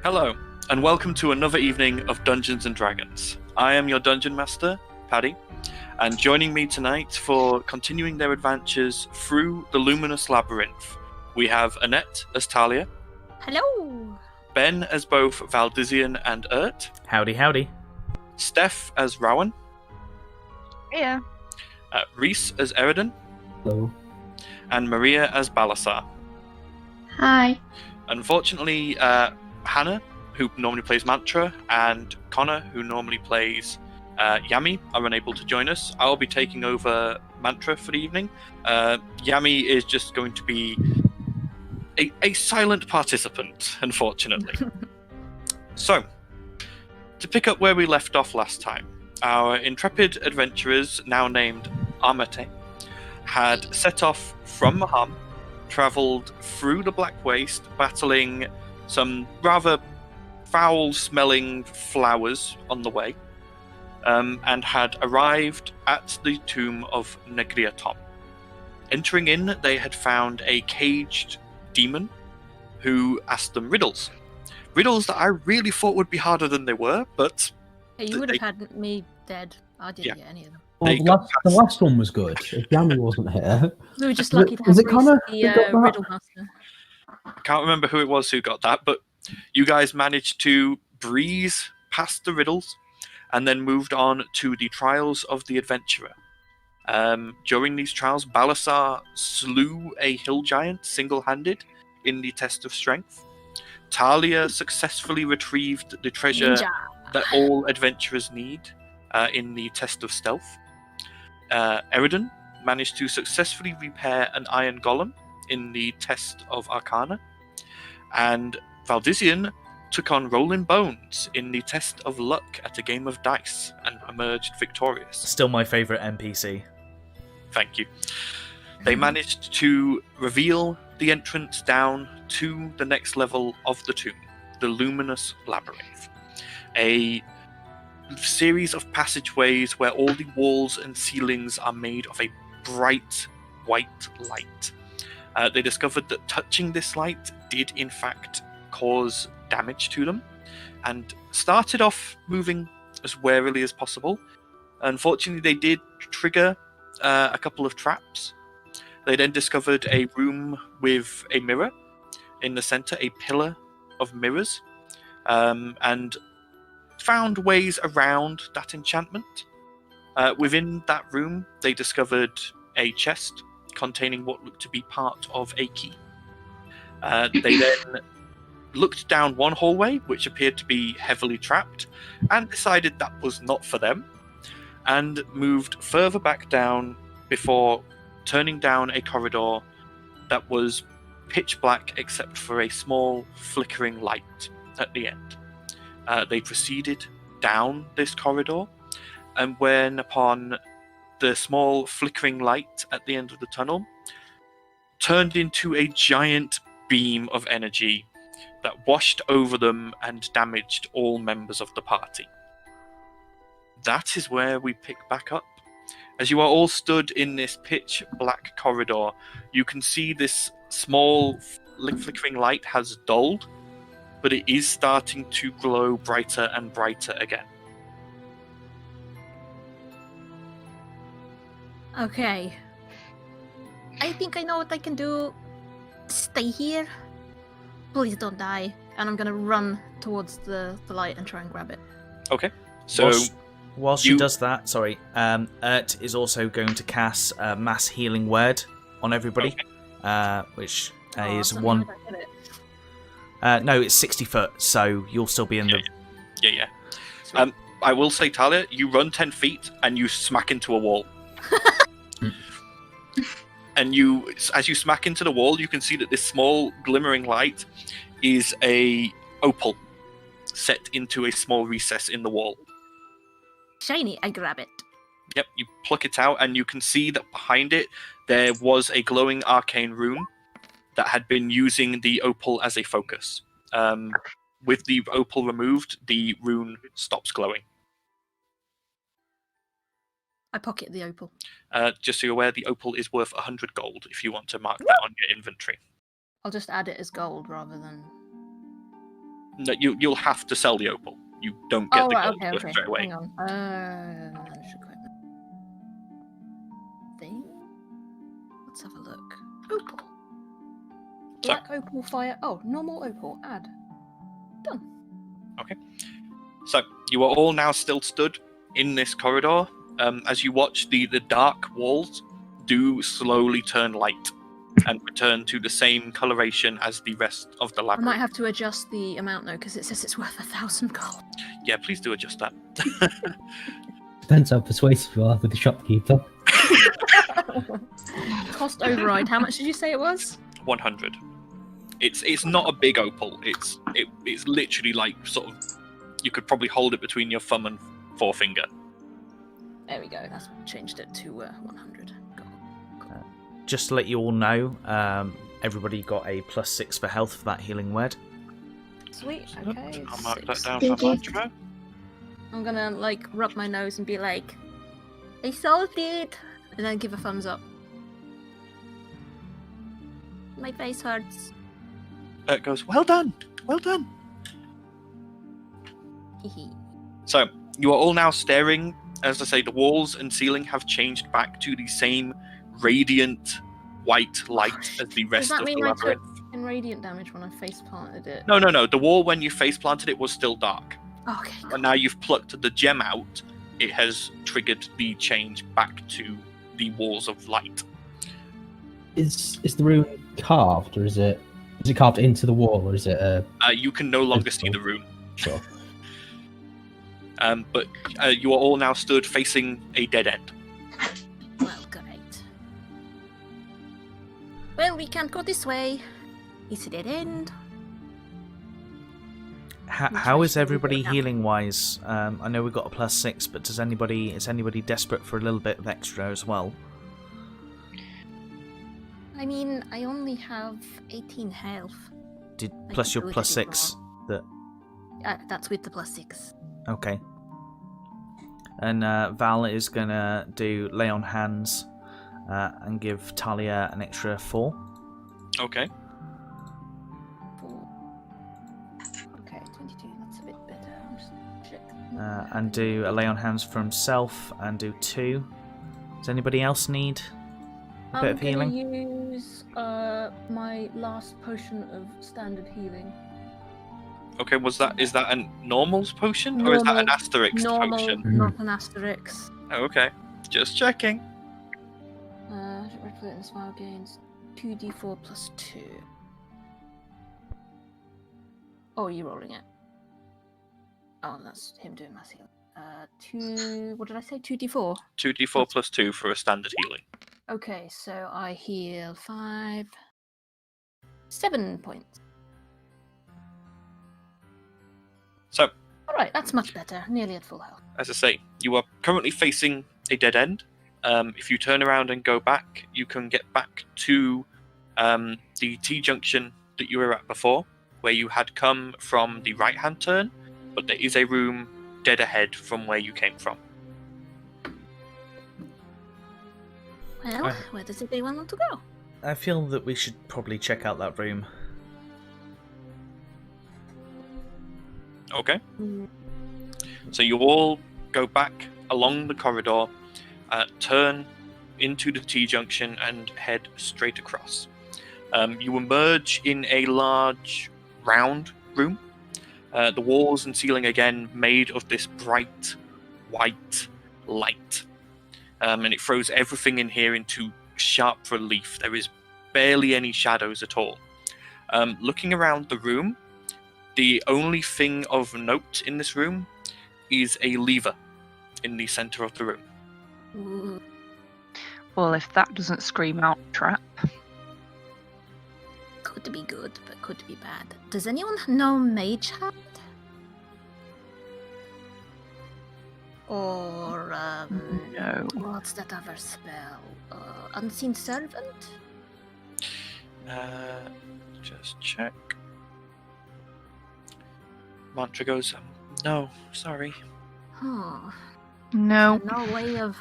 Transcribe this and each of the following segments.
Hello, and welcome to another evening of Dungeons & Dragons. I am your Dungeon Master, Paddy, and joining me tonight for continuing their adventures through the Luminous Labyrinth, we have Annette as Talia. Hello! Ben as both Valdizian and Urt. Howdy, howdy. Steph as Rowan. Yeah. Reese as Eridan. Hello. And Maria as Balasar. Hi. Unfortunately, Hannah, who normally plays Mantra, and Connor, who normally plays Yami, are unable to join us. I'll be taking over Mantra for the evening. Yami is just going to be a silent participant, unfortunately. So, to pick up where we left off last time, our intrepid adventurers, now named Armatae, had set off from Maham, travelled through the Black Waste, battling some rather foul-smelling flowers on the way, and had arrived at the tomb of Negriatom. Entering in, they had found a caged demon who asked them riddles. Riddles that I really thought would be harder than they were, but... Hey, you would have had me dead. I didn't get any of them. Well, the last one was good. If Yami wasn't here. We were just lucky to have Was it Connor the who got that? riddle master. I can't remember who it was who got that, but you guys managed to breeze past the riddles and then moved on to the trials of the adventurer. During these trials, Balasar slew a hill giant single-handed in the test of strength. Talia successfully retrieved the treasure Ninja. that all adventurers need in the test of stealth. Eridan managed to successfully repair an iron golem in the test of Arcana, and Valdizian took on Rolling Bones in the test of luck at a game of dice and emerged victorious. Still my favourite NPC. Thank you. They managed to reveal the entrance down to the next level of the tomb, the Luminous Labyrinth. A series of passageways where all the walls and ceilings are made of a bright white light. They discovered that touching this light did in fact cause damage to them, and started off moving as warily as possible. Unfortunately, they did trigger a couple of traps. They then discovered a room with a mirror in the center, a pillar of mirrors, and found ways around that enchantment. Within that room, they discovered a chest containing what looked to be part of a key. They then looked down one hallway, which appeared to be heavily trapped, and decided that was not for them, and moved further back down before turning down a corridor that was pitch black except for a small flickering light at the end. They proceeded down this corridor, and when upon the small flickering light at the end of the tunnel turned into a giant beam of energy that washed over them and damaged all members of the party. That is where we pick back up. As you are all stood in this pitch black corridor, you can see this small flickering light has dulled, but it is starting to glow brighter and brighter again. Okay. I think I know what I can do. Stay here. Please don't die. And I'm gonna run towards the light and try and grab it. Okay. So whilst she does that, Urt is also going to cast a mass healing word on everybody, which is one. No, it's 60 foot, so you'll still be in the. Yeah. I will say, Talia, you run 10 feet and you smack into a wall. And as you smack into the wall, you can see that this small glimmering light is a opal set into a small recess in the wall. Shiny, I grab it. Yep, you pluck it out, and you can see that behind it there was a glowing arcane rune that had been using the opal as a focus. With the opal removed, the rune stops glowing. I pocket the opal. Just so you're aware, the opal is worth 100 gold if you want to mark that on your inventory. I'll just add it as gold rather than... No, you'll have to sell the opal. You don't get the gold okay. straight away. Hang on. Thing. Let's have a look. Opal. Black opal fire. Oh, normal opal. Add. Done. Okay. So you are all now still stood in this corridor. As you watch the dark walls do slowly turn light and return to the same coloration as the rest of the I labyrinth. might have to adjust the amount though, because it says it's worth 1,000 gold. Yeah, please do adjust that. Depends how persuasive you are with the shopkeeper. Cost override. How much did you say it was? 100. It's not a big opal. It's literally like sort of, you could probably hold it between your thumb and forefinger. There we go. That's changed it to 100 gold. Just to let you all know, everybody got a +6 for health for that healing word. Sweet. Okay. I'll mark that 6. down for Mantra. I'm gonna like rub my nose and be like, "I solved it," and then give a thumbs up. My face hurts. It goes, well done, well done. So you are all now staring. As I say, the walls and ceiling have changed back to the same radiant white light as the rest Does that of the mean I took labyrinth. radiant damage when I face planted it? No. The wall when you face planted it was still dark. Okay. But now you've plucked the gem out, it has triggered the change back to the walls of light. Is the room carved, or is it carved into the wall, or is it You can no longer see the room. Sure. But you are all now stood facing a dead end. Well, great. Well, we can't go this way. It's a dead end. How is everybody healing wise? I know we've got a +6, but is anybody desperate for a little bit of extra as well? I mean, I only have 18 health. Plus your +6 that. That's with the +6. Okay. And Val is gonna do lay on hands and give Talia an extra 4. Okay. 4. Okay, 22. That's a bit better. I'll just check. And do a lay on hands for himself and do 2. Does anybody else need a bit of healing? I'm gonna use my last potion of standard healing. Okay, is that a normal's potion or is that an asterisk normal, potion? not an asterisk. Oh, okay, just checking. Regulate this file gains 2d4 plus 2. Oh, you're rolling it. Oh, that's him doing mass healing. 2. What did I say? 2d4. 2d4 plus 2 for a standard healing. Okay, so I heal 5, 7 points. So, alright, that's much better. Nearly at full health. as I say, you are currently facing a dead end. If you turn around and go back, you can get back to the T-junction that you were at before, where you had come from the right-hand turn, but there is a room dead ahead from where you came from. Well, where does everyone want to go? I feel that we should probably check out that room. Okay. So you all go back along the corridor, turn into the T-junction and head straight across. You emerge in a large round room. The walls and ceiling again made of this bright white light. And it throws everything in here into sharp relief. There is barely any shadows at all. Looking around the room, the only thing of note in this room is a lever in the center of the room. Ooh. Well, if that doesn't scream out trap. Could be good, but could be bad. Does anyone know Mage Hand? Or, No. what's that other spell? Unseen Servant? Just check. Mantra goes, no, sorry. Huh. No. No way of...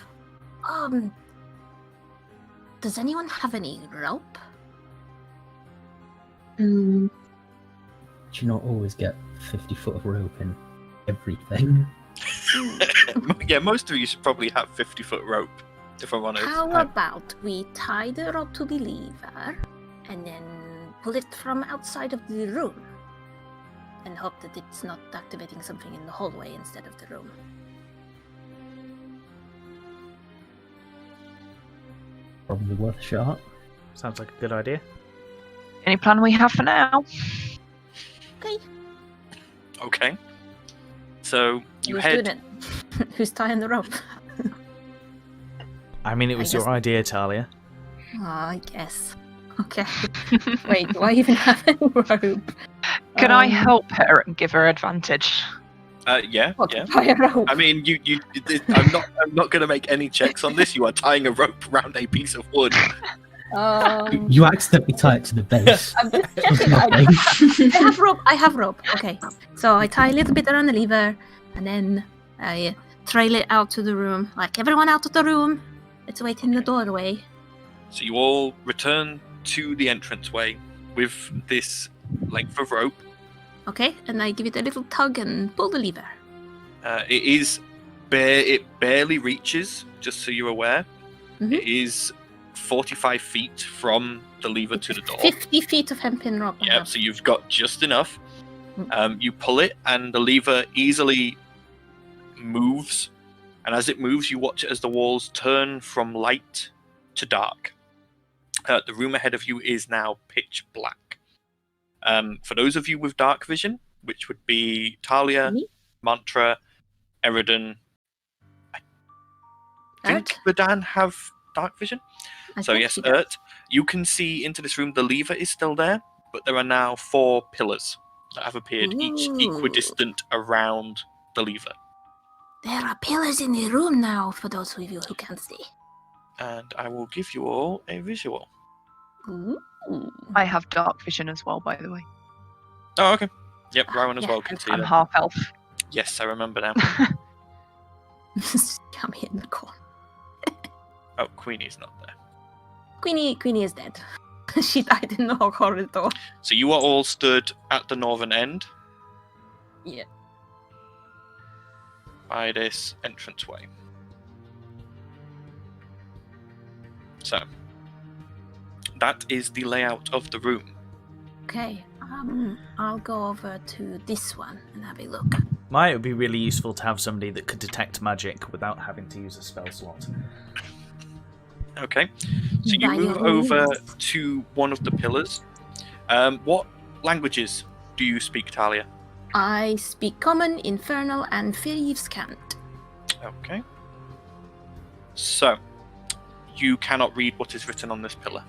Does anyone have any rope? Do you not always get 50 foot of rope in everything? Yeah, most of you should probably have 50-foot rope, if I'm honest. How about we tie the rope to the lever and then pull it from outside of the room and hope that it's not activating something in the hallway instead of the room. Probably worth a shot. Sounds like a good idea. Any plan we have for now? Okay. Okay. So you Who's head. doing it? Who's tying the rope? I mean, it was your idea, Talia. Oh, I guess. Okay. Wait, do I even have any rope? Can I help her and give her advantage? Yeah. Tie a rope. I mean, I'm not going to make any checks on this. You are tying a rope around a piece of wood. You accidentally tie it to the base. I'm just checking. I have rope. Okay. So I tie a little bit around the lever, and then I trail it out to the room. Like, everyone out of the room. Let's wait in the doorway. So you all return to the entranceway with this length of rope. Okay, and I give it a little tug and pull the lever. It barely reaches, just so you're aware. Mhm. It is 45 feet from the lever to the door. 50 feet of hempen rope. I Yeah, have. so you've got just enough. You pull it, and the lever easily moves. And as it moves, you watch it as the walls turn from light to dark. The room ahead of you is now pitch black. For those of you with dark vision, which would be Talia, Me? Mantra, Eridan, I think Verdan have dark vision. So yes, Ert, you can see into this room. The lever is still there, but there are now 4 pillars that have appeared, each Ooh. equidistant around the lever. There are pillars in the room now, for those of you who can't see. And I will give you all a visual. Ooh. I have dark vision as well, by the way. Oh, okay. Yep, Rowan as Yeah, well can see I'm that. half elf. Yes, I remember now. Come in the corner. Oh, Queenie's not there. Queenie is dead. She died in the corridor. So you are all stood at the northern end. Yeah. By this entranceway. So, that is the layout of the room. Okay, I'll go over to this one and have a look. Might be really useful to have somebody that could detect magic without having to use a spell slot. Okay, so you By move your over means. to one of the pillars. What languages do you speak, Talia? I speak Common, Infernal, and Thieves' Cant. Okay. So, you cannot read what is written on this pillar.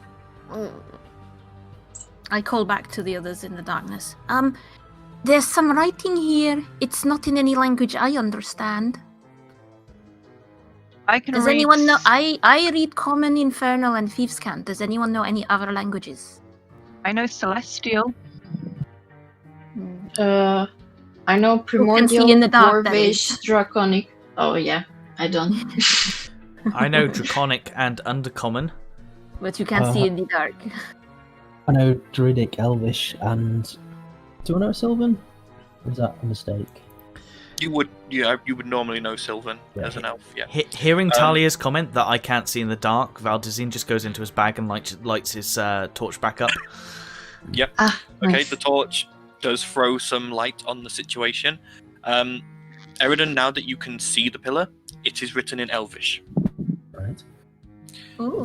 I call back to the others in the darkness. There's some writing here. It's not in any language I understand. I can Does read... anyone know? I read Common, Infernal, and Thieves' Cant. Does anyone know any other languages? I know Celestial. I know Primordial, in the dark, that Dwarvish, is. Draconic. Oh yeah, I don't. I know Draconic and Undercommon. But you can't see in the dark. I know Druidic, Elvish, and do I know Sylvan? Or is that a mistake? You would normally know Sylvan as an elf, yeah. Hearing Talia's comment that I can't see in the dark, Valdezine just goes into his bag and lights his torch back up. Yep. Ah, Okay, nice. the torch does throw some light on the situation. Eridan, now that you can see the pillar, it is written in Elvish. Right. Ooh.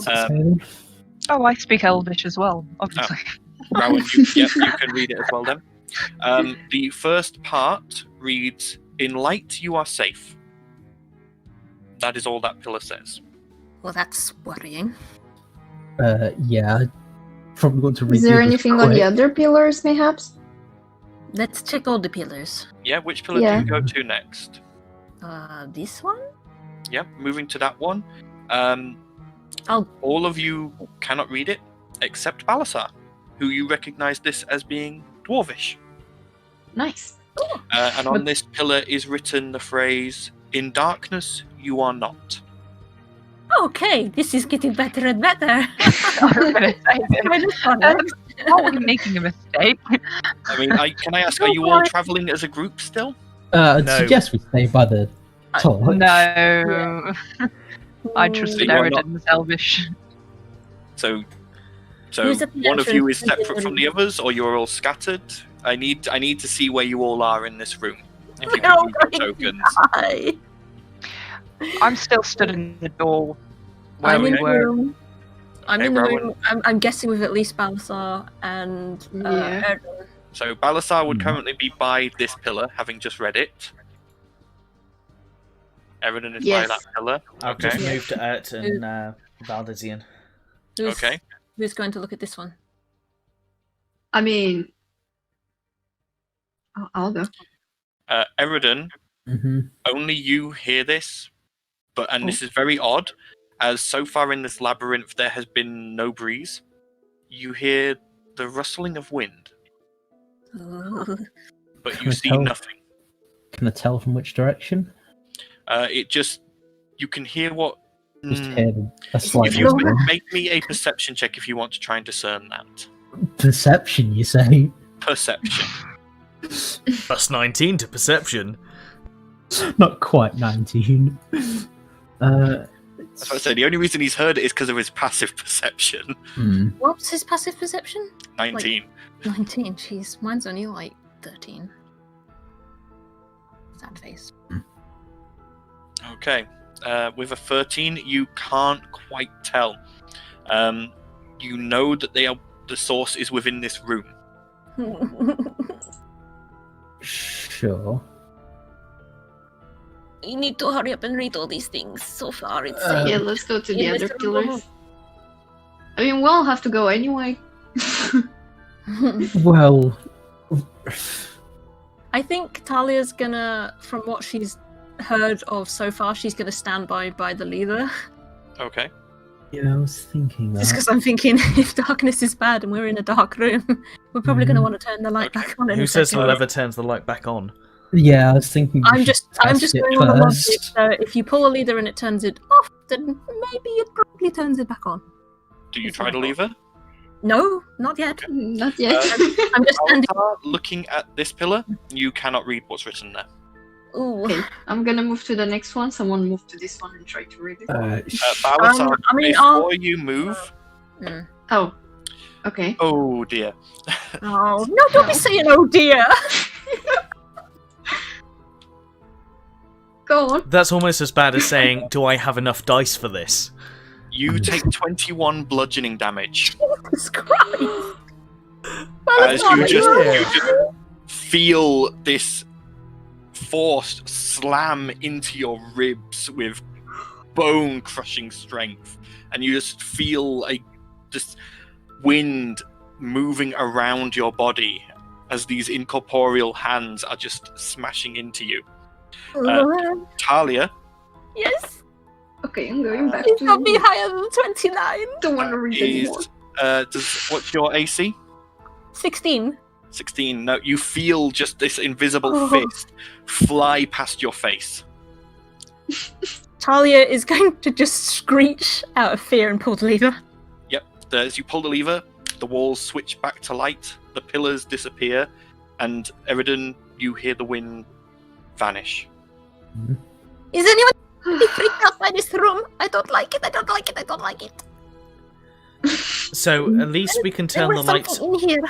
Oh, I speak Elvish as well, obviously. Rowan, you can read it as well then. The first part reads, "In light you are safe." That is all that pillar says. Well, that's worrying. Yeah. Probably want to read Is there the others anything on the quick. other pillars, mayhaps? Let's check all the pillars. Yeah, which pillar Yeah. do you go to next? This one? Yeah, moving to that one. Oh. All of you cannot read it, except Balasar, who you recognize this as being Dwarvish. Nice. And on this pillar is written the phrase, "In darkness you are not." Okay, this is getting better and better. I'm gonna say this. Kind of funny. Are we making a mistake? I mean, can I ask, are you all travelling as a group still? I'd No. suggest we stay by the torch. No. I trusted You are not- Eridan's Elvish. So Who's at the one of you is entrance? separate from the others, or you're all scattered? I need to see where you all are in this room. If you We're all can give me going to tokens. die. I'm still stood in the door where I'm we in the were. room. I'm Okay, in the Rowan. room. I'm guessing with at least Balthasar and Yeah. Erdogan. So Balasar would currently be by this pillar, having just read it. Eridan is Yes. by that pillar. I've Okay. just moved to Ert and Valdizian. Who's, Okay. Who's going to look at this one? I mean, I'll go. Eridan, Mm-hmm. only you hear this, and Oh. this is very odd, as so far in this labyrinth there has been no breeze. You hear the rustling of wind, but you Can I see tell? nothing. Can I tell from which direction? You can hear what. Just hear a slight If you whisper. make me a perception check if you want to try and discern that. Perception, you say? Perception. Plus 19 to perception. Not quite 19. That's what I said. The only reason he's heard it is because of his passive perception. What's his passive perception? 19. 19. Jeez, mine's only like 13. Sad face. Okay. With a 13, you can't quite tell. You know that the source is within this room. Sure. You need to hurry up and read all these things. So far, it's Yeah, let's go to the Yeah, other Mr. pillars. Momo. I mean, we'll have to go anyway. Well, I think Talia's gonna, from what she's heard of so far, she's gonna stand by the leader. Okay. yeah, I was thinking Just that. because I'm thinking, if darkness is bad and we're in a dark room, we're probably gonna Mhm. want to turn the light Okay. back on. In Who a says the second. lever turns the light back on? Yeah, I was thinking. we I'm should just test it going on the logic. first. So if you pull a lever and it turns it off, then maybe it probably turns it back on. Do you It's try my the fault. lever? No, not yet. Not yet. I'm just standing. Looking at this pillar, you cannot read what's written there. Ooh. Okay, I'm gonna move to the next one. Someone move to this one and try to read it. Balasar, I mean, before you move... Oh, okay. Oh dear. Oh no! Don't be saying "oh dear." Go on. That's almost as bad as saying, do I have enough dice for this? You take 21 bludgeoning damage. Jesus Christ! As you just Yeah. feel this force slam into your ribs with bone-crushing strength, and you just feel this wind moving around your body as these incorporeal hands are just smashing into you. Talia, Yes, Okay, I'm going back it's not be to. higher than 29. Don't want to read anymore. what's your AC? 16. 16. No, you feel just this invisible Oh. fist fly past your face. Talia is going to just screech out of fear and pull the lever. As you pull the lever, the walls switch back to light, the pillars disappear, and Eridan, you hear the wind vanish. Is anyone freaked out by this room? I don't like it. I don't like it. I don't like it. So at least we can There turn the was lights something in here.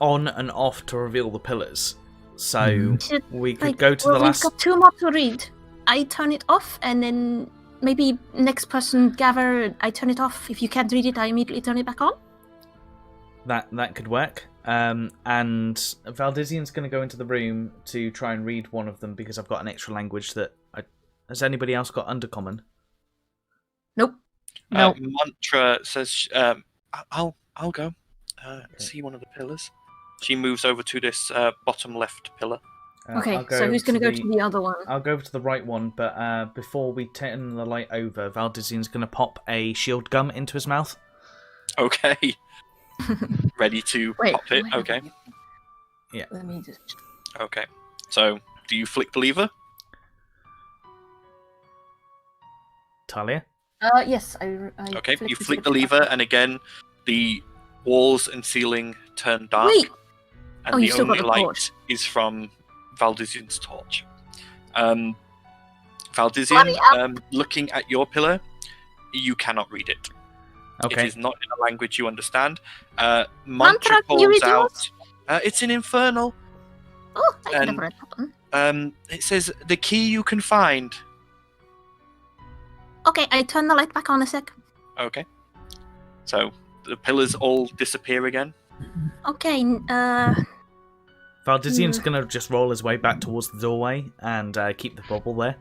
on and off to reveal the pillars. So Should- we could Like, go to well, the last. We've got 2 more to read. I turn it off, and then maybe next person gather. I turn it off. If you can't read it, I immediately turn it back on. That could work. And Valdizian's going to go into the room to try and read one of them because I've got an extra language that. Has anybody else got Undercommon? Nope. Nope. Mantra says, I'll go see one of the pillars. She moves over to this bottom left pillar. Okay, I'll so who's going to go the- to the other one? I'll go over to the right one, but before we turn the light over, Valdizian's going to pop a shield gum into his mouth. Okay. Ready to Wait, pop it? wait. Okay. Let me just. Okay. So, do you flick the lever? Talia? Yes, I Okay, you the flick the switch lever, button. and again, the walls and ceiling turn dark, Wait. and Oh, the you still got only the light torch. is from Valdizian's torch. Bloody Valdizian, looking at your pillar, you cannot read it. Okay. It is not in a language you understand. Mantra, Mantra can you calls read yours? out. It's in Infernal. Oh, I could have And- read that one. It says the key you can find. Okay, I turn the light back on a sec. Okay. So the pillars all disappear again. Okay, Valdizian's gonna just roll his way back towards the doorway and keep the bubble there.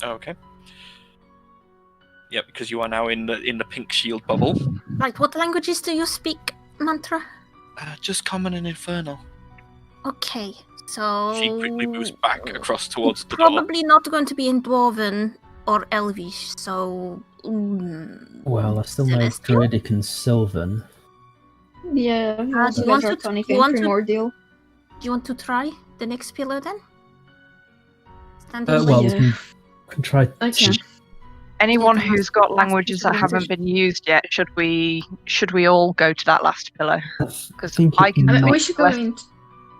Okay. Yep, because you are now in the pink shield bubble. right, what languages do you speak, Mantra? Just common and infernal. Okay, so... She quickly moves back across towards the door. Probably not going to be in Dwarven or Elvish, so... Well, I still know Celestial? Druidic and Sylvan. Yeah, do you want to- Draconic do you and want to- Primordial. Do you want to try the next pillar then? Standing Well, light? we can try. I can. Anyone Yeah, who's got last languages that haven't been used yet, should we all go to that last pillar? Because think I it can. I mean, might- we should go in.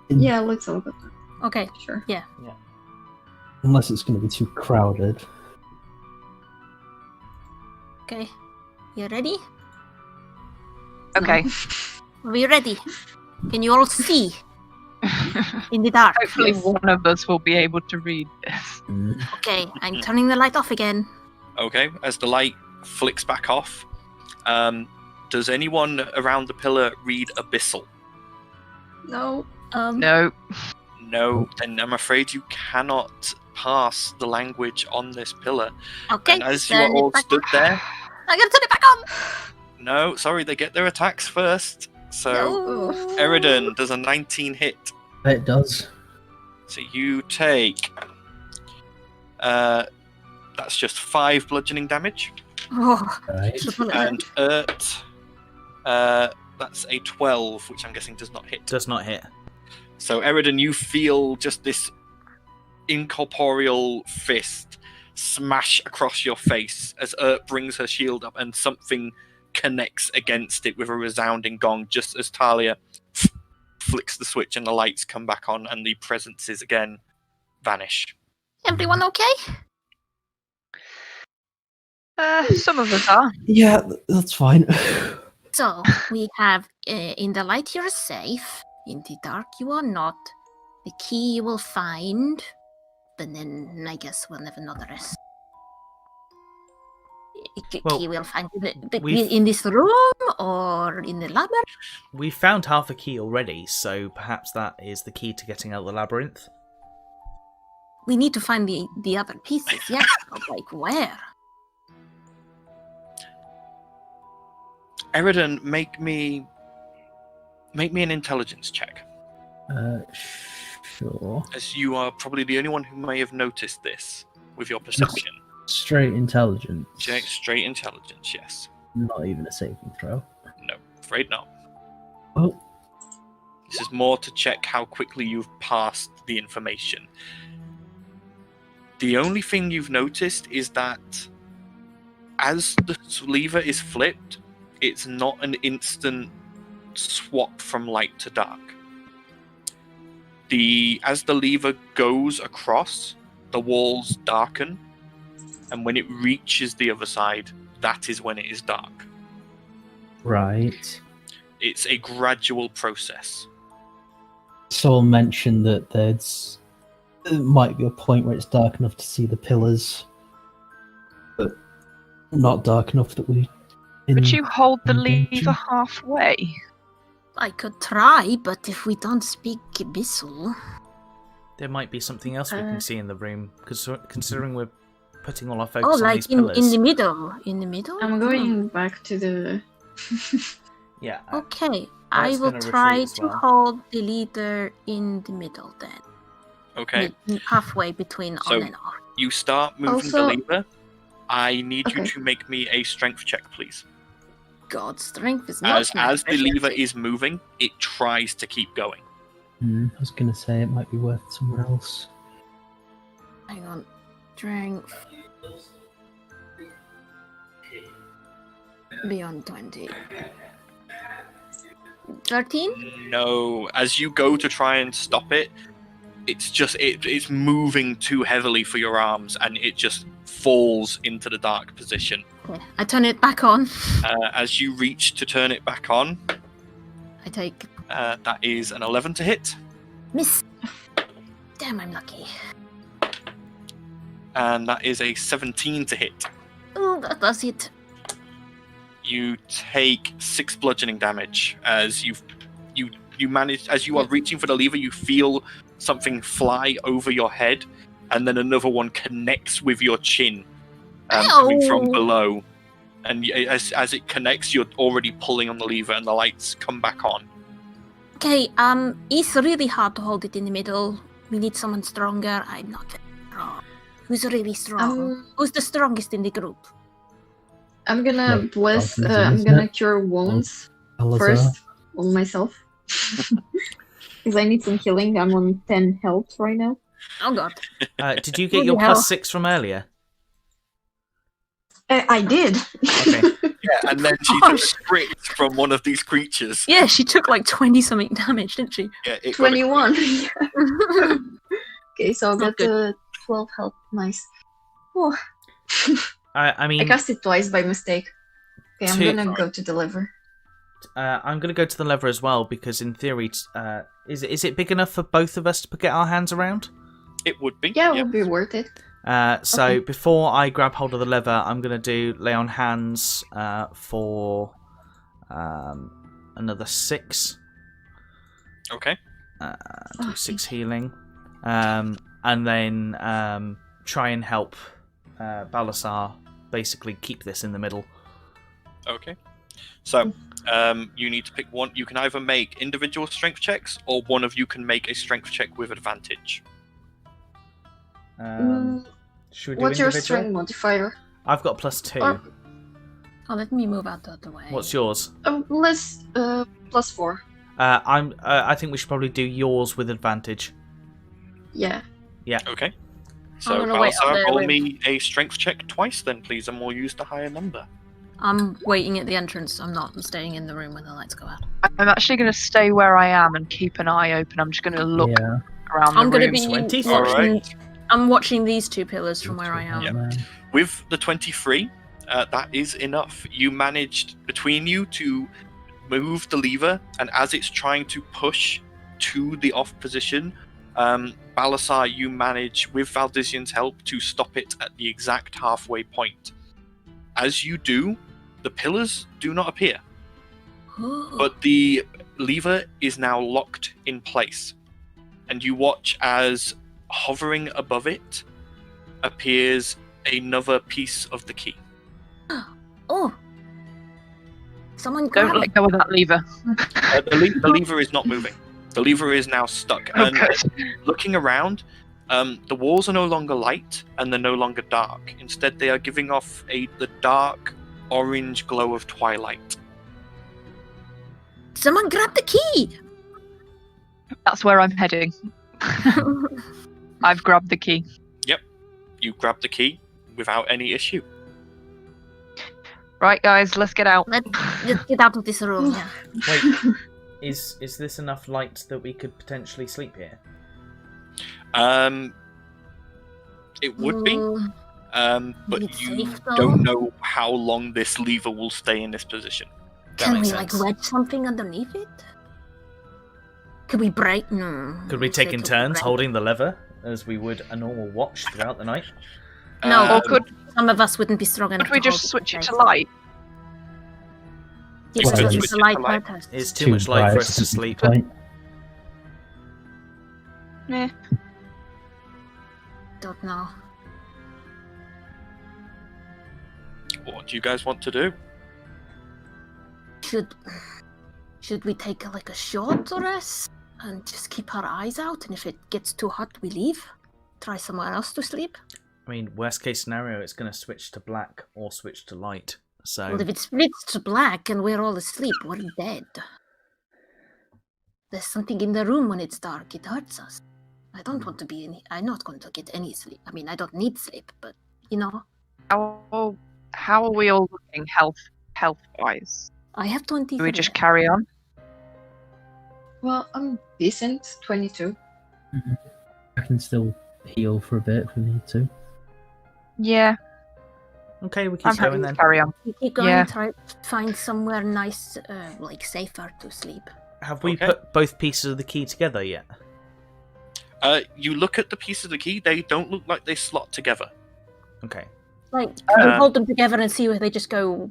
Yeah, let's all go. Okay, Sure. Unless it's going to be too crowded. okay. You ready? Okay. Are we ready? Can you all see in the dark? Hopefully, one of us will be able to read this. Okay, I'm turning the light off again. Okay, as the light flicks back off, does anyone around the pillar read Abyssal? No. No. No, then I'm afraid you cannot pass the language on this pillar. Okay, And as you are turn it all back stood on. there, I'm gonna turn it back on! no, sorry, they get their attacks first. So, No. Eridan does a 19 hit. It does. So you take. That's just 5 bludgeoning damage. Oh, Right. triple it. And Ert. That's a 12, which I'm guessing does not hit. Does not hit. So, Eridan, you feel just this incorporeal fist smash across your face as Ert brings her shield up and something connects against it with a resounding gong, just as Talia flicks the switch and the lights come back on and the presences again vanish. Everyone okay? Some of us are. Yeah, that's fine. So, we have in the light you're safe, in the dark you are not. The key you will find, but then I guess we'll never know the rest. Well, Key we'll find we've- in this room or in the labyrinth. We found half a key already, so perhaps that is the key to getting out the labyrinth. We need to find the other pieces, yes. But like where? Eridan, make me an intelligence check, Sure. as you are probably the only one who may have noticed this with your perception. Straight intelligence. Straight intelligence, yes. Not even a saving throw. No, afraid not. Oh, This is more to check how quickly you've passed the information. The only thing you've noticed is that as the lever is flipped, it's not an instant swap from light to dark. As the lever goes across, the walls darken, and when it reaches the other side, that is when it is dark. right. It's a gradual process. Someone mentioned that there might be a point where it's dark enough to see the pillars, but not dark enough that we. Would you hold the Engaging. lever halfway? I could try, but if we don't speak Abyssal... There might be something else we can see in the room, because considering we're putting all our Oh, focus on like these in pillars. the middle? In the middle? I'm going back to the. Yeah. Okay, I That's will gonna try retreat as to well. hold the leader in the middle then. Okay? Halfway between So- on and off. You start moving Also- the lever. I need you Okay. to make me a strength check, please. God, strength is not my As the lever specialty. is moving, it tries to keep going. I was gonna say it might be worth somewhere else. Hang on. Strength. Beyond 20. 13? No. As you go to try and stop it, it's moving too heavily for your arms, and it just falls into the dark position. Okay, I turn it back on. As you reach to turn it back on, I take... that is an 11 to hit. Miss. Damn, I'm lucky. And that is a 17 to hit. Oh, that does it. You take 6 bludgeoning damage as you manage. As you are reaching for the lever, you feel something fly over your head, and then another one connects with your chin, coming from below. And as it connects, you're already pulling on the lever, and the lights come back on. Okay, it's really hard to hold it in the middle. We need someone stronger. I'm not very strong. Who's really strong? Who's the strongest in the group? I'm gonna bless. I'm gonna cure wounds first on myself. Because I need some healing. I'm on 10 health right now. Oh god. Did you get your +6 from earlier? I did. Okay. Yeah, and then she just scripted from one of these creatures. Yeah, she took like 20-something damage, didn't she? Yeah, it 21. Okay, so I got 12 health. Nice. Oh. I mean, I cast it twice by mistake. Okay, I'm gonna go to the lever. I'm gonna go to the lever as well because, in theory, is it big enough for both of us to get our hands around? It would be. Yeah, it would be worth it. So before I grab hold of the lever, I'm gonna do lay on hands for another 6. Okay. Do 6 healing, and then try and help Balasar basically keep this in the middle. Okay. So, you need to pick one. You can either make individual strength checks, or one of you can make a strength check with advantage. Should we do What's your individual? strength modifier? I've got +2. Oh, let me move out the other way. What's yours? +4. I think we should probably do yours with advantage. Yeah. Yeah. Okay. So, gonna wait out Balasar, there roll with- me a strength check twice, then, please, and we'll use the higher number. I'm waiting at the entrance. I'm not staying in the room when the lights go out. I'm actually going to stay where I am and keep an eye open. I'm just going to look around I'm the going to room. be 24. watching. Alright. I'm watching these 2 pillars from where I am. Yep. With the 23, that is enough. You managed, between you, to move the lever, and as it's trying to push to the off position, Balasar, you manage, with Valdisian's help, to stop it at the exact halfway point. As you do, the pillars do not appear, but the lever is now locked in place, and you watch as, hovering above it, appears another piece of the key. Oh! Someone grab Don't it. let go of that lever. The lever is not moving. The lever is now stuck. And looking around, the walls are no longer light and they're no longer dark. Instead, they are giving off the dark orange glow of twilight. Someone grab the key! That's where I'm heading. I've grabbed the key. Yep, you grab the key without any issue. Right, guys, let's get out. Let's get out of this room. Yeah. Wait, is this enough light that we could potentially sleep here? It would be, but it's you safe, though. don't know how long this lever will stay in this position. Can we makes like sense. wedge something underneath it? Could we break? No. Could we It's take like in a turns break. holding the lever as we would a normal watch throughout the night? No, Or could some of us wouldn't be strong enough. we to hold just switch it to right? light? Yes, We could but switch it's it a to light light. protest. It's too much light for us to sleep. Meh. Don't know. What do you guys want to do? Should we take like a short rest and just keep our eyes out? And if it gets too hot, we leave. Try somewhere else to sleep. I mean, worst case scenario, it's going to switch to black or switch to light. So Well, if it splits to black and we're all asleep, we're dead. There's something in the room when it's dark. It hurts us. I don't want to be any. I'm not going to get any sleep. I mean, I don't need sleep, but you know, How are we all looking health wise? I have 20. Do we just carry on? Well, I'm decent. 22. Mhm. I can still heal for a bit if we need to. Yeah, Okay, we keep I'm happy going to then. carry on. We keep going, Yeah. try to find somewhere nice, like safer to sleep. Have we Okay. put both pieces of the key together yet? You look at the piece of the key; they don't look like they slot together. Okay. Like, Um, we hold them together and see where they just go,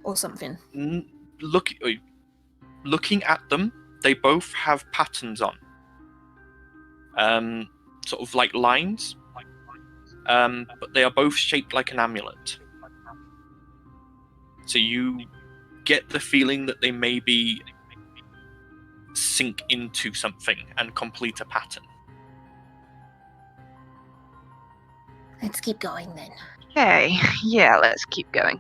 or something. Looking at them, they both have patterns on. Sort of like lines. But they are both shaped like an amulet. So you get the feeling that they maybe sink into something and complete a pattern. Let's keep going then. Okay, yeah, let's keep going.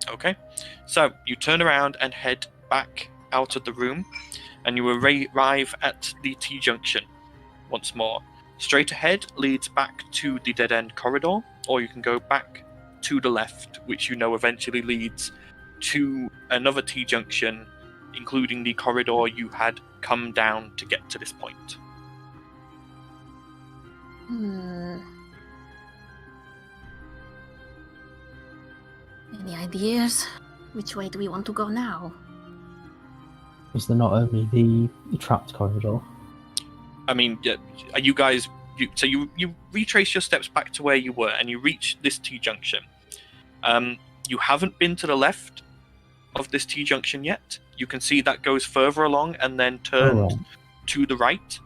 Okay, so you turn around and head back out of the room, and you arrive at the T-junction once more. Straight ahead leads back to the dead-end corridor, or you can go back to the left, which you know eventually leads to another T-junction, including the corridor you had come down to get to this point. Any ideas? Which way do we want to go now? Was there not only the trapped corridor? I mean, you guys. You retrace your steps back to where you were, and you reach this T-junction. You haven't been to the left of this T-junction yet. You can see that goes further along and then turns to the right.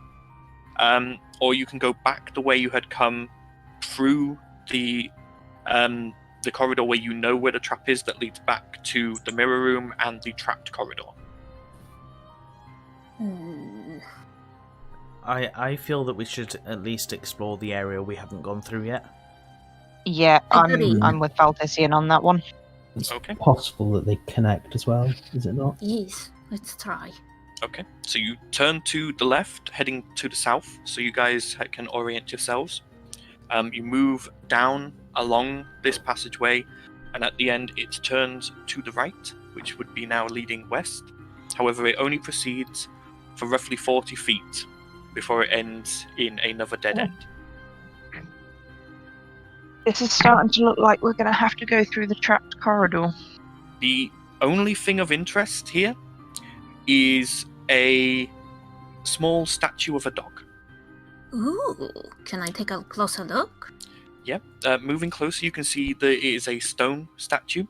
Or you can go back the way you had come through the corridor where you know where the trap is that leads back to the mirror room and the trapped corridor. I feel that we should at least explore the area we haven't gone through yet. Yeah, Agreed. I'm with Valdesian on that one. It's Okay. possible that they connect as well, is it not? Yes, let's try. Okay, so you turn to the left, heading to the south, so you guys can orient yourselves. You move down along this passageway, and at the end it turns to the right, which would be now leading west. However, it only proceeds for roughly 40 feet before it ends in another dead end. This is starting to look like we're going to have to go through the trapped corridor. The only thing of interest here is a small statue of a dog. Ooh, can I take a closer look? Yep. Moving closer, you can see that it is a stone statue.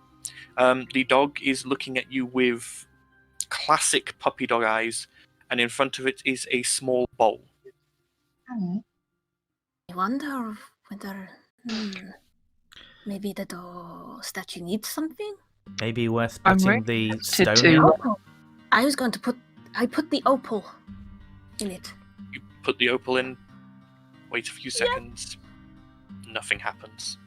The dog is looking at you with classic puppy dog eyes, and in front of it is a small bowl. I wonder whether maybe the statue needs something. Maybe worth I'm putting the stone to- in. Opal. I was going to put the opal in it. You put the opal in, wait a few seconds, nothing happens.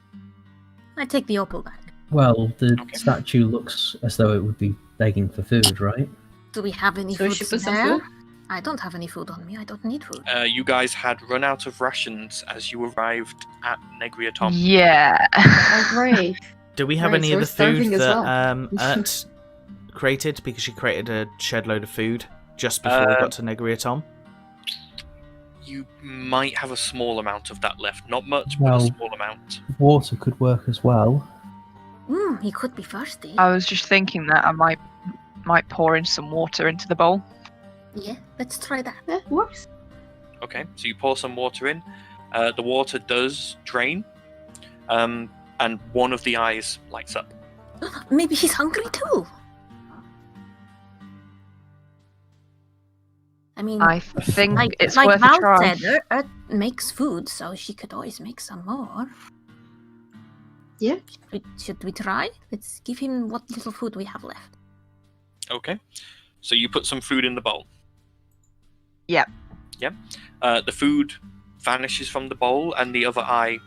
I take the opal back. Well, the Okay. statue looks as though it would be begging for food, right? Do we have any So we food should put some there? food? I don't have any food on me. I don't need food. You guys had run out of rations as you arrived at Negriatom. Yeah. Oh, great. Do we have Right, any so of we're the food starving as that well. Ert created? Because she created a shed load of food just before we got to Negriatom. You might have a small amount of that left. Not much, but Well- a small amount. Water could work as well. He could be thirsty. I was just thinking that I might pour in some water into the bowl. Yeah, let's try that. That works. Okay, so you pour some water in. The water does drain, and one of the eyes lights up. Maybe he's hungry too. I mean, I think it's like worth Val a try. said, Earth makes food, so she could always make some more. Yeah. Should we try? Let's give him what little food we have left. Okay, so you put some food in the bowl. Yep. Yep. The food vanishes from the bowl, and the other eye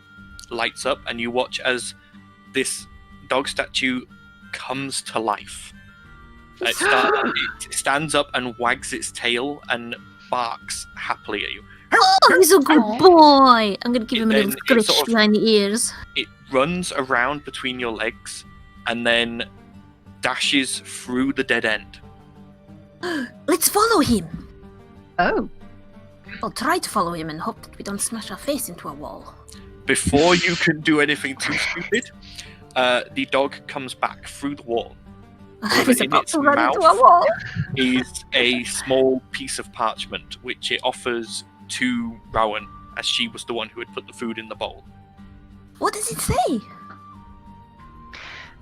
lights up, and you watch as this dog statue comes to life. It stands up and wags its tail and barks happily at you. Oh, he's a good Aw. boy. I'm gonna give him a little And it scratch sort of- behind the ears. It runs around between your legs and then dashes through the dead end. Let's follow him. Oh. I'll try to follow him and hope that we don't smash our face into a wall. Before you can do anything too stupid, the dog comes back through the wall. I was In about its to run into a mouth wall. is a small piece of parchment, which it offers to Rowan, as she was the one who had put the food in the bowl. What does it say?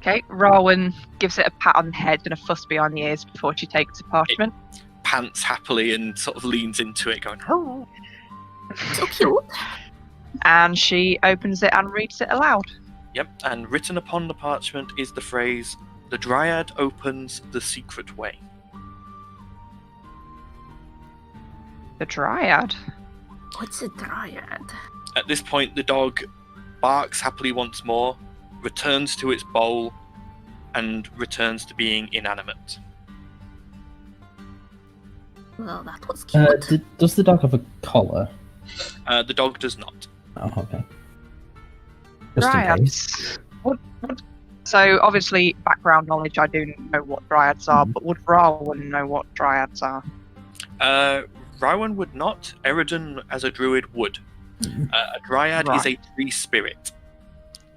Okay, Rowan gives it a pat on the head and a fuss behind the ears before she takes the parchment. Pants happily and sort of leans into it, going, "Oh." So cute. And she opens it and reads it aloud. Yep, and written upon the parchment is the phrase, "The Dryad opens the secret way." The Dryad. What's a dryad? At this point, the dog barks happily once more, returns to its bowl, and returns to being inanimate. Well, that was cute. Does the dog have a collar? The dog does not. Oh, okay. Just in case. What? So, obviously, background knowledge, I do know what dryads are, but would Rowan know what dryads are? Rowan would not. Eridan, as a druid, would. A dryad is a tree spirit.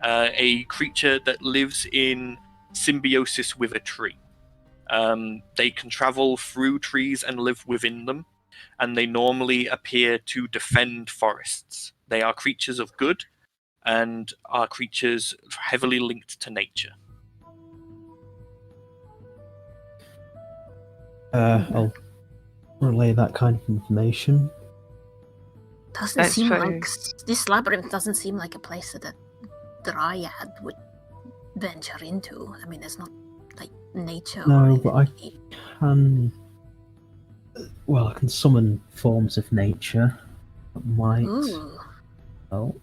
A creature that lives in symbiosis with a tree. They can travel through trees and live within them, and they normally appear to defend forests. They are creatures of good, and are creatures heavily linked to nature. I'll relay that kind of information. Doesn't That's seem very- like this labyrinth doesn't seem like a place that a dryad would venture into. I mean, it's not like nature. No, or but I anything. can. Well, I can summon forms of nature that might. Ooh. Oh.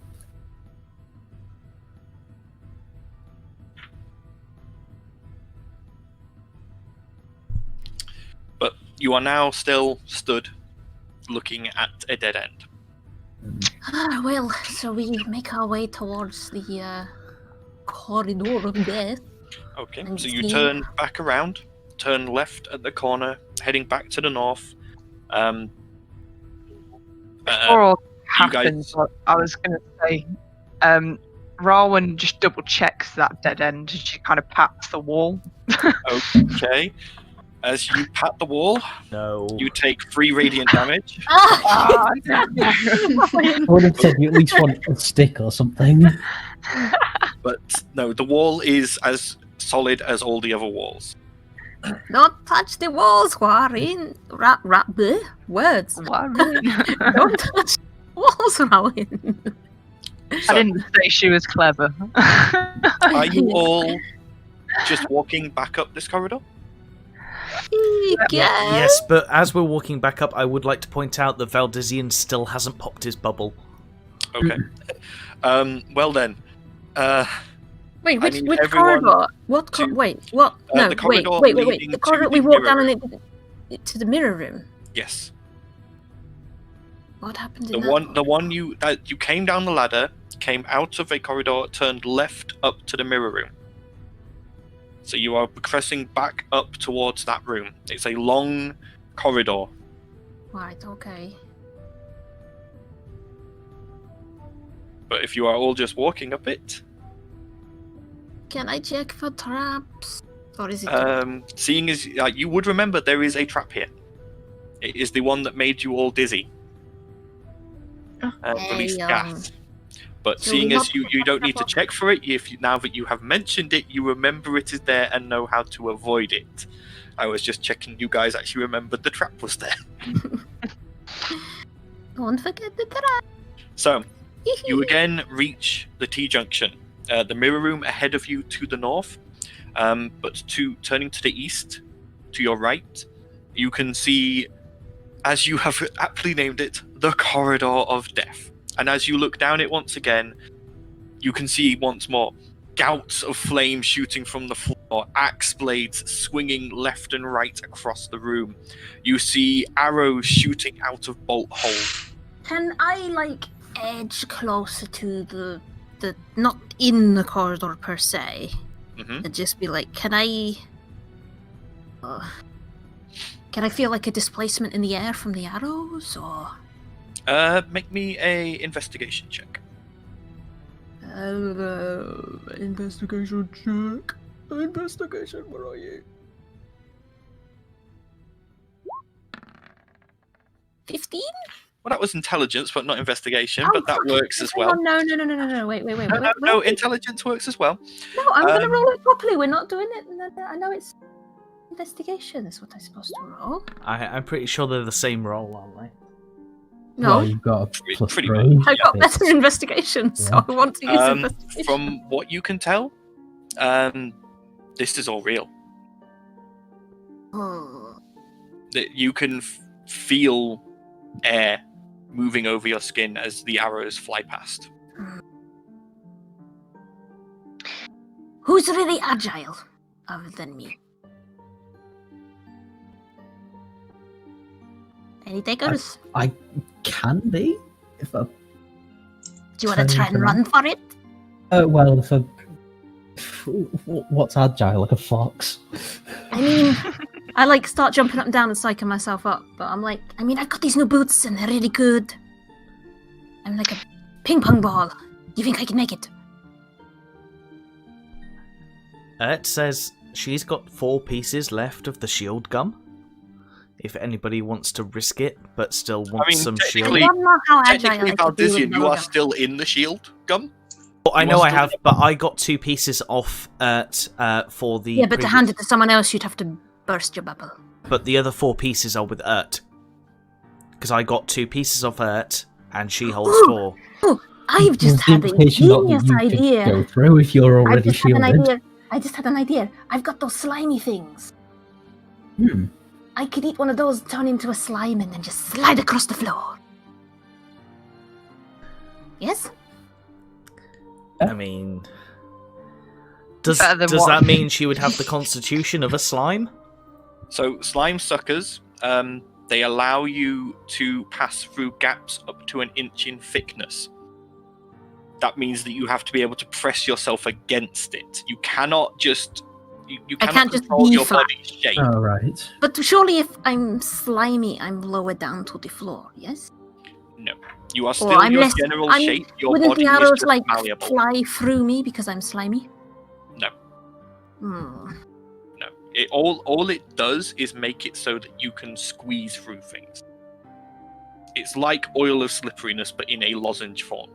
But you are now still stood, looking at a dead end. Well, so we make our way towards the corridor of death. Okay, And so you see- turn back around, turn left at the corner, heading back to the north. Before all you guys- happens, I was going to say, Rowan just double checks that dead end and she kind of pats the wall. Okay. As you pat the wall, No. you take 3 radiant damage. Ah, no. I would have said you at least want a stick or something. But no, the wall is as solid as all the other walls. Don't touch the walls, Warren. Bleh, words. Don't touch the walls, Rowan. So, I didn't say she was clever. are you all just walking back up this corridor? Yes, but as we're walking back up, I would like to point out that Valdizian still hasn't popped his bubble. Okay. Well then. Wait, I which need everyone corridor? What? Wait, what? No, the corridor wait. leading The to corridor the we walked down mirror and to the mirror room. Yes. What happened The in one that you came down the ladder, came out of a corridor, turned left up to the mirror room. So you are progressing back up towards that room. It's a long corridor. Right, okay. But if you are all just walking up it, Can I check for traps? Or is it seeing as you would remember, there is a trap here. It is the one that made you all dizzy and released gas. But so seeing we as not- you don't need to check for it, now that you have mentioned it, you remember it is there and know how to avoid it. I was just checking you guys actually remembered the trap was there. Don't forget the trap. So, you again reach the T-junction. The mirror room ahead of you to the north, but turning to the east, to your right, you can see, as you have aptly named it, the Corridor of Death. And as you look down it once again, you can see once more gouts of flame shooting from the floor, axe blades swinging left and right across the room. You see arrows shooting out of bolt holes. Can I edge closer to the not in the corridor per se, Mhm. and just be like, can Can I feel like a displacement in the air from the arrows, or? Make me a investigation check. Investigation check. Investigation, where are you? 15? Well, that was intelligence, but not investigation. But that works as well. No. Wait. No, intelligence works as well. No, I'm going to roll it properly. We're not doing it. I know it's investigation. That's what I'm supposed to roll. I'm pretty sure they're the same roll, aren't they? No. Well, you've got a plus Pretty 3. much. I've got better investigation, so I want to use investigation. From what you can tell, this is all real. That you can feel air moving over your skin as the arrows fly past. Who's really agile other than me? Any takers? I can be if I. Do you want to try and run for it? Well, if I. What's agile? Like a fox? I mean, I start jumping up and down and psyching myself up, but I'm like, I've got these new boots and they're really good. I'm like a ping pong ball. Do you think I can make it? It says she's got 4 pieces left of the shield gum. If anybody wants to risk it, but still wants some shield. I don't know how agile Technically, I can be with Valdizian, you are gum. still in the shield gum. Well, I know I have, but I got 2 pieces off for the. Yeah, but to hand it to someone else, you'd have to burst your bubble. But the other 4 pieces are with Ert. Because I got 2 pieces off Ert, and she holds 4. Oh, I've just had a genius idea. Go through if you're already shielded. I just had an idea. I've got those slimy things. Hmm. I could eat one of those, turn into a slime, and then just slide across the floor. Yes? I mean, does that mean she would have the constitution of a slime? So slime suckers, they allow you to pass through gaps up to 1 inch in thickness. That means that you have to be able to press yourself against it. You cannot just you cannot control your body's shape. Oh, right. But surely if I'm slimy, I'm lower down to the floor, yes? No. You are still your general shape. Your wouldn't body the is arrows just malleable. fly through me because I'm slimy? No. Hmm. No. All it does is make it so that you can squeeze through things. It's like oil of slipperiness, but in a lozenge form.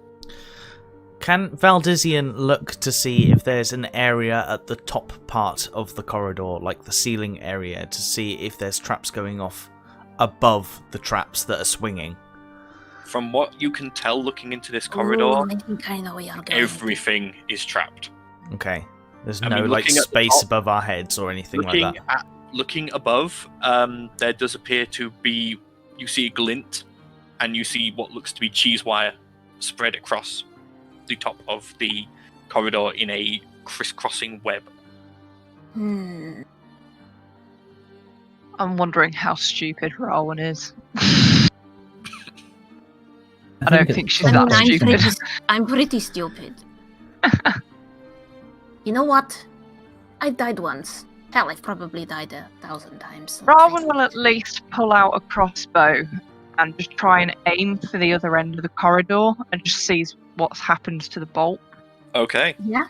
Can Valdizian look to see if there's an area at the top part of the corridor, like the ceiling area, to see if there's traps going off above the traps that are swinging? From what you can tell looking into this corridor, I think I know where you're going. everything is trapped. Okay. There's I no mean, like looking at the space top- above our heads or anything like that. Looking above, there does appear to be, you see a glint, and you see what looks to be cheese wire spread across the top of the corridor in a crisscrossing web. Hmm. I'm wondering how stupid Rowan is. I don't think she's that stupid. I'm pretty stupid. You know what? I've died once. Hell, I've probably died 1,000 times. Rowan will at least pull out a crossbow and just try and aim for the other end of the corridor and just sees what's happened to the bolt. Okay. Yeah.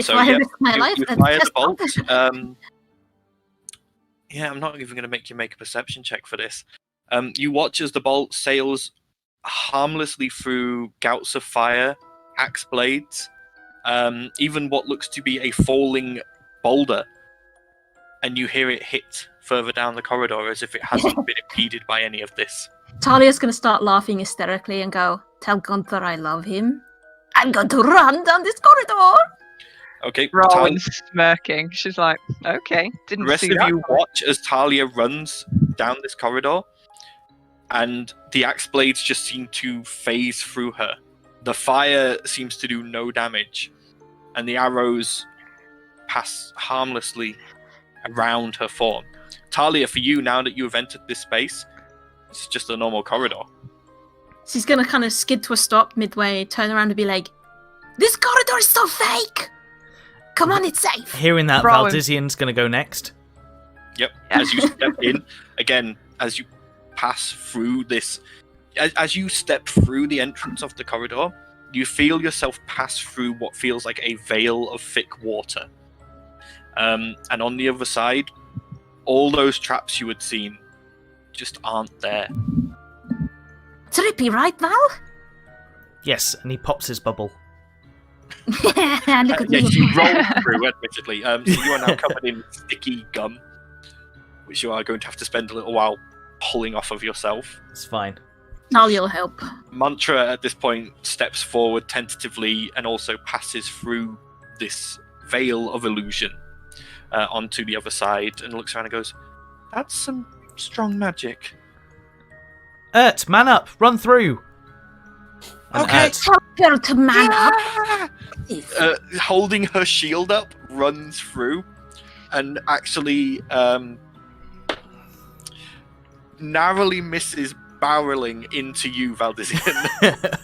So yeah, my life, you fire the bolt. Yeah, I'm not even going to make you make a perception check for this. You watch as the bolt sails harmlessly through gouts of fire, axe blades, even what looks to be a falling boulder, and you hear it hit further down the corridor as if it hasn't been impeded by any of this. Talia's going to start laughing hysterically and go, "Tell Gunther I love him. I'm going to run down this corridor." Okay, Rowan's smirking. She's like, okay, didn't the rest see of that. you watch as Talia runs down this corridor, and the axe blades just seem to phase through her. The fire seems to do no damage, and the arrows pass harmlessly around her form. Talia, for you, now that you have entered this space, it's just a normal corridor. She's going to kind of skid to a stop midway, turn around and be like, "This corridor is so fake! Come on, it's safe!" Hearing that, Rowan. Valdizian's going to go next. Yep. Yeah. As you step in, again, as you pass through this, as you step through the entrance of the corridor, you feel yourself pass through what feels like a veil of thick water. And on the other side, all those traps you had seen just aren't there. Trippy, right, Val? Yes, and he pops his bubble. Look at me. Yes, you roll through, admittedly. So you are now covered in sticky gum, which you are going to have to spend a little while pulling off of yourself. It's fine. Now you'll help. Mantra at this point steps forward tentatively and also passes through this veil of illusion onto the other side and looks around and goes, "That's some strong magic." Man up! Run through! And Okay. Tell her to man up. Holding her shield up, runs through and actually narrowly misses barreling into you, Valdizian.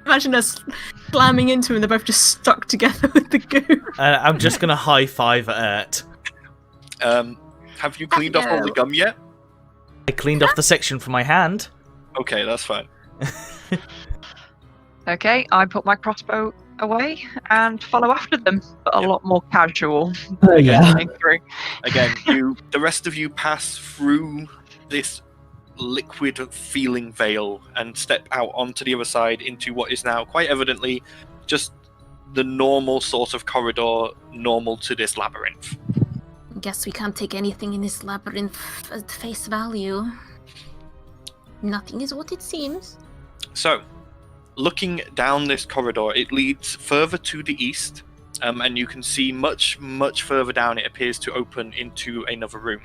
Imagine us slamming into him and they're both just stuck together with the goo. I'm just gonna high five Ert. Have you cleaned off all the gum yet? I cleaned off the section from my hand. Okay, that's fine. Okay, I put my crossbow away and follow after them, but a lot more casual. Yeah. Going through. Again, the rest of you pass through this liquid feeling veil and step out onto the other side into what is now quite evidently just the normal sort of corridor normal to this labyrinth. Guess we can't take anything in this labyrinth at face value. Nothing is what it seems. So, looking down this corridor, it leads further to the east, and you can see much, much further down it appears to open into another room.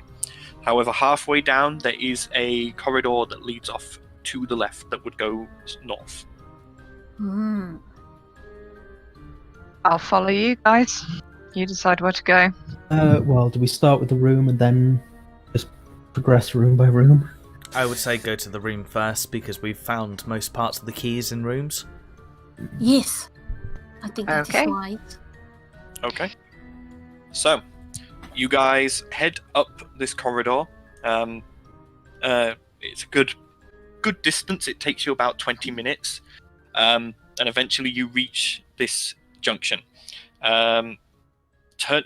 However, halfway down, there is a corridor that leads off to the left that would go north. I'll follow you guys. You decide where to go. Well, do we start with the room and then just progress room by room? I would say go to the room first because we've found most parts of the keys in rooms. Yes. I think that Okay. is wise. Okay. So, you guys head up this corridor. It's a good distance. It takes you about 20 minutes. And eventually you reach this junction.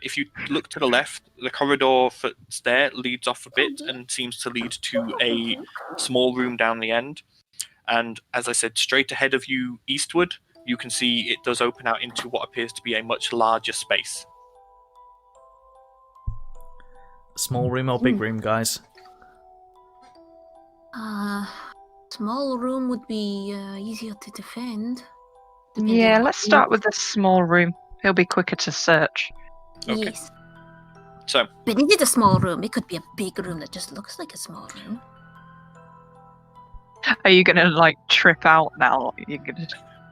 If you look to the left, the corridor that's there leads off a bit and seems to lead to a small room down the end. And as I said, straight ahead of you eastward, you can see it does open out into what appears to be a much larger space. Small room or big room, guys? Small room would be easier to defend. Yeah, let's start with the small room. It'll be quicker to search. Okay. Yes. So, But is it a small room? It could be a big room that just looks like a small room. Are you gonna like trip out now? You're gonna.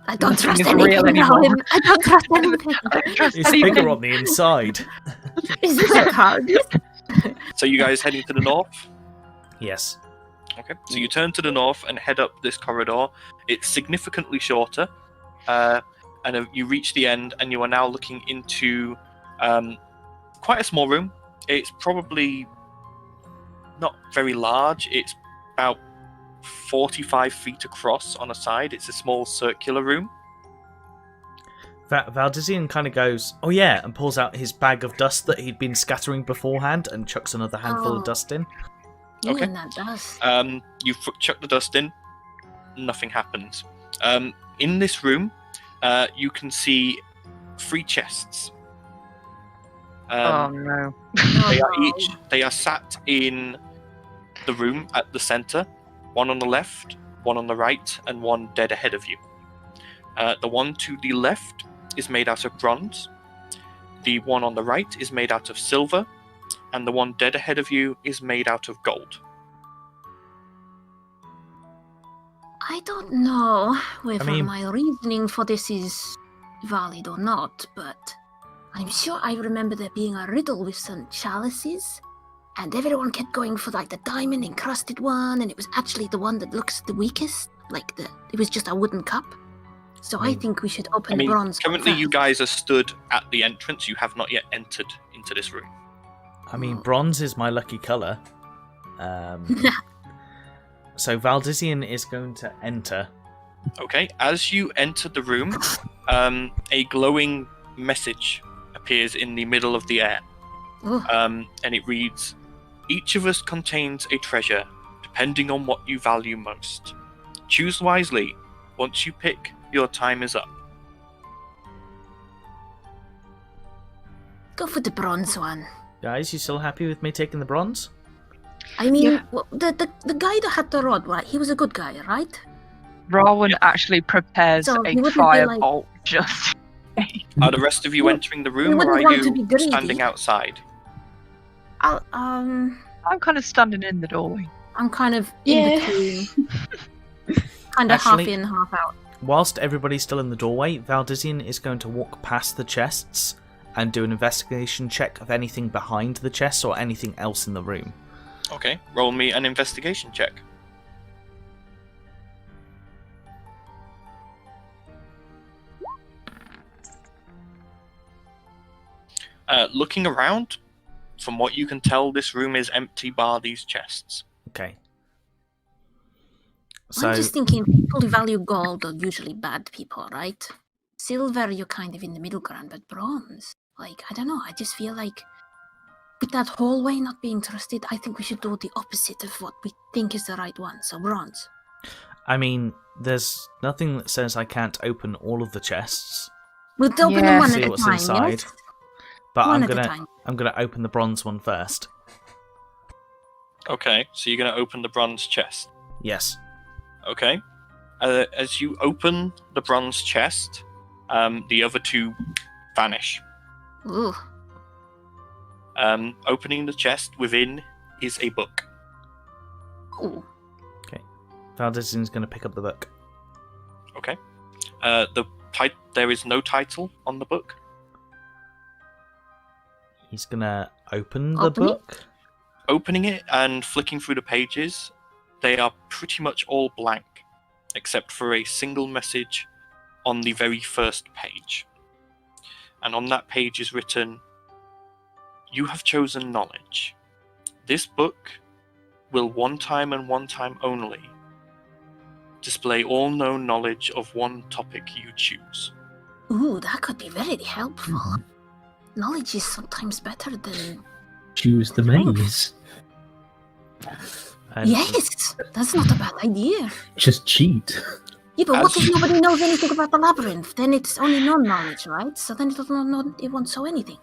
I don't Nothing trust is anything real now. anymore. I don't trust anything. I don't trust It's anything. bigger on the inside. Is this a card? so you guys heading to the north? Yes. Okay. So you turn to the north and head up this corridor. It's significantly shorter. And you reach the end and you are now looking into quite a small room. It's probably not very large. It's about 45 feet across on a side. It's a small circular room. Valdizian kind of goes, "Oh yeah," and pulls out his bag of dust that he'd been scattering beforehand and chucks another handful of dust in. Okay. And that does. You chuck the dust in. Nothing happens. In this room, you can see 3 chests. Oh no. They are sat in the room at the center. One on the left, one on the right, and one dead ahead of you. The one to the left is made out of bronze. The one on the right is made out of silver, and the one dead ahead of you is made out of gold. I don't know whether I mean- my reasoning for this is valid or not, but I'm sure I remember there being a riddle with some chalices, and everyone kept going for like the diamond encrusted one, and it was actually the one that looks the weakest. It was just a wooden cup. So I think we should open the bronze one currently you first. guys are stood at the entrance. You have not yet entered into this room. I mean, bronze is my lucky colour. So Valdisian is going to enter. Okay, as you enter the room, a glowing message appears in the middle of the air. Oh. And it reads, "Each of us contains a treasure, depending on what you value most. Choose wisely. Once you pick, your time is up." Go for the bronze one. Guys, you still happy with me taking the bronze? I mean, Yeah. the guy that had the rod, right? He was a good guy, right? Rowan actually prepares So a you wouldn't be like- firebolt just. Are the rest of you entering the room, or wouldn't are want to be you greedy. standing outside? I'm kind of standing in the doorway. I'm kind of Yeah. in between. Kind of half Actually- in, half out. Whilst everybody's still in the doorway, Valdisian is going to walk past the chests and do an investigation check of anything behind the chests or anything else in the room. Okay, roll me an investigation check. Looking around, from what you can tell, this room is empty bar these chests. Okay. I'm just thinking people who value gold are usually bad people, right? Silver, you're kind of in the middle ground, but bronze, like, I don't know, I just feel like with that hallway not being trusted, I think we should do the opposite of what we think is the right one, so bronze. I mean, there's nothing that says I can't open all of the chests, We'll open Yeah. them one See at a what's time, inside. yes? but One I'm at a gonna time. open the bronze one first. Okay, so you're going to open the bronze chest. Yes. Okay. As you open the bronze chest, the other two vanish. Ooh. Opening the chest, within is a book. Ooh. Valdisian's going to pick up the book. Okay. There is no title on the book. He's going to open the Open it? book. Opening it and flicking through the pages, they are pretty much all blank, except for a single message on the very first page. And on that page is written, "You have chosen knowledge. This book will one time and one time only display all known knowledge of one topic you choose." Ooh, that could be very helpful. Mhm. Knowledge is sometimes better than... Choose the maze. And Yes! That's not a bad idea. Just cheat. Yeah, but what As- if nobody knows anything about the labyrinth? Then it's only non-knowledge, right? So then it won't show anything.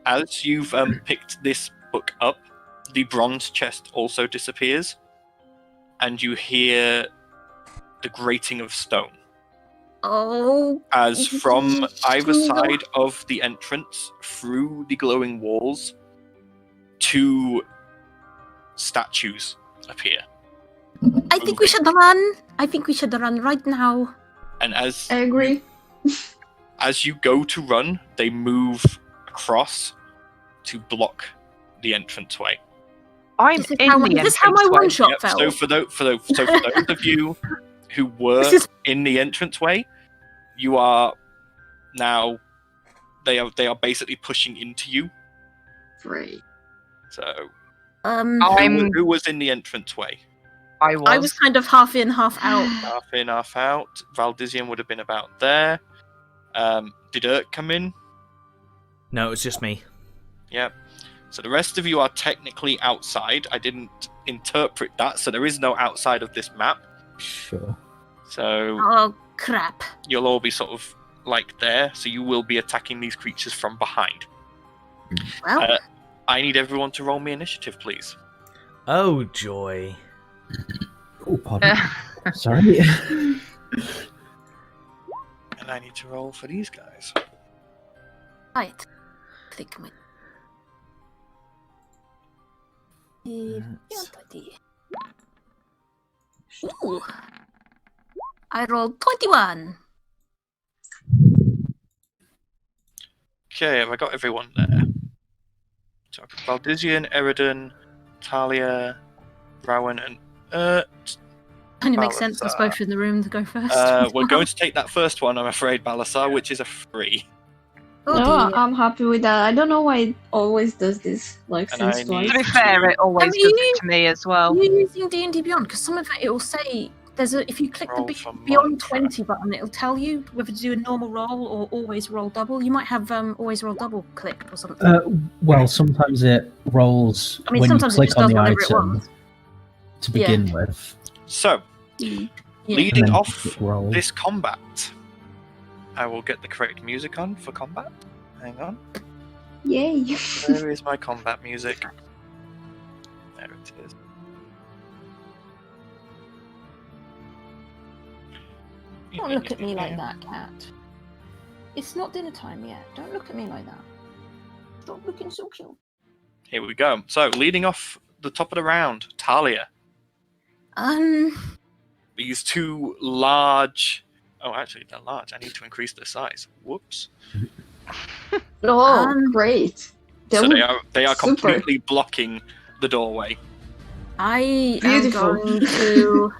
As you've picked this book up, the bronze chest also disappears, and you hear the grating of stone. Oh, As from either side of the entrance, through the glowing walls, two statues appear. I think we should run. I think we should run right now. And as I agree. you go to run, they move across to block the entranceway. I'm This is in how the this is how my entranceway. one shot Yep, fell. so for those of you who were This is- in the entranceway, you are now. They are basically pushing into you. Right. So I'm- who was in the entranceway? I was. I was kind of half in, half out. Half in, half out. Valdisian would have been about there. Did Urt come in? no, it was just me. Yep. So the rest of you are technically outside. I didn't interpret that, so there is no outside of this map. Sure. So Oh, crap. you'll all be sort of like there. So you will be attacking these creatures from behind. Well, I need everyone to roll me initiative, please. Oh, joy. Oh, pardon. Sorry. And I need to roll for these guys. right. Click my... Ooh. I rolled 21. Okay, have I got everyone there? So I've got Valdisian, Eridan, Talia, Rowan, and Urt. And it makes sense us both in the room to go first. We're going to take that first one, I'm afraid, Balasar, which is a 3. Oh, No, dear. I'm happy with that. I don't know why it always does this. Like, And I since need- twice. To be fair, it always does it to me as well. You're using DnD Beyond because some of it will say if you click Roll the for Beyond mantra. 20 button, it'll tell you whether to do a normal roll or always roll double. You might have always roll double clicked or something. Well, sometimes it rolls I mean, when you sometimes it click just on does the whatever it item wants. to begin with. So, Yeah. leading And then off it rolls. this combat, I will get the correct music on for combat. Hang on. Yay. Where is my combat music? There it is. Don't look at me like that, cat. It's not dinner time yet. Don't look at me like that. Stop looking so cute. Here we go. So, leading off the top of the round, Talia. These two large... Oh, actually, they're large. I need to increase their size. Whoops. Oh, great. So would- they are super. completely blocking the doorway. I Beautiful. am going to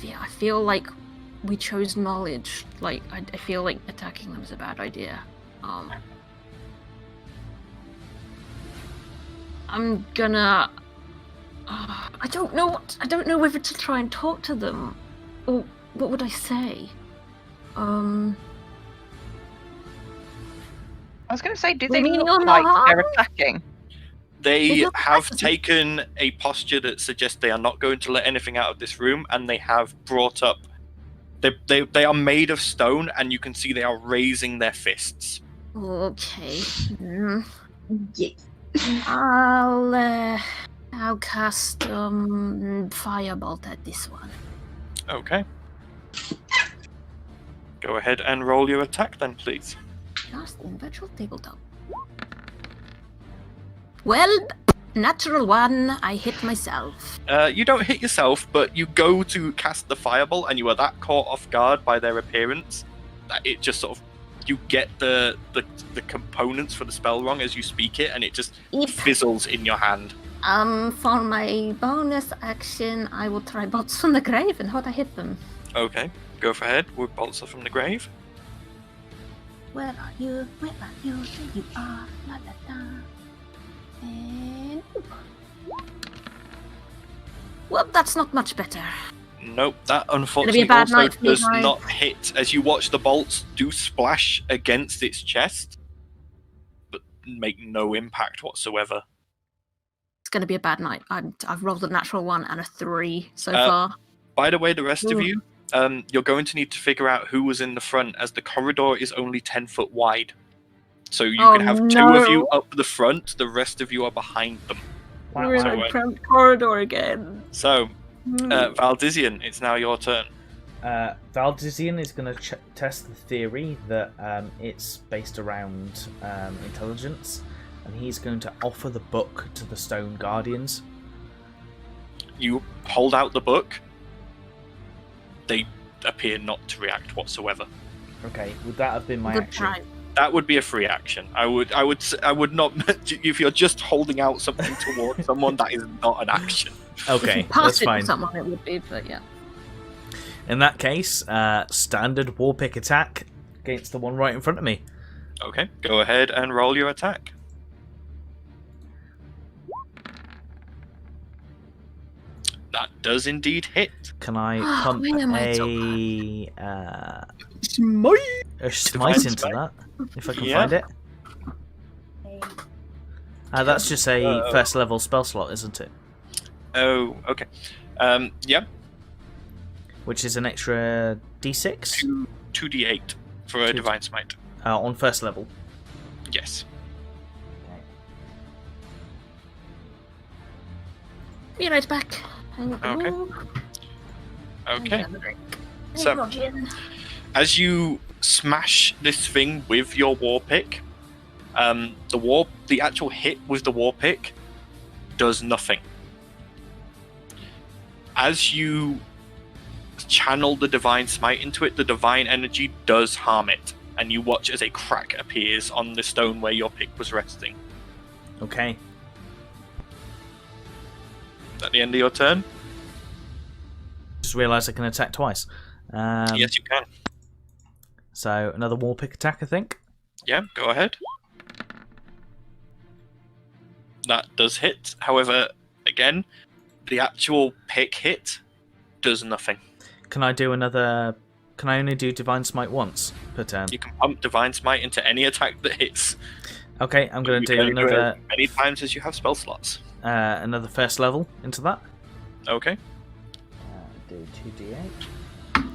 yeah, I feel like we chose knowledge. Like I feel like attacking them is a bad idea. I'm gonna I don't know whether to try and talk to them or what would I say? I was going to say, do they Leaving look on the like they're arm? attacking? They They look have aggressive. taken a posture that suggests they are not going to let anything out of this room, and they have brought up... They are made of stone, and you can see they are raising their fists. Okay. Yeah. I'll cast Firebolt at this one. Okay. Go ahead and roll your attack then, please. Cast in virtual tabletop. Well, natural one, I hit myself. You don't hit yourself, but you go to cast the fireball, and you are that caught off guard by their appearance that it just sort of... You get the components for the spell wrong as you speak it, and it just Yep. fizzles in your hand. For my bonus action, I will try bolts from the grave and hope I hit them. Okay, go for ahead with bolts from the grave. Where are you? Where are you? There you are. La la la. And... Well, that's not much better. Nope, that Gonna be unfortunately a bad also night for me, does guys. not hit, as you watch the bolts do splash against its chest, but make no impact whatsoever. It's going to be a bad night. I've rolled a natural 1 and a 3 so Uh, far. By the way, the rest of Ooh. you, you're going to need to figure out who was in the front, as the corridor is only 10 foot wide. So you Oh, can have two no. of you up the front, the rest of you are behind them. We're in so, a cramped corridor again. So, Valdizian, it's now your turn. Valdizian is going to test the theory that it's based around intelligence, and he's going to offer the book to the Stone Guardians. You hold out the book. They appear not to react whatsoever. Okay, would that have been my Good action? try. That would be a free action. I would not. If you're just holding out something towards someone, that is not an action. Okay, Pass that's it fine. to someone, it would be, but yeah. In that case, standard war pick attack against the one right in front of me. Okay, go ahead and roll your attack. That does indeed hit. Can I Oh, pump why am I so a smite into Smite. that, if I can Yeah. find it? That's just a first level spell slot, isn't it? Oh, okay. Yeah, Which is an extra d6 2d8 for a Two- divine smite. on first level. Yes. Be right back. Okay. Okay. So, So- As you smash this thing with your war pick, the actual hit with the war pick does nothing. As you channel the divine smite into it, the divine energy does harm it, and you watch as a crack appears on the stone where your pick was resting. Okay. At the end of your turn? Just realised I can attack twice. Yes, you can. So another wall pick attack, I think. Yeah, go ahead. That does hit. However, again, the actual pick hit does nothing. Can I do another... Can I only do Divine Smite once per turn? You can pump Divine Smite into any attack that hits. Okay, I'm going to do another... as many times as you have spell slots. Another first level into that. Okay. Do 2d8.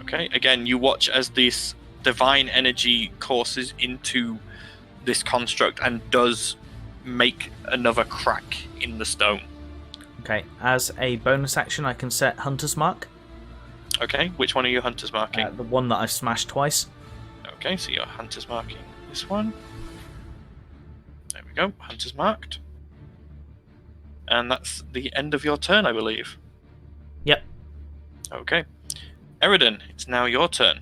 Okay, again, you watch as this divine energy courses into this construct and does make another crack in the stone. Okay, as a bonus action, I can set Hunter's Mark. Okay, which one are you Hunter's marking? The one that I've smashed twice. Okay, so you're Hunter's marking this one. There we go, Hunter's marked. And that's the end of your turn, I believe. Yep. Okay. Eridan, it's now your turn.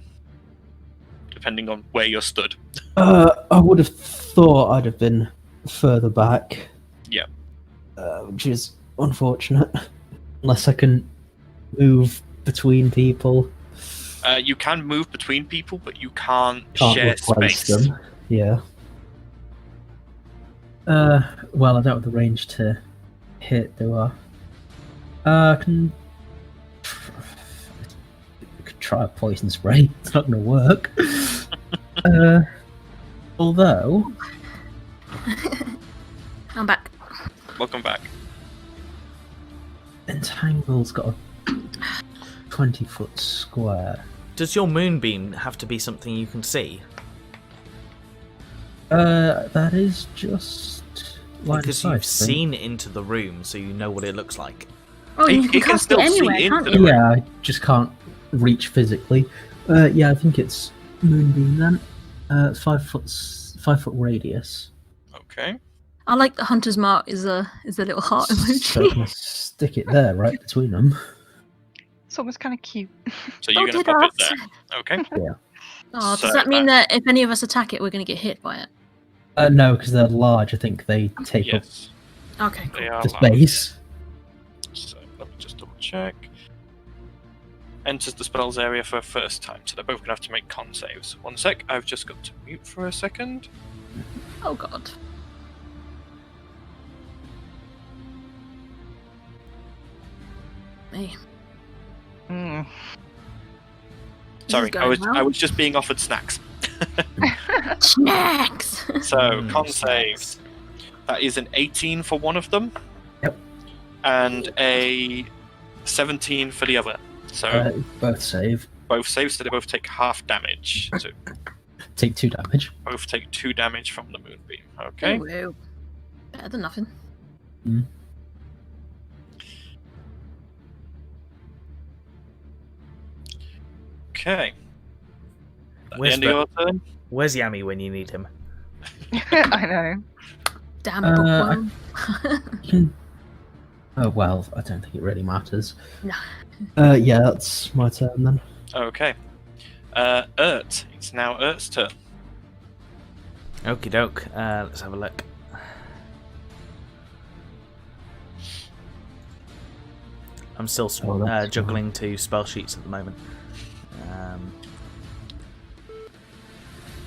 Depending on where you're stood. I would have thought I'd have been further back. Yeah. Which is unfortunate. Unless I can move between people. You can move between people, but you can't share replace space. them. Yeah. Well, I don't have the range to hit, do I? I could try a poison spray. It's not going to work. Although... I'm back. Welcome back. Entangle's got a 20-foot square. Does your moonbeam have to be something you can see? That is just... Because you've seen into the room, so you know what it looks like. Oh, you can cast it anywhere, can't you? Yeah, I just can't reach physically. Yeah, I think it's moonbeam then. 5 foot radius. Okay. I like the Hunter's Mark is a little heart So emoji. I'm gonna stick it there, right between them. It's almost kind of cute. So you're going to pop it there. Okay. Yeah. Oh, So, does that mean that if any of us attack it, we're going to get hit by it? No, because they're large. I think they take Yes, Okay, they cool. are up the large. space. So let me just double check. Enters the spells area for a first time, so they're both going to have to make con saves. 1 sec, I've just got to mute for a second. Oh god. Me. Mm. Sorry, going well. I was just being offered snacks. Snacks! So, con saves. That is an 18 for one of them. Yep. And a 17 for the other. So Both save. both saves, so they both take half damage. So Take 2 damage. both take 2 damage from the moonbeam. Okay. Ooh, better than nothing. Mm. Okay. At the Where's end of your turn. Where's Yami when you need him? I know. Damn it, bookworm. You can... Oh, well, I don't think it really matters. No. Yeah, that's my turn then. Okay. Ert. It's now Ert's turn. Okie doke. Let's have a look. I'm still juggling 2 spell sheets at the moment.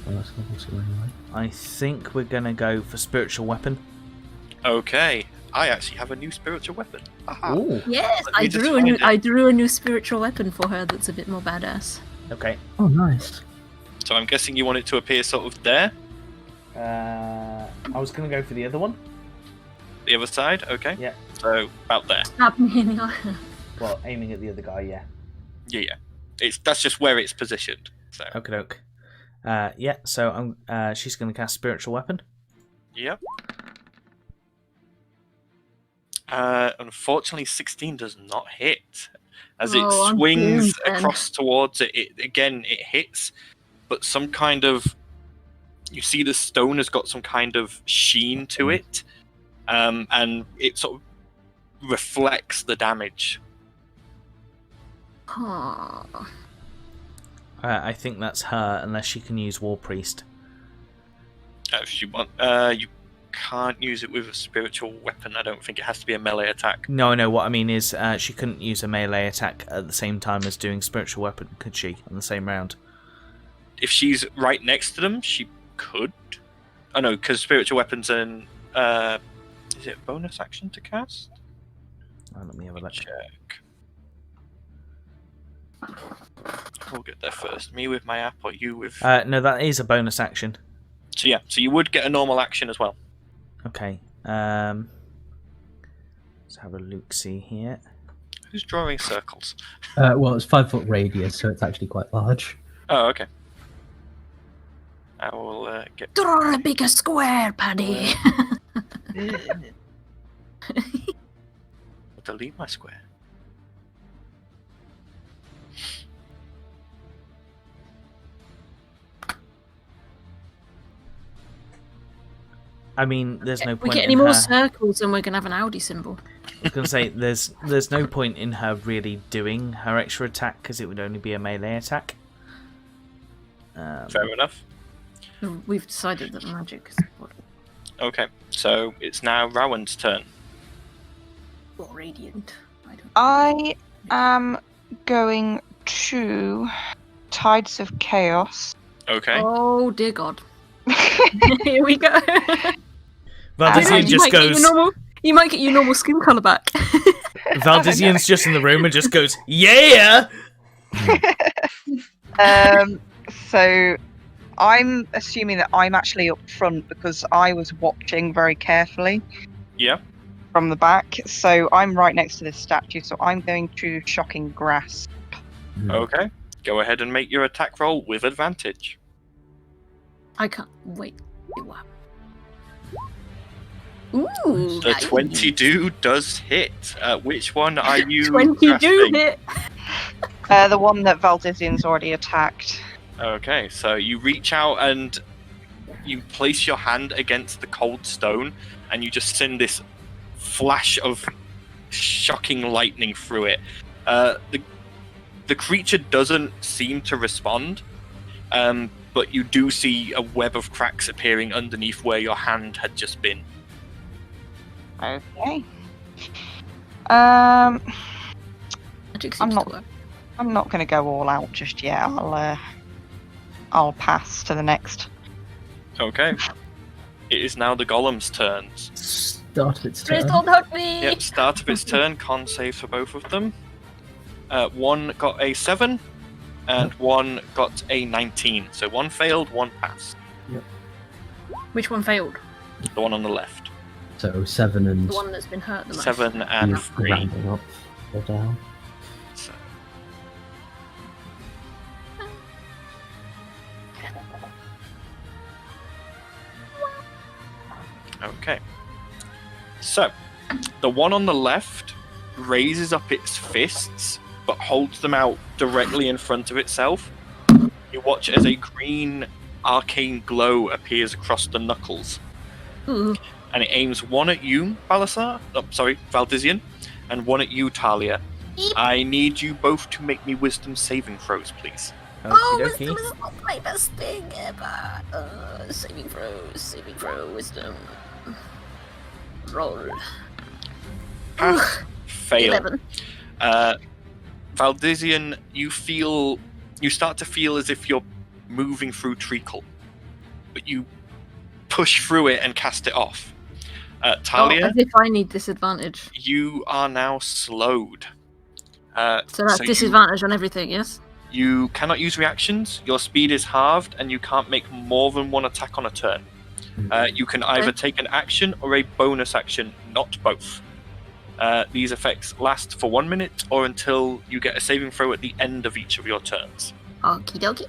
Well, that's obviously anyway. I think we're gonna go for spiritual weapon. Okay. I actually have a new spiritual weapon. Aha. Ooh. Yes, Let me I just drew find it. I drew a new spiritual weapon for her that's a bit more badass. Okay. Oh, nice. So I'm guessing you want it to appear sort of there, I was gonna go for the other one. the other side. Okay. Yeah. So about there. Stab me in the eye. Well, aiming at the other guy. Yeah. Yeah. That's just where it's positioned. So. Okie doke. Yeah. So she's gonna cast spiritual weapon. Yep. Unfortunately, 16 does not hit. As it Oh, I'm swings doomed then. across towards it, it hits, but some kind of... You see the stone has got some kind of sheen to it, and it sort of reflects the damage. Oh. I think that's her, unless she can use War Priest. If you want, you can't use it with a spiritual weapon. I don't think it has to be a melee attack. No, what I mean is she couldn't use a melee attack at the same time as doing spiritual weapon, could she, on the same round? If she's right next to them, she could. Oh no, because spiritual weapons and... is it a bonus action to cast? Oh, let me have a look. Check. We'll get there first. Me with my app or you with... No, that is a bonus action. So yeah, so you would get a normal action as well. Okay. Let's have a look-see here. Who's drawing circles? Well, it's 5 foot radius, so it's actually quite large. Oh, okay. I will get... Draw a bigger square, Paddy. Delete my square. I mean, there's no If point we get in any more her... circles, then we're going to have an Audi symbol. I was going to say, there's no point in her really doing her extra attack, because it would only be a melee attack. Fair enough. We've decided that magic is important. Okay, so it's now Rowan's turn. Or radiant. I am going to Tides of Chaos. Okay. Oh, dear God. Here we go. Valdizian just goes... You might get your normal skin colour back. Valdizian's just in the room and just goes, yeah! So I'm assuming that I'm actually up front because I was watching very carefully. Yeah. From the back, so I'm right next to this statue, so I'm going to Shocking Grasp. Okay. Go ahead and make your attack roll with advantage. I can't wait. Wow. Ooh, The 22 does hit. Which one are you 22 grasping? hit. The one that Valdizian's already attacked. Okay, so you reach out and you place your hand against the cold stone, and you just send this flash of shocking lightning through it. The creature doesn't seem to respond, but you do see a web of cracks appearing underneath where your hand had just been. Okay. Magic I'm seems not- to work. I'm not going to go all out just yet. I'll pass to the next. Okay. It is now the golem's turns. Start of its Please turn. don't hurt me. Yep, start of its turn. Con save for both of them. One got a 7, and one got a 19. So one failed, one passed. Which one failed? The one on the left. So 7 and The one that's been hurt the most. 7 and you 3. rounding up or down. So- Okay. So, the one on the left raises up its fists, but holds them out directly in front of itself. You watch as a green arcane glow appears across the knuckles. Ooh. And it aims one at you, Valdizian, and one at you, Talia. Eep. I need you both to make me wisdom saving throws, please. Oh, Okie wisdom dokie. is not my best thing ever. Saving throw, wisdom. Roll. Pass, fail. 11. Valdizian, you start to feel as if you're moving through treacle, but you push through it and cast it off. Talia, As if I need disadvantage. you are now slowed. So that's disadvantage on everything, yes? You cannot use reactions, your speed is halved, and you can't make more than one attack on a turn. You can either take an action or a bonus action, not both. These effects last for 1 minute or until you get a saving throw at the end of each of your turns. Okie dokie.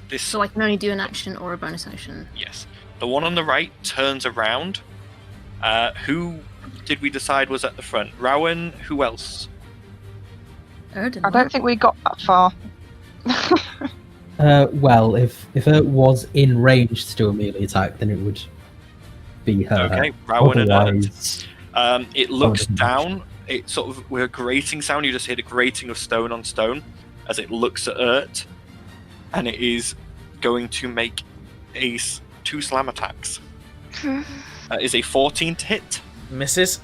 This So I can only do an action or a bonus action. Yes. The one on the right turns around. Who did we decide was at the front? Rowan, who else? I don't think we got that far. Well, if it was in range to do a melee attack, then it would be her. Okay, Rowan and Ert. Otherwise, It looks doesn't down. It sort of, with a grating sound, you just hear the grating of stone on stone as it looks at Ert. And it is going to make a 2 slam attacks. Is a 14 to hit. Misses.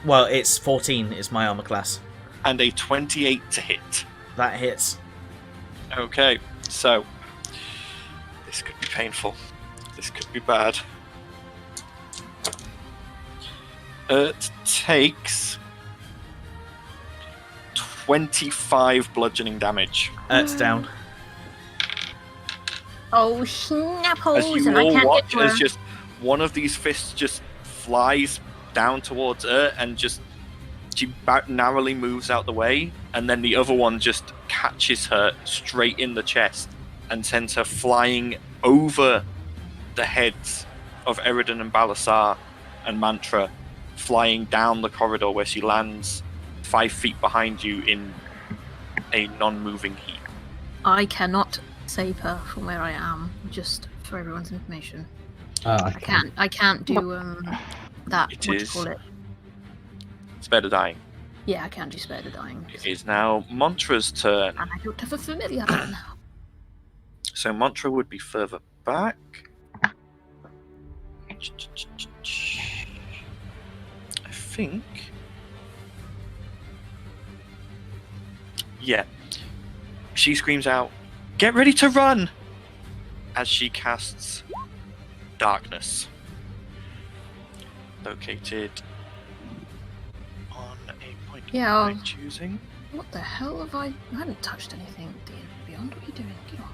Well, it's 14 is my armor class. And a 28 to hit. That hits. Okay, so this could be painful. This could be bad. It takes 25 bludgeoning damage. It's down. Oh, snap As holes, you and I all can't watch get to her. as just one of these fists just flies down towards her and just she narrowly moves out the way, and then the other one just catches her straight in the chest and sends her flying over the heads of Eridan and Balasar and Mantra, flying down the corridor where she lands 5 feet behind you in a non-moving heap. I cannot save her from where I am, just for everyone's information. I can't do that. It what is- do you call it? It's better dying. Yeah, I can't do spare the dying. It is now Mantra's turn. And I don't have a familiar now. So Mantra would be further back. I think. Yeah. She screams out, "Get ready to run!" as she casts Darkness. Located on a point Yeah, of my choosing. What the hell have I haven't touched anything. DnD Beyond, what are you doing? Get on.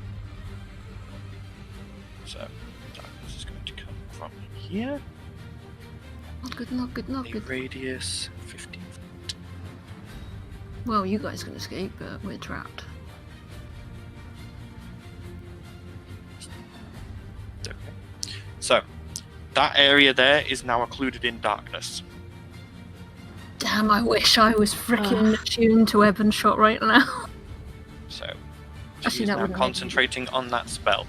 So, Darkness is going to come from here. Not good, not good, not A good. radius 15 feet. Well, you guys can escape, but we're trapped. Okay. So, that area there is now occluded in darkness. Damn, I wish I was freaking attuned to Evan shot right now. So, Actually, she's that now wouldn't make concentrating on that spell.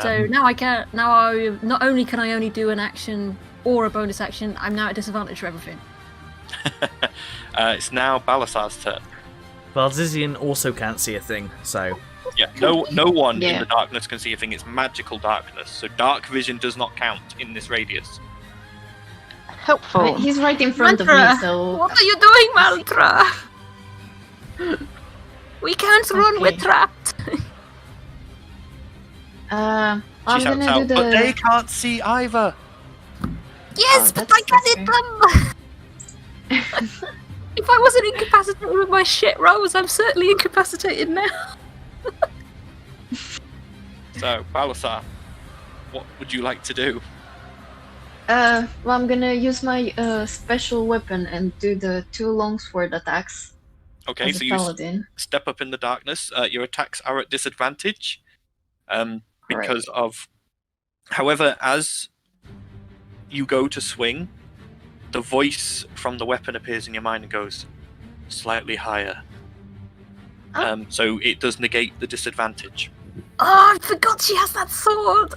So now I can. Now I not only can I only do an action or a bonus action, I'm now at disadvantage for everything. It's now Balasar's turn. Valzizian also can't see a thing, so Yeah, no one in Yeah. the darkness can see a thing. It's magical darkness, so dark vision does not count in this radius. Helpful. He's right in front of Mantra, me, so what are you doing, Mantra? We can't run. We're Okay. trapped. I'm She shouts gonna do out, "But they the. can't see either!" Yes, Oh, but that's- I can hit them. If I wasn't incapacitated with my shit rolls, I'm certainly incapacitated now. So, Balasar, what would you like to do? Well, I'm gonna use my special weapon and do the 2 longsword attacks Okay, as so a you paladin. step up in the darkness. Your attacks are at disadvantage because of. However, as you go to swing, the voice from the weapon appears in your mind and goes slightly higher. Oh. So it does negate the disadvantage. Oh, I forgot she has that sword.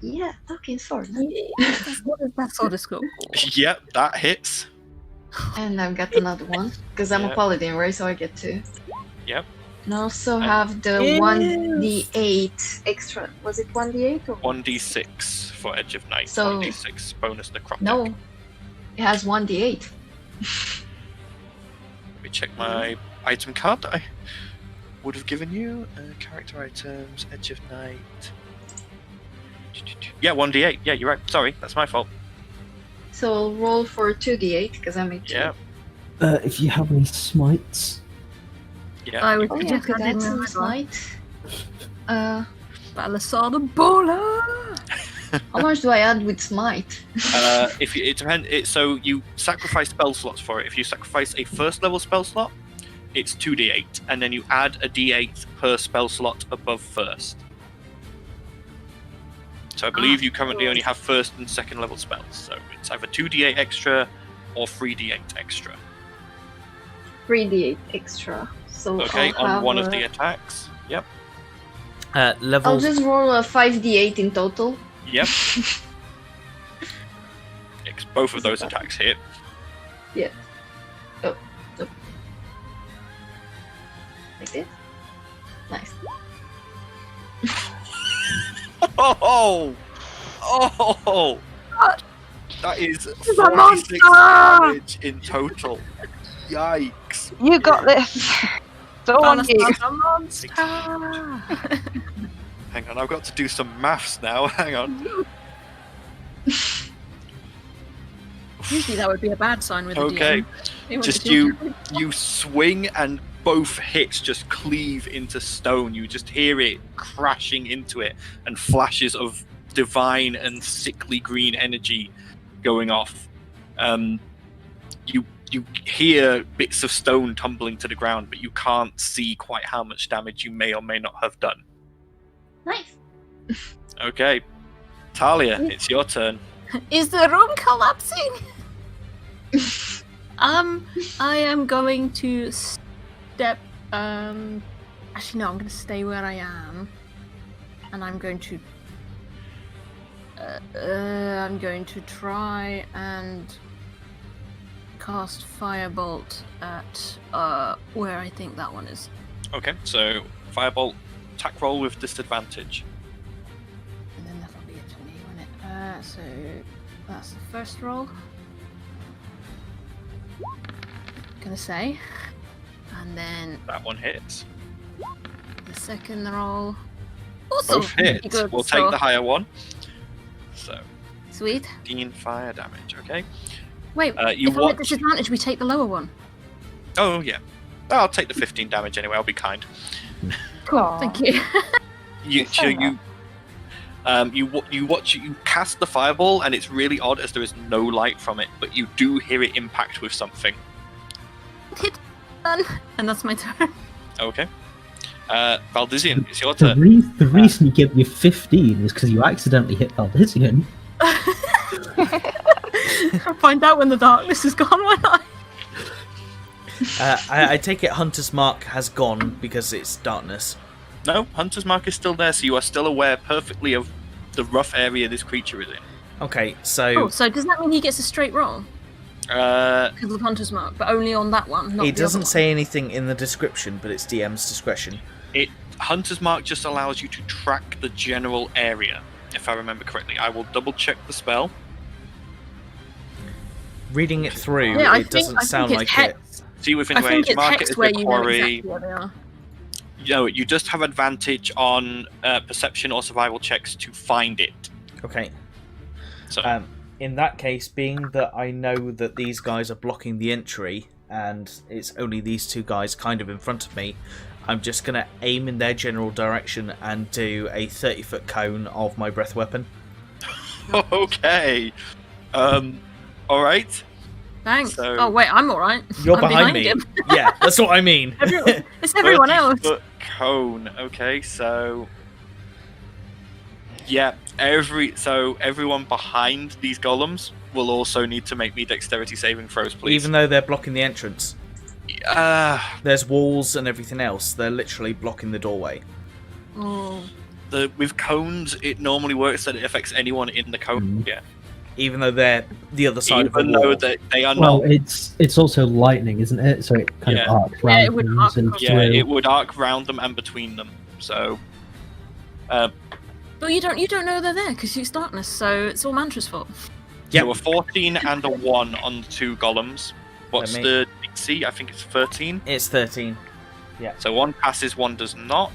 Yeah, okay, sword. What is that sword is called? Yep, that hits. And I've got another one because I'm Yeah. a paladin, right? So I get 2. Yep. And I also And- have the Yes. 1d8 extra. Was it 1d8 or 1d6 for Edge of Night. So- 1d6 bonus necrotic. no? It has 1d8. Let me check my item card that I would have given you. Character items, Edge of Night. Yeah, 1d8. Yeah, you're right. Sorry, that's my fault. So I'll roll for 2d8 because I made 2. Yeah, If you have any smites, yeah. I would Oh yeah, suggest could adding add some them as well. smite. Balasar the baller. How much do I add with smite? If you, it depends. So you sacrifice spell slots for it. If you sacrifice a first level spell slot, it's 2d8, and then you add a d8 per spell slot above first. So I believe you currently only have first and second level spells. So it's either 2d8 extra or 3d8 extra. 3d8 extra. So Okay, I'll on have one of the attacks. Yep. I'll levels. just roll a 5d8 in total. Yep. Both of those attacks hit. Like this. Nice. Oh! Oh! That is a 46 damage in total. Yikes. You got this. So on you. A monster. Hang on, I've got to do some maths now. Hang on. Usually that would be a bad sign with Okay. the DM. Just you swing and both hits just cleave into stone. You just hear it crashing into it and flashes of divine and sickly green energy going off. You hear bits of stone tumbling to the ground, but you can't see quite how much damage you may or may not have done. Nice. Okay. Talia, it's your turn. Is the room collapsing? I am going to step. Actually, no. I'm going to stay where I am, and I'm going to. I'm going to try and cast Firebolt at where I think that one is. Okay, so Firebolt, attack roll with disadvantage. And then that'll be it for me, won't it? So that's the first roll. Gonna say. And then That one hits. the second roll. Also Both hits. good, We'll so- take the higher one. So, Sweet. 15 fire damage, okay? Wait, You if I'm at watch... disadvantage, we take the lower one. Oh, yeah. I'll take the 15 damage anyway, I'll be kind. Cool. Thank you. You cast the fireball, and it's really odd as there is no light from it, but you do hear it impact with something. Hit done. And that's my turn. Okay. Valdizian, it's your turn. The reason you give you 15 is because you accidentally hit Valdizian. I'll find out when the darkness is gone, why not? I take it Hunter's Mark has gone because it's darkness. No, Hunter's Mark is still there, so you are still aware perfectly of the rough area this creature is in. Okay, so... Oh, so does that mean he gets a straight roll? Because of Hunter's Mark, but only on that one, not It the doesn't other say anything in the description, but it's DM's discretion. Hunter's Mark just allows you to track the general area, if I remember correctly. I will double check the spell. Reading it through, Yeah, it doesn't sound like it. See within I think range, it's mark it text as where the you know quarry. exactly where they are. No, you just have advantage on perception or survival checks to find it. Okay. So, In that case, being that I know that these guys are blocking the entry, and it's only these two guys kind of in front of me, I'm just going to aim in their general direction and do a 30-foot cone of my breath weapon. okay. Alright. Thanks. So- Oh wait, I'm alright. You're I'm behind me. him. Yeah, that's what I mean. It's everyone else. 30-foot cone. Okay, so... Yeah, everyone behind these golems will also need to make me dexterity saving throws, please. Even though they're blocking the entrance. There's walls and everything else. They're literally blocking the doorway. Oh. With cones, it normally works that it affects anyone in the cone. Yeah. Even though they're the other side Even of the wall. though they are Well, not. it's also lightning, isn't it? So it kind Yeah. of arcs Yeah, round it would things arc and across. Yeah, through. it would arc round them and between them. So, But you don't know they're there because it's darkness, so it's all Mantra's fault. Yep. so a 14 and a 1 on the two golems. What's me- the DC? I think it's 13. It's 13. So one passes, one does not.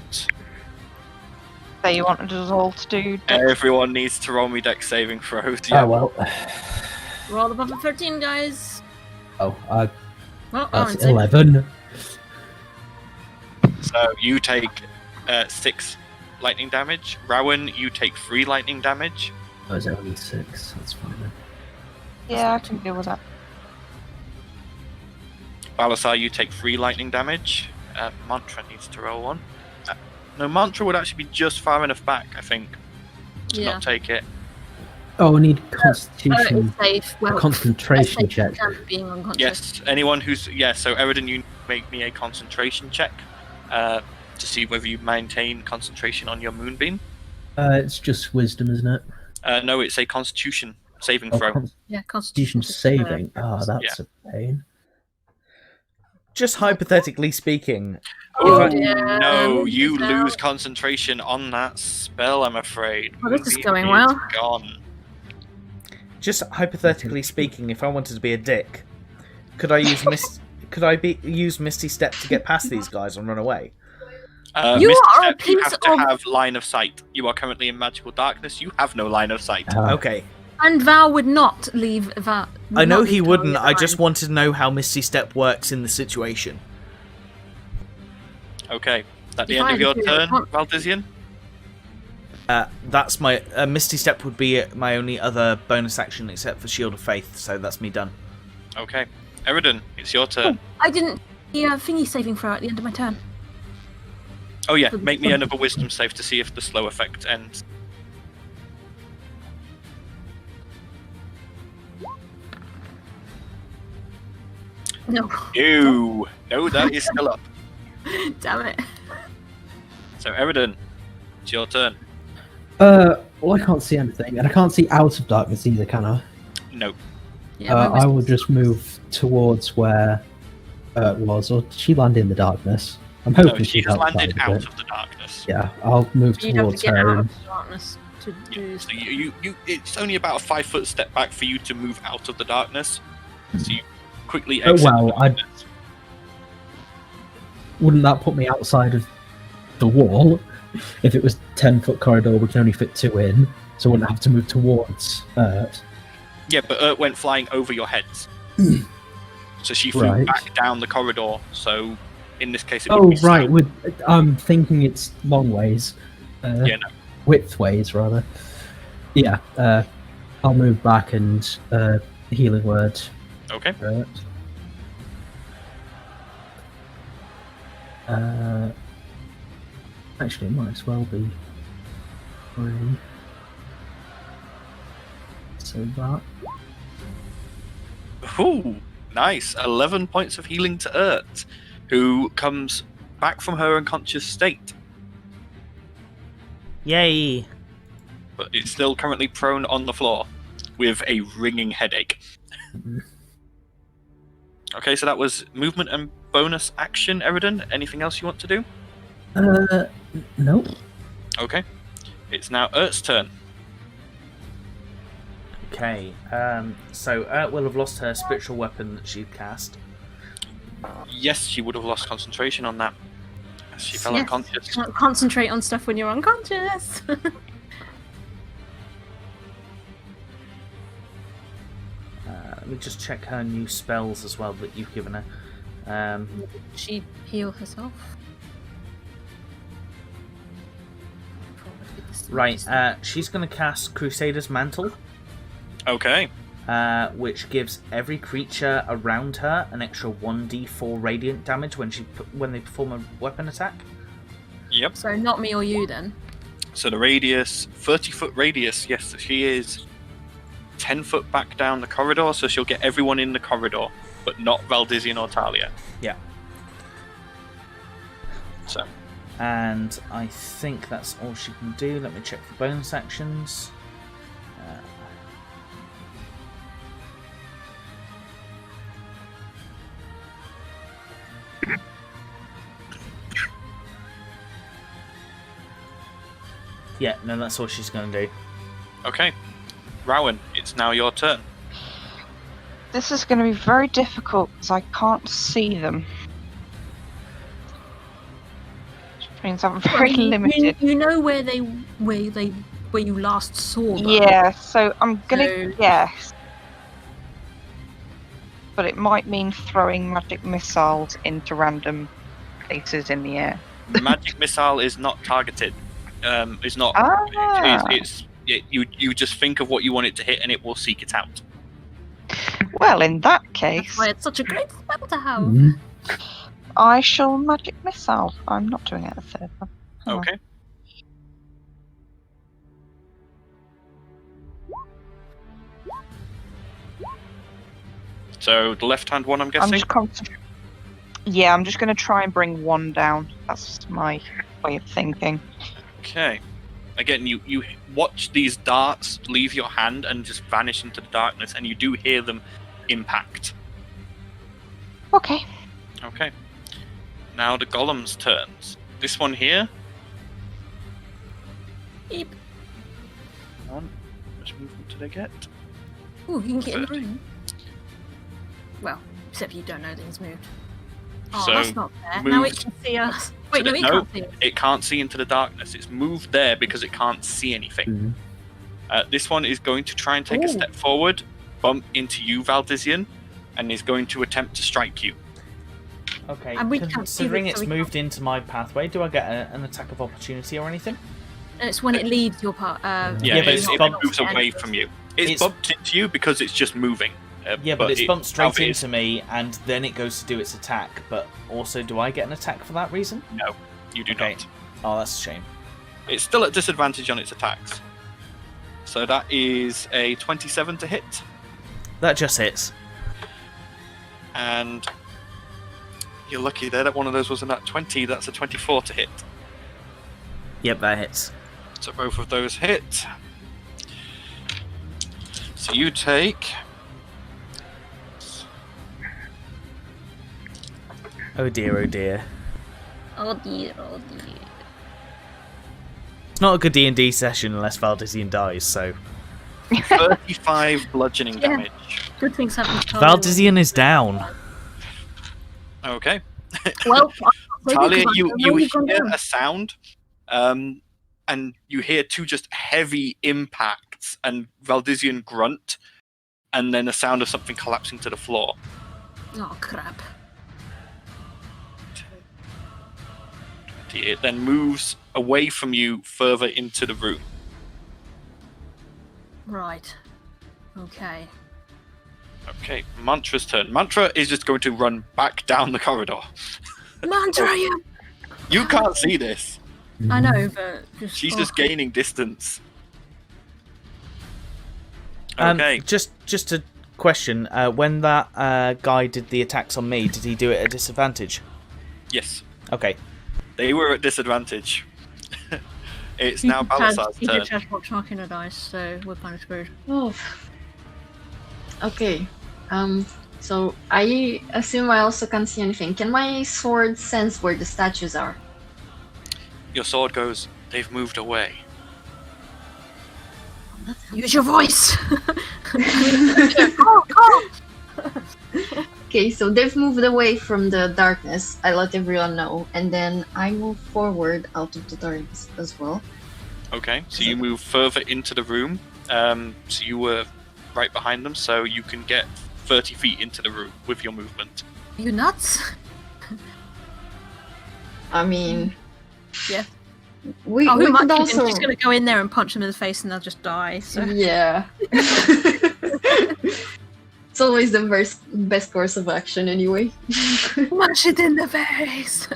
So you wanted us all to do... Everyone needs to roll me dex saving throws. Yeah. Oh well. Roll above a 13, guys. Oh, Well, that's it's in. 11. So you take 6 lightning damage. Rowan, you take 3 lightning damage. Oh, it's only 6. That's fine then. Yeah, I can deal with that. Balasar, you take 3 lightning damage. Mantra needs to roll 1. No, Mantra would actually be just far enough back, I think, to Yeah. not take it. Oh, we need It's constitution, safe. Well, concentration it's safe check. from being unconscious. Yes, anyone who's... Yeah, so Eridan, you make me a concentration check to see whether you maintain concentration on your moonbeam. It's just wisdom, isn't it? No, it's a constitution saving Oh, throw. Yeah, constitution Constitution. saving. Ah, that's a pain. Just hypothetically speaking. Oh Yeah, no, Moonsy's you out. lose concentration on that spell, I'm afraid. Well, this is Moonbeam going well. Gone. Just hypothetically speaking, if I wanted to be a dick, could I use use Misty Step to get past these guys and run away? You Mr. are a Step, you piece have to of- have line of sight. You are currently in magical darkness. You have no line of sight. Okay. And Val would not leave Val. I know not he leave wouldn't. Talia I just behind. wanted to know how Misty Step works in the situation. Okay. Is that the You end of find your you turn, can't- Valdizian? That's my Misty Step would be my only other bonus action except for Shield of Faith, so that's me done. Okay. Eridan, it's your turn. I didn't. Thingy saving throw at the end of my turn. Oh yeah, make me another wisdom save to see if the slow effect ends. No. No, that is still up. Damn it. So Eridan, it's your turn. Well, I can't see anything, and I can't see out of darkness either, can I? No. Yeah, my I will wisdom's- just move towards where it was, or did she land in the darkness? I'm No, hoping she she's has outside landed of out it. of the darkness. Yeah, I'll move You'd have to towards get her. out And, of the darkness to do. So you it's only about a 5-foot step back for you to move out of the darkness. So you quickly Oh, exit well, the darkness. wouldn't that put me outside of the wall? If it was 10-foot corridor, we can only fit 2 in, so I wouldn't have to move towards Yeah, but went flying over your heads. So she flew Right. back down the corridor. So in this case, it would Oh, be right. south. I'm thinking it's long ways. Yeah, no. Width ways, rather. Yeah, I'll move back and healing word. Okay. Actually, it might as well be 3. So that. Ooh, nice. 11 points of healing to Ert, who comes back from her unconscious state, Yay! but it's still currently prone on the floor with a ringing headache. Okay, so that was movement and bonus action, Eridan. Anything else you want to do? Nope. Okay. It's now Ert's turn. Okay, so Ert will have lost her spiritual weapon that she'd cast. Yes, she would have lost concentration on that. She fell Yes. unconscious. Can't concentrate on stuff when you're unconscious. Let me just check her new spells as well that you've given her. She heal herself. Right, she's going to cast Crusader's Mantle, Okay. which gives every creature around her an extra 1d4 radiant damage when they perform a weapon attack. Yep. So not me or you then. So the radius, 30-foot radius. Yes, she is 10 foot back down the corridor, so she'll get everyone in the corridor, but not Valdizian or Talia. Yeah. So, And I think that's all she can do. Let me check the bonus actions. Yeah, no, that's all she's going to do. okay. Rowan, it's now your turn. This is going to be very difficult because I can't see them. Which means I'm very limited. You know where you last saw them. Yeah, so I'm gonna So- guess. But it might mean throwing magic missiles into random places in the air. Magic missile is not targeted. It's not. Ah. You just think of what you want it to hit, and it will seek it out. Well, in that That's case, why it's such a great spell to have. Mhm. I shall magic missile. I'm not doing it a third one. Hang on. Okay. So the left-hand one, I'm I'm guessing. just concentrating. Yeah, I'm just going to try and bring one down. That's my way of thinking. Okay. Again, you watch these darts leave your hand and just vanish into the darkness, and you do hear them impact. Okay. Okay. Now the golem's turns. This one here. Beep. Hang on. How much movement did I get? Ooh, you can get in the 30. room. Well, except you don't know that he's moved. Oh, So, that's not fair. Now it moved can see us. Wait, no, it no, can't see us. it can't see into the darkness. It's moved there because it can't see anything. This one is going to try and take a step forward, bump into you, Valdizian, and is going to attempt to strike you. Okay, And we can't see considering this, so it's we moved into my pathway, do I get an attack of opportunity or anything? It's when it leaves your part. Yeah, but it bumped- moves away from you. It's bumped into you because it's just moving. Yeah, but it's bumped straight Alfie is- into me, and then it goes to do its attack. But also, do I get an attack for that reason? No, you do Okay. not. Oh, that's a shame. It's still at disadvantage on its attacks. So that is a 27 to hit, That just hits. and you're lucky there that one of those was a nat 20. That's a 24 to hit. Yep, that hits. So both of those hit. So you take... Oh dear, oh dear. Oh dear, oh dear. It's not a good D&D session unless Valdizian dies, so... 35 bludgeoning Yeah. damage. Good things happen. Valdizian is down. Okay. Well, Talia, you hear down. a sound, and you hear two just heavy impacts, and Valdizian grunt, and then a sound of something collapsing to the floor. Oh crap! It then moves away from you further into the room. Right. Okay. Okay, Mantra's turn. Mantra is just going to run back down the corridor. Mantra, You can't see this. I know, but just, She's just gaining distance. Okay. Just a question. When that guy did the attacks on me, did he do it at disadvantage? Yes. Okay. They were at disadvantage. It's now Balasar's He turn. did Chashbox knocking a dice, so we're kind of screwed. Oh. Okay. So I assume I also can't see anything. Can my sword sense where the statues are? Your sword goes, they've moved away. Use your voice. Okay, so they've moved away from the darkness. I let everyone know, and then I move forward out of the darkness as well. Okay, so you move further into the room. So you were right behind them, so you can get 30 feet into the room with your movement. You nuts? I mean, Yeah. we who could much also. She's gonna go in there and punch them in the face, and they'll just die. So. Yeah. It's always the best course of action, anyway. Mash it in the face.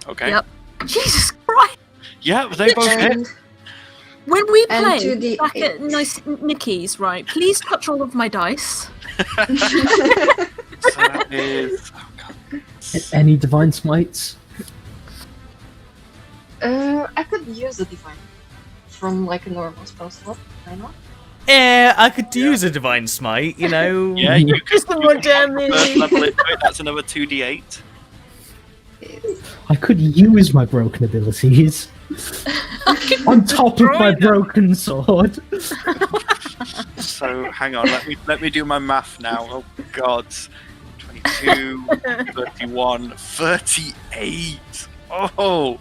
Okay. Yep. Jesus Christ! Yeah, they both hit. And When we And play to the back at Nice Nicky's, right? Please touch all of my dice. So that is... Oh, God. Any divine smites? I could use a divine from like a normal spell slot. Why not? I could use a divine smite, you know. Yeah, you could Just some more damage. first level into it. That's another 2d8. I could use my broken abilities on top of my broken sword. So hang on, let me do my math now. Oh God, 22, 31, 38. Oh,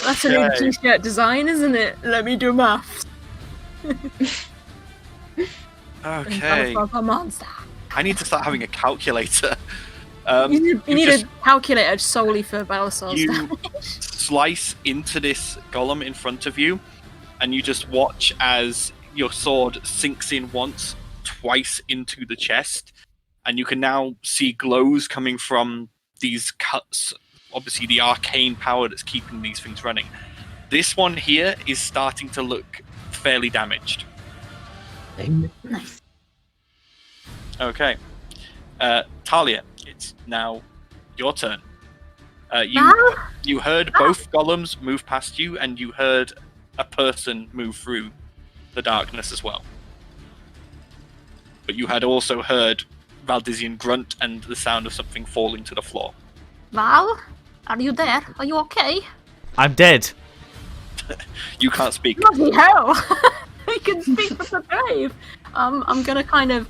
That's a new Okay. t-shirt design, isn't it? Let me do maths. okay. A monster. I need to start having a calculator. You need just- a calculator solely for Balasar's You damage. slice into this golem in front of you, and you just watch as your sword sinks in once, twice into the chest, and you can now see glows coming from these cuts. Obviously, the arcane power that's keeping these things running. This one here is starting to look fairly damaged. Nice. Okay. Talia, it's now your turn. You heard both golems move past you, and you heard a person move through the darkness as well. But you had also heard Valdizian grunt and the sound of something falling to the floor. Val, are you there? Are you okay? I'm dead. You can't speak. Bloody hell! He can speak from the grave. I'm gonna kind of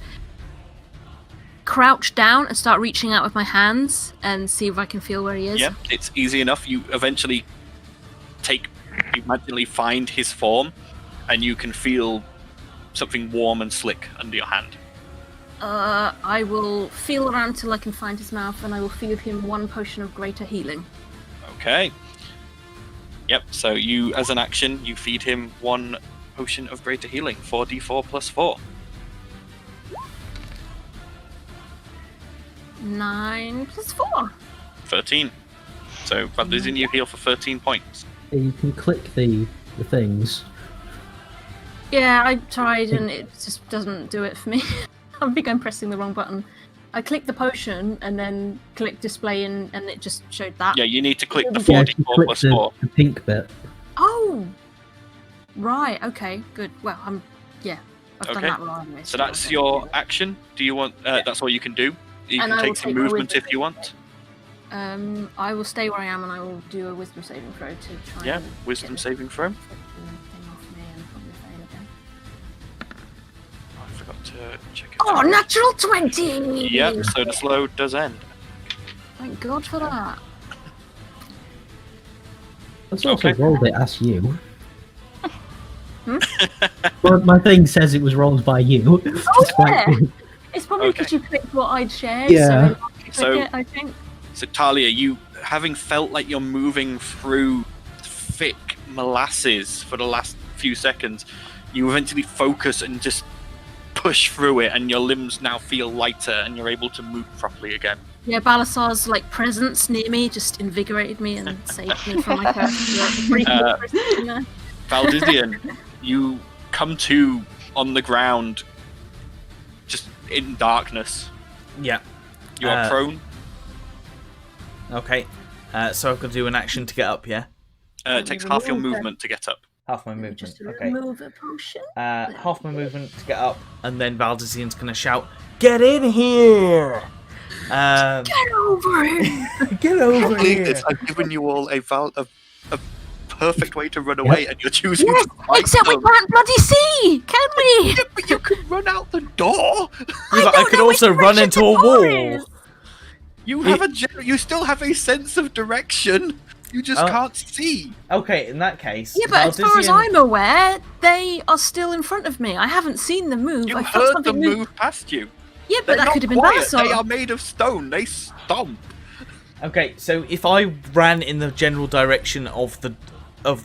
crouch down and start reaching out with my hands and see if I can feel where he is. Yeah, it's easy enough. You eventually imaginally find his form, and you can feel something warm and slick under your hand. I will feel around till I can find his mouth, and I will feed him 1 potion of greater healing. Okay. Yep, so you, as an action, you feed him 1 potion of greater healing, 4d4 plus 4. 9 plus 4. 13. So, Valdizian, you heal for 13 points. You can click the things. Yeah, I tried and it just doesn't do it for me. I think I'm pressing the wrong button. I clicked the potion and then clicked display and it just showed that. Yeah, you need to click the Yeah, 4d4 click plus 4. the pink bit. Oh! Right, okay, good. Well, I've done Okay. that wrong anyway. So that's your action. Do you want... that's all you can do. You And can I take will some take my movement wisdom. if you want. I will stay where I am and I will do a wisdom saving throw to try Yeah, and wisdom get saving throw. the thing off me and probably fail again. I forgot to check it. Oh, natural 20! Yep, so the slow does end. Thank God for that. Let's also Okay. rolled it as you. Well, my thing says it was rolled by you. Oh, yeah! It's probably Okay. because you clicked what I'd shared, Yeah. So- it, I think. So Talia, you having felt like you're moving through thick molasses for the last few seconds, you eventually focus and just push through it, and your limbs now feel lighter, and you're able to move properly again. Yeah, Balasar's like presence near me just invigorated me and saved me from my curse. Valdizian, you come to on the ground, just in darkness. Yeah. You are prone. Okay. So I've got to do an action to get up, yeah? It takes half your movement to get up. Half my movement. Just Okay. remove a potion. Half my movement to get up, and then Valdizian's going to shout, "Get in here!" Get over here! Get over Probably here! I've given you all a perfect way to run away, and you're choosing Yes, to fight except we them. can't bloody see, can we? Yeah, but you can run out the door. Yeah, but I don't could know which also run direction into the a door wall. is. You have you still have a sense of direction. You just Oh. can't see. Okay, in that case, Yeah, but as far as Valdizian- I'm aware, they are still in front of me. I haven't seen them move. You I felt heard something them move past you. Yeah, but They're that not could have been quiet. Balasar. They are made of stone. They stomp. Okay, so if I ran in the general direction of the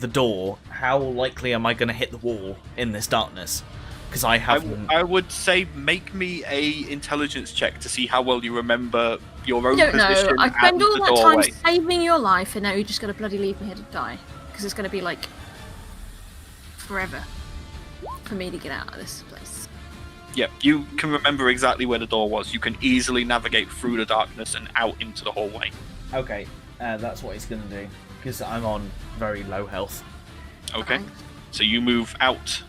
door, how likely am I going to hit the wall in this darkness? Because I haven't. I would say make me a intelligence check to see how well you remember your own I don't position know. I spend and all the that doorway. time saving your life, and now you're just gonna bloody leave me here to die. Because it's gonna be like forever for me to get out of this place. Yeah, you can remember exactly where the door was. You can easily navigate through the darkness and out into the hallway. Okay, that's what he's going to do. Because I'm on very low health. Okay, Thanks. so you move out,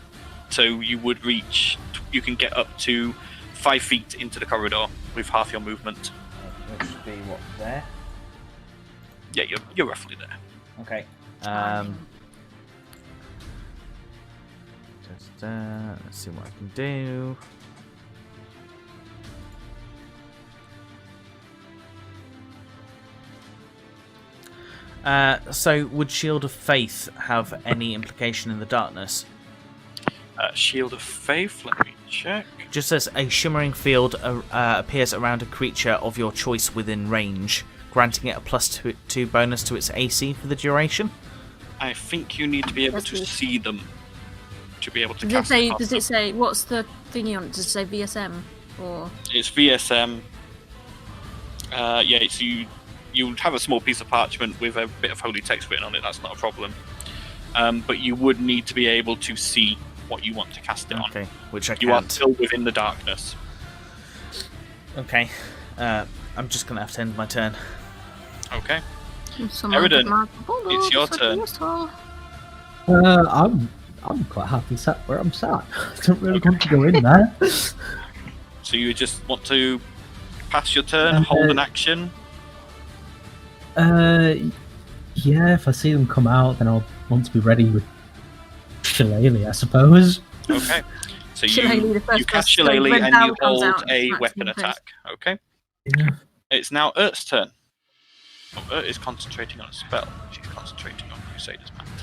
so you would reach. You can get up to 5 feet into the corridor with half your movement. Which would be what, there? Yeah, you're roughly there. Okay. Just let's see what I can do. So would Shield of Faith have any implication in the darkness? Shield of Faith. Let me check. Just says a shimmering field appears around a creature of your choice within range, granting it a +2 bonus to its AC for the duration. I think you need to be able That's to good. see them to be able to Does it cast. say? past Does them. it say? What's the thingy on it? Does it say VSM or? It's VSM. Yeah, so you have a small piece of parchment with a bit of holy text written on it. That's not a problem. But you would need to be able to see what you want to cast it on. Okay, which I You are can't. still within the darkness. Okay, I'm just gonna have to end my turn. Okay. Eridan, it's your turn. I'm quite happy sat where I'm sat. I don't really want to go in there. So you just want to pass your turn, hold an action. Yeah, if I see them come out, then I'll want to be ready with Shillelagh, I suppose. Okay. So Shillelagh, the first you cast person, Shillelagh red and bell you comes hold out and a smacks weapon you in the face. attack. Okay. Yeah. It's now Urt's turn. Oh, Urt is concentrating on a spell. She's concentrating on Crusader's Mantle.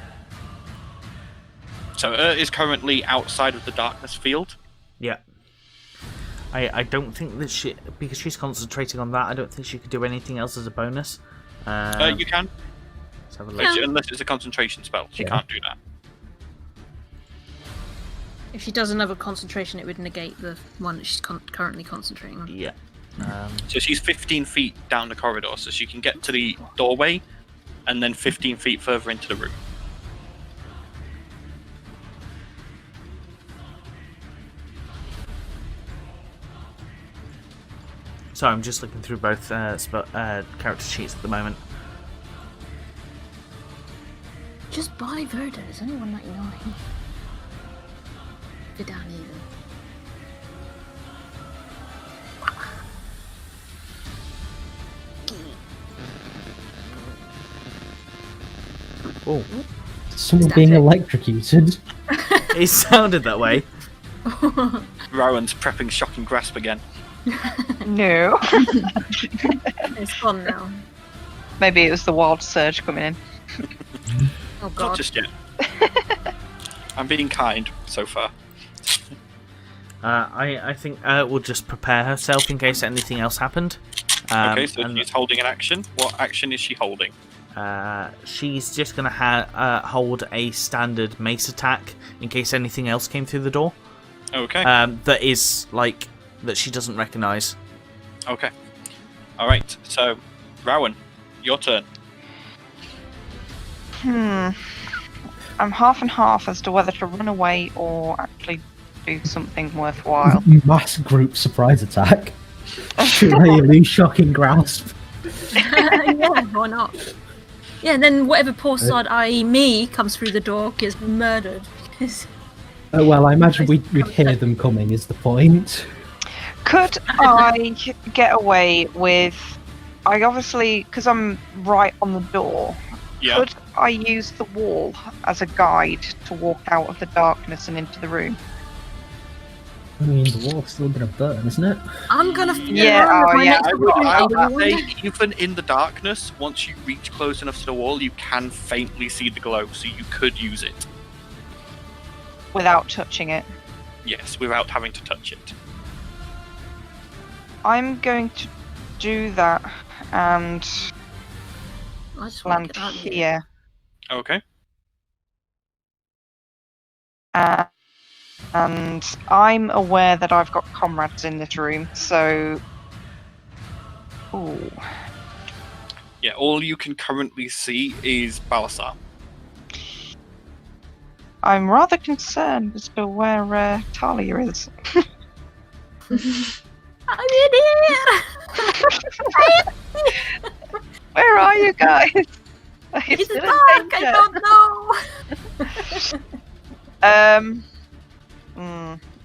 So Urt is currently outside of the darkness field. Yeah. I don't think that because she's concentrating on that, I don't think she could do anything else as a bonus. You can. Let's have a look. Unless it's a concentration spell. She can't do that. If she does another concentration, it would negate the one that she's currently concentrating on. Yeah. So she's 15 feet down the corridor, so she can get to the doorway and then 15 feet further into the room. Sorry, I'm just looking through both character sheets at the moment. Just buy Verda, it's only $1.99. Go down here. Oh, Someone being electrocuted. it sounded that way. Rowan's prepping Shocking Grasp again. No. It's gone now. Maybe it was the wild surge coming in. Oh god. Not just yet. I'm being kind so far. I think will just prepare herself in case anything else happened. Okay, so she's holding an action. What action is she holding? She's just going to hold a standard mace attack in case anything else came through the door. Okay. That is, that she doesn't recognise. Okay. Alright, so, Rowan, your turn. I'm half and half as to whether to run away or actually do something worthwhile. Mass group surprise attack. Shillelagh Shocking Grasp. Yeah, why not? Yeah, and then whatever poor sod, i.e. me, comes through the door gets murdered. Well, I imagine we'd hear them coming, is the point. Could I get away with... I obviously, because I'm right on the door, could I use the wall as a guide to walk out of the darkness and into the room? I mean, the wall's still gonna burn, isn't it? I'm gonna... I would say even in the darkness, once you reach close enough to the wall, you can faintly see the glow, so you could use it. Without touching it? Yes, without having to touch it. I'm going to do that and land here. Okay. And I'm aware that I've got comrades in this room, so... Ooh. Yeah, all you can currently see is Balasar. I'm rather concerned as to where Talia is. I'm in here! Where are you guys? Are you It's still in dark, danger? I don't know!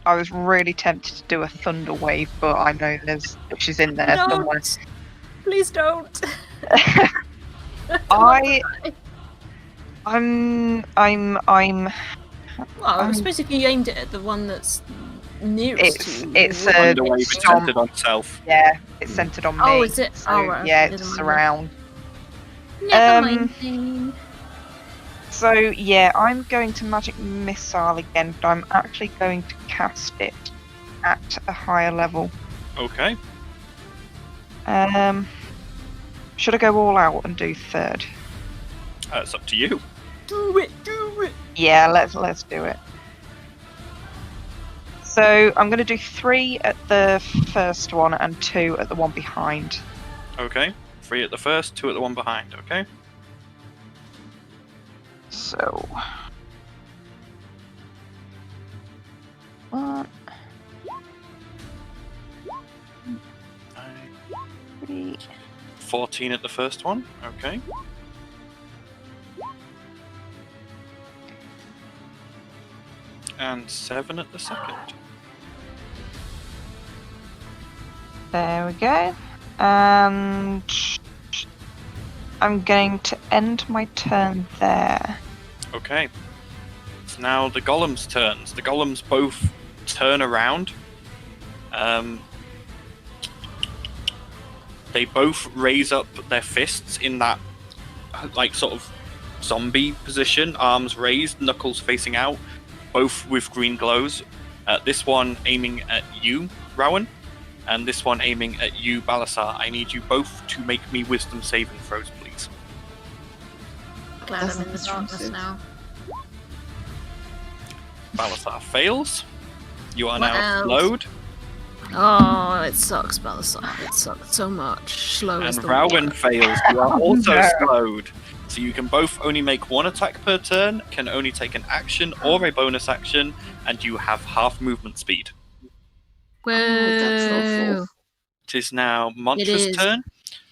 I was really tempted to do a thunder wave, but I know she's in there somewhere. Please don't. I'm. Well, I suppose if you aimed it at the one that's nearest to you. It's centered on self. Yeah, it's centered on me. Oh, is it? So, right. yeah, it's around. Never mind. So yeah, I'm going to magic missile again, but I'm actually going to cast it at a higher level. Okay. Should I go all out and do third? It's up to you. Do it. Yeah, let's do it. So I'm going to do 3 at the first one and 2 at the one behind. Okay. 3 at the first, 2 at the one behind. Okay. So 1, 3. 14 at the first one. Okay. And 7 at the second. There we go. And I'm going to end my turn there. Okay. It's now the golems' turns. The golems both turn around. They both raise up their fists in that, like, sort of zombie position, arms raised, knuckles facing out, both with green glows. This one aiming at you, Rowan, and this one aiming at you, Balasar. I need you both to make me wisdom saving throws, please. Glad I'm in the darkness now. Balasar fails. You are now slowed. Oh, it sucks, Balasar. It sucks so much. Slow as And the Rowan wind. fails. You are also slowed. So you can both only make one attack per turn, can only take an action or a bonus action, and you have half movement speed. Whoa. That's awful. It is now Mantra's turn.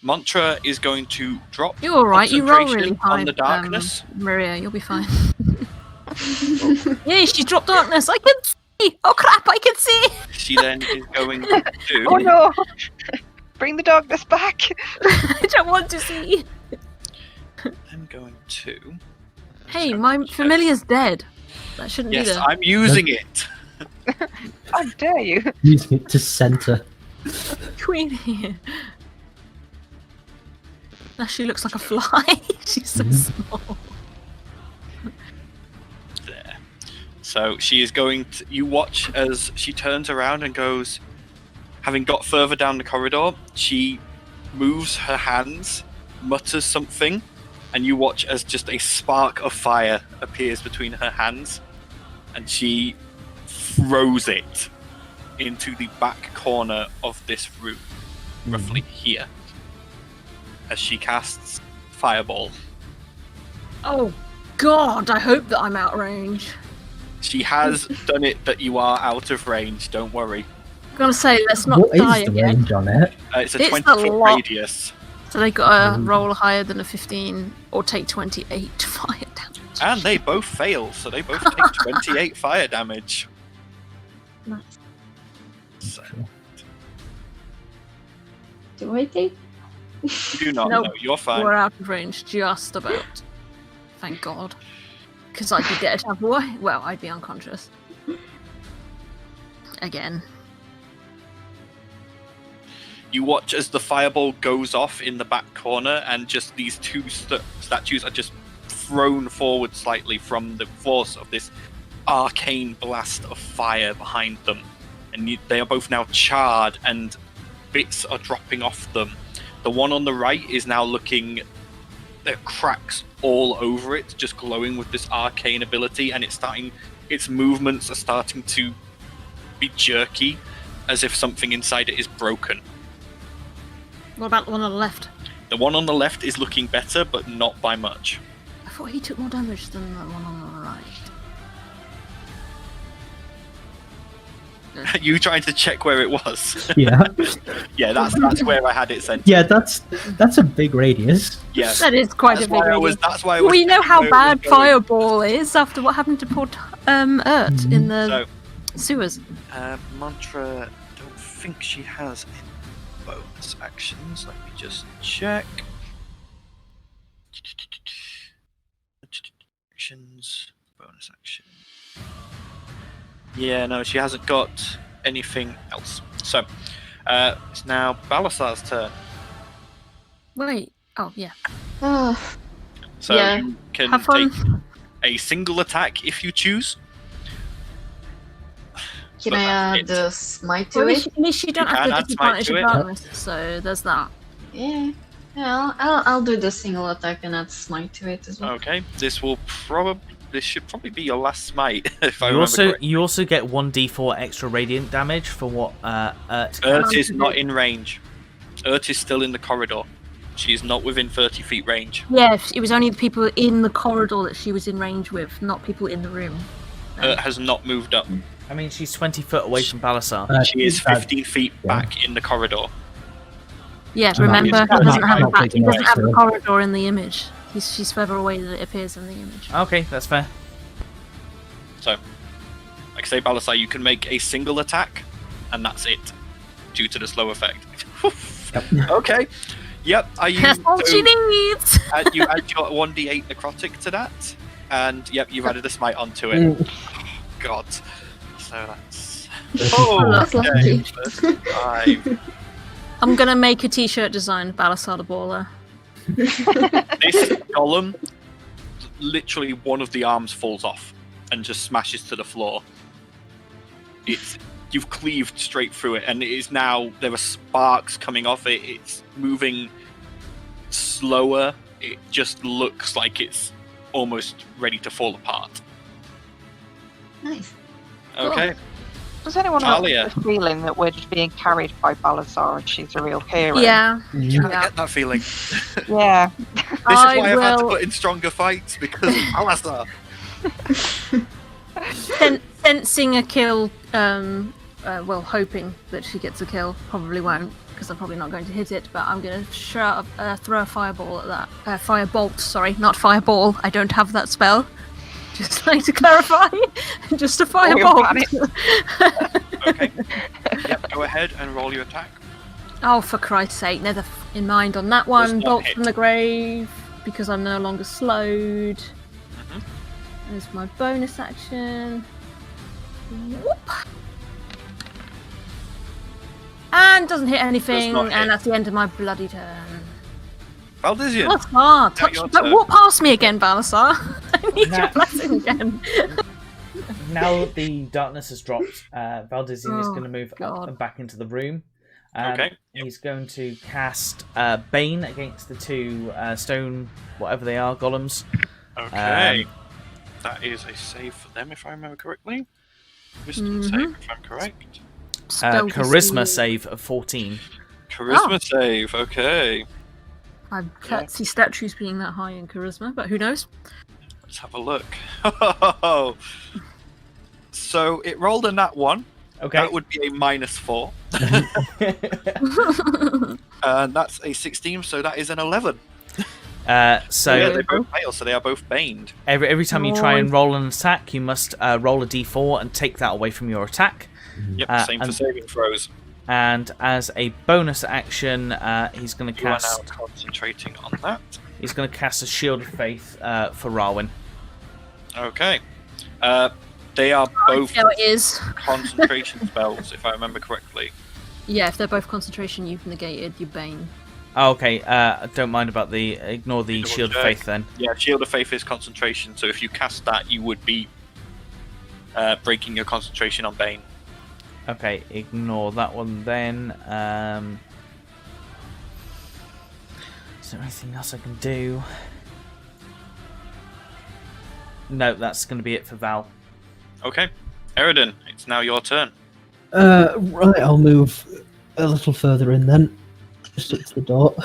Mantra is going to drop You're alright, you roll really concentration high. on the darkness. Maria, you'll be fine. Yay, she dropped darkness. I can see! Oh crap, I can see! She then is going to... Oh no! Bring the darkness back! I don't want to see! I'm going to... Hey, my familiar's dead. That shouldn't be Yes, there. I'm using it. How dare you! Using it to center. Queen here. Now she looks like a fly. She's so small. There. So she is going to... You watch as she turns around and goes... Having got further down the corridor, she moves her hands, mutters something, and you watch as just a spark of fire appears between her hands, and she throws it into the back corner of this room, roughly here, as she casts Fireball. Oh god, I hope that I'm out of range. She has done it that you are out of range, don't worry. I'm gonna say, let's not What die is the again. range on it? It's a It's 20-foot a lot. radius. So they gotta roll higher than a 15 or take 28 fire damage. And they both fail, so they both take 28 fire damage. Nice. So, Do I take? do not Nope. know, you're fine. We're out of range, just about. Thank god. Because I'd be dead. Well, I'd be unconscious. Again. You watch as the fireball goes off in the back corner, and just these two statues are just thrown forward slightly from the force of this arcane blast of fire behind them. And they are both now charred, and bits are dropping off them. The one on the right is now looking... There are cracks all over it, just glowing with this arcane ability, and its movements are starting to be jerky, as if something inside it is broken. What about the one on the left? The one on the left is looking better, but not by much. I thought he took more damage than the one on the right. You trying to check where it was? Yeah. Yeah, that's where I had it sent. Yeah, that's a big radius. Yeah, That is quite that's a big why I was. radius. That's why I was. We know how checking where it bad was going. Fireball is after what happened to poor Urt in the So, sewers. Mantra, I don't think she has any bonus actions. Let me just check. Actions, bonus action. Yeah, no, she hasn't got anything else. So, it's now Balasar's turn. Wait. Oh, yeah. So Yeah. you can Have fun. take a single attack if you choose. Can But I add it's- the smite to Well, it? at least you don't You have can the add smite disadvantage to of it. darkness, so there's that. Yeah. Yeah, I'll do the single attack and add smite to it as well. Okay, this should probably be your last smite, if I You remember also correctly. you also get 1d4 extra radiant damage for what Urt Urt is not in range. Urt is still in the corridor. She is not within 30 feet range. Yeah, it was only the people in the corridor that she was in range with, not people in the room. Urt has not moved up. I mean, she's 20 foot away from Balasar. She is 15 feet back in the corridor. Yeah, So remember, that he is- doesn't have not that. big He doesn't enough, have the so- corridor in the image. She's further away than it appears in the image. Okay, that's fair. So, like I say, Balasar, you can make a single attack, and that's it. due to the slow effect. Yep. Okay. Yep. That's all she needs. You add your 1d8 necrotic to that, and yep, you've added a smite onto it. Oh, God. So that's. That's lucky. 5. I'm gonna make a t-shirt design, Balasar the Baller. This golem, literally one of the arms falls off and just smashes to the floor. You've cleaved straight through it, and it is now, there are sparks coming off it. It's moving slower. It just looks like it's almost ready to fall apart. Nice. Okay. Does anyone have Talia. the feeling that we're just being carried by Balasar and she's a real hero? Yeah. Yeah, I get that feeling. Yeah. This is why I've had to put in stronger fights, because of Balasar. Sensing a kill, well, hoping that she gets a kill. Probably won't, because I'm probably not going to hit it, but I'm going to throw a fireball at that. Firebolt, sorry, not fireball. I don't have that spell. Just like to clarify. Just a fireball. Okay. Yep, go ahead and roll your attack. Oh, for Christ's sake, never in mind on that one. Does not Bolt hit. from the grave, because I'm no longer slowed. Mhm. There's my bonus action. Whoop. And doesn't hit anything, Does not hit. and that's the end of my bloody turn. Valdizian. Balasar, touch, your don't turn. walk past me again, Balasar. I need your Nah. blessing again. Now the darkness has dropped, Valdizian is Oh, going to move God. up and back into the room. Okay. He's going to cast Bane against the two stone, whatever they are, golems. Okay. That is a save for them, if I remember correctly. Wisdom save, if I'm correct. Spell Charisma this- save of 14. Charisma save, okay. I can't see statues being that high in charisma, but who knows? Let's have a look. So it rolled a nat 1. Okay. That would be a -4. And that's a 16, so that is an 11. So yeah, they both fail, so they are both baned. every time you try and roll an attack, you must roll a d4 and take that away from your attack. Yep, same for and- saving throws. And as a bonus action, he's going to You are now cast. concentrating on that. He's going to cast a Shield of Faith for Rawin. Okay. They are both Yeah, it is. concentration spells, if I remember correctly. Yeah, if they're both concentration, you've negated your bane. Oh, okay. Don't mind about the. Ignore the Double Shield of check. Faith then. Yeah, Shield of Faith is concentration, so if you cast that, you would be breaking your concentration on Bane. Okay, ignore that one then. Is there anything else I can do? No, that's going to be it for Val. Okay. Eridan, it's now your turn. Right, I'll move a little further in then. Just up to the door.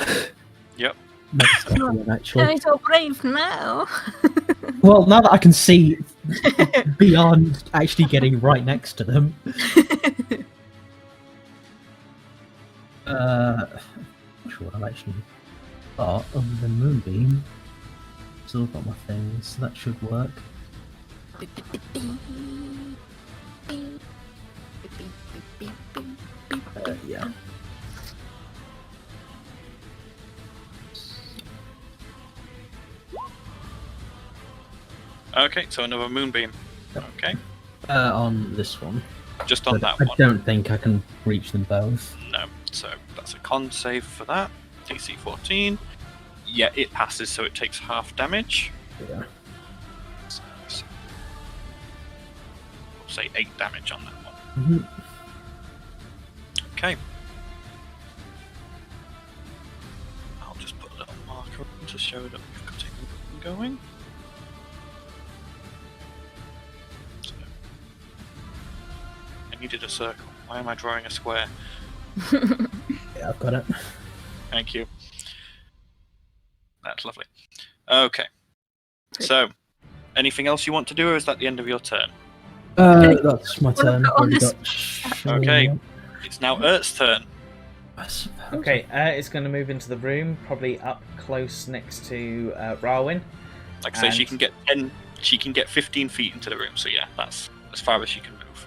Yep. Next step in, actually. I'm so brave now. Well, now that I can see beyond actually getting right next to them. Not sure what I've actually got other than Moonbeam. Still got my things, so that should work. Yeah. Okay, so another Moonbeam. Okay. On this one. Just on But that I one. don't think I can reach them both. No. So that's a con save for that. DC 14. Yeah, it passes, so it takes half damage. Yeah. So, we'll say 8 damage on that one. Mm-hmm. Okay. I'll just put a little marker on to show that we've got it going. So, I needed a circle. Why am I drawing a square? Yeah, I've got it. Thank you. That's lovely. Okay. So, anything else you want to do, or is that the end of your turn? That's my turn. put on Already this- got Okay. It's now Ert's turn. I suppose. Okay, it's going to move into the room, probably up close next to Rawin. Like I say, she And- can get 10. She can get 15 feet into the room. So yeah, that's as far as she can move.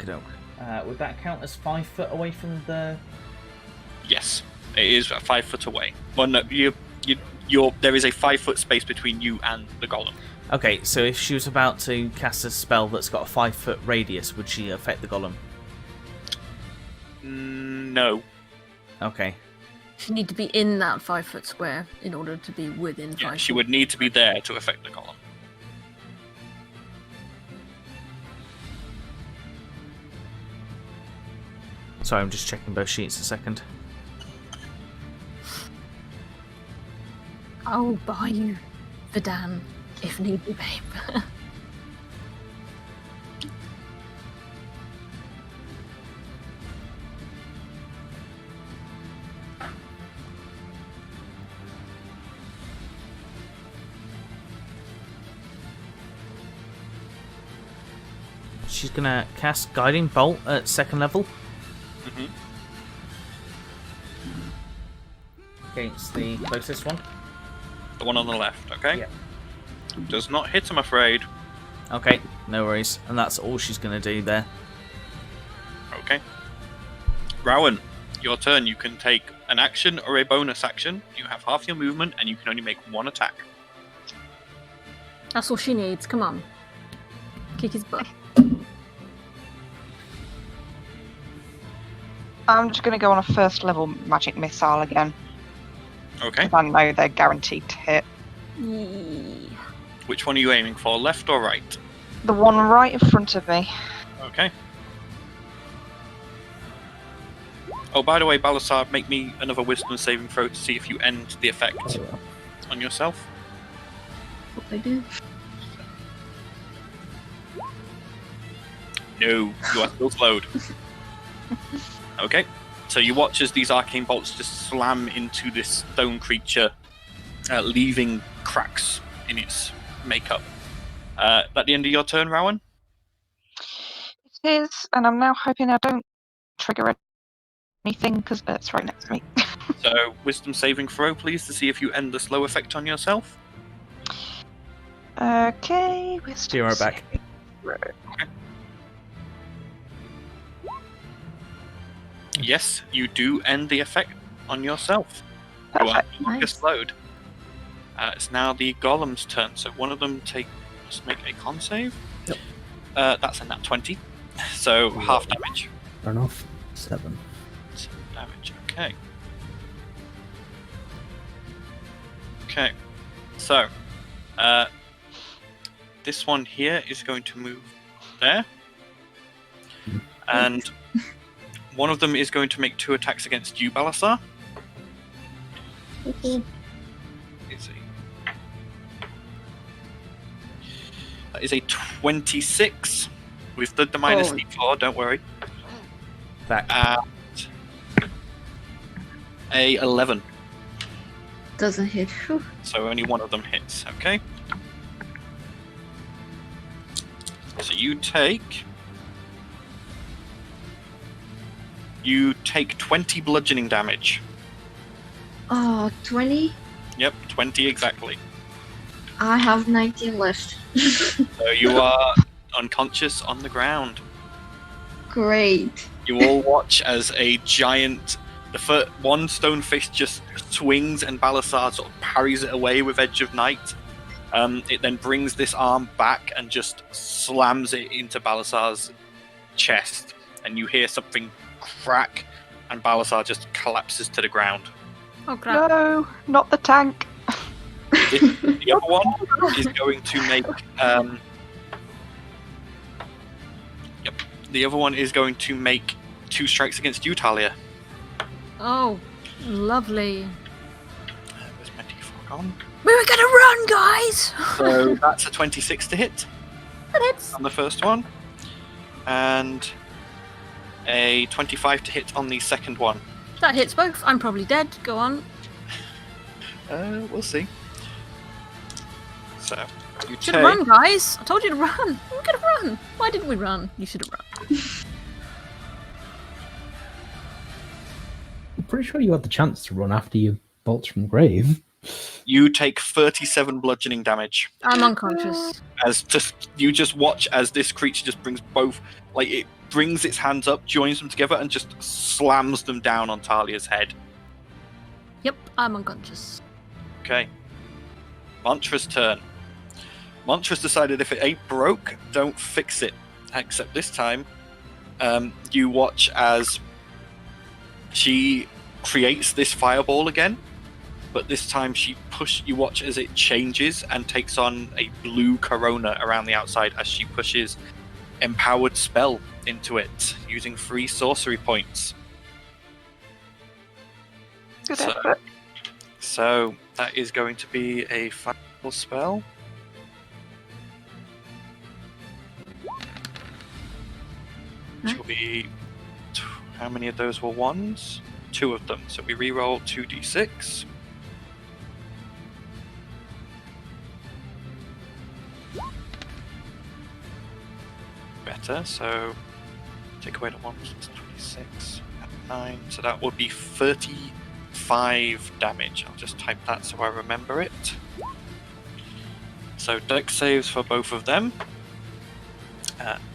Okay, Would that count as 5 foot away from the... Yes, it is 5 foot away. Well, no, there is a 5 foot space between you and the golem. Okay, so if she was about to cast a spell that's got a 5 foot radius, would she affect the golem? No. Okay. She'd need to be in that 5 foot square in order to be within 5 Yeah, she foot. would need to be there to affect the golem. Sorry, I'm just checking both sheets a second. I'll buy you Vidan if need be, babe. She's gonna cast Guiding Bolt at 2nd level. Mm-hmm. Against the closest one. The one on the left, okay? Yeah. Does not hit, I'm afraid. Okay, no worries. And that's all she's gonna do there. Okay. Rowan, your turn. You can take an action or a bonus action. You have half your movement, and you can only make one attack. That's all she needs. Come on. Kick his butt. I'm just going to go on a 1st level magic missile again. Okay. I know they're guaranteed to hit. Yee. Which one are you aiming for, left or right? The one right in front of me. Okay. Oh, by the way, Balasar, make me another wisdom saving throw to see if you end the effect on yourself. What I do? No, you are still slowed. Okay, so you watch as these arcane bolts just slam into this stone creature, leaving cracks in its makeup. At the end of your turn, Rowan? It is, and I'm now hoping I don't trigger anything because it's right next to me. So, wisdom saving throw, please, to see if you end the slow effect on yourself. Okay, wisdom Zero back. saving throw. Okay. Yes, you do end the effect on yourself. You are Perfect. no longer Nice. slowed. It's now the golem's turn, so one of them must make a con save. Yep. That's a nat 20, so half damage. Fair enough. 7. 7 damage, okay. Okay, so this one here is going to move there, and one of them is going to make 2 attacks against you, Balasar. Okay. That is a 26 with the minus Oh. D4, don't worry. Back. And a 11. Doesn't hit. Whew. So only one of them hits, okay? So you take 20 bludgeoning damage. Oh, 20? Yep, 20 exactly. I have 19 left. So you are unconscious on the ground. Great. You all watch as a giant, one stone fist just swings and Balasar sort of parries it away with Edge of Night. It then brings this arm back and just slams it into Balasar's chest. And you hear something crack and Balasar just collapses to the ground. Oh crap. No, not the tank. The other one is going to make... The other one is going to make 2 strikes against you, Talia. Oh, lovely. Where's my D4 gone? We were gonna run, guys! So that's a 26 to hit That hits. on the first one. And a 25 to hit on the second one. That hits both. I'm probably dead. Go on. We'll see. So, you Should take... have run, guys. I told you to run. We could have run. Why didn't we run? You should have run. I'm pretty sure you had the chance to run after you bolts from the grave. You take 37 bludgeoning damage. I'm unconscious. You just watch as this creature just brings both, like brings its hands up, joins them together, and just slams them down on Talia's head. Yep, I'm unconscious. Okay. Mantra's turn. Mantra's decided if it ain't broke, don't fix it. Except this time, you watch as she creates this fireball again, but this time you watch as it changes and takes on a blue corona around the outside as she pushes empowered spell into it using 3 sorcery points. Good effort. So that is going to be a fireball spell. Which will be... How many of those were 1s? 2 of them. So we reroll 2d6. Better, so take away the 1s, it's 26, 9. So that would be 35 damage. I'll just type that so I remember it. So dex saves for both of them.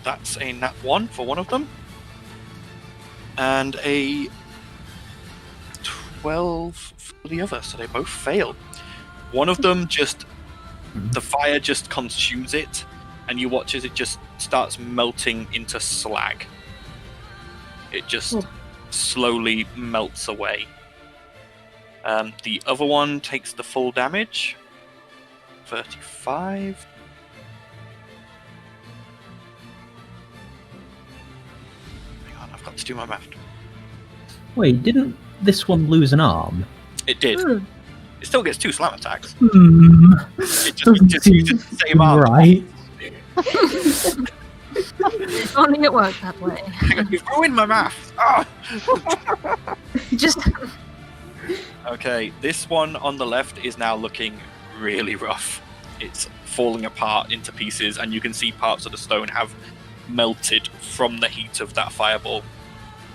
That's a nat 1 for one of them. And a 12 for the other, so they both fail. One of them the fire just consumes it, and you watch as it just starts melting into slag. It just slowly melts away. The other one takes the full damage. 35. Hang on, I've got to do my math. Wait, didn't this one lose an arm? It did. It still gets 2 slam attacks. It just uses the same arm. Right. If only it worked that way. You've ruined my math. Oh. Just... Okay, this one on the left is now looking really rough. It's falling apart into pieces, and you can see parts of the stone have melted from the heat of that fireball.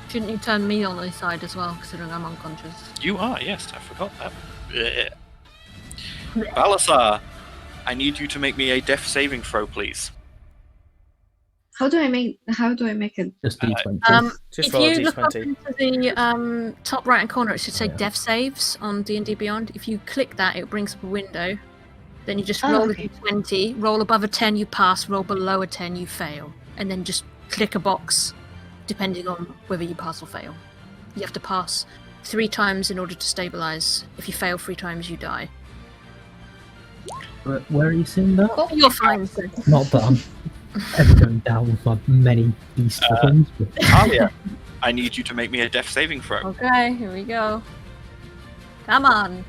Shouldn't you turn me on this side as well, considering I'm unconscious? You are, yes, I forgot that. Balasar, I need you to make me a death saving throw, please. How do I make it? Just D20. Just If roll a you look up D20. into the top right hand corner, it should say death saves on DnD Beyond. If you click that, it brings up a window. Then you just roll a D20, roll above a 10 you pass, roll below a 10 you fail. And then just click a box, depending on whether you pass or fail. You have to pass 3 times in order to stabilize. If you fail 3 times, you die. Where are you seeing that? Oh, you're fine, sir. Not that I'm ever going down with my many beastly things. But... Talia, I need you to make me a death saving throw. Okay, here we go. Come on.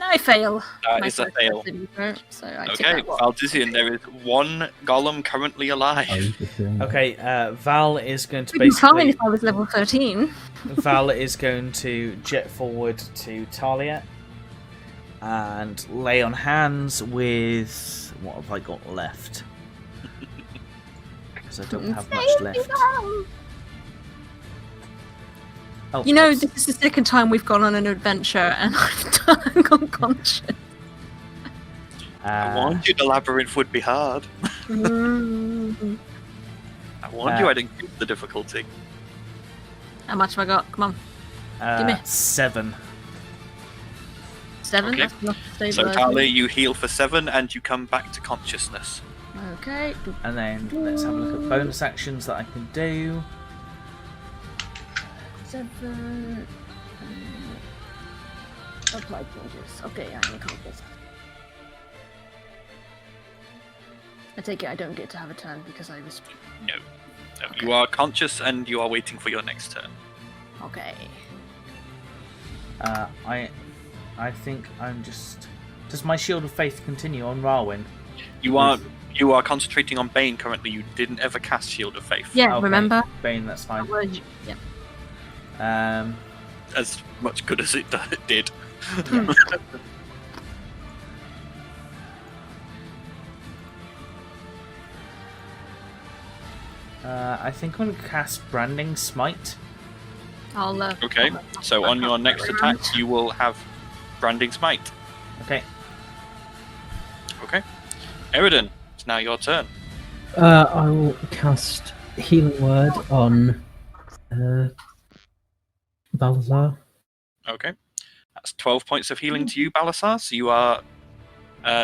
I fail. That is a fail. So I Okay, Valdizian, there is 1 golem currently alive. Okay, Val is going to It'd be fine basically... if I was level 13. Val is going to jet forward to Talia and lay on hands with... What have I got left? Because I don't have much left. Oh, you know, this is the second time we've gone on an adventure and I've done unconscious. I warned you the labyrinth would be hard. I warned you I didn't give the difficulty. How much have I got? Come on. Give me 7. 7? Okay. That's enough to So stabilize Talia, me. you heal for 7 and you come back to consciousness. Okay. And then let's have a look at bonus actions that I can do. 7. Apply changes. Okay, I'm accomplished. I take it I don't get to have a turn because I was... No. You are conscious and you are waiting for your next turn. Okay. I think I'm just... Does my Shield of Faith continue on Rarwyn? You are concentrating on Bane currently. You didn't ever cast Shield of Faith. Yeah, Okay, remember? Bane, that's fine. Yeah. As much good as it did. I think I'm going to cast Branding Smite. I'll, Okay, so on your next attack, you will have Branding Smite. Okay. Okay. Eridan, it's now your turn. I will cast Healing Word on Balazar. Okay. That's 12 points of healing to you, Balasar. So you are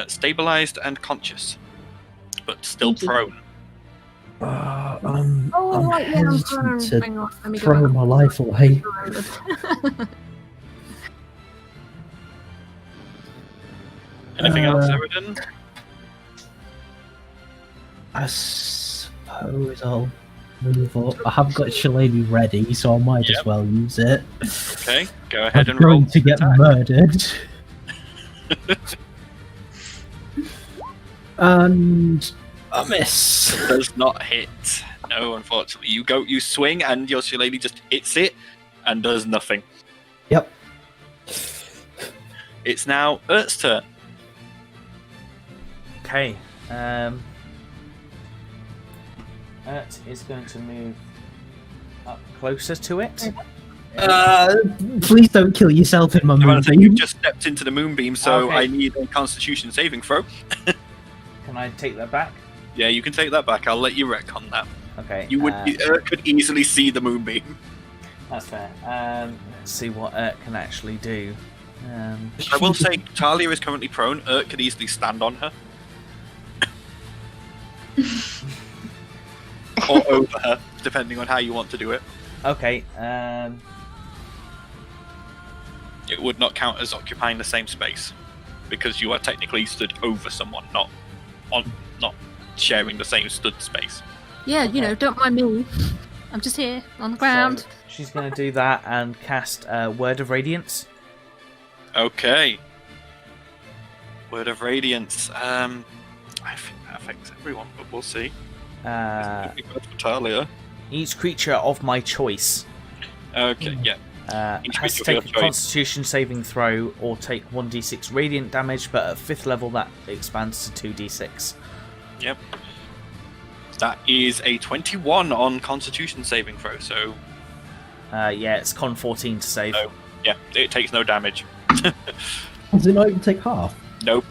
stabilized and conscious, but still prone. I'm right, yeah, I'm prone. hesitant Hang on, let to me go throw back. my life away. Anything else, Eridan? I suppose I'll move up. I haven't got Shillelagh ready, so I might as well use it. Okay, go ahead I'm and roll. going to get murdered. And a miss. It does not hit. No, unfortunately. You swing, and your Shillelagh just hits it and does nothing. Yep. It's now Ert's turn. Okay. Ert is going to move up closer to it. Please don't kill yourself in my moonbeam. You've just stepped into the moonbeam, so Okay. I need a Constitution saving throw. Can I take that back? Yeah, you can take that back. I'll let you wreck on that. Okay. Ert could easily see the moonbeam. That's fair. Let's see what Ert can actually do. I will say, Talia is currently prone. Ert could easily stand on her. Or over her, depending on how you want to do it. Okay. It would not count as occupying the same space, because you are technically stood over someone, not sharing the same stood space. Yeah, you know, don't mind me. I'm just here on the ground. So she's going to do that and cast Word of Radiance. Okay. Word of Radiance. I think that affects everyone, but we'll see. It's good for Talia. Each creature of my choice Okay, yeah. has to take a Constitution saving throw or take 1d6 radiant damage, but at 5th level that expands to 2d6. Yep. That is a 21 on Constitution saving throw, so... Yeah, it's con 14 to save. So, yeah, it takes no damage. Does it not even take half? Nope.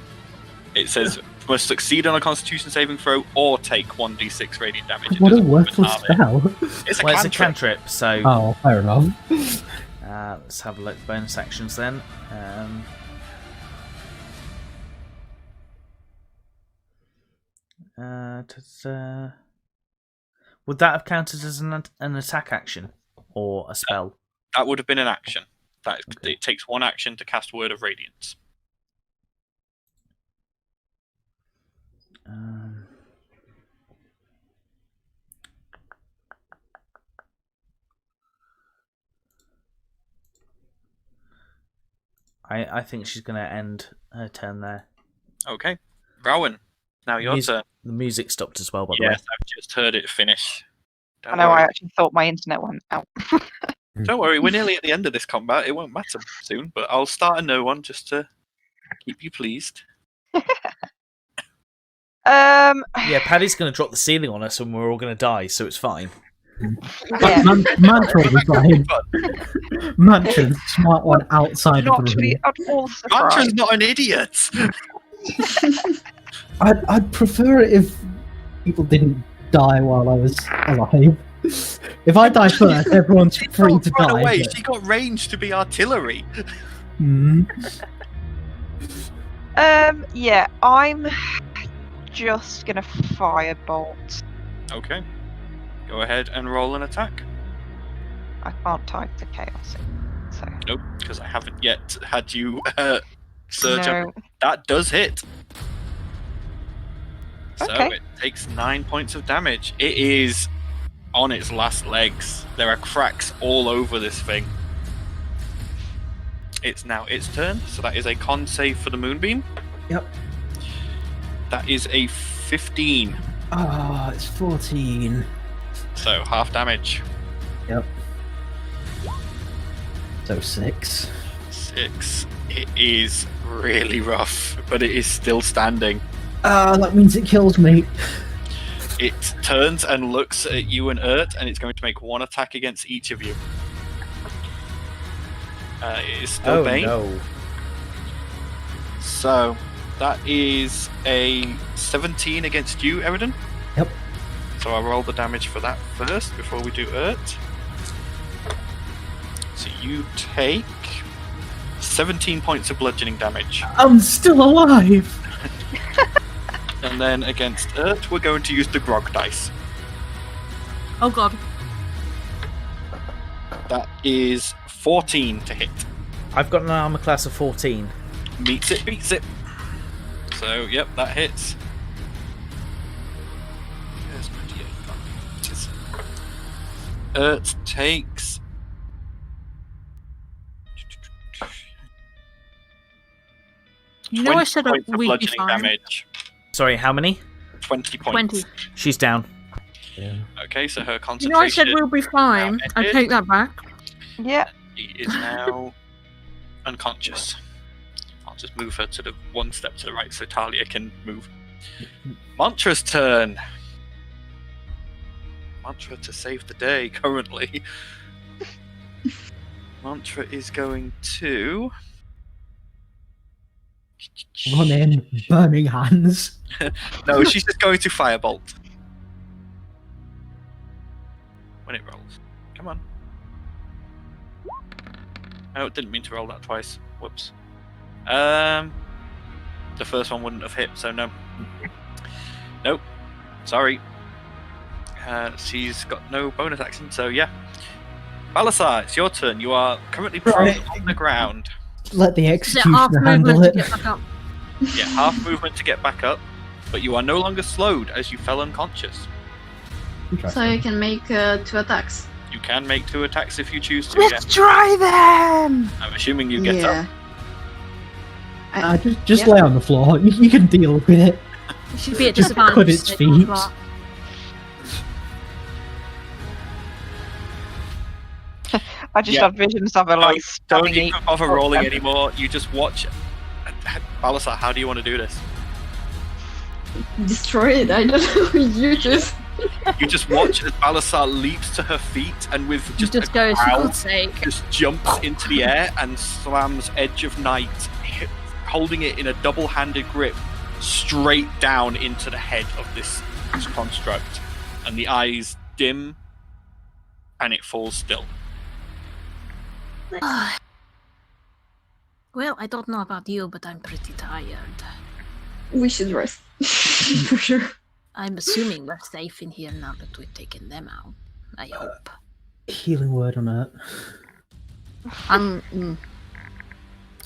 It says must succeed on a Constitution saving throw or take 1d6 radiant damage. It What a doesn't worthless spell. spell. It's a Well, cantrip. it's a cantrip, so... Oh, fair enough. Let's have a look. Bonus actions then. Would that have counted as an attack action or a spell? That would have been an action. It takes one action to cast Word of Radiance. I think she's going to end her turn there. Okay. Rowan, now your turn. The music stopped as well, by the way. Yes, I've just heard it finish. I know, I actually thought my internet went out. Don't worry, we're nearly at the end of this combat. It won't matter soon, but I'll start a no one just to keep you pleased. Yeah, Paddy's going to drop the ceiling on us and we're all going to die, so it's fine. Yeah. Mantra was fine. Mantra's the smart one outside of the room. Mantra's not an idiot! I'd prefer it if people didn't die while I was alive. If I die first, everyone's free to die. Away. She got range to be artillery. Yeah, I'm just gonna firebolt. Okay. Go ahead and roll an attack. I can't type the chaos in, so. Nope, because I haven't yet had you search No. up. That does hit. So Okay. it takes 9 points of damage. It is on its last legs. There are cracks all over this thing. It's now its turn, so that is a con save for the Moonbeam. Yep. That is a 15. Ah, it's 14. So half damage. Yep. So 6. 6. It is really rough, but it is still standing. That means it kills me. It turns and looks at you and Ert, and it's going to make one attack against each of you. It is still Bane. No. So that is a 17 against you, Eridan. Yep. So I'll roll the damage for that first before we do Urt. So you take 17 points of bludgeoning damage. I'm still alive! And then against Urt, we're going to use the grog dice. Oh god. That is 14 to hit. I've got an armor class of 14. Meets it, beats it. So, yep, that hits. There's my D8. Urt takes... You know I said points of we'd be bludgeoning fine. damage. Sorry, how many? 20 points. 20. She's down. Yeah. Okay, so her You concentration... know I said we'll be fine. Now I ended. take that back. Yeah. She is now unconscious. I'll just move her to the one step to the right so Talia can move. Mantra's turn. Mantra to save the day currently. Mantra is going to... Run in, burning hands. No, she's just going to firebolt. When it rolls. Come on. Oh, didn't mean to roll that twice. Whoops. The first one wouldn't have hit, so no. Nope. Sorry. She's got no bonus action, so yeah. Balasar, it's your turn. You are currently prone on the ground. Let the Is it half executioner handle movement to it. get back up? Yeah, half movement to get back up, but you are no longer slowed as you fell unconscious. So you can make 2 attacks. You can make 2 attacks if you choose to. Let's Yeah. try them! I'm assuming you get up. Just lay on the floor. You can deal with it. It should be at Just disadvantage. cut its so it won't feet. block. I just Yeah. had visions of her like Don't stabbing even each bother other. rolling anymore. You just watch. Balasar, how do you want to do this? Destroy it, I don't know, you just... You just watch as Balasar leaps to her feet and with Just, just a goes, for growl, God's sake. just jumps into the air and slams Edge of Night, holding it in a double-handed grip, straight down into the head of this construct. And the eyes dim, and it falls still. Well, I don't know about you, but I'm pretty tired. We should rest. For sure. I'm assuming we're safe in here now that we've taken them out. I hope. Healing word on it.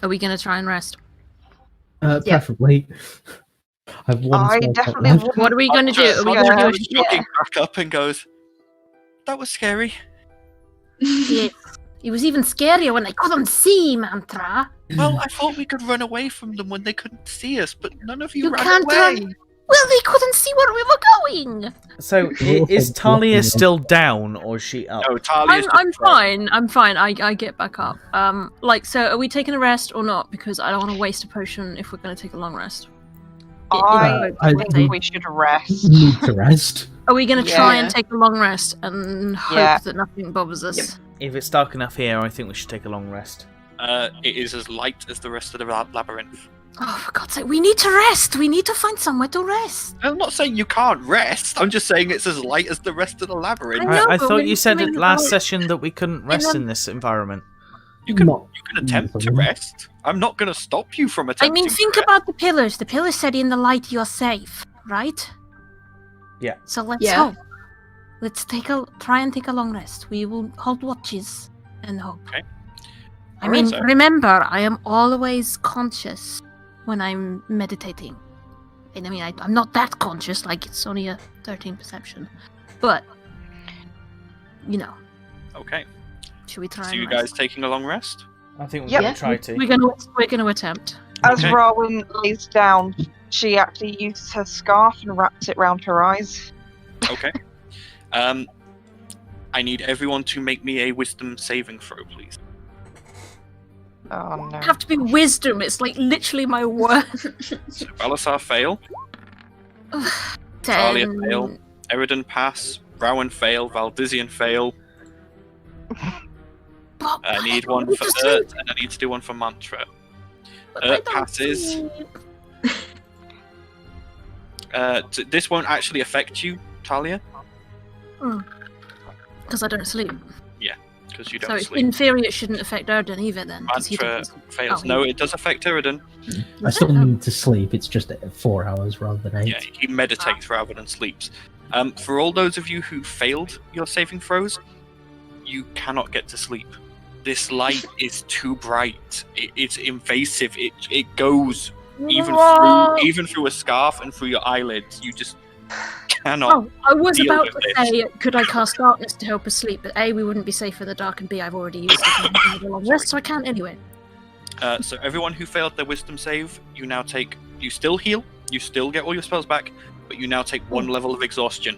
Are we gonna try and rest? Preferably. I've one I spell slot definitely left. wouldn't. What are we gonna do? Are we Yeah. gonna do He's looking back up and goes, "That was scary." Yeah. It was even scarier when I couldn't see, Mantra. Well, I thought we could run away from them when they couldn't see us, but none of you You ran can't away. run. Well, they couldn't see where we were going. So, is Talia still down, or is she up? No, Talia's I'm just prone. fine. I'm fine. I get back up. So are we taking a rest or not? Because I don't want to waste a potion if we're going to take a long rest. I I think we should rest. need to rest. Are we going to try Yeah. and take a long rest and hope Yeah. that nothing bothers us? Yep. If it's dark enough here, I think we should take a long rest. It is as light as the rest of the labyrinth. Oh, for God's sake, we need to rest. We need to find somewhere to rest. I'm not saying you can't rest. I'm just saying it's as light as the rest of the labyrinth. I know, I but thought we're you said at swimming last about- session that we couldn't rest a- in this environment. You can Not attempt to easily. rest. I'm not going to stop you from I attempting. mean, think to rest. about the pillars. The pillars said in the light you're safe, right? Yeah. So let's Yeah. hope. Let's try and take a long rest. We will hold watches and hope. Okay. I Alright, mean, so- remember, I am always conscious when I'm meditating. And I mean, I'm not that conscious, like it's only a 13 perception. But, you know, Okay. should we try So and you rest? guys taking a long rest? I think we're Yep. going to try to. We're gonna attempt. As Okay. Rowan lays down, she actually uses her scarf and wraps it round her eyes. Okay. I need everyone to make me a wisdom saving throw, please. Oh no. Have to be wisdom. It's like literally my word. So Balasar fail, Talia 10. fail, Eridan pass, Rowan fail, Valdizian fail. But I need don't one need for to sleep, Urt, and I need to do one for Mantra. but I don't passes. sleep. This won't actually affect you, Talia. Because I don't sleep. Yeah, because you don't So sleep. in theory, it shouldn't affect Erden either then. 'cause he Mantra doesn't- fails. No, it does affect Eridan. I still need to sleep. It's just 4 hours rather than 8. Yeah, he meditates rather than sleeps. For all those of you who failed your saving throws, you cannot get to sleep. This light is too bright. It's invasive. It goes even through a scarf and through your eyelids. You just cannot. Oh, I was deal about with to this. say, could I cast darkness to help us sleep? But A, we wouldn't be safe for the dark, and B, I've already used it in the long rest, so I can't anyway. So everyone who failed their wisdom save, you now take. You still heal. You still get all your spells back, but you now take 1 level of exhaustion.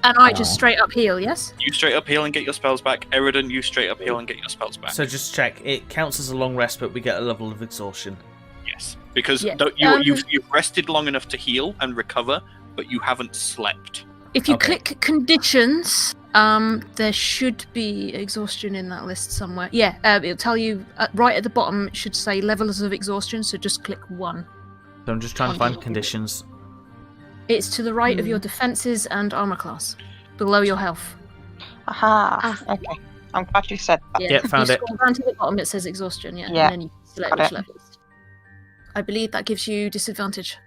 And I just straight up heal, yes? You straight up heal and get your spells back. Eridan, you straight up heal and get your spells back. So just check. It counts as a long rest, but we get a level of exhaustion. Yes, because Yeah, you've rested long enough to heal and recover, but you haven't slept. If you Okay. click conditions, there should be exhaustion in that list somewhere. Yeah, it'll tell you right at the bottom. It should say levels of exhaustion. So just click 1. So I'm just trying to find conditions. It's to the right of your defenses and armor class, below your health. Aha. Okay. I'm glad you said that. Yeah, found you it. scroll down to the bottom. It says exhaustion. Yeah, Yeah, and then you select got which it. levels. I believe that gives you disadvantage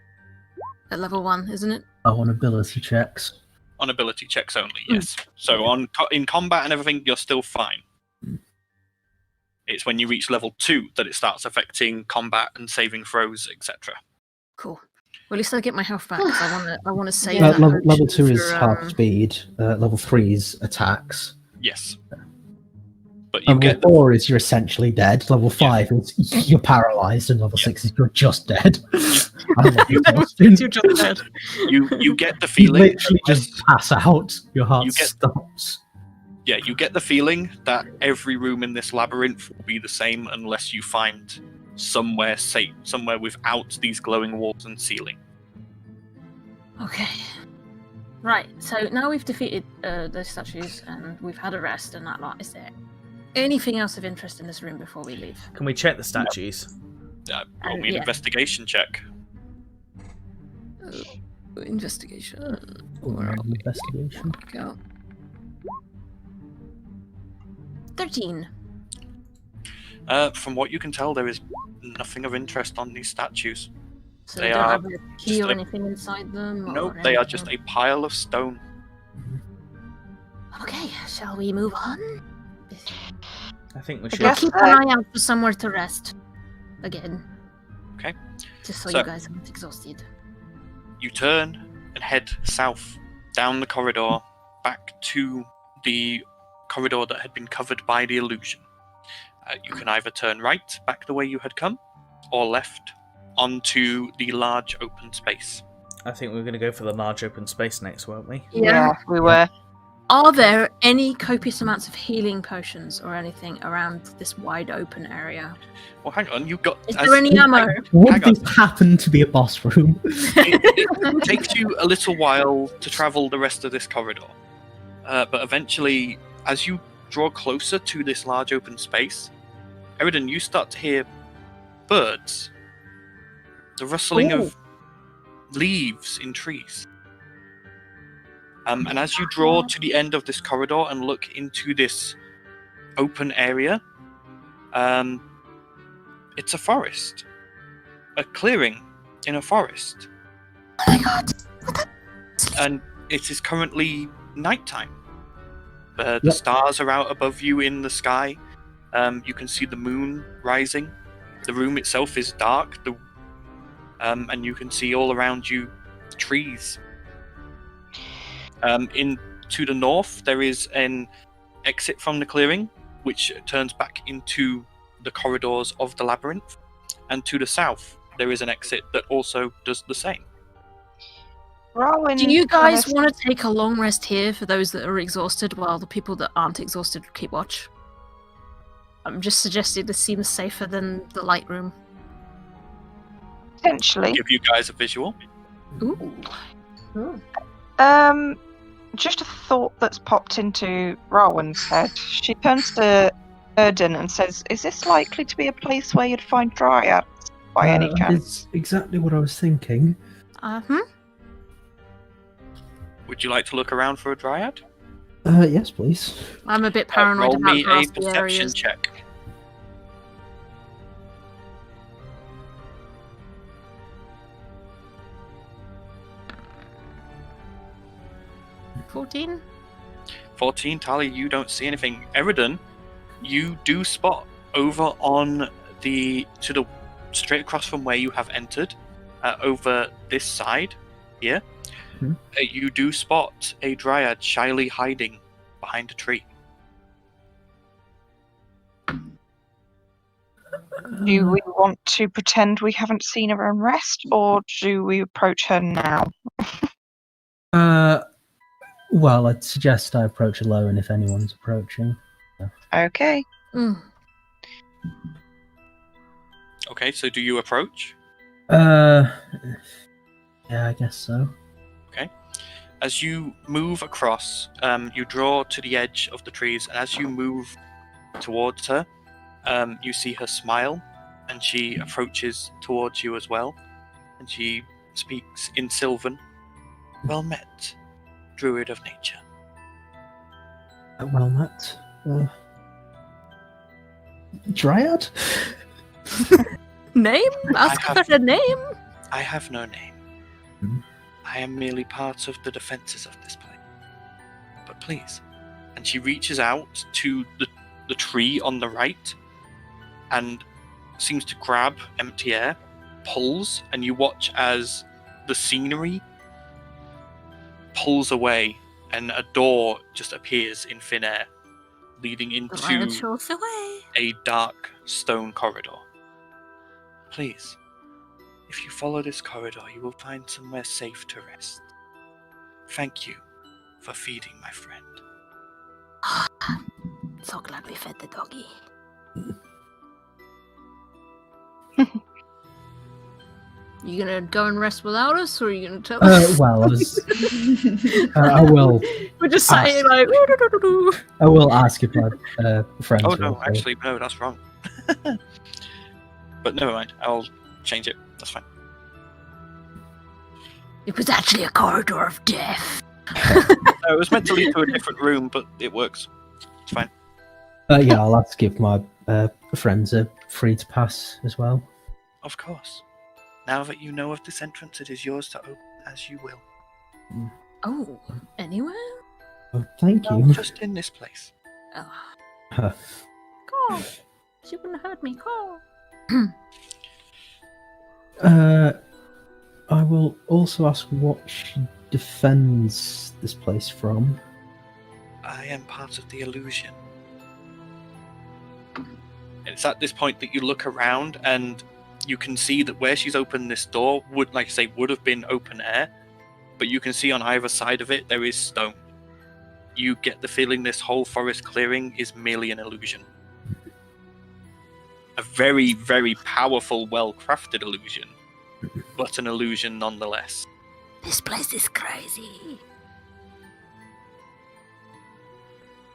at level 1, isn't it? On ability checks. On ability checks only, yes. So in combat and everything, you're still fine. It's when you reach level 2 that it starts affecting combat and saving throws, etc. Cool. Well, at least I get my health back because I want to save Yeah. that. Level potion 2 is for, half speed. Level 3 is attacks. Yes. But you Level get 4 is you're essentially dead. Level 5 is you're paralyzed, and level 6 is you're just dead. I love exhaustion. You're just dead. you get the You feeling. literally just pass out. Your heart You get- stops. Yeah, you get the feeling that every room in this labyrinth will be the same unless you find somewhere safe, somewhere without these glowing walls and ceiling. Okay. Right, so now we've defeated those statues and we've had a rest and that lot. Is there anything else of interest in this room before we leave? Can we check the statues? Roll me an Yeah. investigation check. Investigation. Or investigation. Go. 13. From what you can tell, there is nothing of interest on these statues. So They they don't are have a key just or a- anything inside them? Or Nope, they are just anything? a pile of stone. Okay, shall we move on? I think we I should. guess- Keep an eye out for somewhere to rest. Again. Okay. Just so So- you guys aren't exhausted. You turn and head south, down the corridor, back to the corridor that had been covered by the illusion. You can either turn right, back the way you had come, or left, onto the large open space. I think we're going to go for the large open space next, weren't we? Yeah, we were. Are there any copious amounts of healing potions or anything around this wide open area? Well, hang on, you got... Is there any ammo? Would Hang on. this happen to be a boss room? It takes you a little while to travel the rest of this corridor. But eventually, as you draw closer to this large open space, Eridan, you start to hear birds. The rustling of leaves in trees. And as you draw to the end of this corridor and look into this open area, it's a forest. A clearing in a forest. Oh my god! And it is currently nighttime. The Yep. stars are out above you in the sky. You can see the moon rising. The room itself is dark. And you can see all around you trees. To the north, there is an exit from the clearing, which turns back into the corridors of the labyrinth. And to the south, there is an exit that also does the same. Rowan, Do you guys kind of- want to take a long rest here for those that are exhausted while the people that aren't exhausted keep watch? I'm just suggesting this seems safer than the light room. Potentially. Give you guys a visual. Ooh. Just a thought that's popped into Rowan's head. She turns to Erden and says, "Is this likely to be a place where you'd find dryads by any chance?" It's exactly what I was thinking. Uh-huh. Would you like to look around for a dryad? Yes, please. I'm a bit paranoid roll about me a grassy perception areas. check. 14? 14, Tali, you don't see anything. Eridan, you do spot over on straight across from where you have entered, over this side here, you do spot a dryad shyly hiding behind a tree. Do we want to pretend we haven't seen her and rest, or do we approach her now? Well, I'd suggest I approach alone if anyone's approaching. Okay. Okay, so do you approach? Yeah, I guess so. Okay. As you move across, you draw to the edge of the trees, and as you move towards her, you see her smile, and she approaches towards you as well, and she speaks in Sylvan. Well met, Druid of Nature. Well met. Dryad? Name? Ask for her name. I have no name. I am merely part of the defences of this place. But please. And she reaches out to the tree on the right and seems to grab empty air, pulls, and you watch as the scenery pulls away and a door just appears in thin air, leading into a dark stone corridor. Please, if you follow this corridor, you will find somewhere safe to rest. Thank you for feeding my friend. So glad we fed the doggy. You gonna go and rest without us, or are you gonna tell us? Well, I will. We're just saying like. I will ask if my friends. Oh no, actually no, that's wrong. But never mind, I'll change it. That's fine. It was actually a corridor of death. No, it was meant to lead to a different room, but it works. It's fine. Yeah, I'll ask if my friends are free to pass as well. Of course. Now that you know of this entrance, it is yours to open as you will. Oh, anywhere? Oh, thank you. No, just in this place. Oh. Call. She wouldn't hurt me. Call. I will also ask what she defends this place from. I am part of the illusion. It's at this point that you look around and you can see that where she's opened this door would, like I say, would have been open air, but you can see on either side of it there is stone. You get the feeling this whole forest clearing is merely an illusion. A very, very powerful, well-crafted illusion, but an illusion nonetheless. This place is crazy.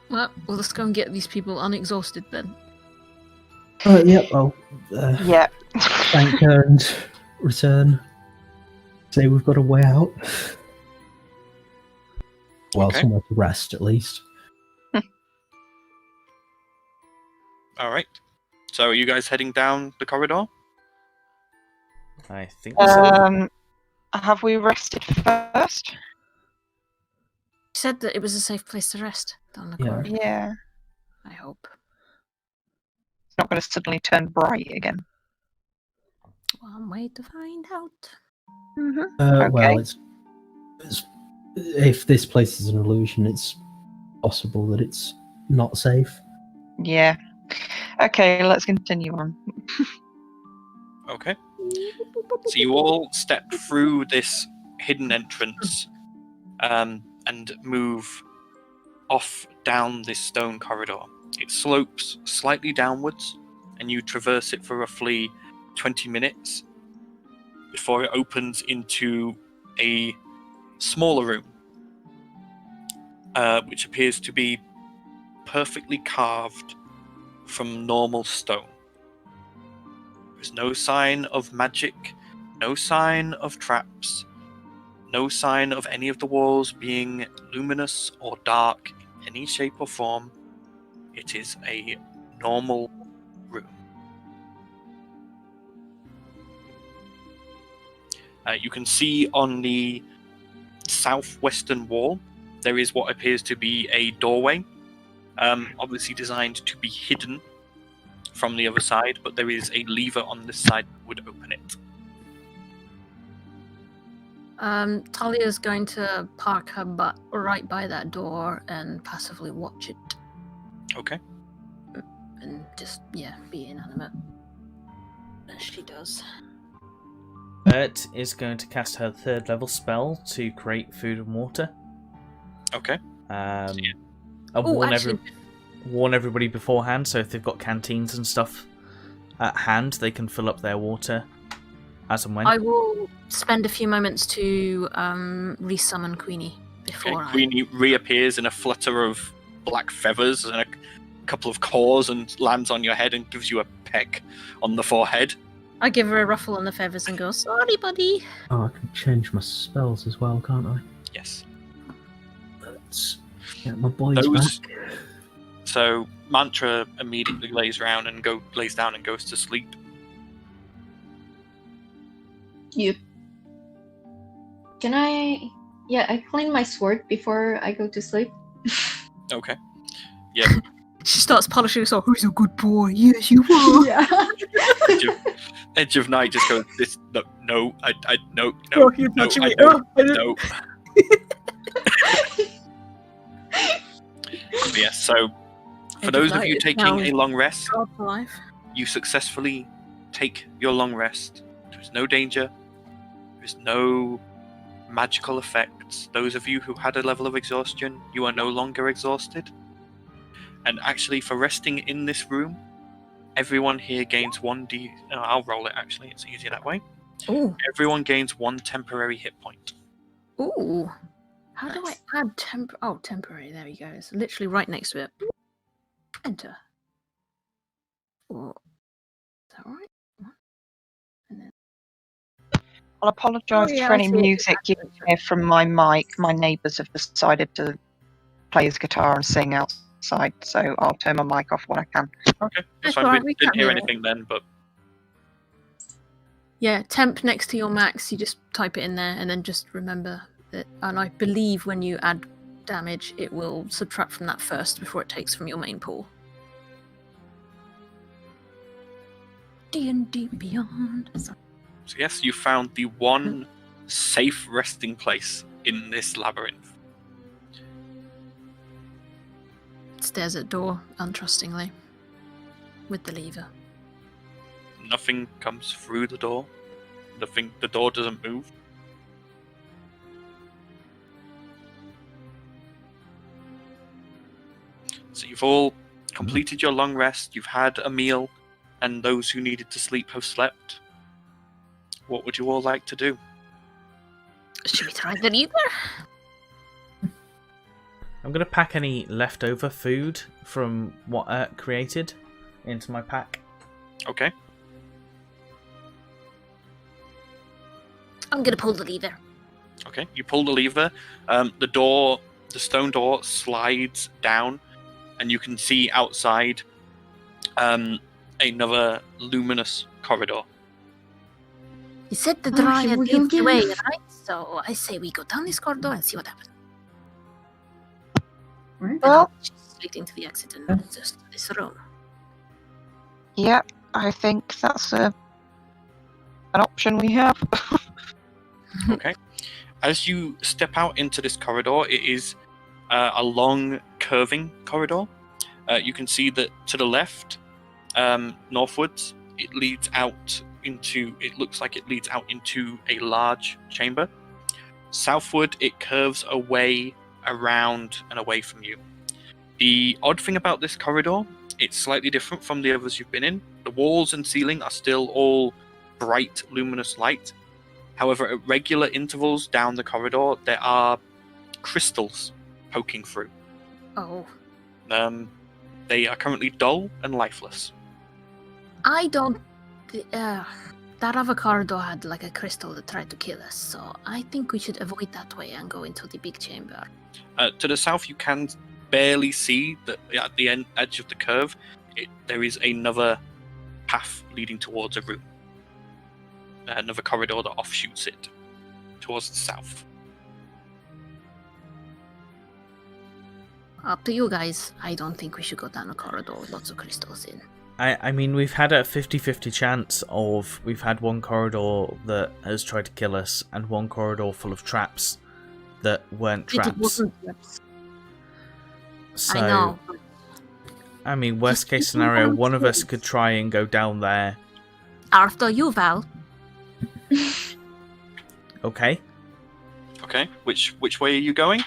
Well, let's go and get these people unexhausted then. Yep, I'll Yeah. thank her and return. Say we've got a way out. Well, Okay. somewhere to rest at least. Alright. So are you guys heading down the corridor? I think so. Have we rested first? You said that it was a safe place to rest down the Yeah. corridor. Yeah. I hope. It's not going to suddenly turn bright again. One way to find out. Okay. Well, it's if this place is an illusion, it's possible that it's not safe. Yeah. Okay, let's continue on. Okay. So you all step through this hidden entrance and move off down this stone corridor. It slopes slightly downwards, and you traverse it for roughly 20 minutes before it opens into a smaller room, which appears to be perfectly carved from normal stone. There's no sign of magic, no sign of traps, no sign of any of the walls being luminous or dark in any shape or form. It is a normal room. You can see on the southwestern wall there is what appears to be a doorway, obviously designed to be hidden from the other side, but there is a lever on this side that would open it. Talia's going to park her butt right by that door and passively watch it. Okay. And just, be inanimate. As she does. Bert is going to cast her 3rd level spell to create food and water. Okay. And actually... warn everybody beforehand, so if they've got canteens and stuff at hand, they can fill up their water as and when. I will spend a few moments to resummon Queenie before Queenie reappears in a flutter of black feathers and a couple of claws and lands on your head and gives you a peck on the forehead. I give her a ruffle on the feathers and go, "Sorry, buddy." Oh, I can change my spells as well, can't I? Yes. Let's get my boys back. So Mantra immediately lays down and goes to sleep. Yep. Can I... Yeah, I clean my sword before I go to sleep. Okay. Yeah. She starts polishing herself. Who's a good boy? Yes, you are. Yeah. Edge of Night just goes, no, Oh, you're touching me. No. Yes, so for those of you taking a long rest, you successfully take your long rest. There's no danger. There's no magical effects. Those of you who had a level of exhaustion, you are no longer exhausted. And actually, for resting in this room, everyone here gains 1d... I'll roll it, actually. It's easier that way. Ooh. Everyone gains 1 temporary hit point. Ooh. How do I add temporary? There we go. It's literally right next to it. Enter. Oh. Is that right? And then... I'll apologise for any music you hear from my mic. My neighbours have decided to play his guitar and sing outside, so I'll turn my mic off when I can. Okay, that's fine. We didn't hear anything then, but... Yeah, temp next to your max, you just type it in there, and then just remember that, and I believe when you add damage, it will subtract from that first before it takes from your main pool. DnD Beyond. So yes, you found the one safe resting place in this labyrinth. Stares at door untrustingly with the lever. Nothing comes through the door. The door doesn't move. So you've all completed your long rest, you've had a meal, and those who needed to sleep have slept. What would you all like to do? Should we try the lever? I'm going to pack any leftover food from what Ert created into my pack. Okay. I'm going to pull the lever. Okay, you pull the lever. The stone door slides down, and you can see outside another luminous corridor. You said the dryad leads the way, right? So I say we go down this corridor and see what happens. Well, straight into the exit and just this room. Yeah, I think that's an option we have. Okay. As you step out into this corridor, it is a long, curving corridor. You can see that to the left, northwards, it looks like it leads out into a large chamber. Southward, it curves away, around, and away from you. The odd thing about this corridor, it's slightly different from the others you've been in. The walls and ceiling are still all bright, luminous light. However, at regular intervals down the corridor, there are crystals poking through. Oh. They are currently dull and lifeless. I don't... that other corridor had like a crystal that tried to kill us, so I think we should avoid that way and go into the big chamber. To the south, you can barely see that at the edge of the curve, there is another path leading towards a room. Another corridor that offshoots it towards the south. Up to you guys. I don't think we should go down a corridor with lots of crystals in. I mean, we've had a 50-50 chance of... We've had one corridor that has tried to kill us, and one corridor full of traps that weren't traps. It wasn't traps. So, I know. I mean, worst case scenario, one of us could try and go down there. After you, Val. Okay. Okay, which way are you going?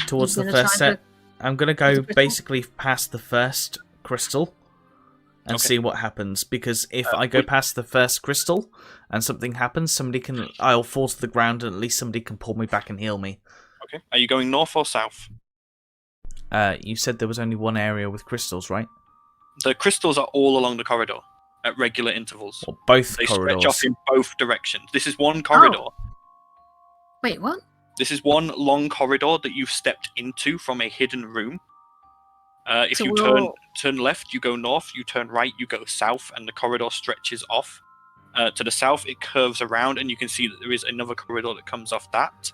Towards the first set. I'm going to go basically past the first crystal and see what happens, because if I go past the first crystal and something happens, I'll fall to the ground and at least somebody can pull me back and heal me. Okay. Are you going north or south? You said there was only one area with crystals, right? The crystals are all along the corridor at regular intervals. Well, both they corridors. Stretch off in both directions. This is one corridor. Oh. Wait, what? This is one long corridor that you've stepped into from a hidden room. If you turn left, you go north. You turn right, you go south, and the corridor stretches off. To the south, it curves around, and you can see that there is another corridor that comes off that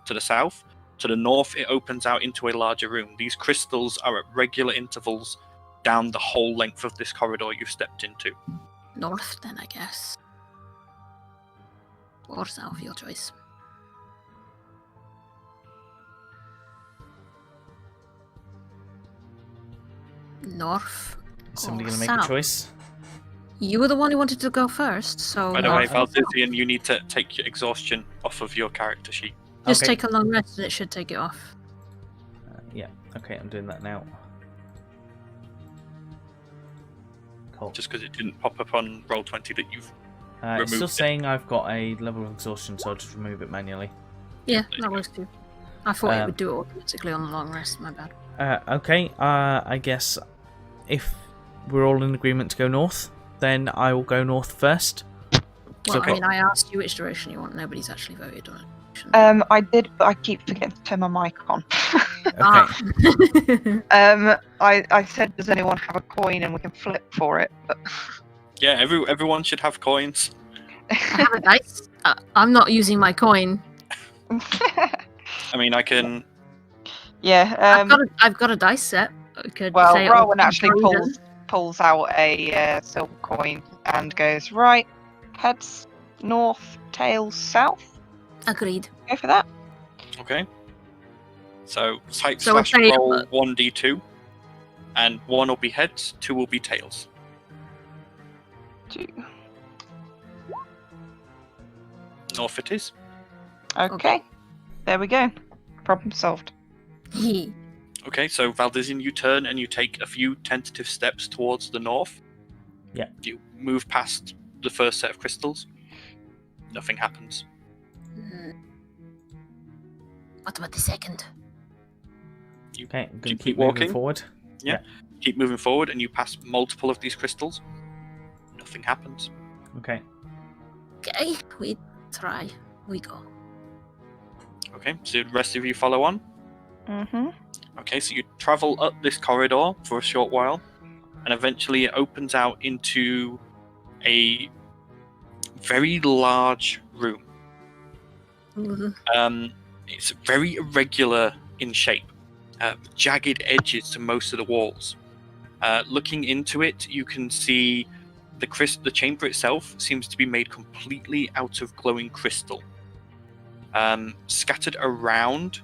to the south. To the north, it opens out into a larger room. These crystals are at regular intervals down the whole length of this corridor you've stepped into. North, then, I guess. Or south, your choice. North. Somebody going to south. make a choice? You were the one who wanted to go first, so... By the way, Valdizian, you need to take your exhaustion off of your character sheet. Just take a long rest and it should take it off. Yeah, okay, I'm doing that now. Cool. Just because it didn't pop up on Roll20 that you've removed it's still saying I've got a level of exhaustion, so I'll just remove it manually. Yeah, that works too. I thought it would do it automatically on the long rest, my bad. Okay, I guess if we're all in agreement to go north, then I will go north first. Well, I mean, I asked you which direction you want. Nobody's actually voted on it. I did, but I keep forgetting to turn my mic on. Okay. I said, does anyone have a coin and we can flip for it? But... Yeah, everyone should have coins. I have a dice. I'm not using my coin. I mean, I can... Yeah. I've got a dice set. Rowan actually pulls out a silver coin and goes, right, heads north, tails south. Agreed. Go for that. Okay. So type So slash roll 1d2, and 1 will be heads, 2 will be tails. 2. North it is. Okay. There we go. Problem solved. Okay, so Valdizian, you turn and you take a few tentative steps towards the north. Yeah. You move past the first set of crystals. Nothing happens. What about the second? Okay, I'm going to keep moving walking forward. Yeah. Keep moving forward, and you pass multiple of these crystals. Nothing happens. Okay. Okay, we try. We go. Okay, so the rest of you follow on. Mm-hmm. Okay, so you travel up this corridor for a short while, and eventually it opens out into a very large room. It's very irregular in shape, jagged edges to most of the walls. Looking into it, you can see the chamber itself seems to be made completely out of glowing crystal. Scattered around,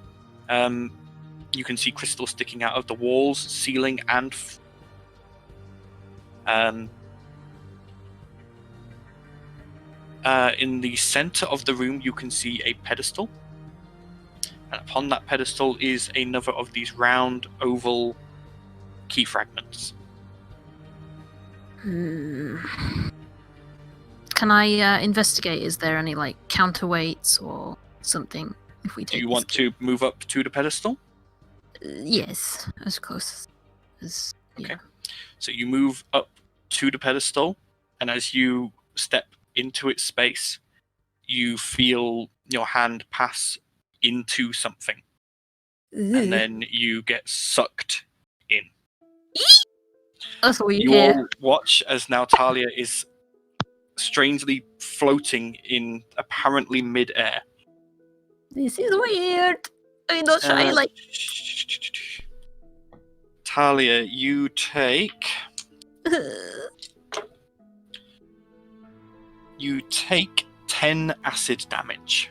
you can see crystal sticking out of the walls, ceiling, and in the center of the room, you can see a pedestal. And upon that pedestal is another of these round, oval key fragments. Can I investigate? Is there any counterweights or something? If we take. Do you want to move up to the pedestal? Yes, as close as. Yeah. Okay. So you move up to the pedestal, and as you step into its space, you feel your hand pass into something. and then you get sucked in. That's all you You hear. all watch as now Talia is strangely floating in apparently mid-air. This is weird. I'm not shy like. Talia, you take 10 acid damage.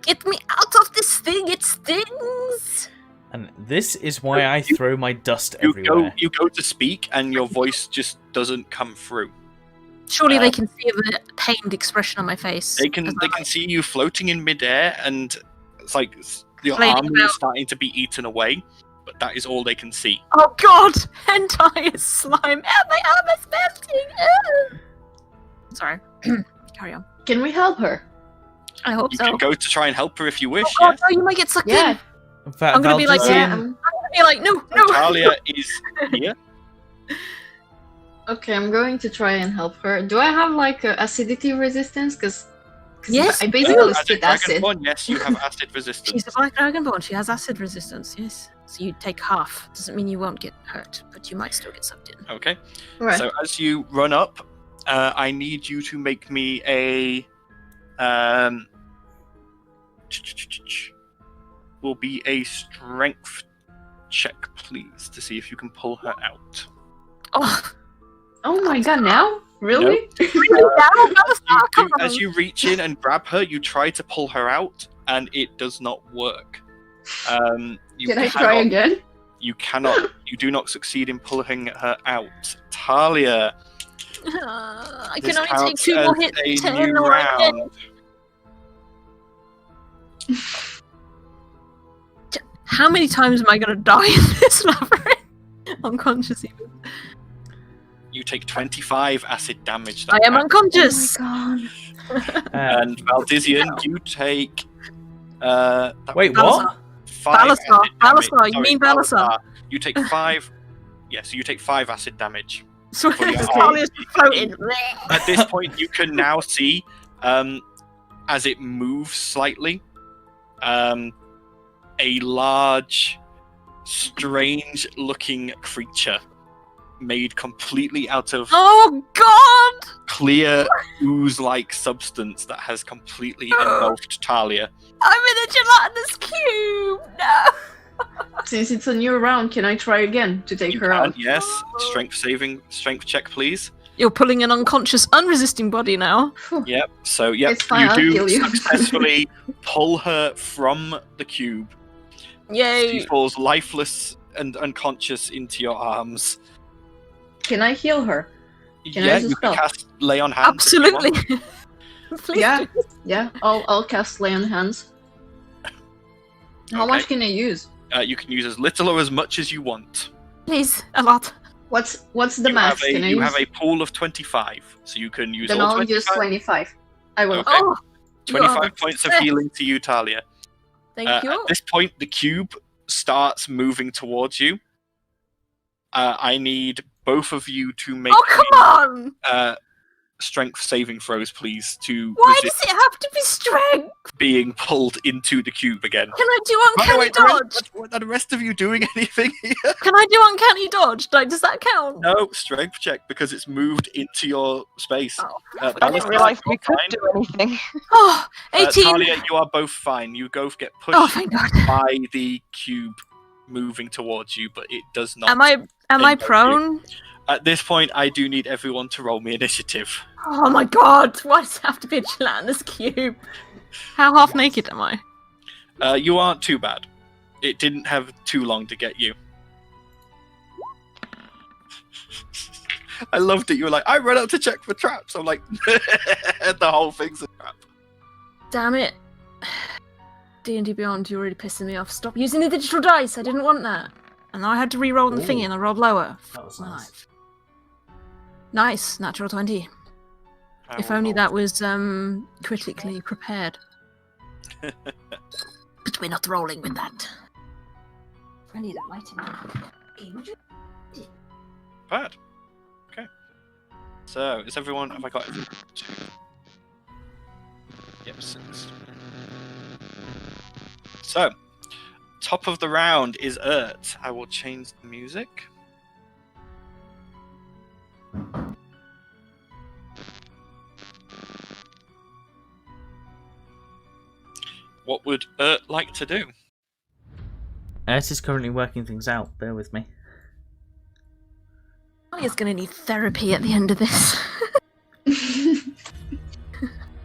Get me out of this thing! It stings! And this is why I throw my dust everywhere. You go to speak, and your voice just doesn't come through. Surely they can see the pained expression on my face. They can see you floating in midair, and it's like your Flailing armor about. is starting to be eaten away. But that is all they can see. Oh god! Hentai slime! My arm is melting! Sorry. Carry on. Can we help her? I hope You so. can go to try and help her if you wish. Oh god, Yes. no, you might get sucked Yeah. in! I'm gonna be like, Valdezine- I'm gonna be like, no! Talia is here. Okay, I'm going to try and help her. Do I have like acidity resistance? Because Yes. I basically As a spit acid. dragonborn, yes, you have acid resistance. She's a black dragonborn, she has acid resistance, yes. So you take half. Doesn't mean you won't get hurt, but you might still get sucked in. Okay. Right. So as you run up, I need you to make me a will be a strength check, please, to see if you can pull her out. Oh, Oh my god, now? Really? As you reach in and grab her, you try to pull her out, and it does not work. You Can I try again? You cannot. You do not succeed in pulling her out. Talia, I this can only take counts 2 more as hits. a 10 new or round. How many times am I gonna die in this labyrinth? Unconscious even. You take 25 acid damage. I am unconscious! Oh And Valdezine, you take. Wait, Balasar. what? 5 Balasar. acid damage. Balasar, you Sorry, mean Balasar. You take 5. Yes, you take 5 acid damage. So For your Talia's floating. At this point, you can now see, as it moves slightly, a large, strange-looking creature made completely out of Oh god! clear ooze-like substance that has completely engulfed Talia. I'm in a gelatinous cube! No! Since it's a new round, can I try again to take You her can, out? yes. Strength check, please. You're pulling an unconscious, unresisting body now. Yep. So, yep, It's fine, you I'll do kill you. successfully pull her from the cube. Yay! She falls lifeless and unconscious into your arms. Can I heal her? Can I Yeah, use a you can spell? cast Lay on Hands. if you Absolutely! want. Please Yeah. do. Yeah, I'll cast Lay on Hands. How Okay. much can I use? You can use as little or as much as you want. Please, a lot. What's the max? Can I You use? have a pool of 25, so you can use Then all I'll 25. use 25. I will. Okay. Oh! you are 25 the points of best. healing to you, Talia. Thank you. At this point, the cube starts moving towards you. I need both of you to make Oh, come on! strength saving throws, please, to Why resist does it have to be strength? being pulled into the cube again. Can I do By the uncanny way, dodge? are the rest of you doing anything here? Can I do uncanny dodge? Like, does that count? No, strength check, because it's moved into your space. Oh, I Balasar, didn't realise you're we could fine. do anything. Oh, 18! Talia, you are both fine. You both get pushed Oh, thank God. by the cube moving towards you, but it does not. Am I engulf you. prone? At this point, I do need everyone to roll me initiative. Oh my God! Why does it have to be a gelatinous cube? How half naked am I? You aren't too bad. It didn't have too long to get you. I loved it. You were like, I run out to check for traps. I'm like, the whole thing's a trap. Damn it. D&D Beyond, you're really pissing me off. Stop using the digital dice. I didn't want that. And now I had to re-roll the thingy and I rolled lower. That was My nice. life. Nice, natural 20. If only that was critically prepared. But we're not rolling with that. I need that light in there. Bad. Okay. So, is everyone... Have I got everyone? Yep, 6. So, top of the round is Ert. I will change the music. What would Ert like to do? Ert is currently working things out. Bear with me. Talia's going to need therapy at the end of this.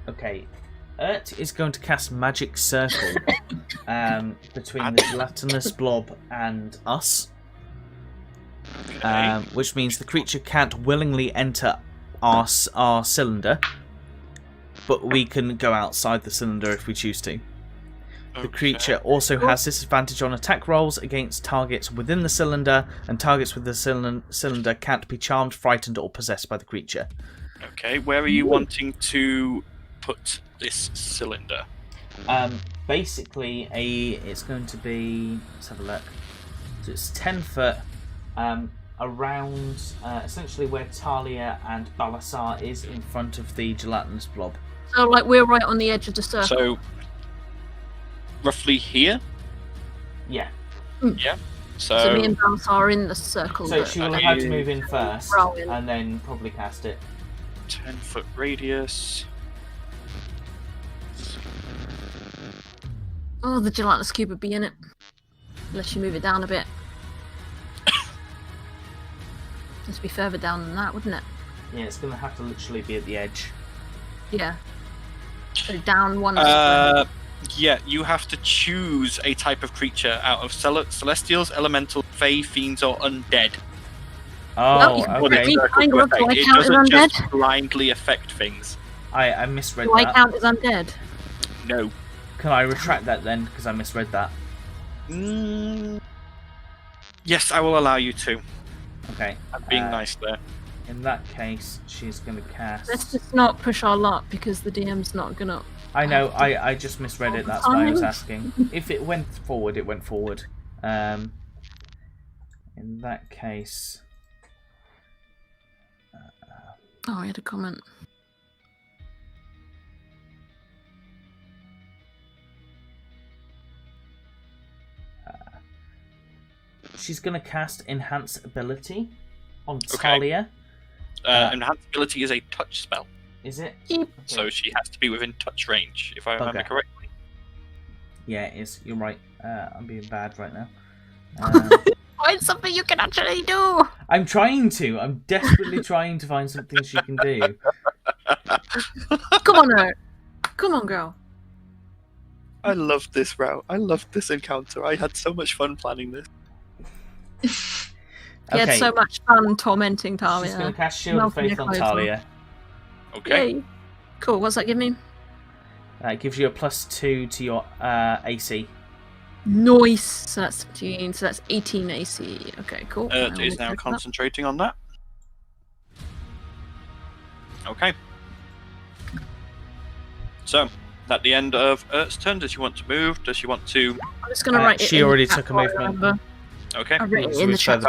Okay. Ert is going to cast Magic Circle between the gelatinous blob and us. Okay. Which means the creature can't willingly enter our cylinder, but we can go outside the cylinder if we choose to. The creature also has disadvantage on attack rolls against targets within the cylinder, and targets with the cylinder can't be charmed, frightened, or possessed by the creature. Okay, where are you wanting to put this cylinder? Basically, it's going to be... Let's have a look. So it's 10 foot around, essentially where Talia and Balasar is in front of the gelatinous blob. So, like, we're right on the edge of the circle. So, roughly here? Yeah. Yeah. So me and Balasar are in the circle. So she will have to move in first, and then probably cast it. 10-foot radius. Oh, the gelatinous cube would be in it. Unless you move it down a bit. It's be further down than that, wouldn't it? Yeah, it's going to have to literally be at the edge. Yeah. So down one. Yeah, you have to choose a type of creature out of celestials, elemental, fae, fiends, or undead. Oh, okay. It doesn't just blindly affect things. I misread that. Do I count as undead? No. Can I retract that then, because I misread that? Yes, I will allow you to. Okay. I'm being nice there. In that case, she's going to cast... Let's just not push our luck, because the DM's not going to... I know, I just misread it, that's why I was asking. If it went forward, it went forward. In that case... Oh, I had a comment. She's going to cast Enhance Ability on Talia. Enhance Ability is a touch spell. Is it? Yep. So she has to be within touch range, if I remember correctly. Yeah, it is. You're right. I'm being bad right now. Find something you can actually do! I'm trying to. I'm desperately trying to find something she can do. Come on, Ert. Come on, girl. I loved this route. I loved this encounter. I had so much fun planning this. You had so much fun tormenting Talia. She's going to cast Shield of Faith on Talia. Okay. Yay. Cool. What's that give me? It gives you a +2 to your AC. Nice. So that's 17. So that's 18 AC. Okay, cool. Ert is now concentrating on that. Okay. So, at the end of Ert's turn, does she want to move? Does she want to... I'm just going to write it She already took a movement. Okay. I wrote it in the chat.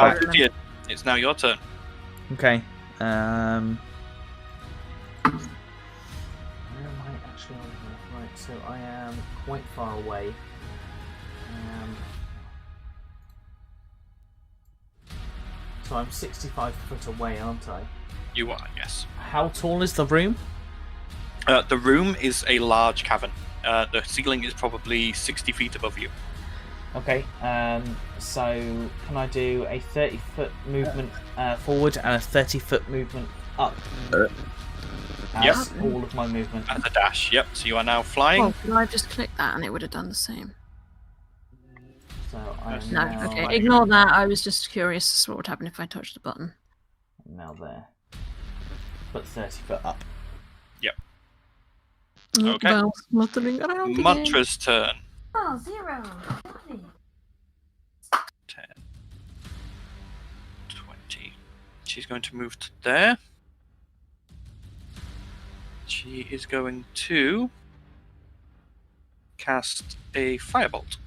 It's now your turn. Okay. Where am I actually on here? Right, so I am quite far away. So I'm 65 foot away, aren't I? You are, yes. How tall is the room? The room is a large cavern. The ceiling is probably 60 feet above you. Okay, so can I do a 30-foot movement forward and a 30-foot movement up? Yep. All of my movement. As a dash, yep. So you are now flying. Oh, could I just click that and it would have done the same? So I'm No, now... okay, ignore that. I was just curious as to what would happen if I touched the button. Now there. But 30 foot up. Yep. Okay. Muttering around Mantra's turn. Oh, 0. 10. 20. She's going to move to there. She is going to cast a firebolt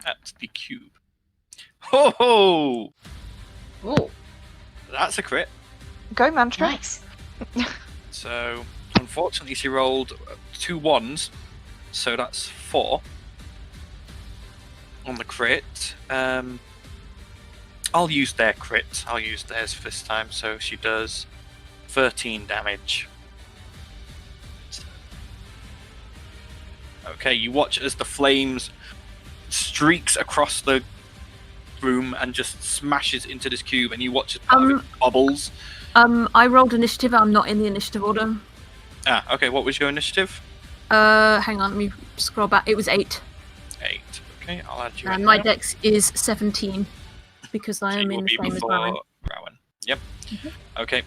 at the cube. Ho ho! Oh, That's a crit. go Mantra. Nice. So, unfortunately, she rolled 2 1s, so that's 4. on the crit. I'll use their crit. I'll use theirs this time. So she does 13 damage. Okay, you watch as the flames streaks across the room and just smashes into this cube, and you watch as part of it bubbles. I rolled initiative. I'm not in the initiative order. Ah, okay. What was your initiative? Hang on, let me scroll back. It was 8. 8. Okay, I'll add you. And my dex is 17 because I am in the same as Rowan. Yep. Okay.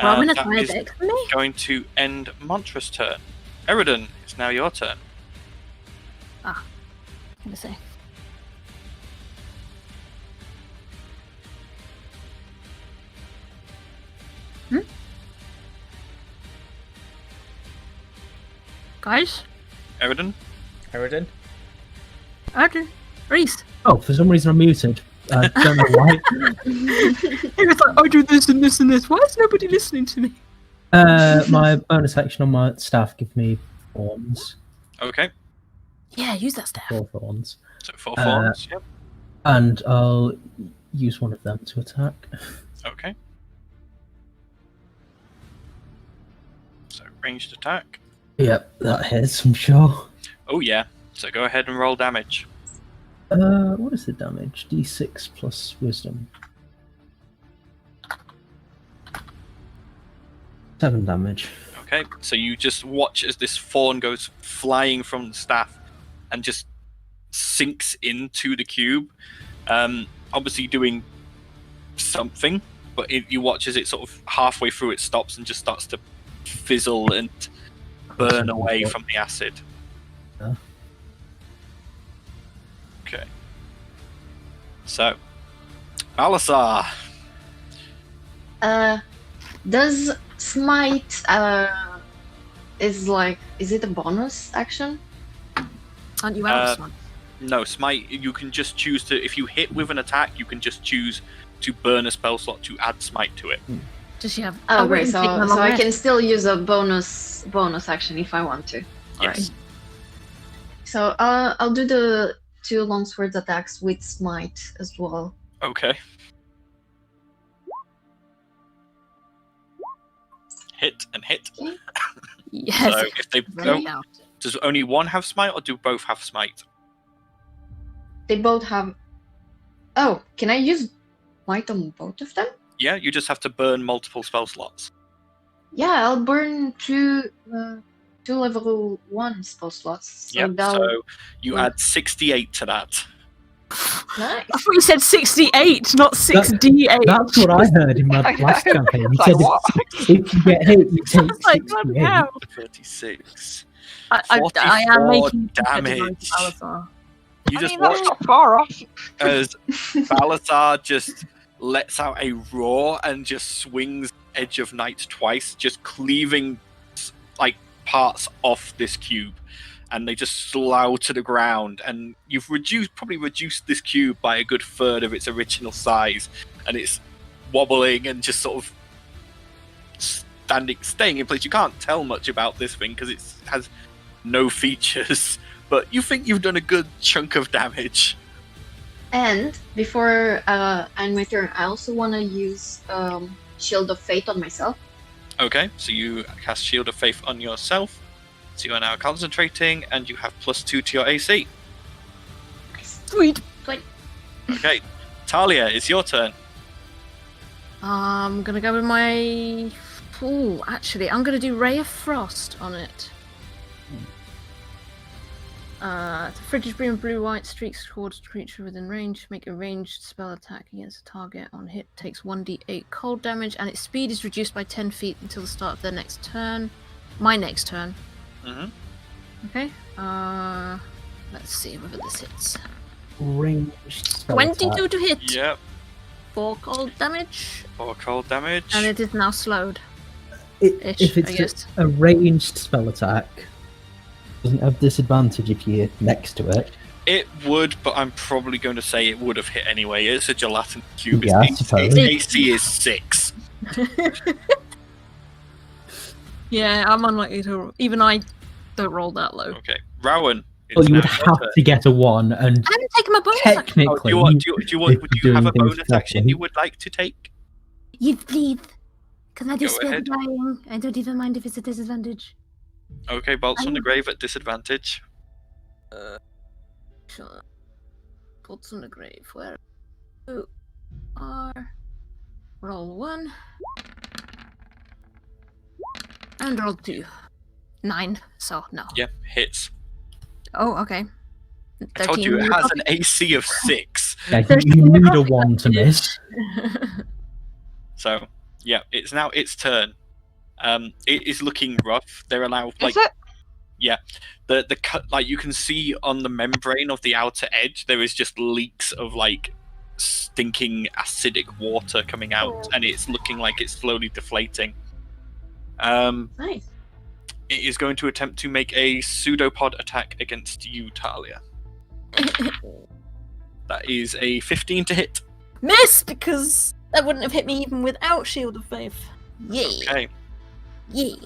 Rowan has that higher is dex than me. going to end Mantra's turn. Eridan, it's now your turn. Let me see. Guys? Eridan? Reese? Oh, for some reason I'm muted. I don't know why. He was like, I do this and this and this. Why is nobody listening to me? My bonus action on my staff give me thorns. Okay. Yeah, use that staff. 4 thorns. So 4 thorns, yep. And I'll use one of them to attack. Okay. So ranged attack. Yep, that hits, I'm sure. Oh yeah. So go ahead and roll damage. What is the damage? D6 plus wisdom. 7 damage. Okay, so you just watch as this thorn goes flying from the staff and just sinks into the cube. Obviously doing something, but you watch as it sort of halfway through it stops and just starts to fizzle and burn away from the acid. Yeah. Okay. So, Balasar. Does smite is it a bonus action? Aren't you out of smite? No, smite. You can just choose to. If you hit with an attack, you can just choose to burn a spell slot to add smite to it. Does she have? Oh, great! So I can still use a bonus action if I want to. Yes. Right. So I'll do the 2 longsword attacks with smite as well. Okay. Hit and hit. Okay. Yes. So if they don't, does only one have smite, or do both have smite? They both have. Oh, can I use smite on both of them? Yeah, you just have to burn multiple spell slots. Yeah, I'll burn 2 level 1 spell slots. So So you add 68 to that. Nice. I thought you said 68, not 6d8. That's what I heard in my last campaign. He said if you get hit, you take 68. 36. I am making damage. You just that's watch not far off. as Balasar just lets out a roar and just swings Edge of Night twice, just cleaving like parts off this cube, and they just slough to the ground. And you've probably reduced this cube by a good third of its original size, and it's wobbling and just sort of staying in place. You can't tell much about this thing because it has no features, but you think you've done a good chunk of damage. And before I end my turn, I also want to use Shield of Faith on myself. Okay, so you cast Shield of Faith on yourself. So you are now concentrating, and you have +2 to your AC. Sweet. Okay, Talia, it's your turn. I'm gonna go with my. Oh, actually, I'm gonna do Ray of Frost on it. The frigid green and blue-white streaks towards a creature within range. Make a ranged spell attack against a target on hit. Takes 1d8 cold damage, and its speed is reduced by 10 feet until the start of their next turn. My next turn. Mm-hmm. Okay. Let's see whether this hits. Ranged spell 22 attack. to hit. Yep. 4 cold damage. 4 cold damage. And it is now slowed. If I it's guess. a ranged spell attack, doesn't have disadvantage if you're next to it. It would, but I'm probably going to say it would have hit anyway. It's a gelatin cube. Yeah, I Its suppose. AC is 6. Yeah, I'm unlikely to. Even I don't roll that low. Okay, Rowan, Well, you would have to get a 1, and I'm taking my bonus action. technically, do you have a bonus action you would like to take? You please. Can I just Go spare ahead. dying? I don't even mind if it's a disadvantage. Okay, bolts from the grave at disadvantage. Sure. Bolts on the grave. Where you are? Roll 1. And roll 2. 9. So no. Yeah, hits. Oh, okay. I told you it has an AC of 6. Yeah, you need a 1 to miss. So, yeah, it's now its turn. It is looking rough. They're allowed, like, Is it? yeah, the cut, like, you can see on the membrane of the outer edge, there is just leaks of, like, stinking acidic water coming out, and it's looking like it's slowly deflating. Nice. It is going to attempt to make a pseudopod attack against you, Talia. That is a 15 to hit. Miss, because that wouldn't have hit me even without Shield of Faith. Yeah. Okay. Yeah.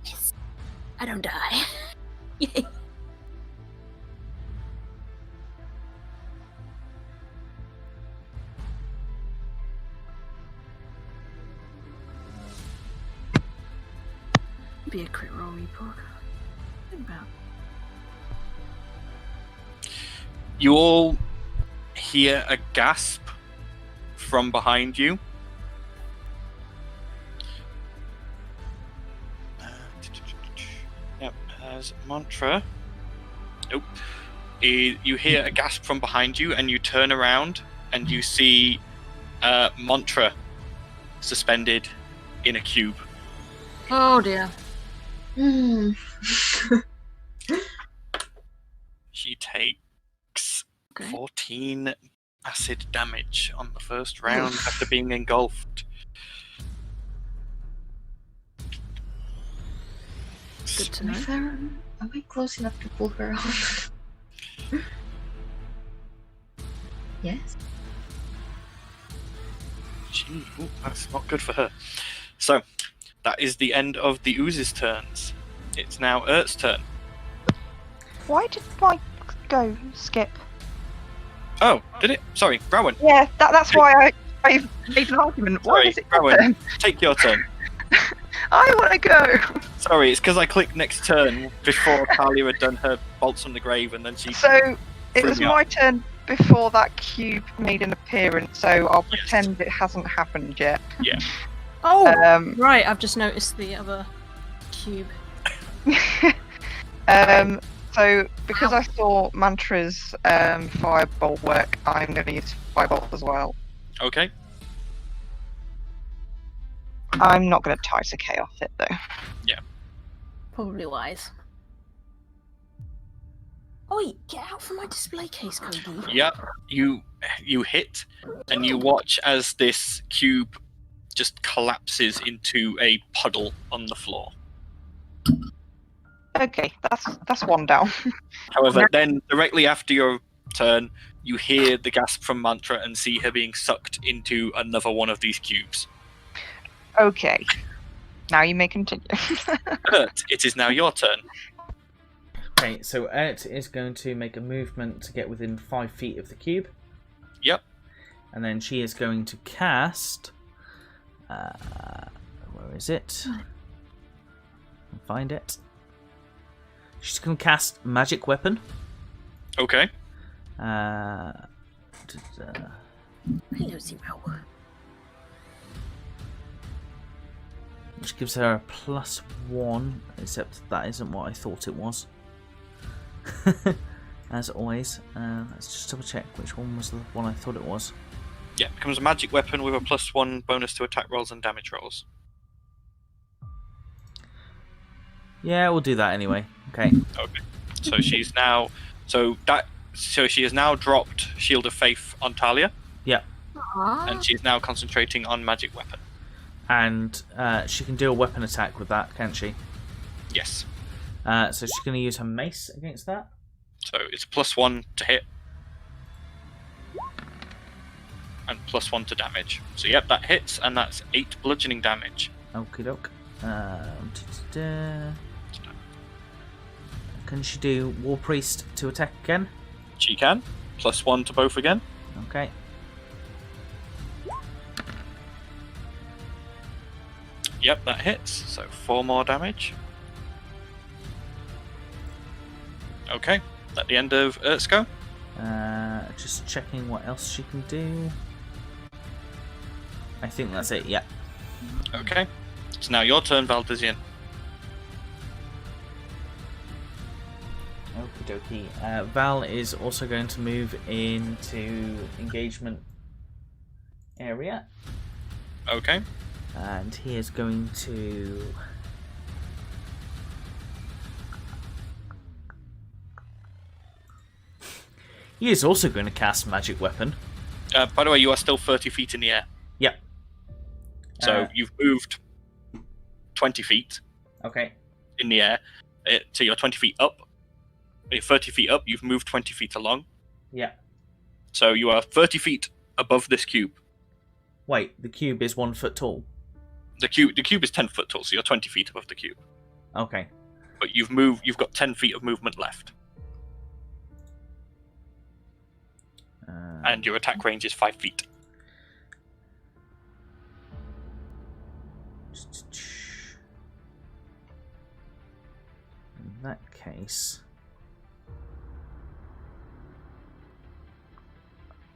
Yes. I don't die. Yay. Be a crit roll report. Think about. You all hear a gasp from behind you. Yep, as mantra. Nope. You hear a gasp from behind you, and you turn around, and you see mantra suspended in a cube. Oh dear. She takes Okay. 14 acid damage on the first round after being engulfed. Good to know. Am I close enough to pull her off? Yes. Ooh, that's not good for her. So, that is the end of the Ooze's turns. It's now Ert's turn. Why did Mike go skip? Oh, did it? Sorry, Rowan. Yeah, that's why I made an argument. Why Sorry, is it your Rowan. turn? Take your turn. I want to go. Sorry, it's because I clicked next turn before Talia had done her bolts on the grave, and then she. So it was me up. my turn before that cube made an appearance. So I'll pretend it hasn't happened yet. Yeah. Oh, Right. I've just noticed the other cube. So because I saw Mantra's firebolt work, I'm going to use firebolt as well. Okay. I'm not going to tie to chaos it though. Probably wise. Oi, get out from my display case, Cody. Yep. You hit, and you watch as this cube just collapses into a puddle on the floor. Okay, that's one down. However, then directly after your turn, you hear the gasp from Mantra and see her being sucked into another one of these cubes. Okay, now you may continue. Ert, it is now your turn. Okay, so Ert is going to make a movement to get within 5 feet of the cube. Yep. And then she is going to cast... where is it? Find it. She's going to cast Magic Weapon. Okay. Hello, Zero. Which gives her a +1, except that isn't what I thought it was. As always. Let's just double check which one was the one I thought it was. Yeah, it becomes a magic weapon with a +1 bonus to attack rolls and damage rolls. Yeah, we'll do that anyway. Okay. Okay. So she's now so she has now dropped Shield of Faith on Talia. Yeah. And she's now concentrating on magic weapon. And she can do a weapon attack with that, can't she? Yes. So she's going to use her mace against that. So it's +1 to hit. And +1 to damage. So yep, that hits, and that's 8 bludgeoning damage. Okie doke. can she do War Priest to attack again? She can. +1 to both again. Okay. Yep, that hits. So 4 more damage. Okay. At the end of Urt's go. Just checking what else she can do. I think that's it, yeah. Okay. It's now your turn, Valdizian. Okie dokie. Val is also going to move into engagement area. Okay. And he is going to... He is also going to cast Magic Weapon. By the way, you are still 30 feet in the air. Yep. So you've moved 20 feet. Okay. In the air. So you're 20 feet up. You're 30 feet up, you've moved 20 feet along. Yeah. So you are 30 feet above this cube. Wait, the cube is 1 foot tall? The cube is 10 foot tall, so you're 20 feet above the cube. Okay. But you've got 10 feet of movement left. And your attack range is 5 feet. In that case...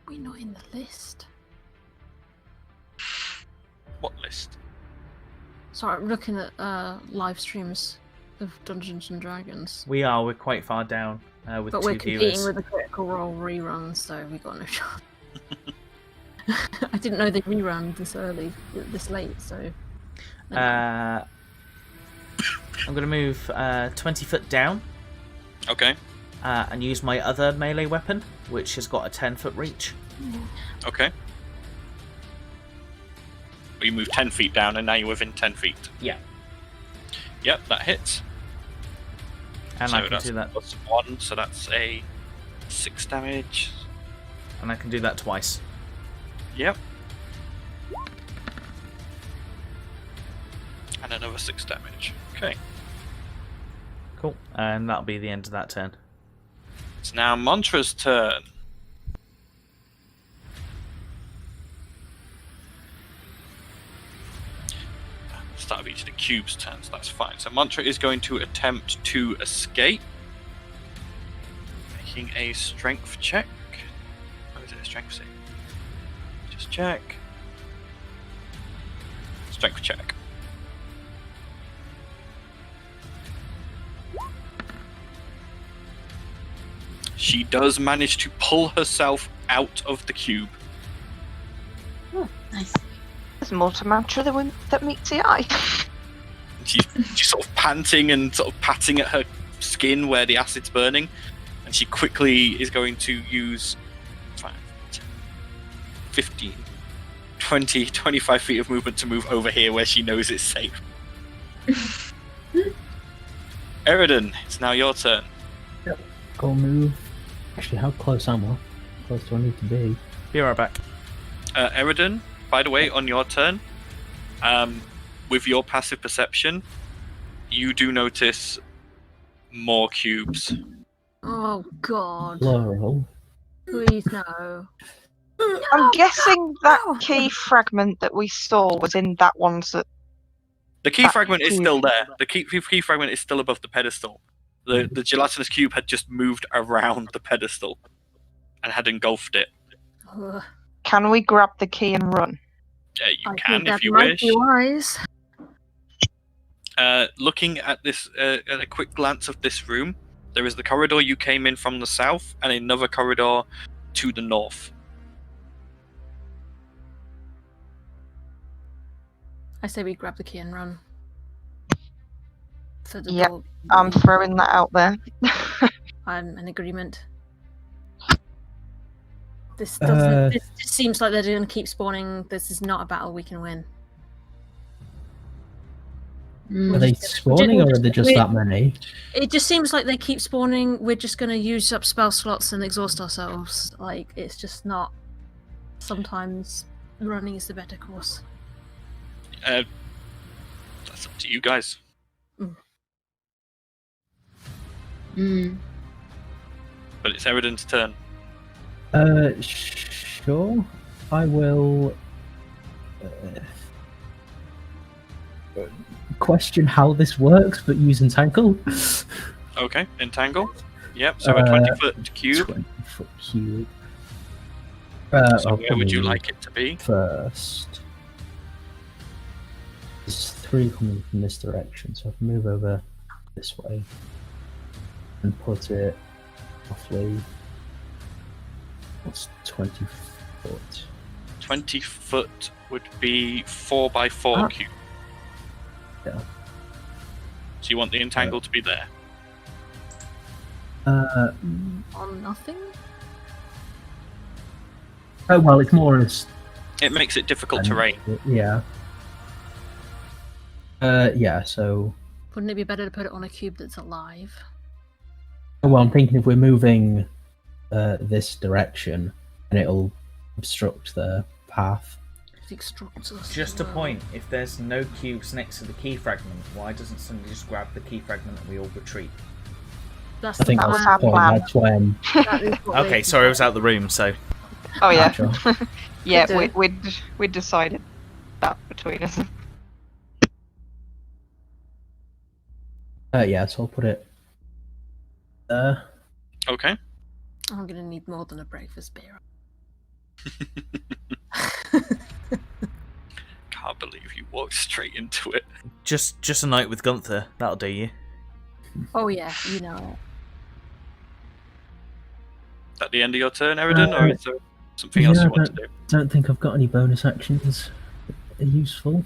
We're not in the list. What list? Sorry, I'm looking at live streams of Dungeons and Dragons. We're quite far down with but 2 we're competing viewers. with the Critical Role rerun, so we got no shot. I didn't know they rerun this late, so... I'm going to move 20 foot down. Okay. And use my other melee weapon, which has got a 10 foot reach. Okay. You move 10 feet down and now you're within 10 feet. Yeah. Yep, that hits. And so I can that's do that. +1, so that's a 6 damage. And I can do that twice. Yep. And another 6 damage. Okay. Cool. And that'll be the end of that turn. It's now Mantra's turn. Start of each of the cube's turns, that's fine. So Mantra is going to attempt to escape. Making a strength check. Or is it a strength save? Just check. Strength check. She does manage to pull herself out of the cube. Oh, nice. There's more to Mantra that meets the eye. She's sort of panting and sort of patting at her skin where the acid's burning, and she quickly is going to use 5, 10, 15, 20, 25 feet of movement to move over here where she knows it's safe. Eridan, it's now your turn. Yep. Go move. Actually, how close am I? How close do I need to be? Be right back. Eridan, by the way, on your turn, with your passive perception, you do notice more cubes. Oh god. Plural. Please no. I'm guessing that key fragment that we saw was in that one's. The key fragment is still there. The key fragment is still above the pedestal. The gelatinous cube had just moved around the pedestal and had engulfed it. Ugh. Can we grab the key and run? You I can think if that you might wish. be wise. Looking at this, at a quick glance of this room, there is the corridor you came in from the south, and another corridor to the north. I say we grab the key and run. For the Yep, goal. I'm throwing that out there. I'm in agreement. This doesn't. This just seems like they're going to keep spawning. This is not a battle we can win. Are they spawning, or are there just that many? It just seems like they keep spawning. We're just going to use up spell slots and exhaust ourselves. Like, it's just not. Sometimes running is the better course. That's up to you guys. But it's Eridan's turn. Sure. I will question how this works, but use Entangle. Okay, Entangle. Yep, so a 20-foot cube. 20-foot cube. So where would you like it to be? First. There's 3 coming from this direction, so I can move over this way and put it roughly. What's 20 foot? 20 foot would be 4x4 cube. Yeah. So you want the Entangle to be there? On nothing? Oh, well, it's more as... It makes it difficult terrain. Yeah. Yeah, so... Wouldn't it be better to put it on a cube that's alive? Well, I'm thinking if we're moving this direction, and it'll obstruct the path. Just a point, if there's no cubes next to the key fragment, why doesn't somebody just grab the key fragment and we all retreat? I think that was our plan. That's when... Okay, sorry, I was out of the room, so... Oh yeah. Yeah, we'd decided that between us. Yeah, so I'll put it there. Okay. I'm gonna need more than a breakfast beer. Can't believe you walked straight into it. Just a night with Gunther, that'll do you. Oh yeah, you know it. Is that the end of your turn, Eridan, or is there something else you want to do? Don't think I've got any bonus actions that are useful.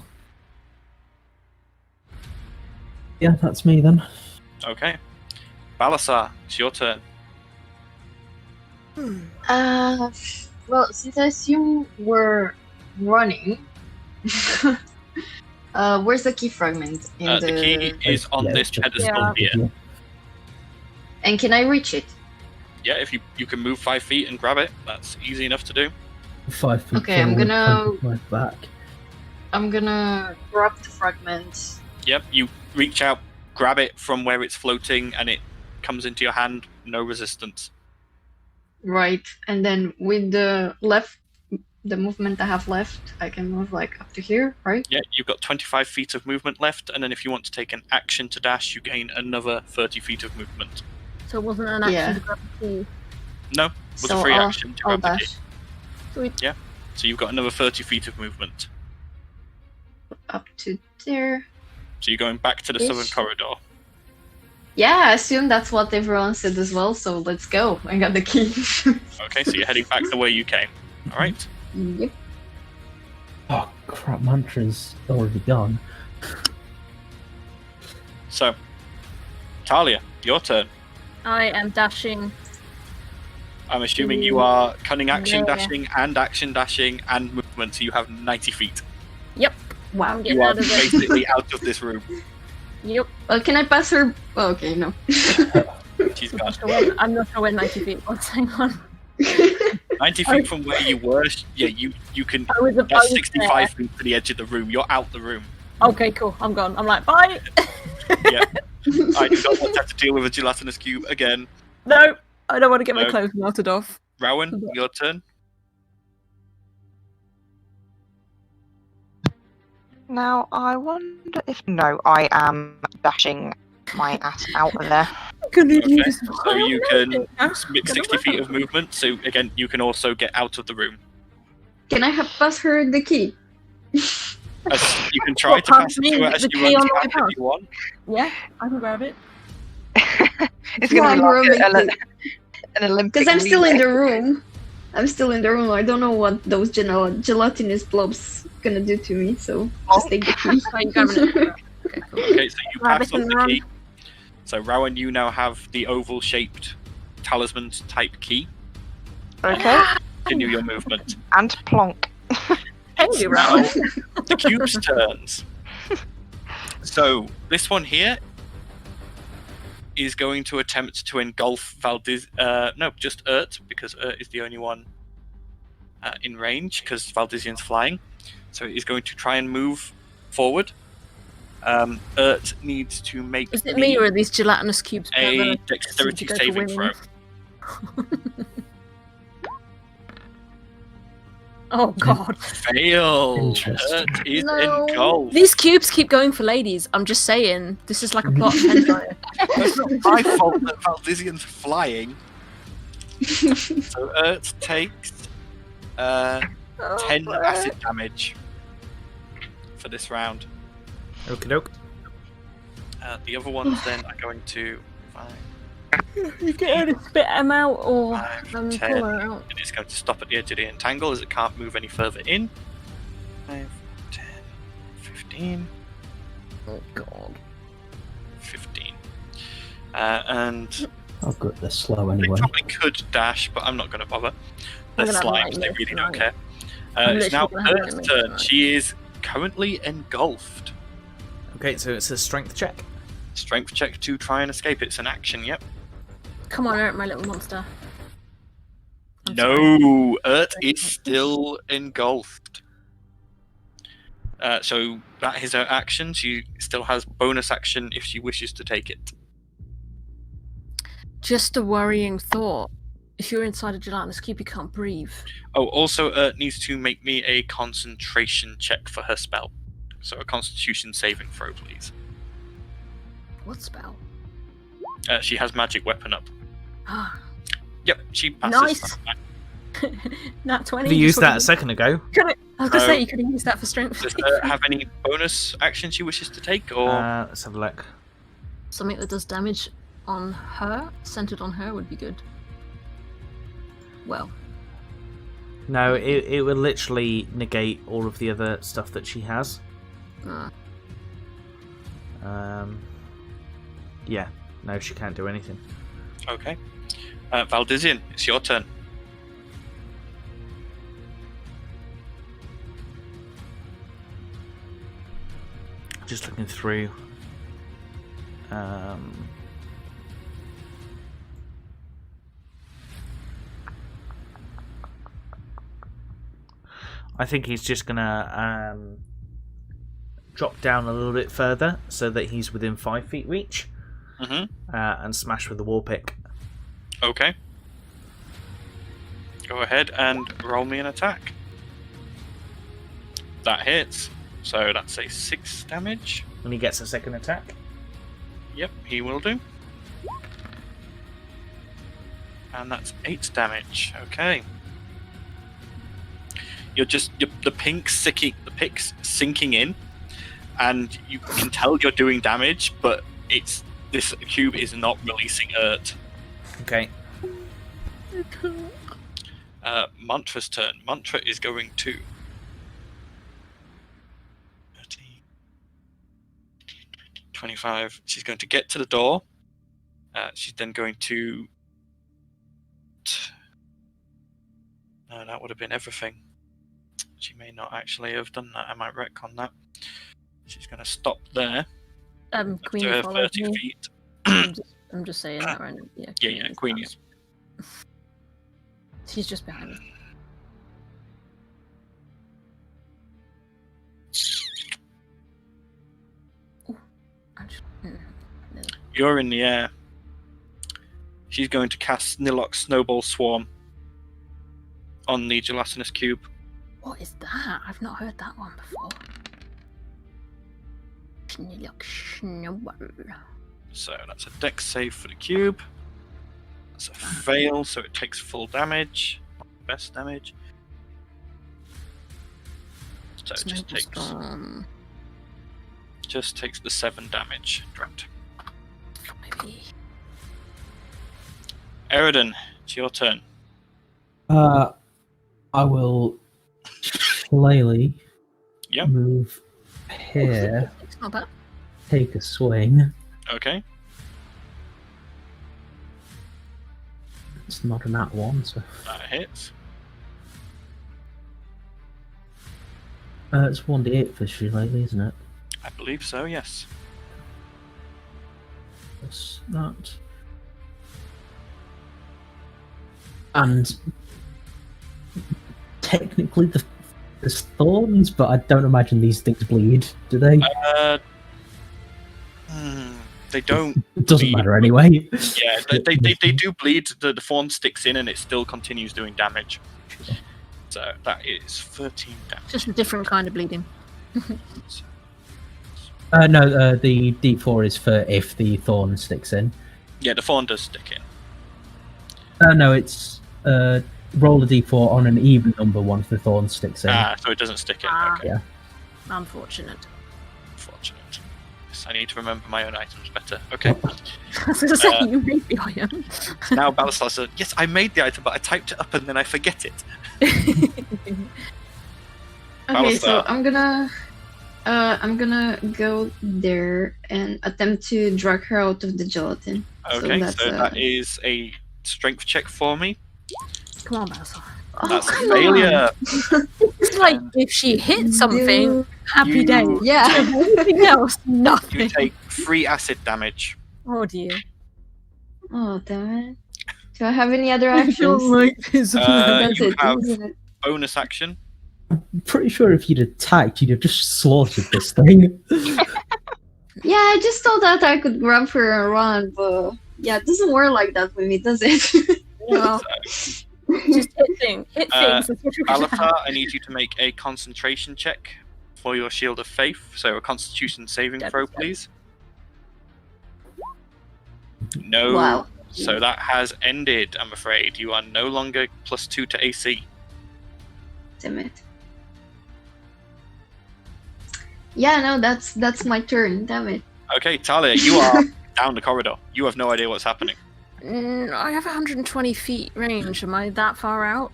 Yeah, that's me then. Okay. Balasar, it's your turn. Well, since I assume we're running, where's the key fragment? The key is on this pedestal here. And can I reach it? Yeah, if you can move 5 feet and grab it, that's easy enough to do. 5 feet. Okay, I'm gonna back. I'm gonna grab the fragment. Yep, you reach out, grab it from where it's floating, and it comes into your hand. No resistance. Right, and then with the movement I have left, I can move like up to here, right? Yeah, you've got 25 feet of movement left, and then if you want to take an action to dash, you gain another 30 feet of movement. So it wasn't an action to grab the key? No, it was a free action to grab the key. Sweet. Yeah, so you've got another 30 feet of movement. Up to there. So you're going back to the southern corridor. Yeah, I assume that's what everyone said as well, so let's go. I got the key. Okay, so you're heading back the way you came. Alright? Yep. Oh crap, Mantra's already gone. So, Talia, your turn. I am dashing. I'm assuming you are cunning action dashing and movement, so you have 90 feet. Yep. Wow. You are basically out of this room. Yep. Well, can I pass her? Oh, okay, no. She's gone. I'm not sure where 90 feet was. Hang on. 90 feet from where you were, yeah, you can. That's 65 feet to the edge of the room. You're out the room. Okay, cool. I'm gone. I'm like, bye. Yeah. I do not want to have to deal with a gelatinous cube again. No, I don't want to get my clothes melted off. Rowan, your turn. Now, I wonder if... No, I am dashing my ass out of there. Okay, so you can make 60 feet of movement, so again, you can also get out of the room. Can I pass her the key? You can try to pass it to her as you run past if you want. Yeah, I can grab it. It's going to be like an Olympic. Because I'm still in the room. I don't know what those gelatinous blobs gonna do to me, so just take the key. Okay, so you pass on the key. So Rowan, you now have the oval-shaped talisman type key. Okay. Continue your movement. And plonk. Thank you, Rowan. The cube's turns. So this one here is going to attempt to engulf just Urt, because Urt is the only one in range, because Valdizian's flying. So he's going to try and move forward. Ert needs to make. Is it me or are these gelatinous cubes? A dexterity saving throw. Oh god. Fail. Ert is engulfed. These cubes keep going for ladies. I'm just saying. This is like a plot of hentai. It's not my fault that Valdizian's flying. So Ert takes 10 acid damage for this round. Okie doke. The other ones then are going to 5. You can only spit them out or 5, 10. pull her out. And it's going to stop at the edge of the entangle as it can't move any further in. 5, 10, 15. Oh god. 15. And Oh good, they're slow they anyway. probably could dash, but I'm not going to bother. They're I'm gonna have slimes, they like really this, don't right? care. I'm It's now literally gonna have Ert's like turn. this, She is currently engulfed. Okay, so it's a strength check. Strength check to try and escape. It's an action, yep. Come on, Ert, my little monster. I'm sorry. No, Ert is still engulfed. So that is her action. She still has bonus action if she wishes to take it. Just a worrying thought. If you're inside a gelatinous cube, you can't breathe. Oh, also Ert needs to make me a concentration check for her spell. So a constitution saving throw, please. What spell? She has magic weapon up. Ah, Yep, she passes. nice. Nat 20. We just used that a wouldn't- second ago. I was gonna So- say you could have used that for strength. Does Ert have any bonus action she wishes to take, or Let's have a look. Something that does damage on her, centered on her, would be good. Well, No, it will literally negate all of the other stuff that she has. Yeah, no, she can't do anything. okay? Valdizian, it's your turn. Just looking through. I think he's just gonna drop down a little bit further so that he's within 5 feet reach, and smash with the war pick. Okay. Go ahead and roll me an attack. That hits. So that's a 6 damage. And he gets a second attack. Yep, he will do. And that's 8 damage. Okay. The pink's sinking in, and you can tell you're doing damage, but this cube is not releasing Ert. Okay. Mantra's turn. Mantra is going to 30, 25. She's going to get to the door. She's then going to. No, that would have been everything. She may not actually have done that. I might retcon that. She's going to stop there. Queen to her followed 30 me. feet. I'm just saying that right now. Yeah, Yeah, Queen is. She's just behind me. Ooh, You're in the air. She's going to cast Nilok Snowball Swarm on the gelatinous cube. What is that? I've not heard that one before. Snowball. So that's a dex save for the cube. That's a fail, so it takes full damage. Best damage. So it just takes the 7 damage. Dropped. Eridan, it's your turn. I will slowly move here, It's not bad. take a swing. Okay. It's not an at one, so That hits. it's 1d8 for shillelagh, isn't it? I believe so, yes. Plus that. And technically there's thorns, but I don't imagine these things bleed, do they? They don't. It doesn't bleed. matter anyway. Yeah, they do bleed. The thorn sticks in and it still continues doing damage. So that is 13 damage. Just a different kind of bleeding. No, the D4 is for if the thorn sticks in. Yeah, the thorn does stick in. No, it's roll a D4 on an even number once the thorn sticks in. So it doesn't stick in. Okay. Yeah. Unfortunate. Yes, I need to remember my own items better. Okay. I was going to say, you made the item. Now Balasar says, yes, I made the item, but I typed it up and then I forget it. Okay, so I'm gonna go there and attempt to drag her out of the gelatin. Okay, so that is a strength check for me. Come on, Balasar. That's a failure. It's like if she hit something, happy day. Yeah. Everything else, nothing. You take 3 acid damage. Oh dear. Oh damn it. Do I have any other actions? That's You it. have Isn't it? bonus action. I'm pretty sure if you'd attacked, you'd have just slaughtered this thing. Yeah, I just thought that I could grab her and run, but yeah, it doesn't work like that with me, does it? Well, just hit things. Hit things. That's what you're gonna Balasar, have. I need you to make a concentration check for your Shield of Faith. So a Constitution saving throw, please. No. Wow. So that has ended, I'm afraid. You are no longer +2 to AC. Damn it. Yeah, no, that's my turn. Damn it. Okay, Talia, you are down the corridor. You have no idea what's happening. I have 120 feet range. Am I that far out?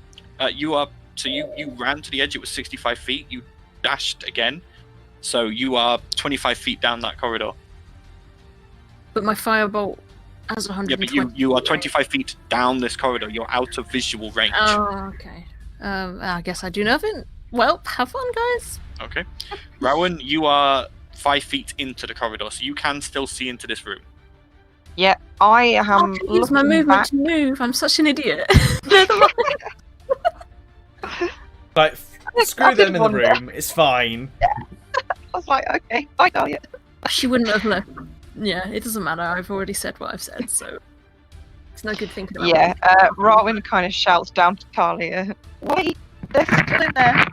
You are. So you ran to the edge. It was 65 feet. You dashed again. So you are 25 feet down that corridor. But my firebolt has 120. Yeah, but you are 25 feet down this corridor. You're out of visual range. Oh, okay. I guess I do nothing. Well, have fun, guys. Okay. Rowan, you are 5 feet into the corridor, so you can still see into this room. Yeah, I am. I can use my looking movement back. to move. I'm such an idiot. Like, screw I them in didn't the wonder. room. It's fine. I was like, okay, I got it. She wouldn't have left. Yeah, it doesn't matter. I've already said what I've said, so it's no good thinking about Yeah, it. Rowan kind of shouts down to Talia, wait, they're still in there.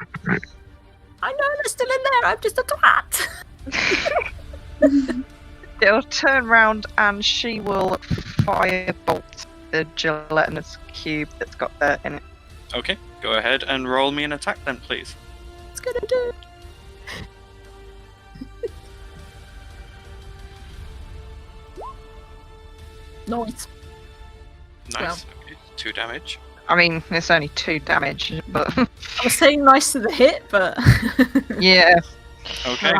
I know they're still in there. I'm just a twat. She'll turn round and she will firebolt the gelatinous cube that's got there in it. Okay, go ahead and roll me an attack then, please. What's gonna do? Nice. Nice. Well. Okay, 2 damage. I mean, it's only 2 damage, but I was saying nice to the hit, but yeah. Okay.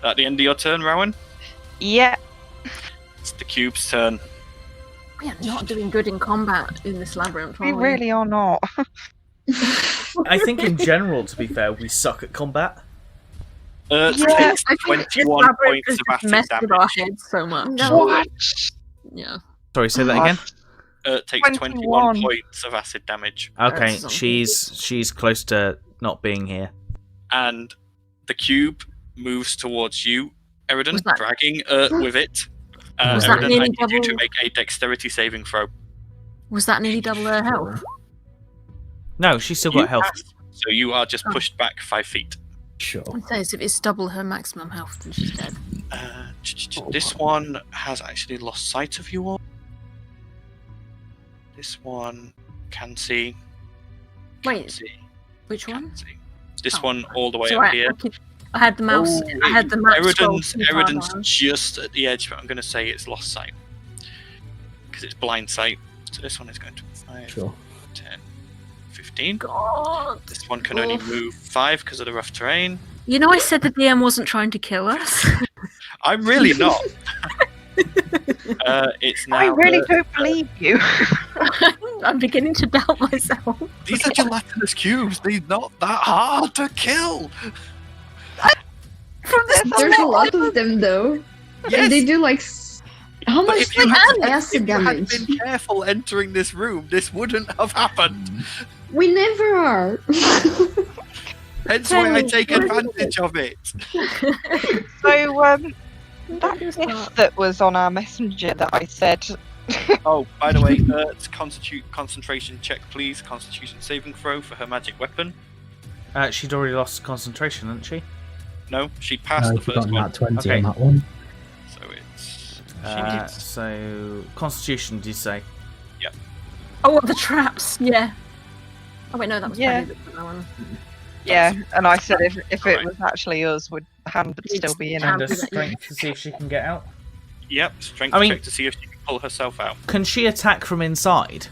At the end of your turn, Rowan, Yeah, it's the cube's turn. we are not doing good in combat in this labyrinth. we Are we? really are not. I think in general, to be fair, we suck at combat. Yeah, Takes I think this 21 labyrinth points has of just acid messed with our damage. heads so much. What? Yeah. Sorry, say that again. Takes 21 21 points of acid damage. Okay, That's she's close to not being here. And the cube moves towards you, Eridan, Was that- dragging with it. Was that Eridan, I nearly need you to double- make a dexterity saving throw. Was that nearly double her health? No, she's still got health. So you are just pushed back 5 feet. Sure. It says if it's double her maximum health, then she's dead. This one has actually lost sight of you all. This one can see. Can Wait, see. which one? Can see. This Oh. one all the way It's up alright, here. I had the mouse. I had the map scroll too far Eridan's down. just at the edge, but I'm going to say it's lost sight. Because it's blind sight. So this one is going to be 5, Sure. 10, 15. God. This one can only move 5 because of the rough terrain. You know, I said the DM wasn't trying to kill us. I'm really not. It's now. I really don't believe you. I'm beginning to doubt myself. These are gelatinous cubes. They're not that hard to kill. There's a lot of them though. Yes. And they do like how But much if you had acid damage? been careful entering this room, this wouldn't have happened. We never are. Hence why I take advantage of it. So, That gift that was on our messenger that I said. Oh, by the way, concentration check, please. Constitution saving throw for her magic weapon. She'd already lost concentration, hadn't she? No, she passed the first one. That 20 Okay. on that one. So it's. So constitution, did you say? Yep. Oh, the traps. Yeah. Oh wait, no, that was Yeah. that one. Yeah, and I said if it was actually us, would hand would still be in And it. a strength to see if she can get out. Yep, strength check to see if she can pull herself out. Can she attack from inside?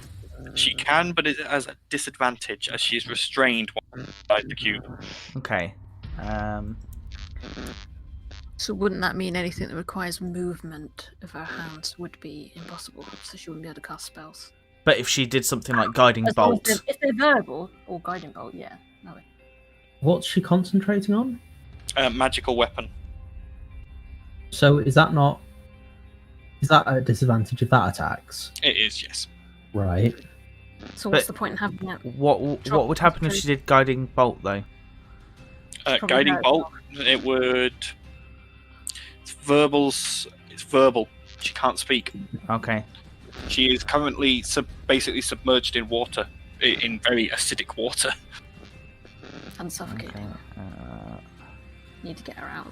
She can, but it has a disadvantage as she is restrained inside the cube. Okay. So wouldn't that mean anything that requires movement of her hands would be impossible? So she wouldn't be able to cast spells. But if she did something like guiding As long bolt, as if they're verbal or guiding bolt, yeah. No way. What's she concentrating on? Magical weapon. So is that a disadvantage if that attacks? It is, yes. Right. So what's the point in having that? what would happen if she did guiding bolt though? Probably Guiding no. bolt, it would. It's verbal. She can't speak. Okay. She is currently basically submerged in water, in very acidic water. And suffocating. Okay. Need to get her out.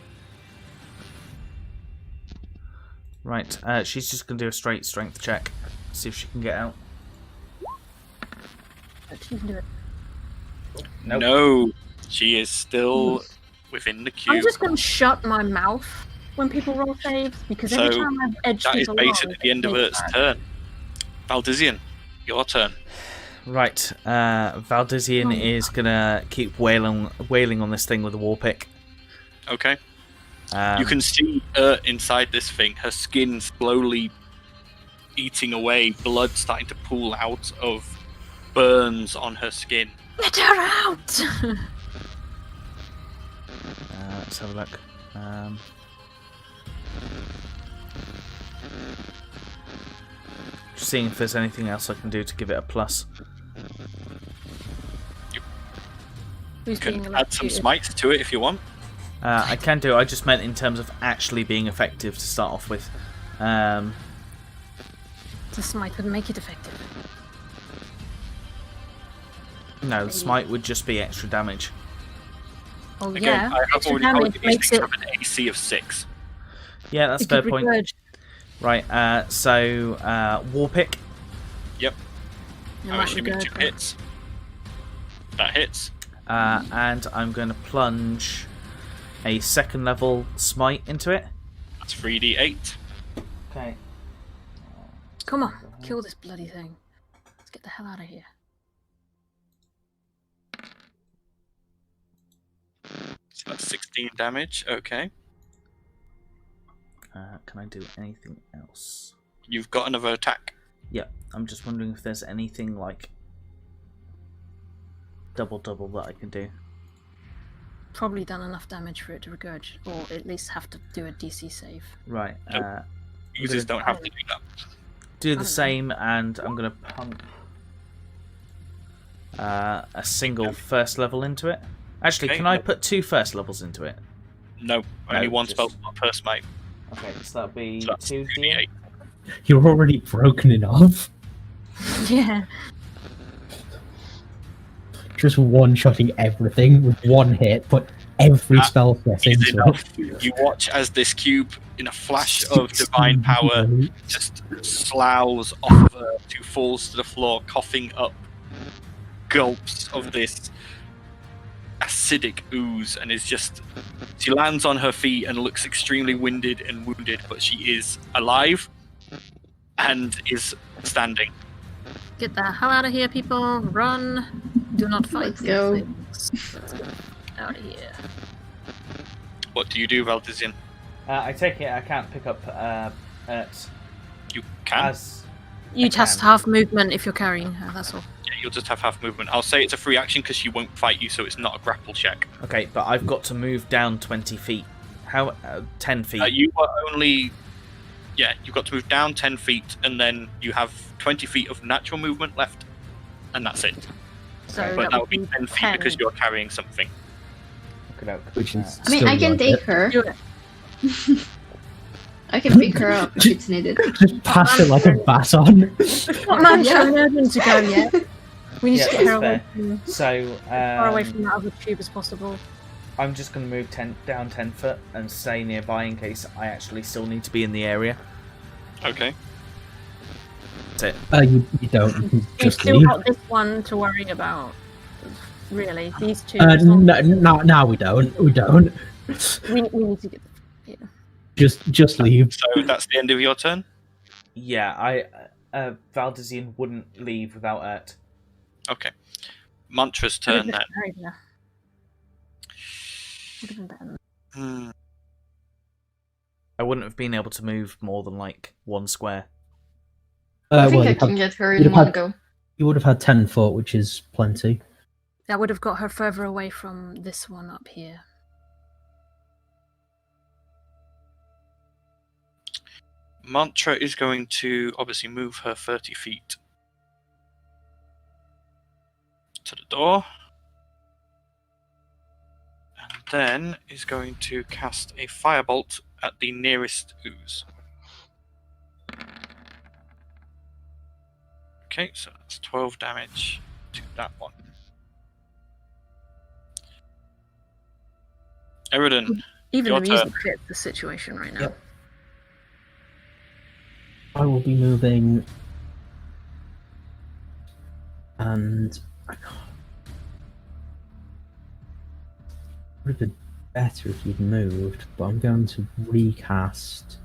Right. She's just gonna do a straight strength check. See if she can get out. But she can do it. Nope. No, she is still within the cube. I'm just going to shut my mouth when people roll saves because every So, time I've edged That is people basically along, the end of it's Ert's turn. Valdizian, your turn. Right. Valdizian is gonna keep wailing on this thing with a war pick. Okay. You can see inside this thing, her skin slowly eating away, blood starting to pool out of burns on her skin. Let her out! Let's have a look. Just seeing if there's anything else I can do to give it a plus. You can add some smites to it if you want. I can do. I just meant in terms of actually being effective to start off with. The smite would make it effective. No, the smite would just be extra damage. Oh Again, yeah, I have extra already told damage you these makes things it. have an AC of 6. Yeah, that's a It fair could point. regurg. Right, so war pick. Yep. It I'm might assuming 2 regurg. hits. That hits. And I'm going to plunge a second level smite into it. That's 3d8. Okay. Come on, kill this bloody thing. Let's get the hell out of here. So that's 16 damage. Okay. Can I do anything else? You've got another attack. Yeah, I'm just wondering if there's anything like double that I can do. Probably done enough damage for it to regurg, or at least have to do a DC save. Right. Users don't have to do that. Do the same, and I'm going to pump a single first level into it. Actually, Okay, can I put 2 first levels into it? No, only No, one just- spell per smite. Okay, so that'll be So that's 2d8. You're already broken enough. Yeah. Just one-shotting everything with one hit, but every That spell set Is into enough. it. You watch as this cube, in a flash of divine power, just sloughs off of Earth, who falls to the floor, coughing up gulps of this acidic ooze, and is just. She lands on her feet and looks extremely winded and wounded, but she is alive and is standing. Get the hell out of here, people. Run. Do not fight. Let's go. things. Let's get out of here. What do you do, Valdizian? I take it I can't pick up You can. as You I just can. have movement if you're carrying her, that's all. Yeah, you'll just have half movement. I'll say it's a free action because she won't fight you, so it's not a grapple check. Okay, but I've got to move down 20 feet. How? 10 feet. You are only. Yeah, you've got to move down 10 feet, and then you have 20 feet of natural movement left, and that's it. So But that would be 10 feet because you're carrying something. Okay, Which is I mean, still I can worth take it. her. Do it. I can pick her up if it's needed. Just pass it like a baton. Not Mantra moving to go yet. We need to get her away from, so, far away from that other tube as possible. I'm just going to move down 10 foot and stay nearby in case I actually still need to be in the area. Okay. That's it. You don't. You can You've just still leave. got this one to worry about. Really, these two. No, we don't. We don't. We need to get. Yeah. Just leave. So that's the end of your turn? Yeah, Valdizian wouldn't leave without Ert. Okay. Mantra's turn then. Would have been better. I wouldn't have been able to move more than like 1 square. I think I can get her in one go. You would have had 10 foot, which is plenty. That would have got her further away from this one up here. Mantra is going to obviously move her 30 feet to the door. And then is going to cast a firebolt at the nearest ooze. Okay, so that's 12 damage to that one. Eridan, Even your the music turn. fits the situation right now. Yep. I will be moving, and I can't. Would have been better if you'd moved, but I'm going to recast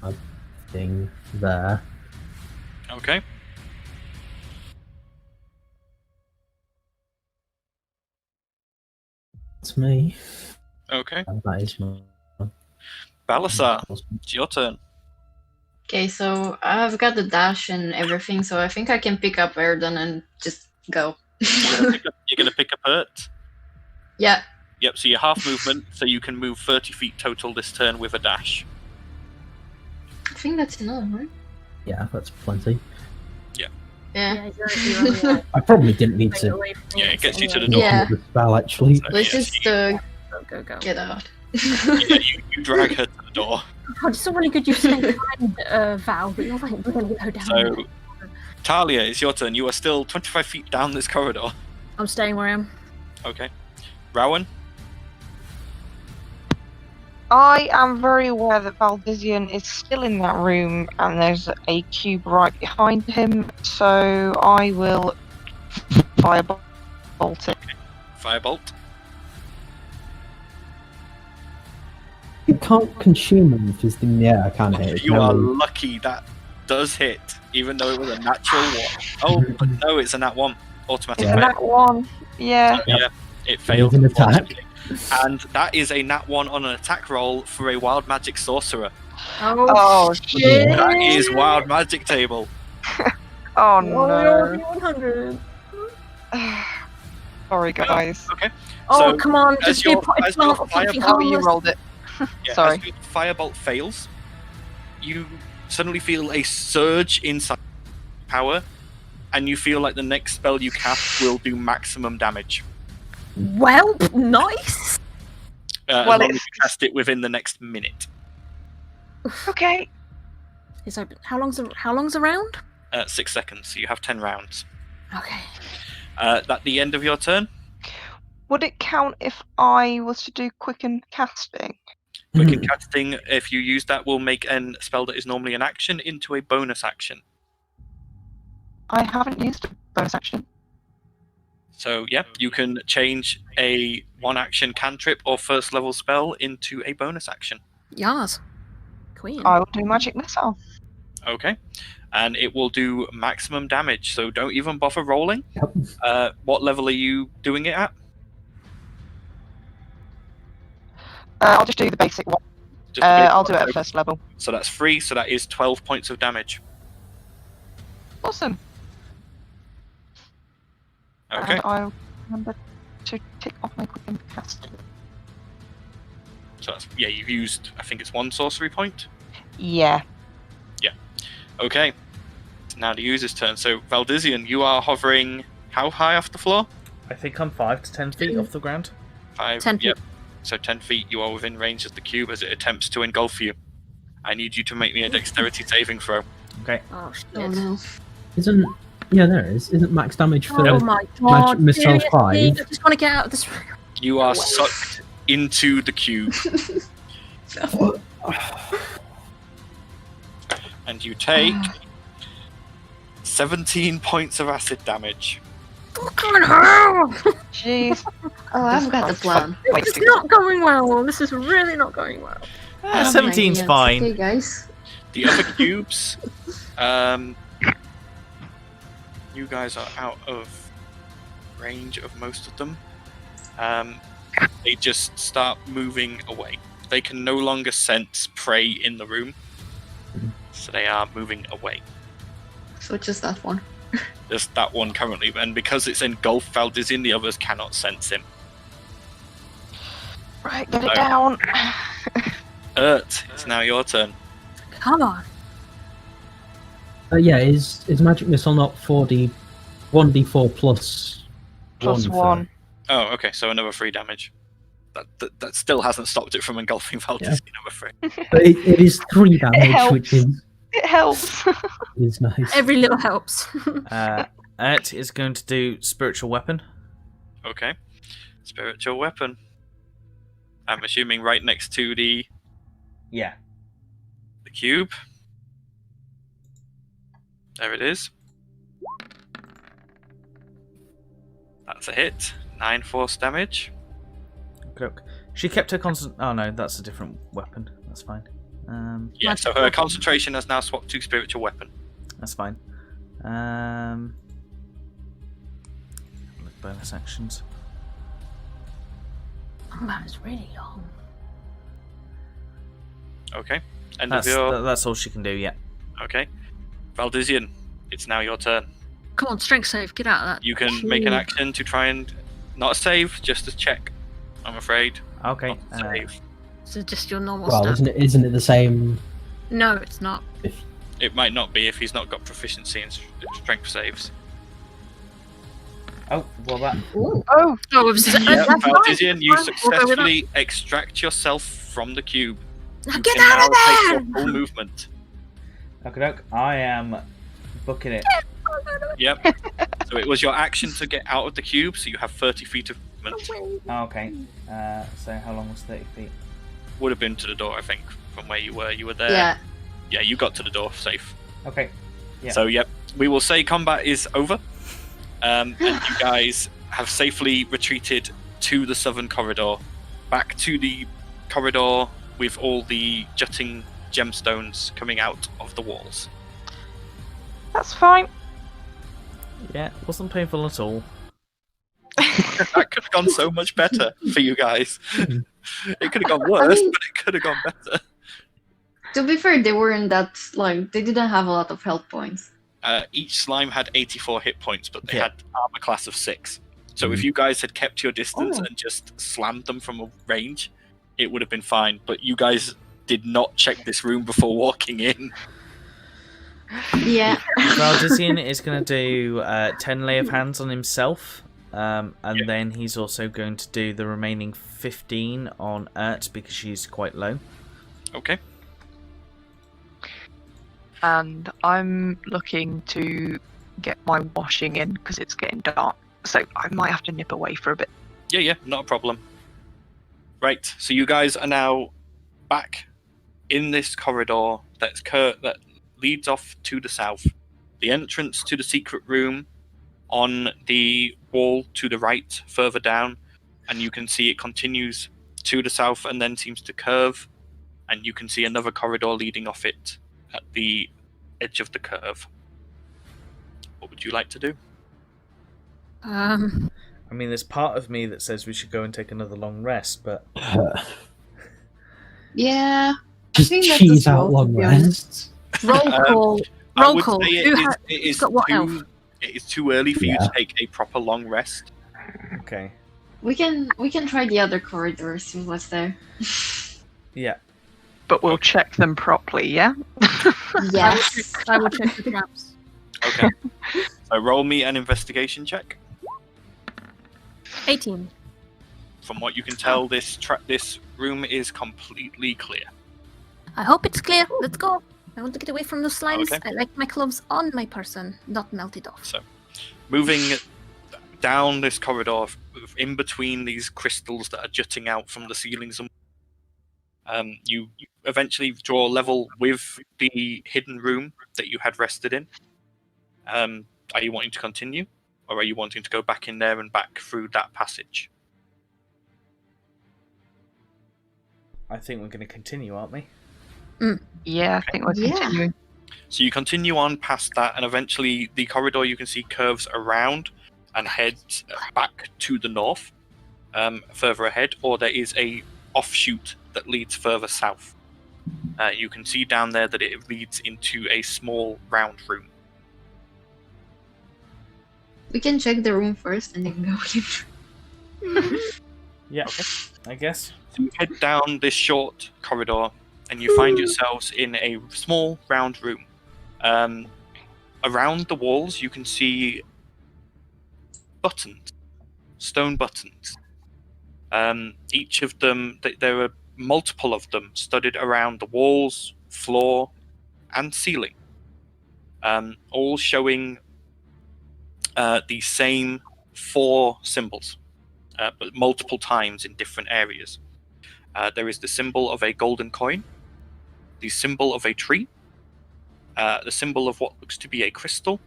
a thing there. Okay. That's me. Okay. And that is my. Balasar, it's your turn. Okay, so I've got the dash and everything, so I think I can pick up Erden and just go. You're going to pick up Ert? Yeah. Yep, so you're half movement, so you can move 30 feet total this turn with a dash. I think that's enough, right? Yeah, that's plenty. Yeah. You're I probably didn't need to Yeah, it gets you to the door. Yeah. the spell, actually. So, Let's yes, just go. get out. you drag her to the door. God, it's so really good you stay behind Val, but you're like, we're going to get her down. So, Talia, it's your turn. You are still 25 feet down this corridor. I'm staying where I am. Okay. Rowan? I am very aware that Valdizian is still in that room and there's a cube right behind him, so I will firebolt it. Firebolt. You can't consume them if it's in the air, can it? You are lucky that does hit, even though it was a natural one. Oh, but no, it's a nat 1. Automatic It's fail. that one. Yeah. Yeah, it failed. An attack. And that is a nat 1 on an attack roll for a wild magic sorcerer. Oh shit. That is wild magic table. Oh no. 100. Sorry guys. Okay. Oh, So, come on, as just be your- it's as your not fucking fireball- Oh, you harmless. rolled it. Yeah, Sorry. as your firebolt fails, you suddenly feel a surge inside power, and you feel like the next spell you cast will do maximum damage. Well, nice. As Well, long as it's- you cast it within the next minute. Okay. It's open. How long's a round? 6 seconds, so you have 10 rounds. Okay. At the end of your turn, Would it count if I was to do quicken casting? quicken casting, if you use that, will make a spell that is normally an action into a bonus action. I haven't used a bonus action. So, yeah, you can change a one-action cantrip or first-level spell into a bonus action. Yas. Queen. I will do magic missile. Okay. And it will do maximum damage, so don't even bother rolling. Yep. What level are you doing it at? I'll just do the basic one. Just a bit- I'll do it at first level. So that's 3, so that is 12 points of damage. Awesome. Okay. And I'll remember to tick off my quicken casting. So that's, yeah, you've used, I think it's 1 sorcery point. Yeah. Okay. Now the user's turn. So, Valdizian, you are hovering how high off the floor? I think I'm 5 to 10 feet off the ground. 5. 10 feet. Yep. So 10 feet, you are within range of the cube as it attempts to engulf you. I need you to make me a dexterity saving throw. Okay. Oh shit. Oh no. There is. Isn't max damage for Oh my god. missile seriously? 5? I just want to get out of this room. You are sucked into the cube. And you take 17 points of acid damage. Fucking hell! Jeez. Oh, I've got the plan. It's not going well. This is really not going well. 17's fine. Okay, guys. The other cubes, you guys are out of range of most of them. They just start moving away. They can no longer sense prey in the room, so they are moving away. So just that one. Just that one currently, and because it's engulfed Valdizian, the others cannot sense him. Right, get it down. Urt, it's now your turn. Come on. Is magic missile not 1d4 plus Plus 1. Oh, okay, so another 3 damage. That still hasn't stopped it from engulfing Valdizian, I'm afraid. But it is 3 damage, which It helps. is nice. Every little helps. Urt is going to do spiritual weapon. Okay. Spiritual weapon. I'm assuming right next to the cube. There it is. That's a hit. 9 force damage. Okay. She kept her constant. Oh no, that's a different weapon. That's fine. Yeah, so her concentration has now swapped to spiritual weapon. That's fine. Bonus actions. Oh, that is really long. Okay. That's all she can do. Yeah. Okay. Valdizian, it's now your turn. Come on, strength save. Get out of that. You can make an action to try and not a save, just a check. I'm afraid. Okay. Not a save. So just your normal Well, stuff. isn't it the same? No, it's not. It might not be if he's not got proficiency in strength saves. Oh, well that. Oh, Oh, Yeah, that's Valdizian, you fine. We'll go with successfully extract yourself from the cube. Now You get can out of now take there! your full movement. Okay, I am booking it. Yep. So it was your action to get out of the cube, so you have 30 feet of movement. Oh, okay. So how long was 30 feet? Would have been to the door, I think, from where you were. You were there. Yeah. Yeah, you got to the door safe. Okay. Yeah. So, yep. We will say combat is over. And you guys have safely retreated to the southern corridor. Back to the corridor with all the jutting gemstones coming out of the walls. that's fine. Yeah, wasn't painful at all. That could have gone so much better for you guys. It could have gone worse, but it could have gone better. To be fair, they weren't that slime. They didn't have a lot of health points. Each slime had 84 hit points, but they Yeah. had armor class of 6. So if you guys had kept your distance and just slammed them from a range, it would have been fine. But you guys did not check this room before walking in. Yeah. Valdizian is going to do 10 lay of hands on himself, and then he's also going to do the remaining 15 on Urt because she's quite low. Okay. And I'm looking to get my washing in because it's getting dark. So I might have to nip away for a bit. Yeah, not a problem. Right, so you guys are now back in this corridor that leads off to the south. The entrance to the secret room on the wall to the right, further down, and you can see it continues to the south and then seems to curve, and you can see another corridor leading off it at the edge of the curve. What would you like to do? I mean, there's part of me that says we should go and take another long rest, but Yeah. Just think that's cheese as out well, long to be honest. rests. Roll call. I Roll would call. say Who it is got what elf? it is too early for you to take a proper long rest. okay. We can try the other corridor, see what's there. Yeah. But we'll check them properly, yeah? Yes. I will check the traps. Okay. So roll me an investigation check. 18. From what you can tell, this room is completely clear. I hope it's clear. Let's go. I want to get away from the slimes. Okay. I like my clothes on my person, not melted off. So, moving down this corridor, in between these crystals that are jutting out from the ceilings, you eventually draw level with the hidden room that you had rested in. Are you wanting to continue, or are you wanting to go back in there and back through that passage? I think we're going to continue, aren't we? Yeah, I think we're continuing. So you continue on past that, and eventually the corridor you can see curves around and heads back to the north, further ahead, or there is a offshoot that leads further south. You can see down there that it leads into a small round room. We can check the room first and then go in. Yeah, I guess. So you head down this short corridor, and you find yourselves in a small round room. Around the walls, you can see buttons, stone buttons. Each of them, there are multiple of them studded around the walls, floor, and ceiling, all showing the same 4 symbols, but multiple times in different areas. There is the symbol of a golden coin, the symbol of a tree, the symbol of what looks to be a crystal,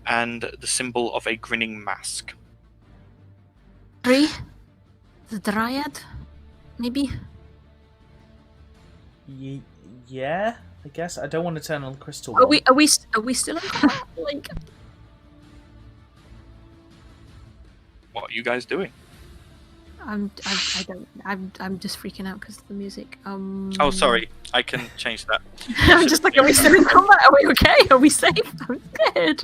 and the symbol of a grinning mask. Tree? The dryad? Maybe? Yeah, I guess. I don't want to turn on the crystal. Are we still in like? What are you guys doing? I'm just freaking out because of the music. Oh, sorry. I can change that. I'm just like, are we still in combat? Are we okay? Are we safe? I'm scared.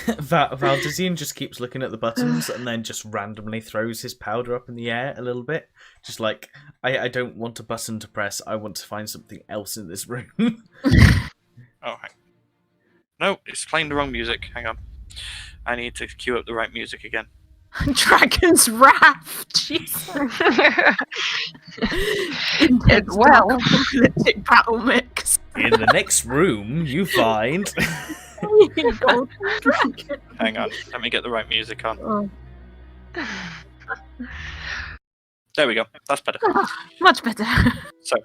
Valdizian just keeps looking at the buttons and then just randomly throws his powder up in the air a little bit. Just like, I don't want a button to press. I want to find something else in this room. Oh, no, it's playing the wrong music. Hang on. I need to cue up the right music again. Dragon's Wrath! Jesus. Well, apocalyptic battle mix. In the next room, you find... Golden dragon. Hang on, let me get the right music on. Oh. There we go. That's better. Much better. So,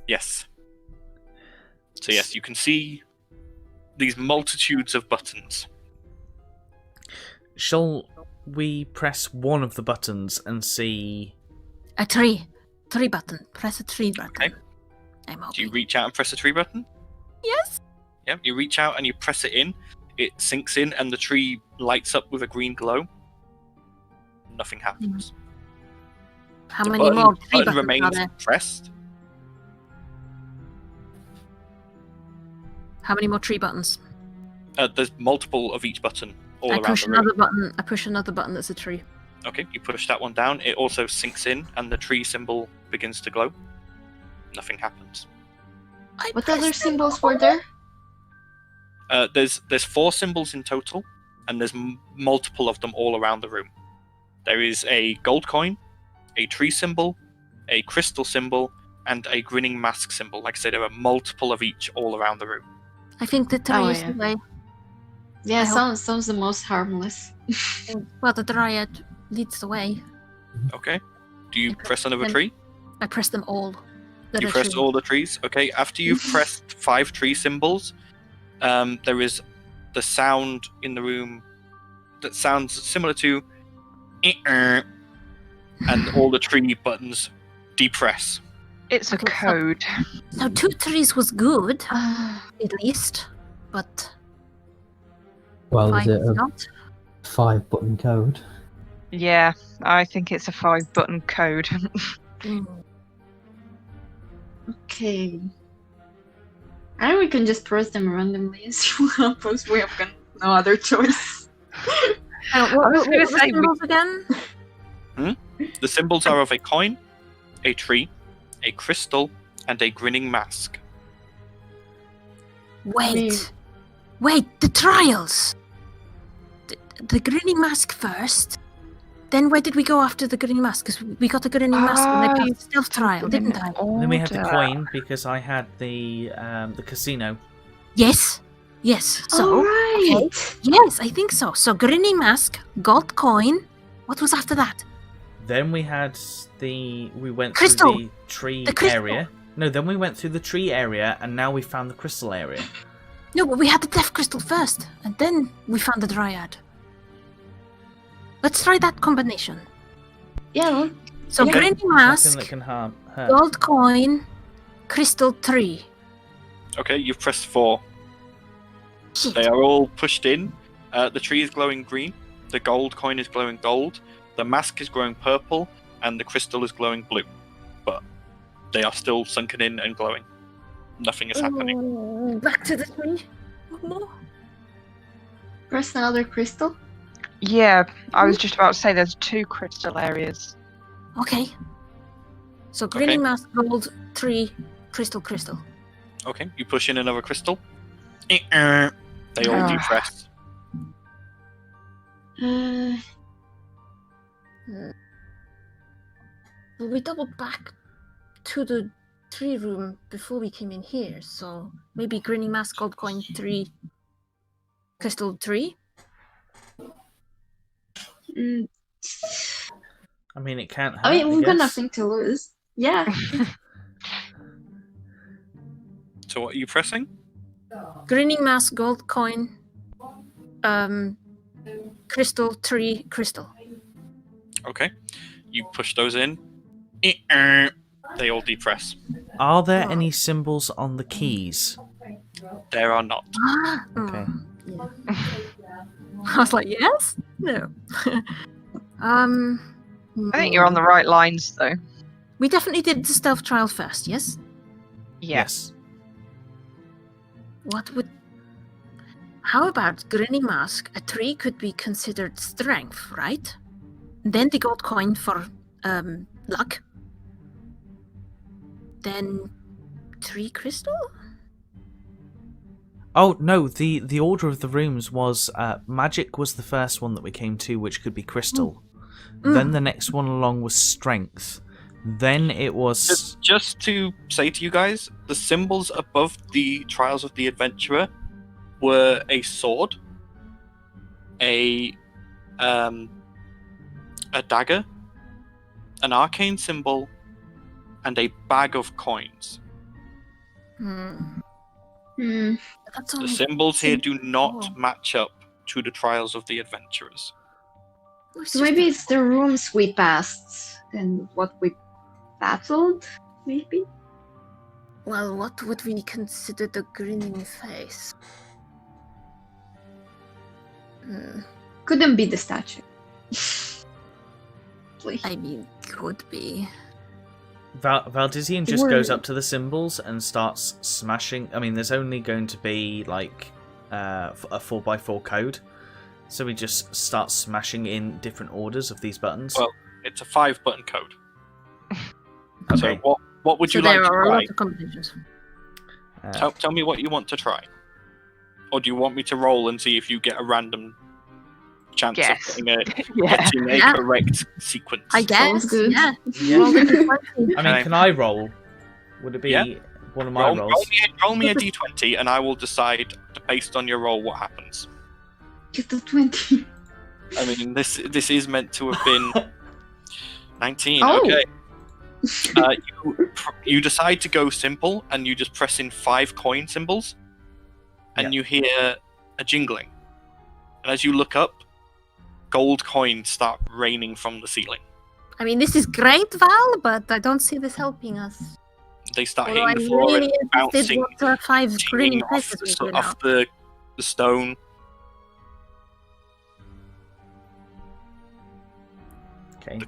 yes. So yes, you can see these multitudes of buttons. Shall we press one of the buttons and see... A tree. Tree button. Press a tree button. Okay. I'm hoping. Do you reach out and press the tree button? Yes. Yeah, you reach out and you press it in. It sinks in and the tree lights up with a green glow. Nothing happens. How The many more tree button buttons are remains there? pressed. How many more tree buttons? There's multiple of each button all I around push the room. another button. I push another button that's a tree. Okay, you push that one down. It also sinks in and the tree symbol begins to glow. Nothing happens. What other symbols were there? There's 4 symbols in total, and there's multiple of them all around the room. There is a gold coin, a tree symbol, a crystal symbol, and a grinning mask symbol. Like I said, there are multiple of each all around the room. I think the tree is the way. Yeah, I sounds the most harmless. Well, the dryad leads the way. Okay. Do you press another them. tree? I press them all. that You are press trees. all the trees. Okay. After you've pressed 5 tree symbols, there is the sound in the room that sounds similar to and all the tree buttons depress. it's a Okay, so- code. So 2 trees was good, Ah, at least, but Well, is 5 it is a not. 5-button code? Yeah, I think it's a 5-button code. okay. I think we can just press them randomly and see what happens. We have got no other choice. What was gonna were the say, symbols again? The symbols are of a coin, a tree, a crystal, and a grinning mask. Wait, the trials. The grinning mask first, then where did we go after the grinning mask? Because we got the grinning mask when I passed the stealth trial, didn't I? Then we had the coin because I had the casino. Yes. So, right. okay. Yes, I think so. So grinning mask, gold coin. What was after that? Then we had we went Crystal. through the tree crystal. area. No, then we went through the tree area, and now we found the crystal area. No, but we had the death crystal first, and then we found the dryad. Let's try that combination. Yeah. So grinning mask, Nothing that can harm her. gold coin, crystal tree. Okay, you've pressed 4. Shit. They are all pushed in. The tree is glowing green. The gold coin is glowing gold. The mask is glowing purple, and the crystal is glowing blue. But they are still sunken in and glowing. Nothing is happening. Back to the tree. One more. Press another crystal. Yeah, I was just about to say there's 2 crystal areas. Okay. So grinning mask, gold, tree, crystal. Okay, you push in another crystal. They all depress. Well, we doubled back to the tree room before we came in here, so maybe grinning mask, gold coin, 3, crystal 3. I mean, it can't hurt. I mean, we've got guess. nothing to lose. Yeah. So what are you pressing? Grinning mask, gold coin, crystal 3, crystal. Okay, you push those in. They all depress. Are there any symbols on the keys? There are not. Okay. Yeah. I was like, yes? No. I think you're on the right lines, though. We definitely did the stealth trial first, yes? Yes. How about grinning mask? A 3 could be considered strength, right? Then the gold coin for luck. Then 3 crystal? Oh no, the order of the rooms was magic was the first one that we came to, which could be crystal. Then the next one along was strength. Then it was just to say to you guys, the symbols above the Trials of the Adventurer were a sword, a dagger, an arcane symbol, and a bag of coins. The symbols here do not match up to the Trials of the Adventurers. So maybe it's the rooms we passed and what we battled, maybe? Well, what would we consider the grinning face? Couldn't be the statue. Please. I mean, could be. Valdizian just goes up to the symbols and starts smashing. I mean, there's only going to be like a 4x4 code, so we just start smashing in different orders of these buttons. Well, it's a 5-button code. Okay. So what would you like there to are a try? lot of combinations. Tell me what you want to try. Or do you want me to roll and see if you get a random chance of getting a correct sequence? I guess. good. Yeah. I mean, can I roll? Would it be one of my rolls? Roll me a d20 and I will decide, based on your roll, what happens. Just a 20. I mean, this is meant to have been 19. Oh. Okay. You decide to go simple, and you just press in 5 coin symbols, and you hear a jingling. And as you look up, gold coins start raining from the ceiling. I mean, this is great, Val, but I don't see this helping us. They start Although hitting the I'm floor really and bouncing, what the 5 grinning off faces we do now. off the stone. Okay.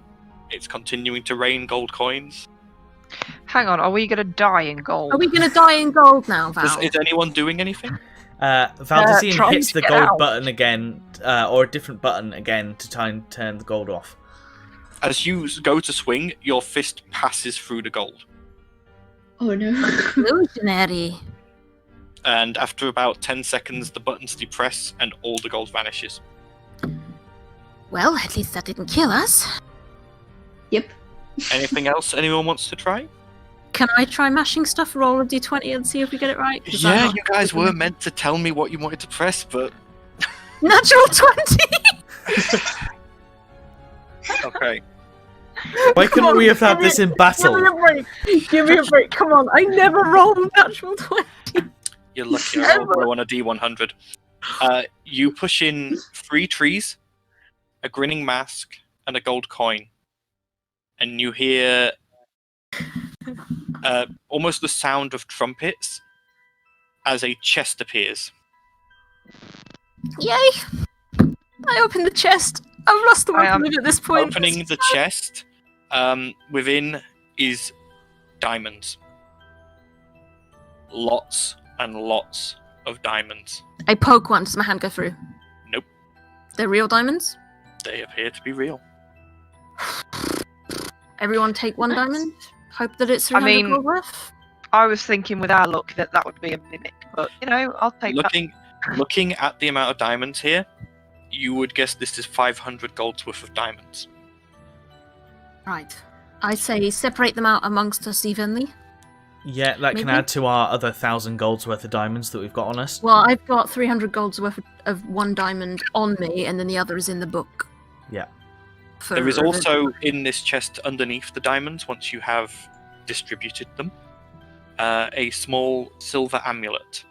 It's continuing to rain gold coins. Hang on, are we going to die in gold? Are we going to die in gold now, Val? Is anyone doing anything? Valdizian trying hits to the get gold out. button again, or a different button again to try and turn the gold off. As you go to swing, your fist passes through the gold. Oh no. Illusionary. And after about 10 seconds, the buttons depress and all the gold vanishes. Well, at least that didn't kill us. Yep. Anything else anyone wants to try? Can I try mashing stuff, roll a d20 and see if we get it right? 'Cause Yeah, you guys were meant to tell me what you wanted to press, but... Natural 20! Okay. Why couldn't we have had this in battle? Give me a break! Give me a break, come on, I never roll a natural 20! You're lucky I rolled on a D100. You push in 3 trees, a grinning mask, and a gold coin. And you hear almost the sound of trumpets as a chest appears. Yay! I opened the chest. I've lost the weapon at this point. Opening the chest, within is diamonds. Lots and lots of diamonds. I poke one. Does my hand go through? Nope. They're real diamonds? They appear to be real. Everyone take 1 diamond. Hope that it's 300 gold worth. I was thinking with our luck that would be a mimic, but I'll take that. Looking at the amount of diamonds here, you would guess this is 500 gold's worth of diamonds. Right. I say separate them out amongst us evenly. Yeah, that can add to our other 1,000 gold's worth of diamonds that we've got on us. Well, I've got 300 gold's worth of 1 diamond on me, and then the other is in the book. Yeah. There is also in this chest underneath the diamonds, once you have distributed them, a small silver amulet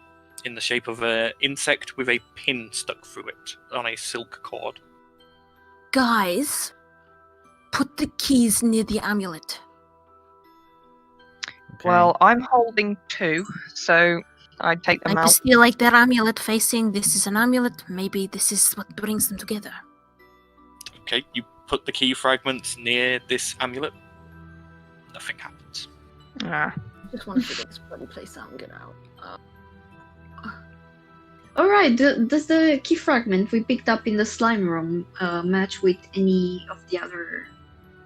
in the shape of an insect with a pin stuck through it on a silk cord. Guys, put the keys near the amulet. Okay. Well, I'm holding 2, so I take them I out. just feel like their amulet facing this is an amulet. Maybe this is what brings them together. Okay, you put the key fragments near this amulet. Nothing happens. Ah. I just want to figure this bloody place out and get out. Alright, does the key fragment we picked up in the slime room match with any of the other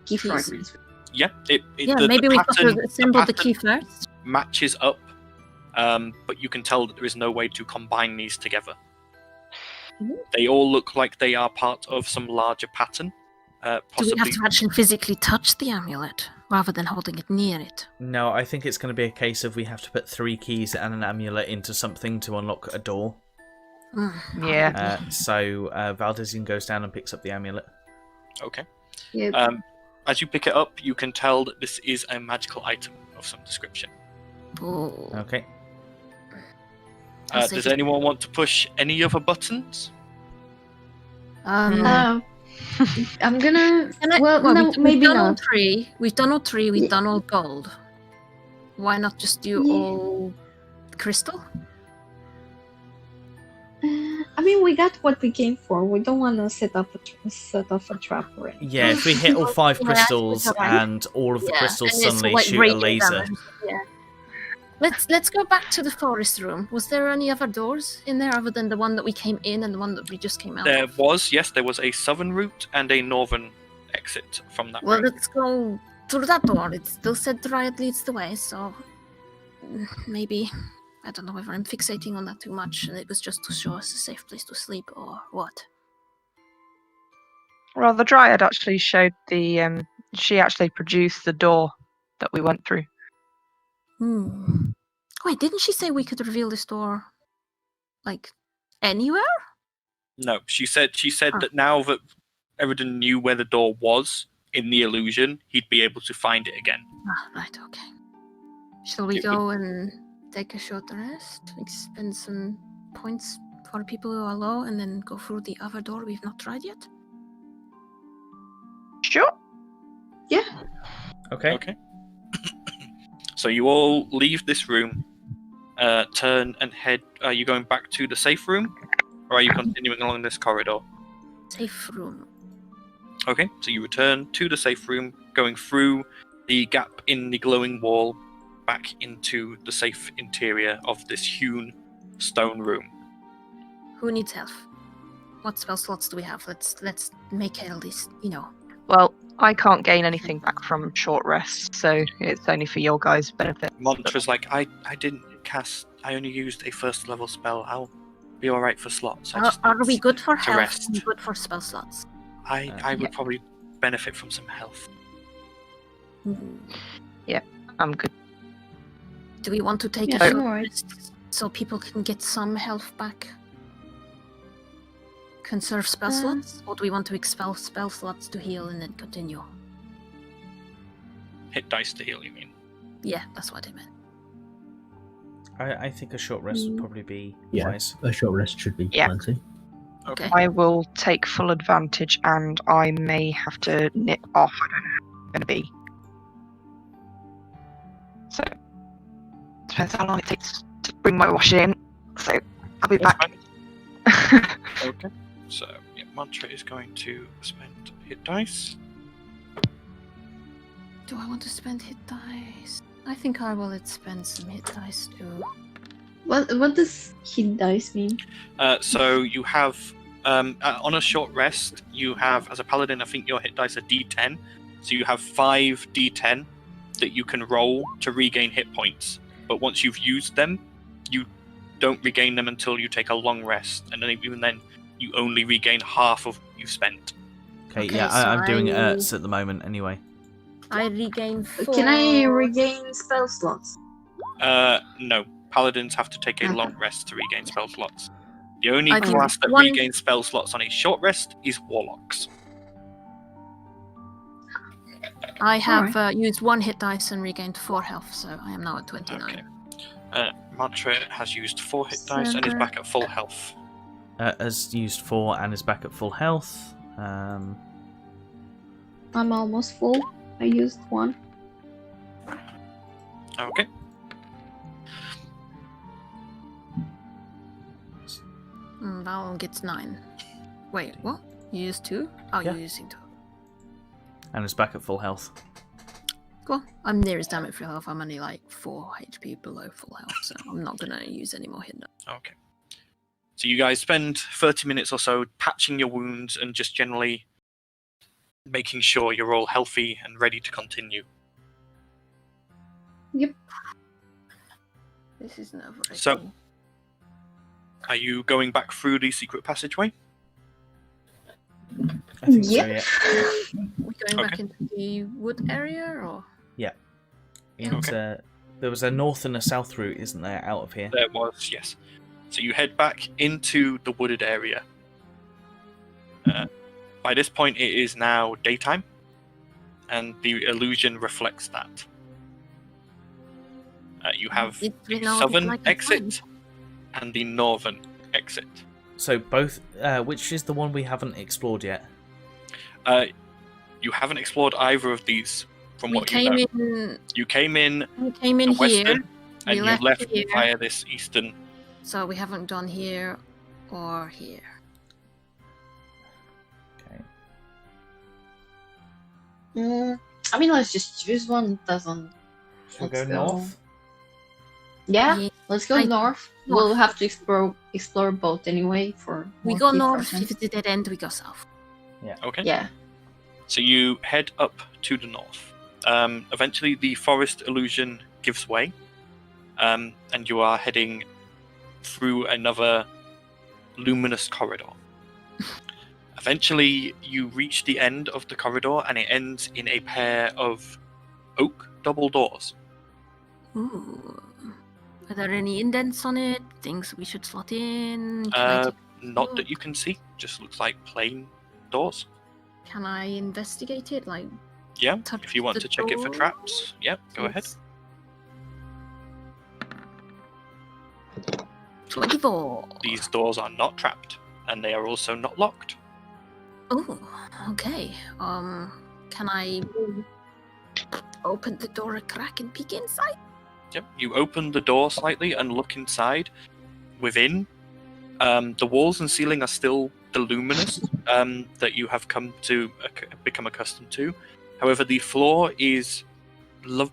key fragments? Yeah, maybe we have to assemble the key first. Matches up, but you can tell that there is no way to combine these together. Mm-hmm. They all look like they are part of some larger pattern. Do Possibly... we have to actually physically touch the amulet rather than holding it near it? No, I think it's going to be a case of we have to put 3 keys and an amulet into something to unlock a door. Yeah. So Valdezin goes down and picks up the amulet. Okay. Yep. As you pick it up, you can tell that this is a magical item of some description. Oh. Okay. Does anyone want to push any other buttons? I'm gonna. We've done all not. 3. We've done all 3. We've done all gold. Why not just do all crystal? I mean, we got what we came for. We don't want to set off a trap or anything. Yeah, if we hit all 5 crystals and all of the crystals suddenly shoot a laser. Yeah. Let's go back to the forest room. Was there any other doors in there other than the one that we came in and the one that we just came out There of? there was a southern route and a northern exit from that Well, route. let's go through that door. It still said the riot leads the way, so maybe, I don't know whether I'm fixating on that too much and it was just to show us a safe place to sleep or what. Well, the Dryad actually showed the, she actually produced the door that we went through. Wait, didn't she say we could reveal this door, like, anywhere? No, she said that now that Eridan knew where the door was in the illusion, he'd be able to find it again. Right, okay. Shall we go and take a short rest? Like, spend some points for people who are low and then go through the other door we've not tried yet? Sure. Yeah. Okay. So you all leave this room, turn and head. Are you going back to the safe room, or are you continuing along this corridor? Safe room. Okay, so you return to the safe room, going through the gap in the glowing wall, back into the safe interior of this hewn stone room. Who needs health? What spell slots do we have? Let's make it at least, Well, I can't gain anything back from short rest, so it's only for your guys' benefit. Mantra's like, I didn't cast, I only used a first level spell. I'll be alright for slots. Are we good for to health rest. and good for spell slots? I would probably benefit from some health. Yeah, I'm good. Do we want to take a short rest so people can get some health back? Conserve spell slots? Or do we want to expel spell slots to heal and then continue? Hit dice to heal, you mean? Yeah, that's what I meant. I think a short rest would probably be wise. A short rest should be plenty. Okay. I will take full advantage, and I may have to nip off. I don't know how it's going to be. So, depends how long it takes to bring my wash in. So, I'll be back. Okay. So, Mantra is going to spend hit dice. Do I want to spend hit dice? I think I will spend some hit dice too. What does hit dice mean? So you have on a short rest, you have, as a paladin, I think your hit dice are D10. So you have 5 D10 that you can roll to regain hit points. But once you've used them, you don't regain them until you take a long rest, and then even then, you only regain half of what you've spent. Okay, so I'm doing Ertz at the moment anyway. I regain 4. Can I regain spell slots? No. Paladins have to take a long rest to regain spell slots. The only I think class that regains spell slots on a short rest is Warlocks. I have used 1 hit dice and regained 4 health, so I am now at 29. Okay. Mantra has used 4 hit dice and is back at full health. Has used 4 and is back at full health. I'm almost full. I used 1. Okay. That one gets 9. Wait, what? You used 2? Oh, Yeah. you're using 2. And is back at full health. Cool. I'm nearest damn at full health. I'm only like 4 HP below full health, so I'm not gonna use any more hit dice. Okay. So you guys spend 30 minutes or so patching your wounds and just generally making sure you're all healthy and ready to continue. Yep. This is nerve-wracking. So, are you going back through the secret passageway? I think so, Yep. yeah. We're going back into the wood area, or? Yeah. There was a north and a south route, isn't there, out of here? There was, yes. So you head back into the wooded area. By this point, it is now daytime, and the illusion reflects that. You have the southern exit and the northern exit. So both, which is the one we haven't explored yet? You haven't explored either of these, from what you know. You came in here, western, and you left here. via this eastern. So we haven't done here or here. Okay. I mean, let's just choose one. Doesn't. Should we go north? Yeah, let's go north. We'll have to explore both anyway. We go north. If it's a dead end, we go south. Yeah. Okay. Yeah. So you head up to the north. Eventually, the forest illusion gives way, and you are heading through another luminous corridor. Eventually, you reach the end of the corridor, and it ends in a pair of oak double doors. Ooh. Are there any indents on it? Things we should slot in? Not that you can see. Just looks like plain doors. Can I investigate it? Like, yeah, if you want to check it for traps. Yeah, go ahead. 24. These doors are not trapped, and they are also not locked. Oh, okay. Can I open the door a crack and peek inside? Yep. You open the door slightly and look inside. Within, the walls and ceiling are still the luminous that you have come to become accustomed to. However, the floor is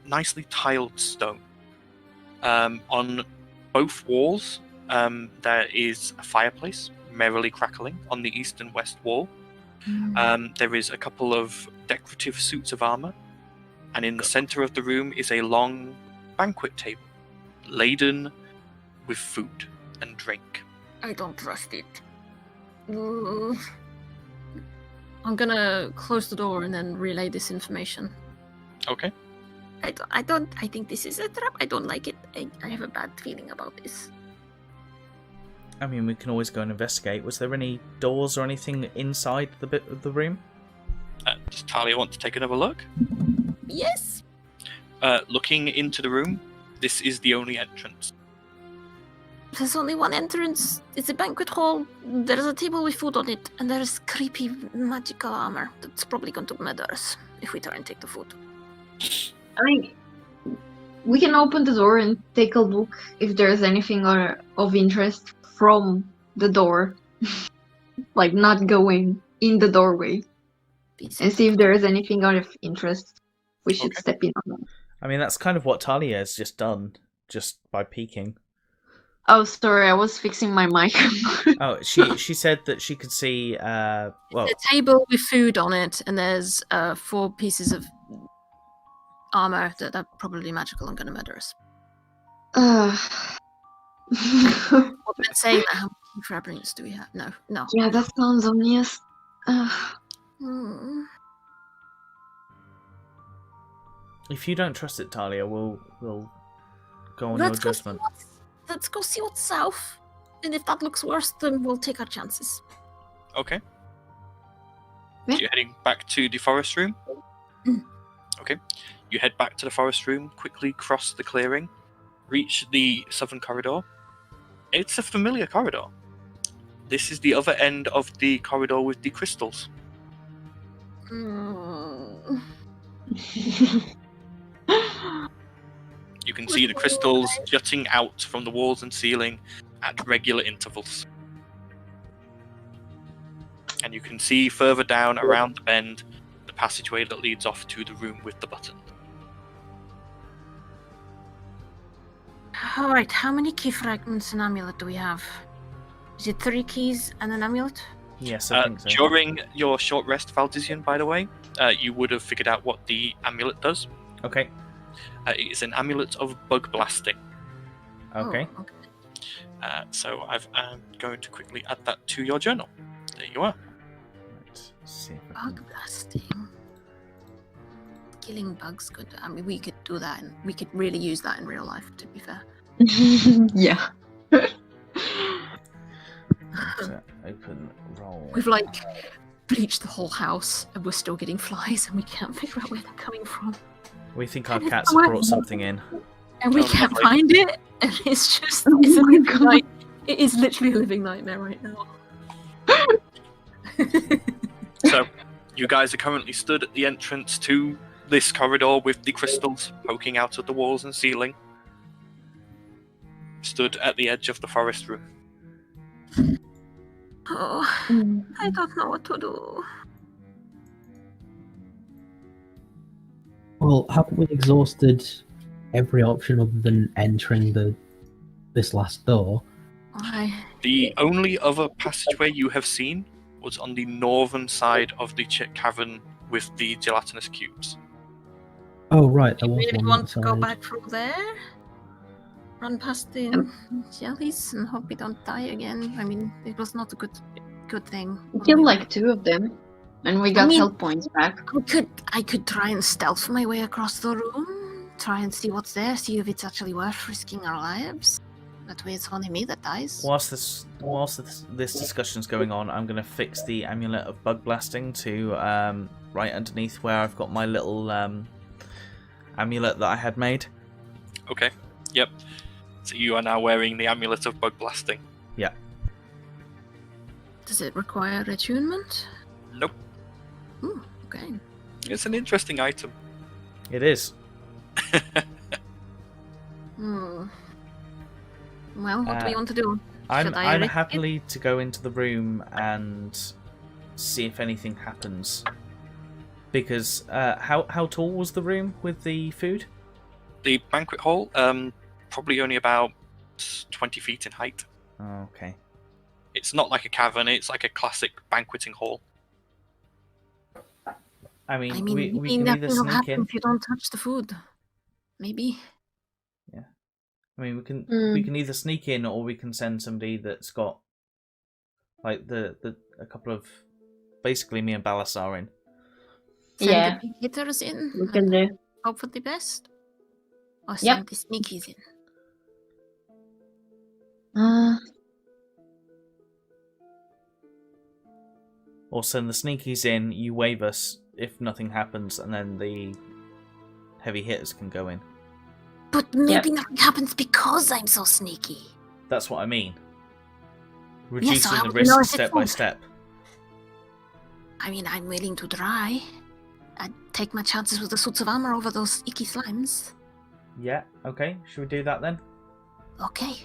nicely tiled stone. On both walls, there is a fireplace merrily crackling on the east and west wall. There is a couple of decorative suits of armor, and in the center of the room is a long banquet table laden with food and drink. I don't trust it. I'm gonna close the door and then relay this information. Okay. I think this is a trap. I don't like it. I have a bad feeling about this. I mean, we can always go and investigate. Was there any doors or anything inside the bit of the room? Does Talia want to take another look? Yes. Looking into the room, this is the only entrance. There's only one entrance. It's a banquet hall. There's a table with food on it, and there's creepy magical armor that's probably going to murder us if we try and take the food. I mean, we can open the door and take a look if there's anything of interest from the door. Like, not going in the doorway. And see if there is anything of interest. We should step in on that. I mean, that's kind of what Talia has just done, just by peeking. Oh, sorry, I was fixing my mic. Oh, she said that she could see, well... a table with food on it, and there's 4 pieces of armor that are probably magical and gonna murder us. I've been saying that. How many fabrics do we have? No. Yeah, that sounds ominous. If you don't trust it, Talia, we'll go on your judgment. Let's go see what's south, and if that looks worse, then we'll take our chances. Okay. Yeah. So you're heading back to the forest room? Okay. You head back to the forest room, quickly cross the clearing, reach the southern corridor. It's a familiar corridor. This is the other end of the corridor with the crystals. You can see the crystals jutting out from the walls and ceiling at regular intervals. And you can see further down around the bend the passageway that leads off to the room with the button. Alright, how many key fragments and amulet do we have? Is it 3 keys and an amulet? Yes, I think so. During your short rest, Valdizian, by the way, you would have figured out what the amulet does. Okay. It is an amulet of bug blasting. Okay. Oh, okay. So I'm going to quickly add that to your journal. There you are. Let's see if I Bug can... blasting. Killing bugs could. I mean, we could do that, and we could really use that in real life. To be fair. Yeah. Open roll. We've bleached the whole house, and we're still getting flies, and we can't figure out where they're coming from. We think our cats have brought something in. And we can't find it, and it's just a living night. It is literally a living nightmare right now. So, you guys are currently stood at the entrance to this corridor with the crystals poking out of the walls and ceiling. Stood at the edge of the forest room. Oh, I don't know what to do. Well, haven't we exhausted every option other than entering this last door? The only other passageway you have seen was on the northern side of the cavern with the gelatinous cubes. Oh, right, there Do was you really one want to go outside. back through there? Run past the jellies and hope we don't die again. I mean, it was not a good thing. We killed like 2 of them, and we got health points back. I could try and stealth my way across the room, try and see what's there, see if it's actually worth risking our lives. That way, it's only me that dies. Whilst this discussion's going on, I'm going to fix the amulet of bug blasting to right underneath where I've got my little amulet that I had made. Okay. Yep. So you are now wearing the amulet of bug blasting. Yeah. Does it require attunement? Nope. Ooh, okay. It's an interesting item. It is. Well, what do we want to do? I'm risk happily to go into the room and see if anything happens. Because how tall was the room with the food? The banquet hall, probably only about 20 feet in height. Oh, okay. It's not like a cavern, it's like a classic banqueting hall. I mean we can nothing either will sneak happen in. if you don't touch the food. Maybe. Yeah. I mean, we can either sneak in, or we can send somebody that's got like a couple of basically me and Ballas are in. Send Yeah. the hitters in. We can do. Hope for the best. Or Yep. send the sneakies in. Or send the sneakies in, you wave us if nothing happens, and then the heavy hitters can go in. But maybe nothing happens because I'm so sneaky. That's what I mean. Yes, Reducing I the would risk know if step it's by on. step. I mean, I'm willing to try. I'd take my chances with the suits of armor over those icky slimes. Yeah, okay. Should we do that then? Okay.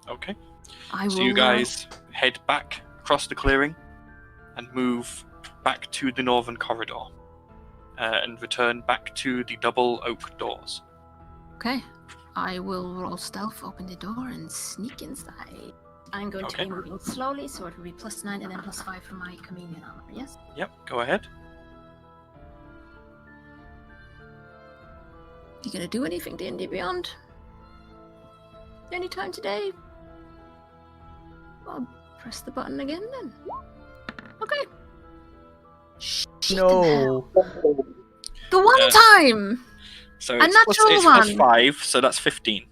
Okay. I will. So you guys head back across the clearing and move back to the northern corridor and return back to the double oak doors. Okay. I will roll stealth, open the door, and sneak inside. I'm going to be moving slowly, so it will be +9 and then +5 for my chameleon armor, yes? Yep, go ahead. You gonna do anything, DnD Beyond? Anytime today? I'll press the button again then. Okay. Shit No. The one time! So A it's natural it's one. +5, so that's 15.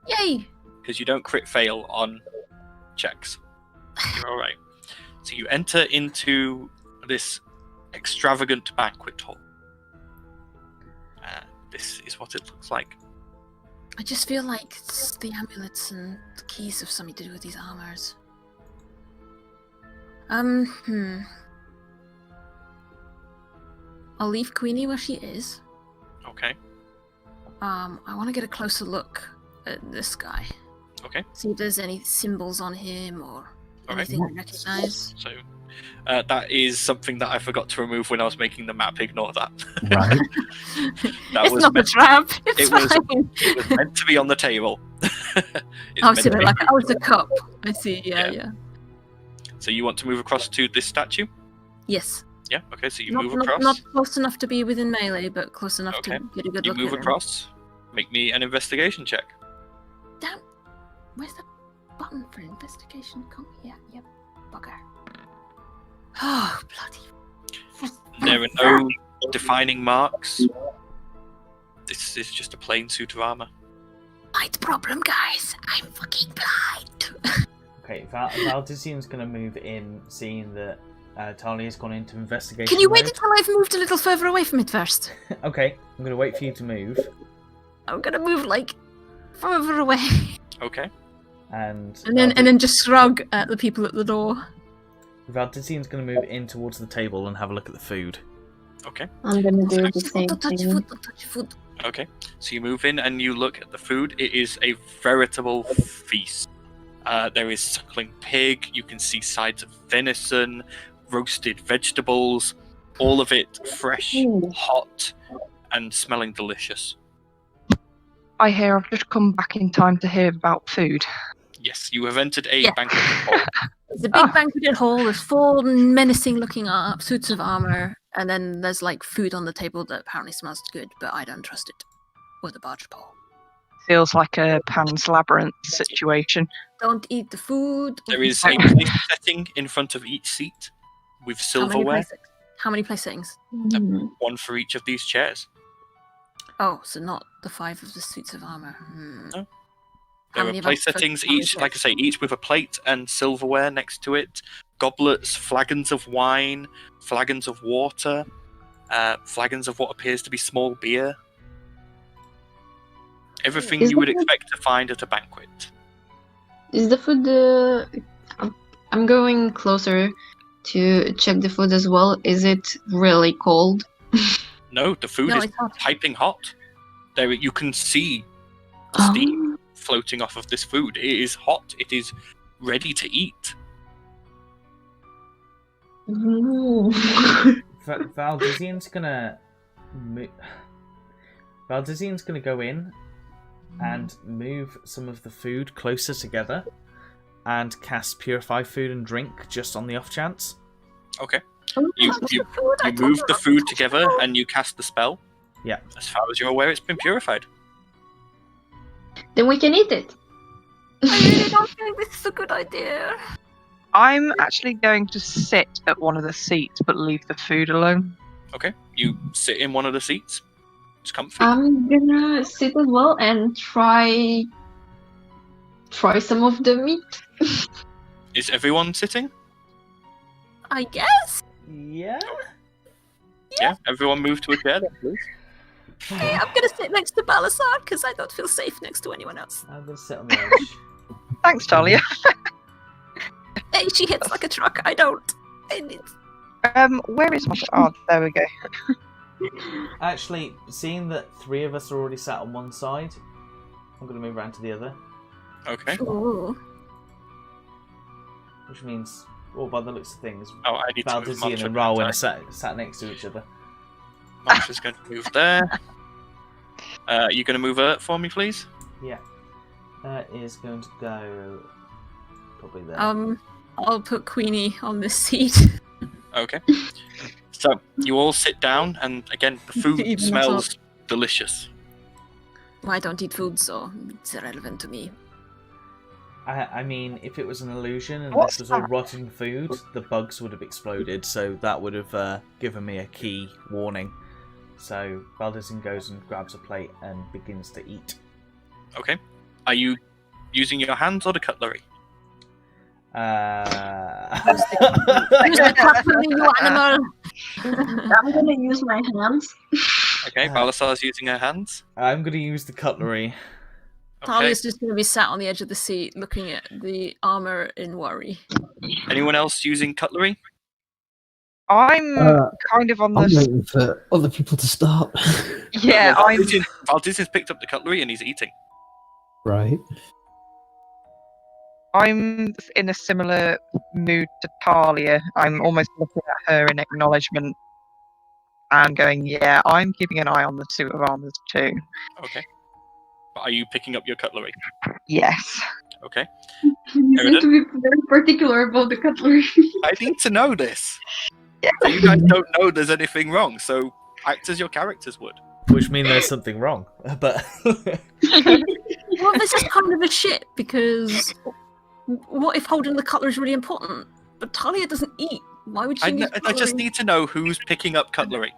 Yay! Because you don't crit fail on checks. You're alright. So you enter into this extravagant banquet hall. This is what it looks like. I just feel like the amulets and the keys have something to do with these armors. I'll leave Queenie where she is. Okay. I want to get a closer look at this guy. Okay. See if there's any symbols on him or anything I recognize. So that is something that I forgot to remove when I was making the map. Ignore that. Right. It's not a trap. It's fine. It was meant to be on the table. I see, like, oh, it's a cup. I see. Yeah. So you want to move across to this statue? Yes. Yeah. Okay. So you Not, move not, across. not close enough to be within melee, but close enough Okay. to get a good You look move at him. across. Make me an investigation check. Damn. Where's the button for investigation? Come here. Yep. Bugger. Oh, bloody. There are no defining marks. This is just a plain suit of armor. Light problem, guys. I'm fucking blind. Okay, Valdizian's going to move in, seeing that Talia's gone into investigation Can you wait mode. until I've moved a little further away from it first? Okay, I'm going to wait for you to move. I'm gonna move, like, further away. Okay. And then just shrug at the people at the door. Valdizian's going to move in towards the table and have a look at the food. Okay. I'm gonna do the same Don't touch thing. food, don't touch food. Okay. So you move in and you look at the food. It is a veritable feast. There is suckling pig. You can see sides of venison, roasted vegetables, all of it fresh, hot, and smelling delicious. I hear I've just come back in time to hear about food. Yes, you have entered a banquet hall. It's a big banquet hall. There's 4 menacing-looking suits of armor, and then there's like food on the table that apparently smells good, but I don't trust it. Or the barge pole. Feels like a Pan's Labyrinth situation. Don't eat the food. There is a place setting in front of each seat with silverware, How many place settings? one for each of these chairs. Oh, so not the 5 of the suits of armor. No. How There many are of place us for settings, how many each, like I chairs? say, each with a plate and silverware next to it, goblets, flagons of wine, flagons of water, flagons of what appears to be small beer. Everything Is you would that- expect to find at a banquet. Is the food I'm going closer to check the food as well. Is it really cold? No, the food No, is it's not. piping hot. There, you can see Oh. steam floating off of this food. It is hot. It is ready to eat. Ooh. Valdizian's gonna Valdizian's gonna go in and move some of the food closer together and cast Purify Food and Drink just on the off chance. Okay. Oh, You move the food together and you cast the spell. Yeah. As far as you're aware, it's been purified. Then we can eat it. I really don't think this is a good idea. I'm actually going to sit at one of the seats, but leave the food alone. Okay, you sit in one of the seats. It's comfy. I'm gonna sit as well and try some of the meat. Is everyone sitting? I guess. Yeah. Yeah. Everyone move to a chair, then, please. Okay, I'm gonna sit next to Balasar because I don't feel safe next to anyone else. I'm gonna sit on the edge. Thanks, Talia. Hey, she hits like a truck. I don't. Where is my... Oh, there we go. Actually, seeing that 3 of us are already sat on one side, I'm gonna move around to the other. Okay. Ooh. Which means, well, by the looks of things, Oh, I need to move Valdizian Mantra. and Rowan are sat next to each other. Mantra's going to move there. You going to move Ert for me, please? Yeah. Is going to go probably there. I'll put Queenie on this seat. Okay. So you all sit down, and again, the food Even smells delicious. Well, I don't eat food, so it's irrelevant to me. I mean, if it was an illusion and What's this was all that? rotten food, the bugs would have exploded, so that would have given me a key warning. So Valdizian goes and grabs a plate and begins to eat. Okay. Are you using your hands or the cutlery? Use the cutlery, you animal! I'm gonna use my hands. Okay, Balasar's using her hands. I'm going to use the cutlery. Okay. Talia's just going to be sat on the edge of the seat looking at the armor in worry. Anyone else using cutlery? I'm kind of on I'm the... waiting for other people to start. Yeah, Well, I'm... Valdizian's picked up the cutlery and he's eating. Right. I'm in a similar mood to Talia. I'm almost looking at her in acknowledgement and going, yeah, I'm keeping an eye on the suit of armors too. Okay. But are you picking up your cutlery? Yes. Okay. You seem to be very particular about the cutlery. I need to know this. Yeah. So you guys don't know there's anything wrong, so act as your characters would. Which means there's something wrong. But Well, this is kind of a shit, because what if holding the cutlery is really important? But Talia doesn't eat. Why would she use I just need to know who's picking up cutlery.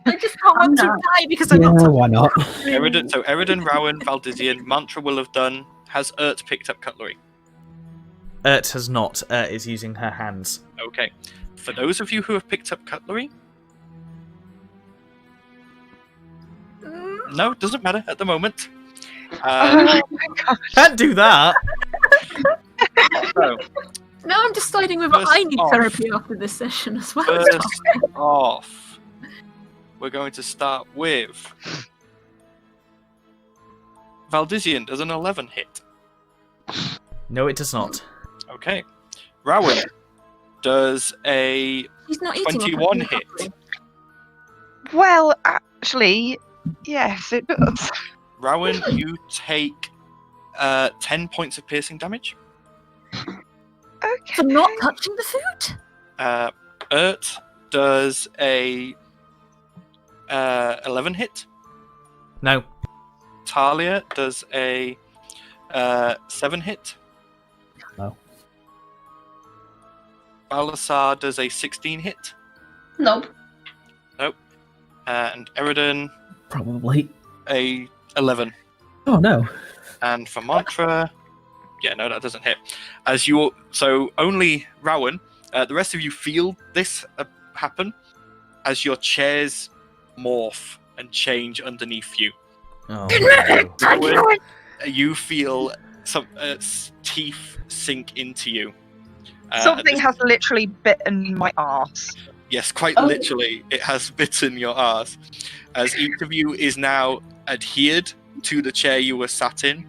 I just don't want to die because I'm Yeah, not why not? Eridan, Rowan, Valdizian, Mantra will have done. Has Ert picked up cutlery? Ert has not. Ert is using her hands. Okay. For those of you who have picked up cutlery, no, doesn't matter at the moment. Oh my god. Can't do that! So, Now I'm deciding whether First I need off. therapy after this session as well. first off, we're going to start with Valdizian. Does an 11 hit? No, it does not. Okay. Rowan, does a He's not eating 21 what I'm hit? doing. Well, actually, yes, it does. Rowan, you take 10 points of piercing damage. Okay. For not touching the food? Ert does a 11 hit. No. Talia does a 7 hit. No. Balasar does a 16 hit. Nope. And Eridan Probably. a 11. Oh no. And for Mantra, yeah, no, that doesn't hit. So only Rowan. The rest of you feel this happen as your chairs morph and change underneath you. Oh, Rowan, you feel some teeth sink into you. Something has literally bitten my arse. Yes, quite literally, it has bitten your arse. As each of you is now adhered to the chair you were sat in,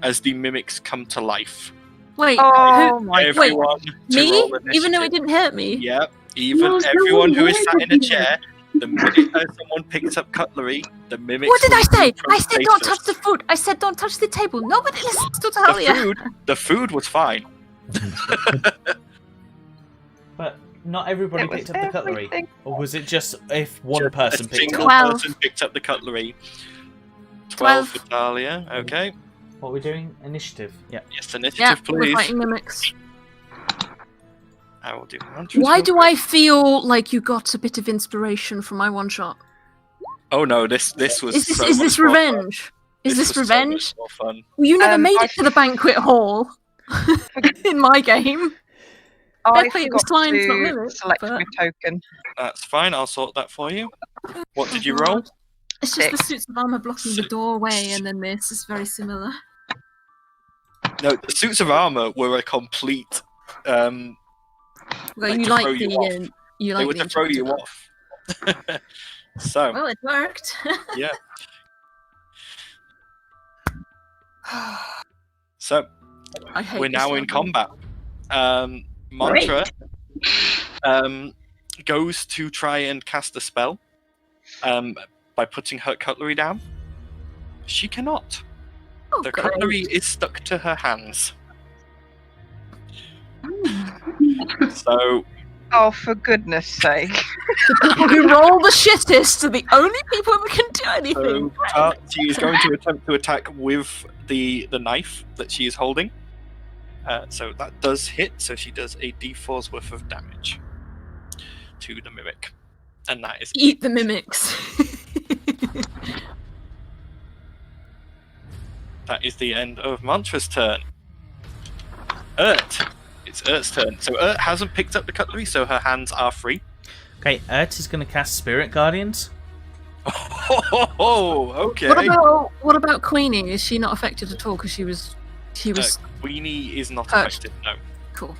as the mimics come to life. Wait, Oh who? my god. Everyone to Me? roll Even though it initiative. didn't hurt me? Yeah, even No, everyone who is no, sat in a no. chair, the minute someone picks up cutlery, the mimics. What did I will say? move from I said don't stasis. touch the food. I said don't touch the table. Nobody listens to Talia. The food was fine. But not everybody It was picked up the cutlery. everything. Or was it just if one Just person a picked single up? 12. person picked up the cutlery. 12 12. for Talia. Okay. What are we doing? Initiative. Yeah. Yes, initiative, Yeah, we're please. fighting mimics. I will do Mantra's Why do real quick. I feel like you got a bit of inspiration from my one shot? Oh no, this was. Is so this much more fun. revenge? Is this was so much revenge? more fun. Well, you never made I it to the banquet hall in my game. I Fair play, it forgot was Slime's not to Lilith, select but- my token. That's fine. I'll sort that for you. What did you Oh, roll? God. It's just the 6. suits of armor blocking the doorway, and then this is very similar. No, the suits of armor were a complete. Well, Like you to like throw you the off. you They like were the to throw you enchanted off. So Well, it worked. yeah. So I hate we're this now in level. combat. Mantra goes to try and cast a spell by putting her cutlery down. She cannot. Oh, The great. cutlery is stuck to her hands. So Oh, for goodness sake. The people who roll the shittest are the only people that can do anything. she is going to attempt to attack with the knife that she is holding. So that does hit. So she does a d4's worth of damage to the mimic, and that is Eat the mimics. that is the end of Mantra's turn. It's Urt's turn. So Urt hasn't picked up the cutlery, so her hands are free. Okay, Urt is going to cast Spirit Guardians. Oh, okay. What about Queenie? Is she not affected at all? Because she was. Queenie is not Perched. affected. No. Cool.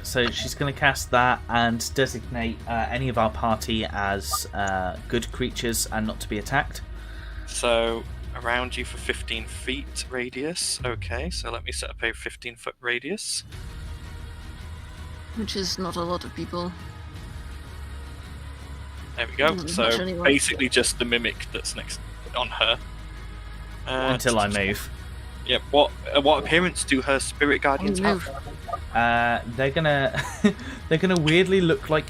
So she's going to cast that and designate any of our party as good creatures and not to be attacked. So around you for 15 feet radius. Okay, so let me set up a 15-foot radius. Which is not a lot of people. There we go. Not as So much anyway. basically just the mimic that's next on her. Until I move. Yep. What appearance do her spirit guardians have? They're gonna weirdly look like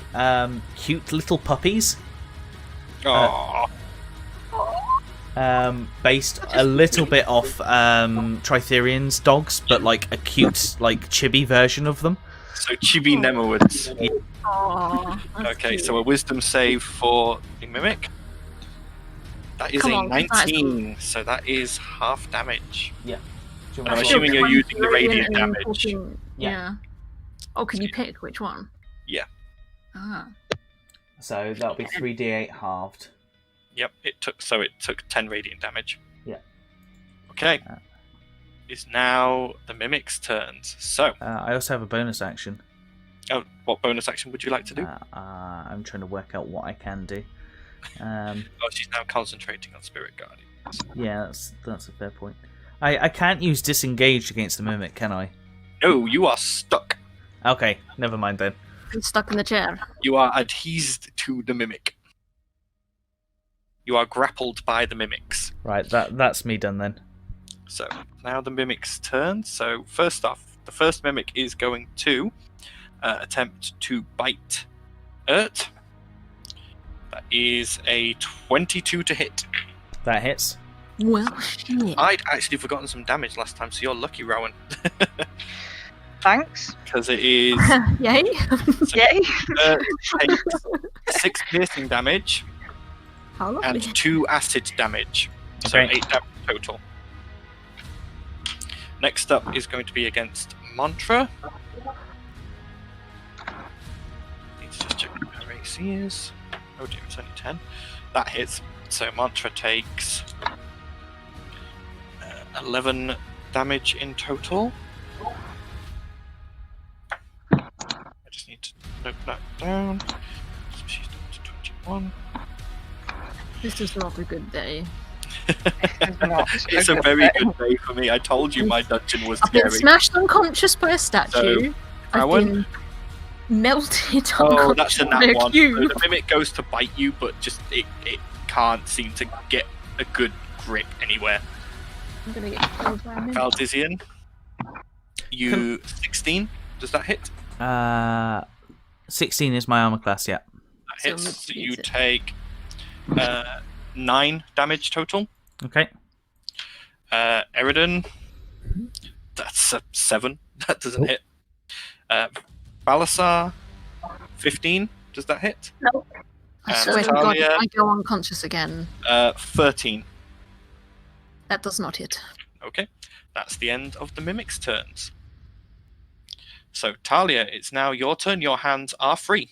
cute little puppies. Oh, Based a little bit off Tritherian's dogs, but like a cute, like chibi version of them. so chibi Nemoids. Aww, that's Okay, cute. so a wisdom save for the mimic. That is Come a on, that is 19, so that is half damage. Yeah. I'm That's assuming still you're using the 23 radiant and damage. 14. Yeah. Yeah. Oh, can you pick which one? Yeah. Ah. So that'll be 3d8 halved. Yep, it took 10 radiant damage. Yeah. Okay. It's now the mimic's turns. So, I also have a bonus action. oh, what bonus action would you like to do? I'm trying to work out what I can do. Oh, she's now concentrating on spirit guardians. Yeah, that's a fair point. I can't use disengage against the mimic, can I? No, you are stuck. Okay, never mind then. I'm stuck in the chair. You are adhesed to the mimic. You are grappled by the mimics. Right, that's me done then. So now the mimic's turn. So first off, the first mimic is going to attempt to bite Urt. That is a 22 to hit. That hits. Well, shit. I'd actually forgotten some damage last time, so you're lucky, Rowan. Thanks. Because it is Yay. Yay. takes 6 piercing damage How lovely. and 2 acid damage. So Okay. 8 damage total. Next up is going to be against Mantra. Need to just check what her AC is. Oh dear, it's only 10. That hits. So Mantra takes 11 damage in total. I just need to note that down. So she's down to 21. This is not a good day. It's a very good day for me. I told you my dungeon was I've been scary. smashed unconscious by a statue. I've Rowan? been melted Oh, that's unconscious a by nat a one. So cube. the mimic goes to bite you, but just it can't seem to get a good grip anywhere. I'm gonna get killed by a minute. Valdizian, you 16. Does that hit? 16 is my armor class, yeah. That So hits. let's So use you it. take 9 damage total. Okay. Eridan, that's a 7. That doesn't hit. Balasar, 15. Does that hit? No. I swear to God, I go unconscious again. 13. That does not hit. Okay, that's the end of the mimic's turns. So Talia, it's now your turn. Your hands are free.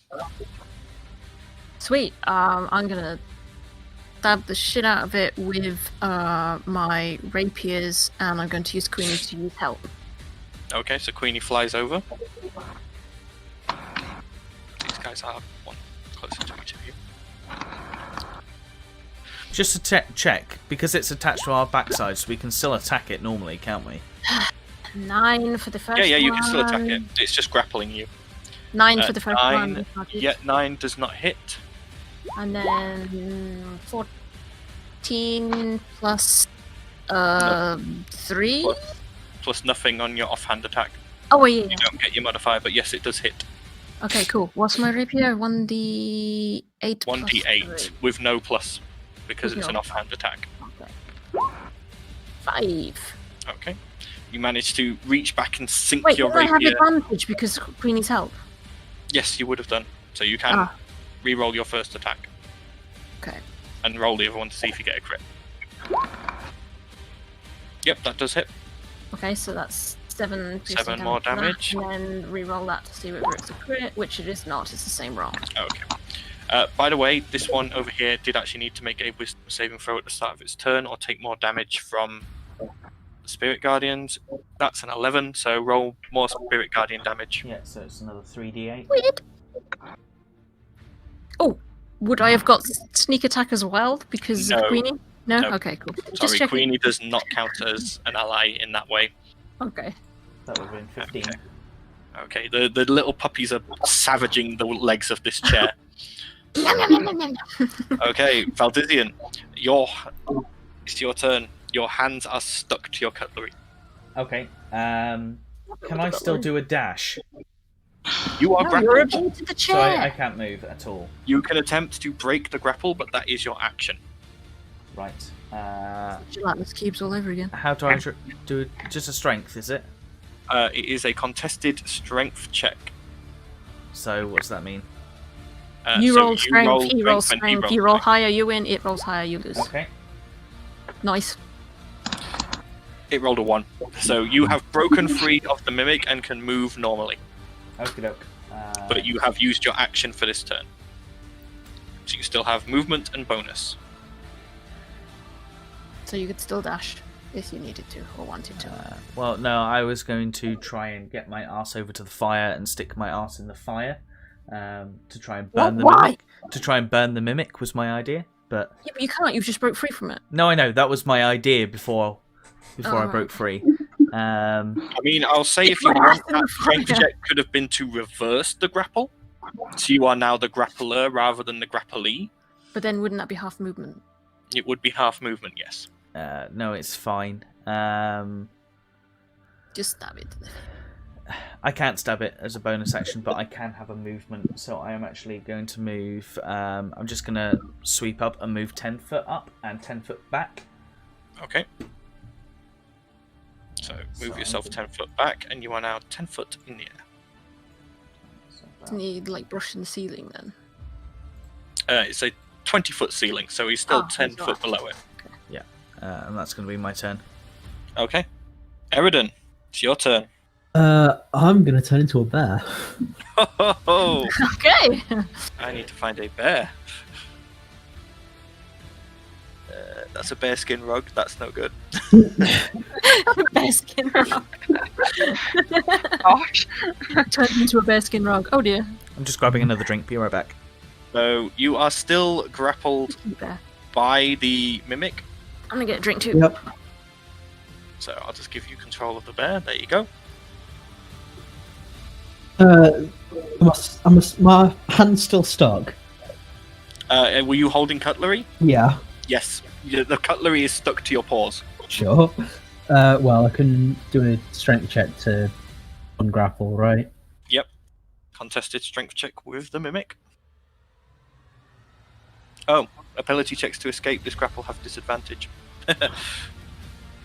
Sweet. I'm gonna stab the shit out of it with my rapiers, and I'm going to use Queenie to use help. Okay, so Queenie flies over. These guys are one closer to each of you. Just to check, because it's attached to our backside, so we can still attack it normally, can't we? 9 for the first one. Yeah, you can still attack it. It's just grappling you. 9 for the first 9, one. Yeah, 9 does not hit. And then 14 plus 3? Plus nothing on your offhand attack. Oh, yeah. You don't get your modifier, but yes, it does hit. Okay, cool. What's my rapier? 1d8 1d8 with no plus, because it's an offhand attack. Okay. 5. Okay. You manage to reach back and sink Wait, your do I have rapier. advantage because Queenie's help? Yes, you would have done. So you can re-roll your first attack. Okay. And roll the other one to see if you get a crit. Yep, that does hit. Okay, so that's 7 7 more damage. And then re-roll that to see whether it's a crit, which it is not. It's the same roll. Okay. By the way, this one over here did actually need to make a wisdom saving throw at the start of its turn or take more damage from the Spirit Guardians. That's an 11, so roll more Spirit Guardian damage. Yeah, so it's another 3d8. Weird. Oh, would I have got sneak attack as well because of Queenie? No? Okay, cool. Sorry, Queenie does not count as an ally in that way. Okay. That would have been 15. Okay, the little puppies are savaging the legs of this chair. Okay, Valdizian, it's your turn. Your hands are stuck to your cutlery. Okay. Can I still do a dash? You are grappled. You're into the chair. So I can't move at all. You can attempt to break the grapple, but that is your action. Right. Gelatinous cubes all over again. How do I do it? Just a strength, is it? It is a contested strength check. So what does that mean? You so roll strength, he rolls and he strength, you roll higher, you win, it rolls higher, you lose. Okay. Nice. It rolled a 1. So you have broken free of the mimic and can move normally. Okie doke. But you have used your action for this turn. So you still have movement and bonus. So you could still dash if you needed to or wanted to. Well, no, I was going to try and get my arse over to the fire and stick my arse in the fire to try and burn the mimic. To try and burn the mimic was my idea, but yeah, but you can't. You've just broke free from it. No, I know that was my idea before I broke free. I mean, I'll say if you want, that strength check could have been to reverse the grapple, so you are now the grappler rather than the grapplee. But then wouldn't that be half movement? It would be half movement, yes. No, it's fine. Just stab it. I can't stab it as a bonus action, but I can have a movement, so I am actually going to move. I'm just going to sweep up and move 10 foot up and 10 foot back. Okay. So move yourself 10 foot back, and you are now 10 foot in the air. Doesn't he like brushing the ceiling then? It's a 20-foot ceiling, so he's still 10 foot below it. Okay. Yeah, and that's going to be my turn. Okay. Eridan, it's your turn. I'm going to turn into a bear. Okay. I need to find a bear. That's a bearskin rug. That's no good. Bearskin rug. Gosh. Turned into a bearskin rug. Oh dear. I'm just grabbing another drink. Be right back. So you are still grappled by the mimic. I'm gonna get a drink too. Yep. So I'll just give you control of the bear. There you go. My hand's still stuck. Were you holding cutlery? Yeah. Yes. The cutlery is stuck to your paws. Sure. Well, I can do a strength check to ungrapple, right? Yep. Contested strength check with the mimic. Oh, ability checks to escape this grapple have disadvantage.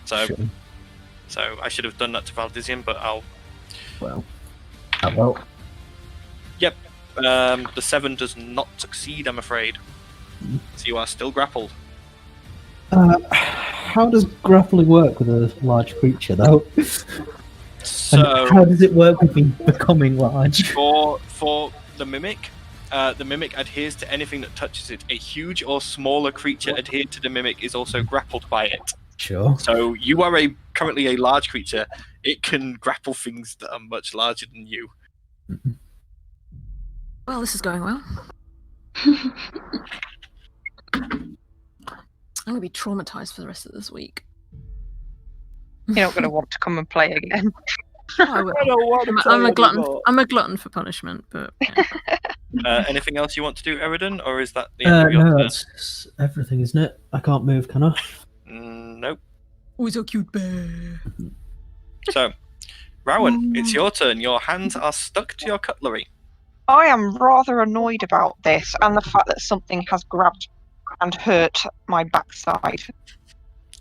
So I should have done that to Valdizian, but I'll... Well. Yep. The 7 does not succeed, I'm afraid. So you are still grappled. How does grappling work with a large creature, though? So And how does it work with me becoming large? For the mimic adheres to anything that touches it. A huge or smaller creature adhered to the mimic is also grappled by it. Sure. So you are currently a large creature. It can grapple things that are much larger than you. Well, this is going well. I'm going to be traumatized for the rest of this week. You're not going to want to come and play again. I will. I don't want to play I'm a glutton. anymore. I'm a glutton for punishment, but yeah. Anything else you want to do, Eridan, or is that the end of your No, turn? that's everything, isn't it? I can't move, can I? Nope. Oh, he's a cute bear. So, Rowan, it's your turn. Your hands are stuck to your cutlery. I am rather annoyed about this and the fact that something has grabbed and hurt my backside.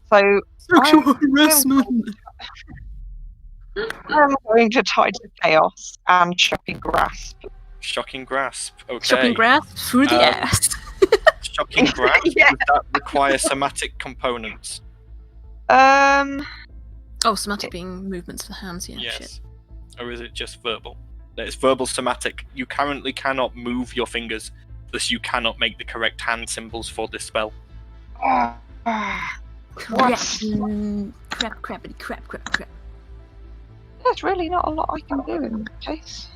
So Sexual harassment. I'm going to tie to chaos and shocking grasp. Shocking grasp. Okay. Shocking grasp through the ass. Shocking grasp. Yeah. Does that require somatic components? Oh, somatic being movements for the hands. Yeah. Yes. Shit. Or is it just verbal? It's verbal somatic. You currently cannot move your fingers, thus you cannot make the correct hand symbols for this spell. Crap. What? Crap. There's really not a lot I can do in that case.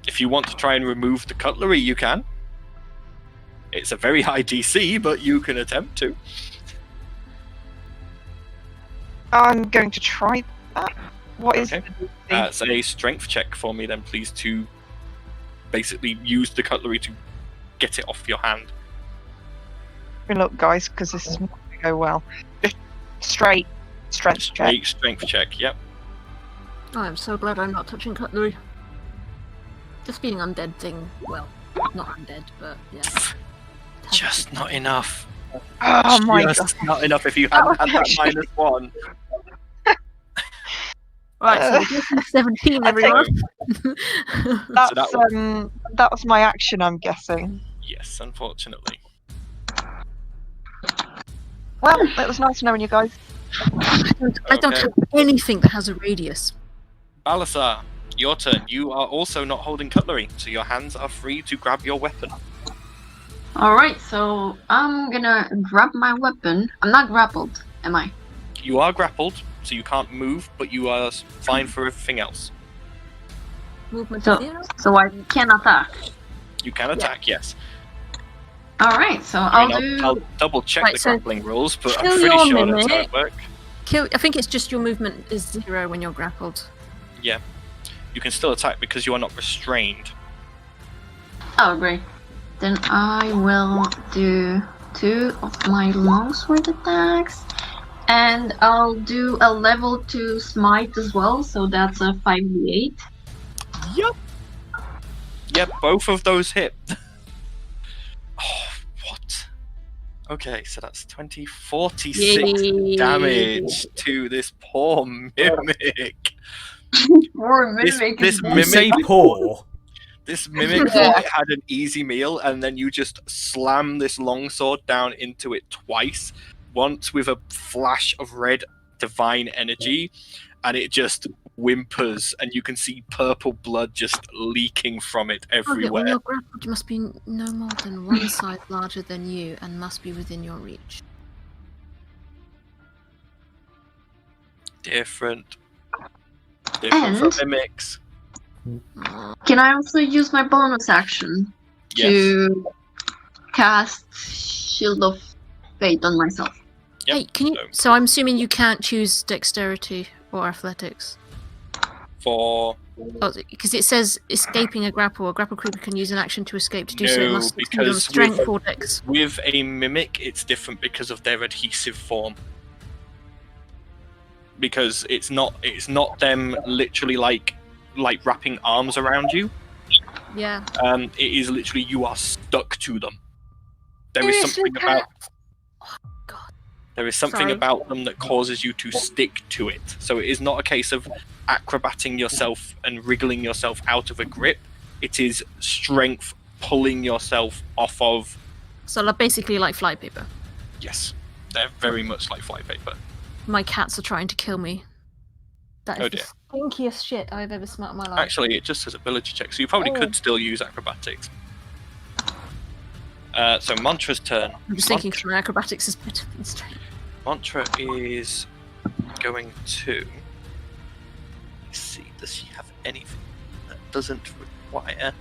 If you want to try and remove the cutlery, you can. It's a very high DC, but you can attempt to. I'm going to try that. What is Okay. It's a strength check for me then, please, to basically use the cutlery to get it off your hand. Look, guys, because this is not going to go well. Just straight strength check. Strength check, yep. Oh, I'm so glad I'm not touching cutlery. This being undead thing, well, not undead, but yeah. Just not enough. Oh my god. Just not enough if you hadn't had that -1. Right, so this is 17, everyone. That's, So that was my action, I'm guessing. Yes, unfortunately. Well, it was nice knowing you guys. I don't Okay. have anything that has a radius. Balasar, your turn. You are also not holding cutlery, so your hands are free to grab your weapon. Alright, so I'm gonna grab my weapon. I'm not grappled, am I? You are grappled, so you can't move, but you are fine for everything else. Movement So, 0. so I can attack. You can attack, yes. Alright, so I I'll mean, do... I'll double check Right, the so grappling rules, but I'm kill pretty your sure that's how mimic. it works. I think it's just your movement is 0 when you're grappled. Yeah. You can still attack because you are not restrained. Oh, great. Then I will do 2 of my longsword attacks. And I'll do a level 2 smite as well, so that's a 5d8. Yep. Yep, both of those hit. Oh, what? Okay, so that's 46 Yay. damage to this poor mimic. Or This mimic. this You mimic say poor. This mimic thought it had an easy meal, and then you just slam this longsword down into it twice. Once with a flash of red divine energy, and it just whimpers, and you can see purple blood just leaking from it When everywhere. you're grappled, you must be no more than one size larger than you and must be within your reach. Different And- from mimics. Can I also use my bonus action Yes. to cast Shield of Fate on myself? Yep. Hey, can you? So I'm assuming you can't choose dexterity or athletics. For Because it says escaping a grapple. A grapple creeper can use an action to escape. To do so, it No, must succeed on because strength with- or dex. with a mimic, it's different because of their adhesive form. Because it's not them literally like wrapping arms around you. Yeah. It is literally you are stuck to them. There is something about God. there is something Sorry. about them that causes you to stick to it. So it is not a case of acrobating yourself and wriggling yourself out of a grip. It is strength pulling yourself off of. So like basically like flypaper. Yes, they're very much like flypaper. My cats are trying to kill me. That is Oh the dear. stinkiest shit I've ever smelt in my life. Actually, it just says ability check, so you probably could still use acrobatics. So Mantra's turn. I'm just thinking my acrobatics is better than strength. Mantra is going to. Let's see, does she have anything that doesn't require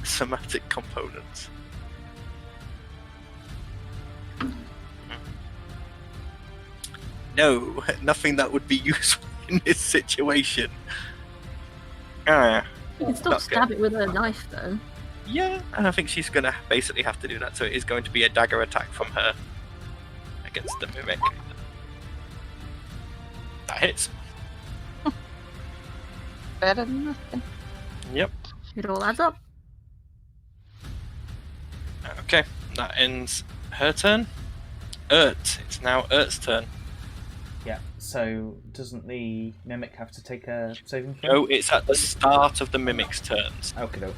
somatic components? No, nothing that would be useful in this situation. You can still stab it with a knife, though. Yeah, and I think she's going to basically have to do that, so it is going to be a dagger attack from her against the mimic. That hits. Better than nothing. Yep. It all adds up. Okay, that ends her turn. It's now Ert's turn. Yeah, so doesn't the mimic have to take a saving throw? No, it's at the start of the mimic's turns. Okie doke.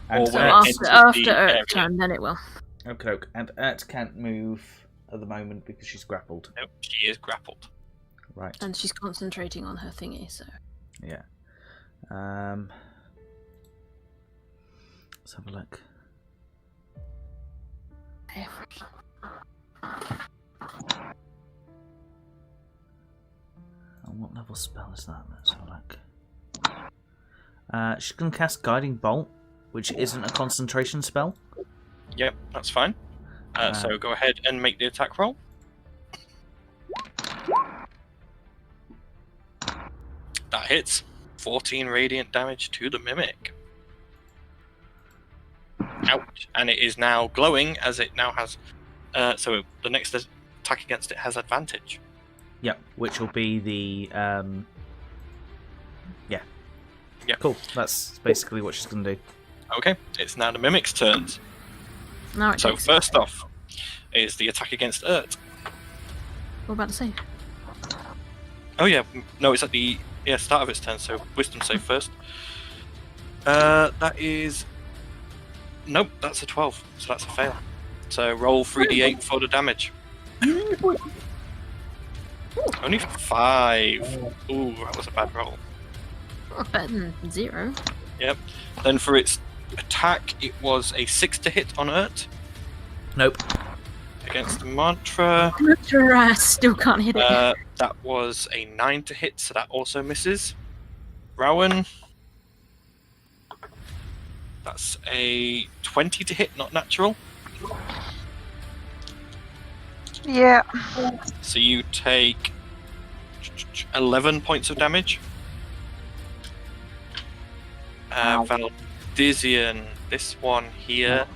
Or And So when it after enters the Earth's area. turn, then it will. okie doke. And Ert can't move at the moment because she's grappled. No, she is grappled. Right. And she's concentrating on her thingy, so. Yeah. Let's have a look. And what level spell is that? Let's have a look. She's going to cast Guiding Bolt, which isn't a concentration spell. Yep, that's fine. So go ahead and make the attack roll. That hits. 14 radiant damage to the mimic. Ouch. And it is now glowing as it now has... so the next attack against it has advantage. Yep, which will be the... Yeah. Cool, that's basically what she's going to do. Okay, it's now the mimic's turns. Now it So takes. first off is the attack against Ert. What about to say? Oh yeah, no, it's at the start of its turn, so wisdom save first. That is... Nope, that's a 12, so that's a fail. So roll 3d8 for the damage. Only 5. Ooh, that was a bad roll. Oh, better than 0. Yep. Then for its attack, it was a 6 to hit on Ert. Nope. Against the Mantra. Your ass still can't hit it. That was a 9 to hit, so that also misses. Rowan. That's a 20 to hit, not natural. Yeah. So you take 11 points of damage. Valdizian, this one here,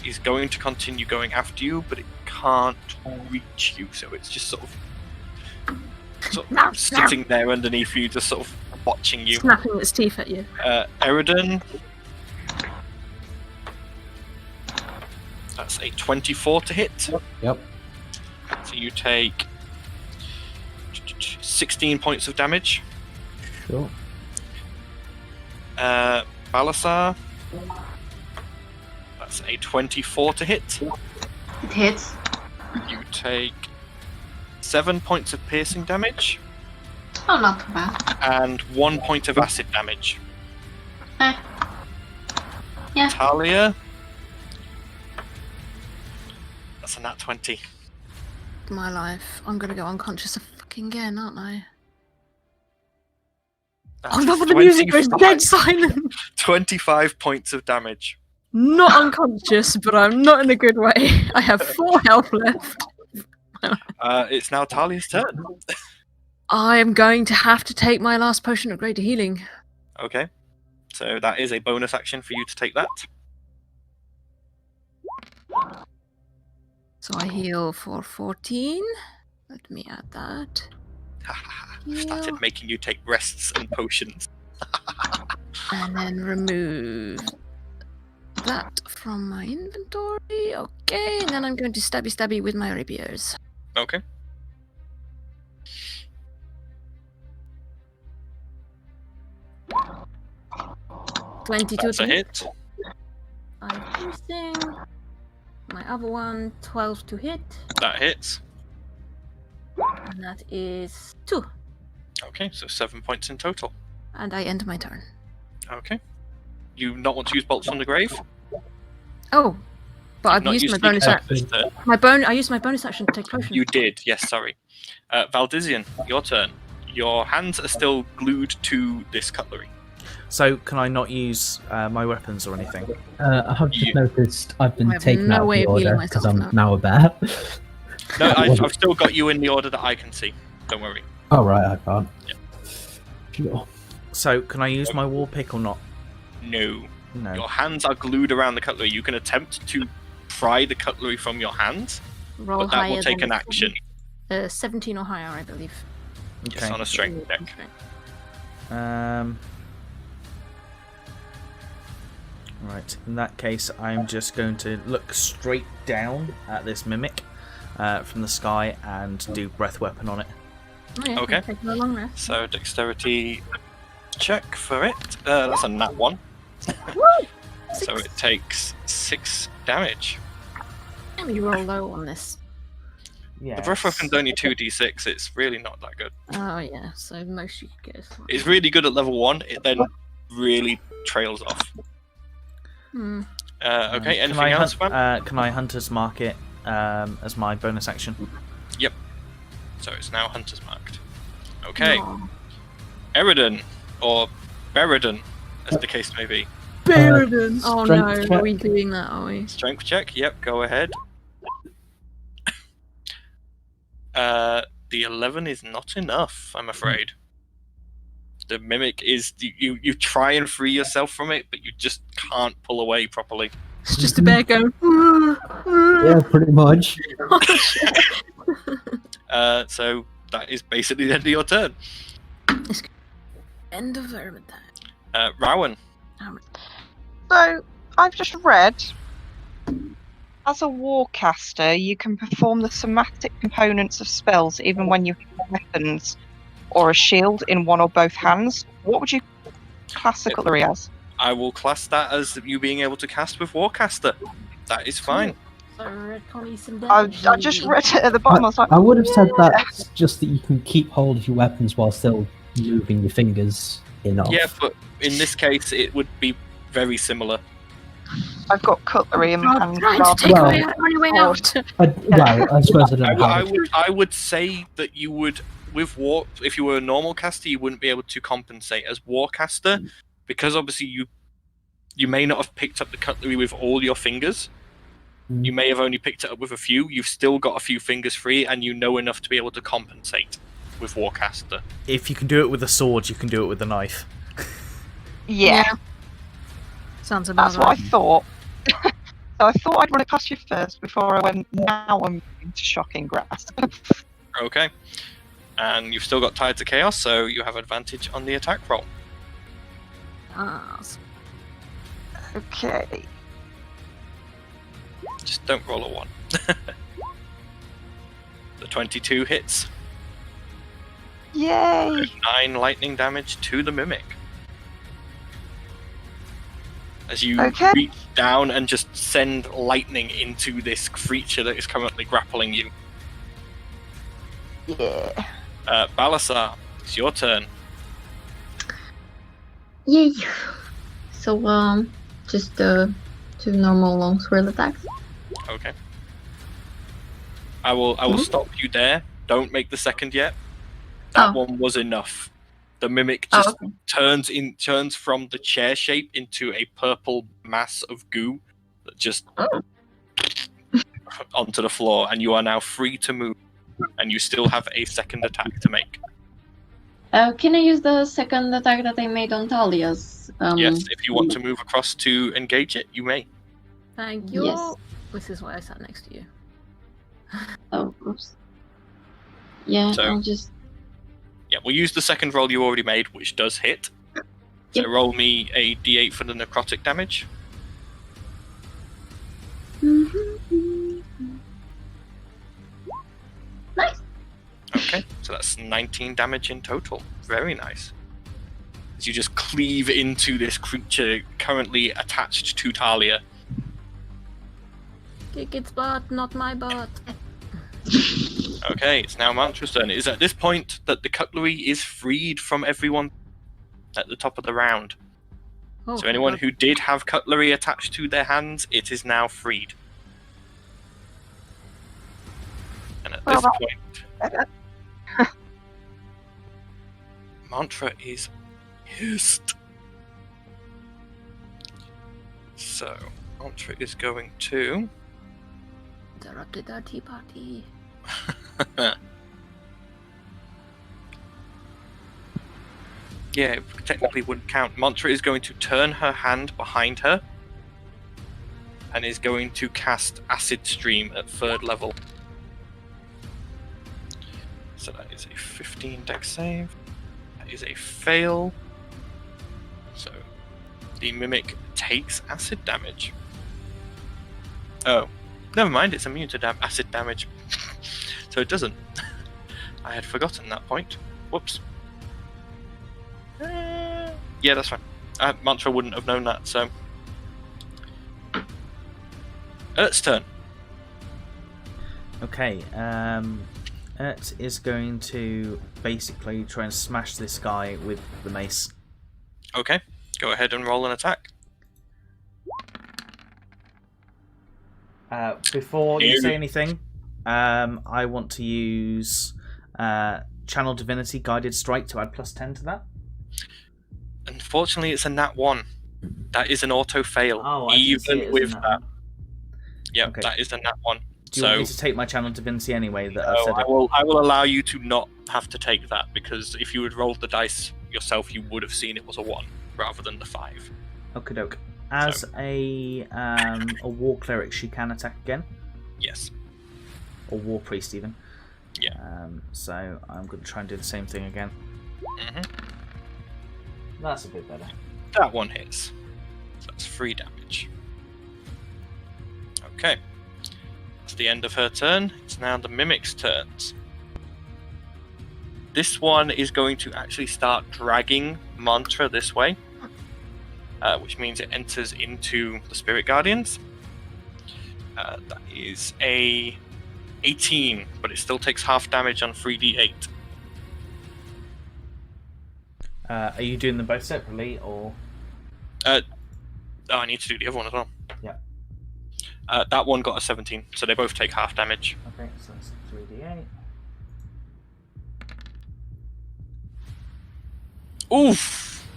is going to continue going after you, but it can't reach you, so it's just sort of sitting there underneath you, just sort of watching you. Snapping its teeth at you. Eridan. That's a 24 to hit. Yep. So you take 16 points of damage. Sure. Balasar. That's a 24 to hit. It hits. You take 7 points of piercing damage. Oh, not too bad. And 1 point of acid damage. Yeah. Talia. That's a nat 20. My life. I'm gonna go unconscious again, aren't I? That's Oh no, the music goes 25 dead silent. 25 points of damage. Not unconscious, but I'm not in a good way. I have 4 health left. It's now Talia's turn. I am going to have to take my last potion of greater healing. Okay. So that is a bonus action for you to take that. So I heal for 14. Let me add that. Started making you take rests and potions. And then remove that from my inventory. Okay, and then I'm going to stabby with my rapiers. Okay. 22 That's to a hit. hit. I'm piercing. My other one, 12 to hit. That hits. And that is 2. Okay, so 7 points in total. And I end my turn. Okay. You not want to use bolts from the grave? Oh, but I've Not used my used bonus the action. turn. I used my bonus action to take potion. You did, yes, sorry. Valdizian, your turn. Your hands are still glued to this cutlery. So, can I not use my weapons or anything? I have just noticed I've been taken no out of way the of healing order because myself I'm now a bear. No, I've still got you in the order that I can see. Don't worry. Oh, right, I can't. Yeah. Sure. So, can I use my war pick or not? No. No. Your hands are glued around the cutlery. You can attempt to pry the cutlery from your hands, Roll but that higher will take than an action. 17 or higher, I believe. Yes, Okay. on a strength check. Right. In that case, I'm just going to look straight down at this mimic from the sky and do breath weapon on it. Oh, yeah, Okay. take a long rest. So dexterity check for it. That's a nat 1. So it takes 6 damage. Let me roll low on this. Yeah. The breath weapon's only 2d6. It's really not that good. Oh yeah, so most you could get is like... It's really good at level 1. It then really trails off. Okay, anything else, man? Can I Hunter's Mark it as my bonus action? Yep. So it's now Hunter's marked. Okay. Aw. Eridan, or Beridan, as the case may be. Beridan! Oh no, Strength are we doing that, are we? Strength check, yep, go ahead. The 11 is not enough, I'm afraid. The mimic is... You try and free yourself from it, but you just can't pull away properly. It's just a bear going... Yeah, pretty much. So that is basically the end of your turn. End of Armatae. Rowan. So, I've just read, as a warcaster, you can perform the somatic components of spells even when you have weapons or a shield in one or both hands. What would you class the cutlery as? I will class that as you being able to cast with Warcaster. That is fine. I just read it at the bottom. I was like, I would have said that's just that you can keep hold of your weapons while still moving your fingers in off. Yeah, but in this case, it would be very similar. I've got cutlery in my hand. Trying to take Well, away my way out. Well, I suppose I don't have it. I would say that you would, with War, if you were a normal caster, you wouldn't be able to compensate as Warcaster, because obviously you may not have picked up the cutlery with all your fingers. You may have only picked it up with a few. You've still got a few fingers free, and you know enough to be able to compensate with Warcaster. If you can do it with a sword, you can do it with a knife. Yeah. Sounds about That's what I thought. So I thought I'd run it past you first before I went, now I'm into shocking grass. Okay. And you've still got Tied to Chaos, so you have advantage on the attack roll. Okay. Just don't roll a 1. The 22 hits. Yay! 9 lightning damage to the Mimic. As you reach down and just send lightning into this creature that is currently grappling you. Yeah. Balasar, it's your turn. Yay! So, just 2 normal long sword attacks. Okay. I will stop you there. Don't make the second yet. That one was enough. The mimic just turns from the chair shape into a purple mass of goo that just onto the floor, and you are now free to move. And you still have a second attack to make. Can I use the second attack that I made on Talia's? Yes, if you want to move across to engage it, you may. Thank you. Yes. This is why I sat next to you. Oh, oops. Yeah, So- I'll just... Yeah, we'll use the second roll you already made, which does hit. So Yep. roll me a d8 for the necrotic damage. Nice. Okay, so that's 19 damage in total. Very nice. as you just cleave into this creature currently attached to Talia. Kick its butt, not my butt. Okay, it's now Mantra's turn. It is at this point that the cutlery is freed from everyone at the top of the round. Oh, So anyone who did have cutlery attached to their hands, it is now freed. And at this point, Mantra is pissed. So, Mantra is going to... interrupted our tea party. Yeah, it technically wouldn't count. Mantra is going to turn her hand behind her and is going to cast Acid Stream at 3rd level. So that is a 15 dex save. That is a fail. So the Mimic takes acid damage. Oh, never mind, it's immune to acid damage. So it doesn't. I had forgotten that point. Whoops. Yeah, that's fine. Mantra wouldn't have known that, so... Ert's turn. Okay, Ert is going to basically try and smash this guy with the mace. Okay, go ahead and roll an attack. Before you say anything, I want to use Channel Divinity Guided Strike to add +10 to that. Unfortunately, it's a nat 1. That is an auto fail. Oh, even with that. Yep, okay. That is a nat 1. Do you want me to take my Channel Divinity anyway? That No, I will allow you to not have to take that, because if you had rolled the dice yourself, you would have seen it was a 1 rather than the 5. Okie doke. As a war cleric, she can attack again. Yes. Or war priest even. Yeah. So I'm going to try and do the same thing again. Mm-hmm. That's a bit better. That one hits. So that's 3 damage. Okay. That's the end of her turn. It's now the Mimic's turns. This one is going to actually start dragging Mantra this way, which means it enters into the Spirit Guardians. That is a 18, but it still takes half damage on 3d8. Are you doing them both separately, or...? I need to do the other one as well. Yeah. That one got a 17, so they both take half damage. Okay, so that's 3d8. Oof!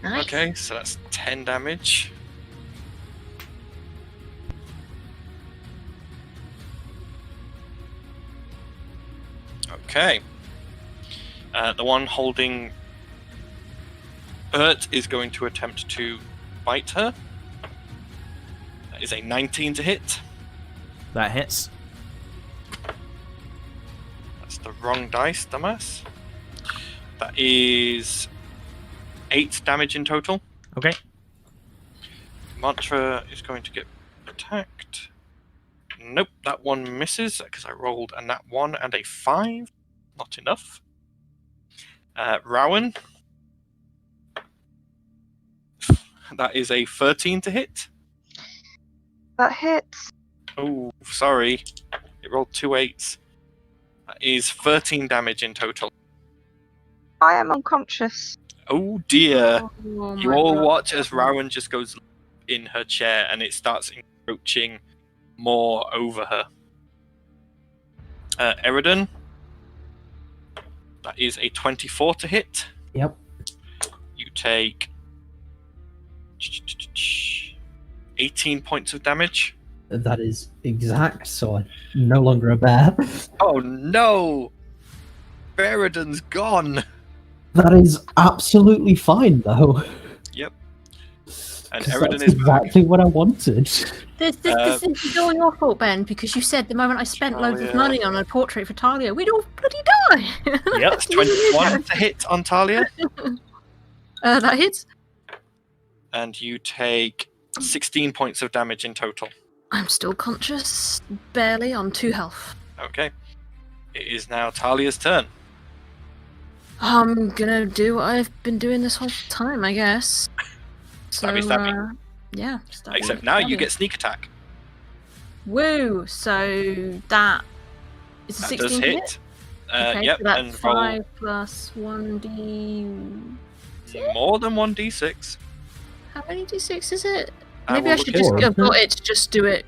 Nice. Okay, so that's 10 damage. Okay. The one holding Ert is going to attempt to bite her. That is a 19 to hit. That hits. That's the wrong dice, dumbass. That is 8 damage in total. Okay. Mantra is going to get attacked. Nope, that one misses because I rolled a nat 1 and a 5. Not enough. Rowan. That is a 13 to hit. That hits. Oh, sorry. It rolled 2 8s. That is 13 damage in total. I am unconscious. Oh dear. Oh You my all God. watch as Rowan just goes in her chair and it starts encroaching more over her. Eridan. That is a 24 to hit. Yep. You take 18 points of damage. That is exact, so I'm no longer a bear. Oh no! Eridan's gone! That is absolutely fine, though. Yep. And 'Cause Eridan that's is back. exactly what I wanted. This is all your fault, Ben, because you said the moment I spent loads of money on a portrait for Talia, we'd all bloody die. Yep, it's 21 to hit on Talia. That hits. And you take 16 points of damage in total. I'm still conscious, barely on 2 health. Okay. It is now Talia's turn. I'm gonna do what I've been doing this whole time, I guess. So, Stabby. Yeah. Stabby, Except now you stabby. get sneak attack. Woo! So that is a That 16 does to hit. Okay, Yep, so that's and roll 5 plus 1d. more than 1d6. How many d6 is it? I Maybe will I should look just it have up. got it to just do it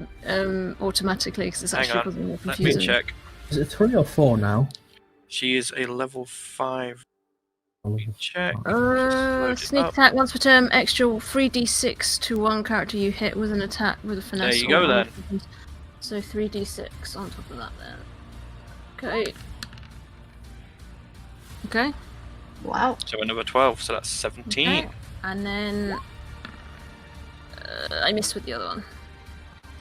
automatically because it's Hang actually on, causing more let me confusion. check. Is it 3 or 4 now? She is a level 5. Let me check. Load it Sneak up. attack once per turn, extra 3d6 to one character you hit with an attack with a finesse. There you go, or then. weapons. So 3d6 on top of that then. Okay. Okay. Wow. So another 12, so that's 17. Okay. And then I missed with the other one.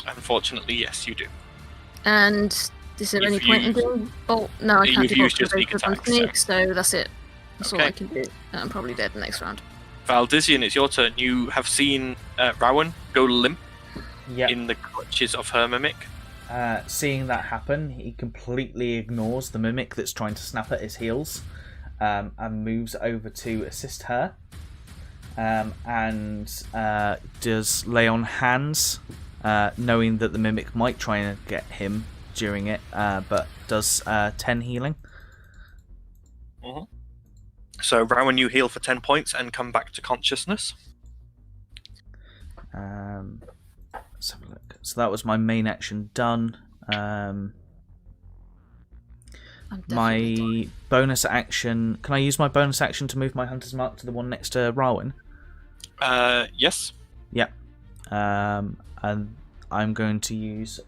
Unfortunately, yes, you do. And is there You've any point in used- doing bolt? No, I can't You've do used your bolt sneak because I'm attack, so- sneak, so that's it. That's all I Okay. can do. I'm probably dead the next round. Valdizian, it's your turn. You have seen Rowan go limp Yep. in the clutches of her mimic. Seeing that happen, he completely ignores the mimic that's trying to snap at his heels, and moves over to assist her. And does lay on hands, knowing that the mimic might try and get him during it, but does 10 healing. So Rowan, you heal for 10 points and come back to consciousness. Let's have a look. So that was my main action done. I'm definitely My dying. bonus action. Can I use my bonus action to move my hunter's mark to the one next to Rowan? Yes. Yep. And I'm going to use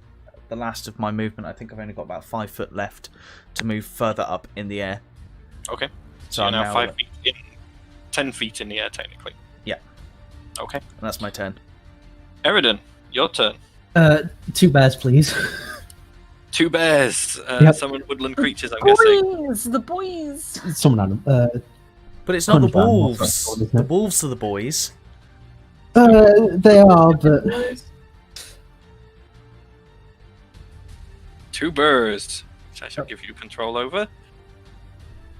the last of my movement. I think I've only got about 5 foot left to move further up in the air. Okay. So So you're I'm now now 5 feet in, 10 feet in the air, technically. Yeah. Okay. And that's my turn. Eridan, your turn. 2 bears, please. 2 bears. Yep. Summon woodland creatures, I'm guessing. Boys! The boys! Summon them. But it's not the Conjure animal wolves. threshold, isn't The it? wolves are the boys. They are, but 2 bears, which I shall give you control over.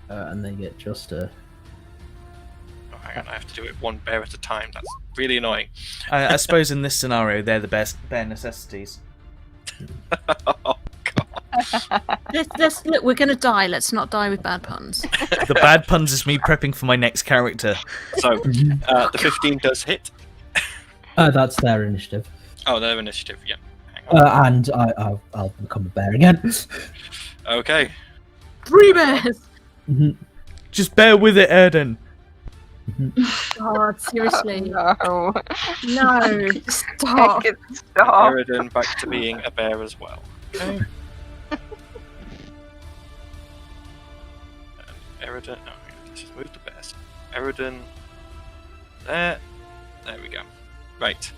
and they get just a. Oh, hang on, I have to do it 1 bear at a time. That's really annoying. I suppose in this scenario, they're the best bare necessities. Oh, God. Let's look, we're gonna die. Let's not die with bad puns. The bad puns is me prepping for my next character. So, the 15 does hit. That's their initiative. Oh, their initiative, yeah. Hang on. And I'll become a bear again. Okay. 3 bears! Just bear with it, Erden. God, seriously. No. No, stop. Make it stop. Eridan back to being a bear as well. Okay. Eridan. Oh, let's just move the bears. Eridan. There. There we go. Right.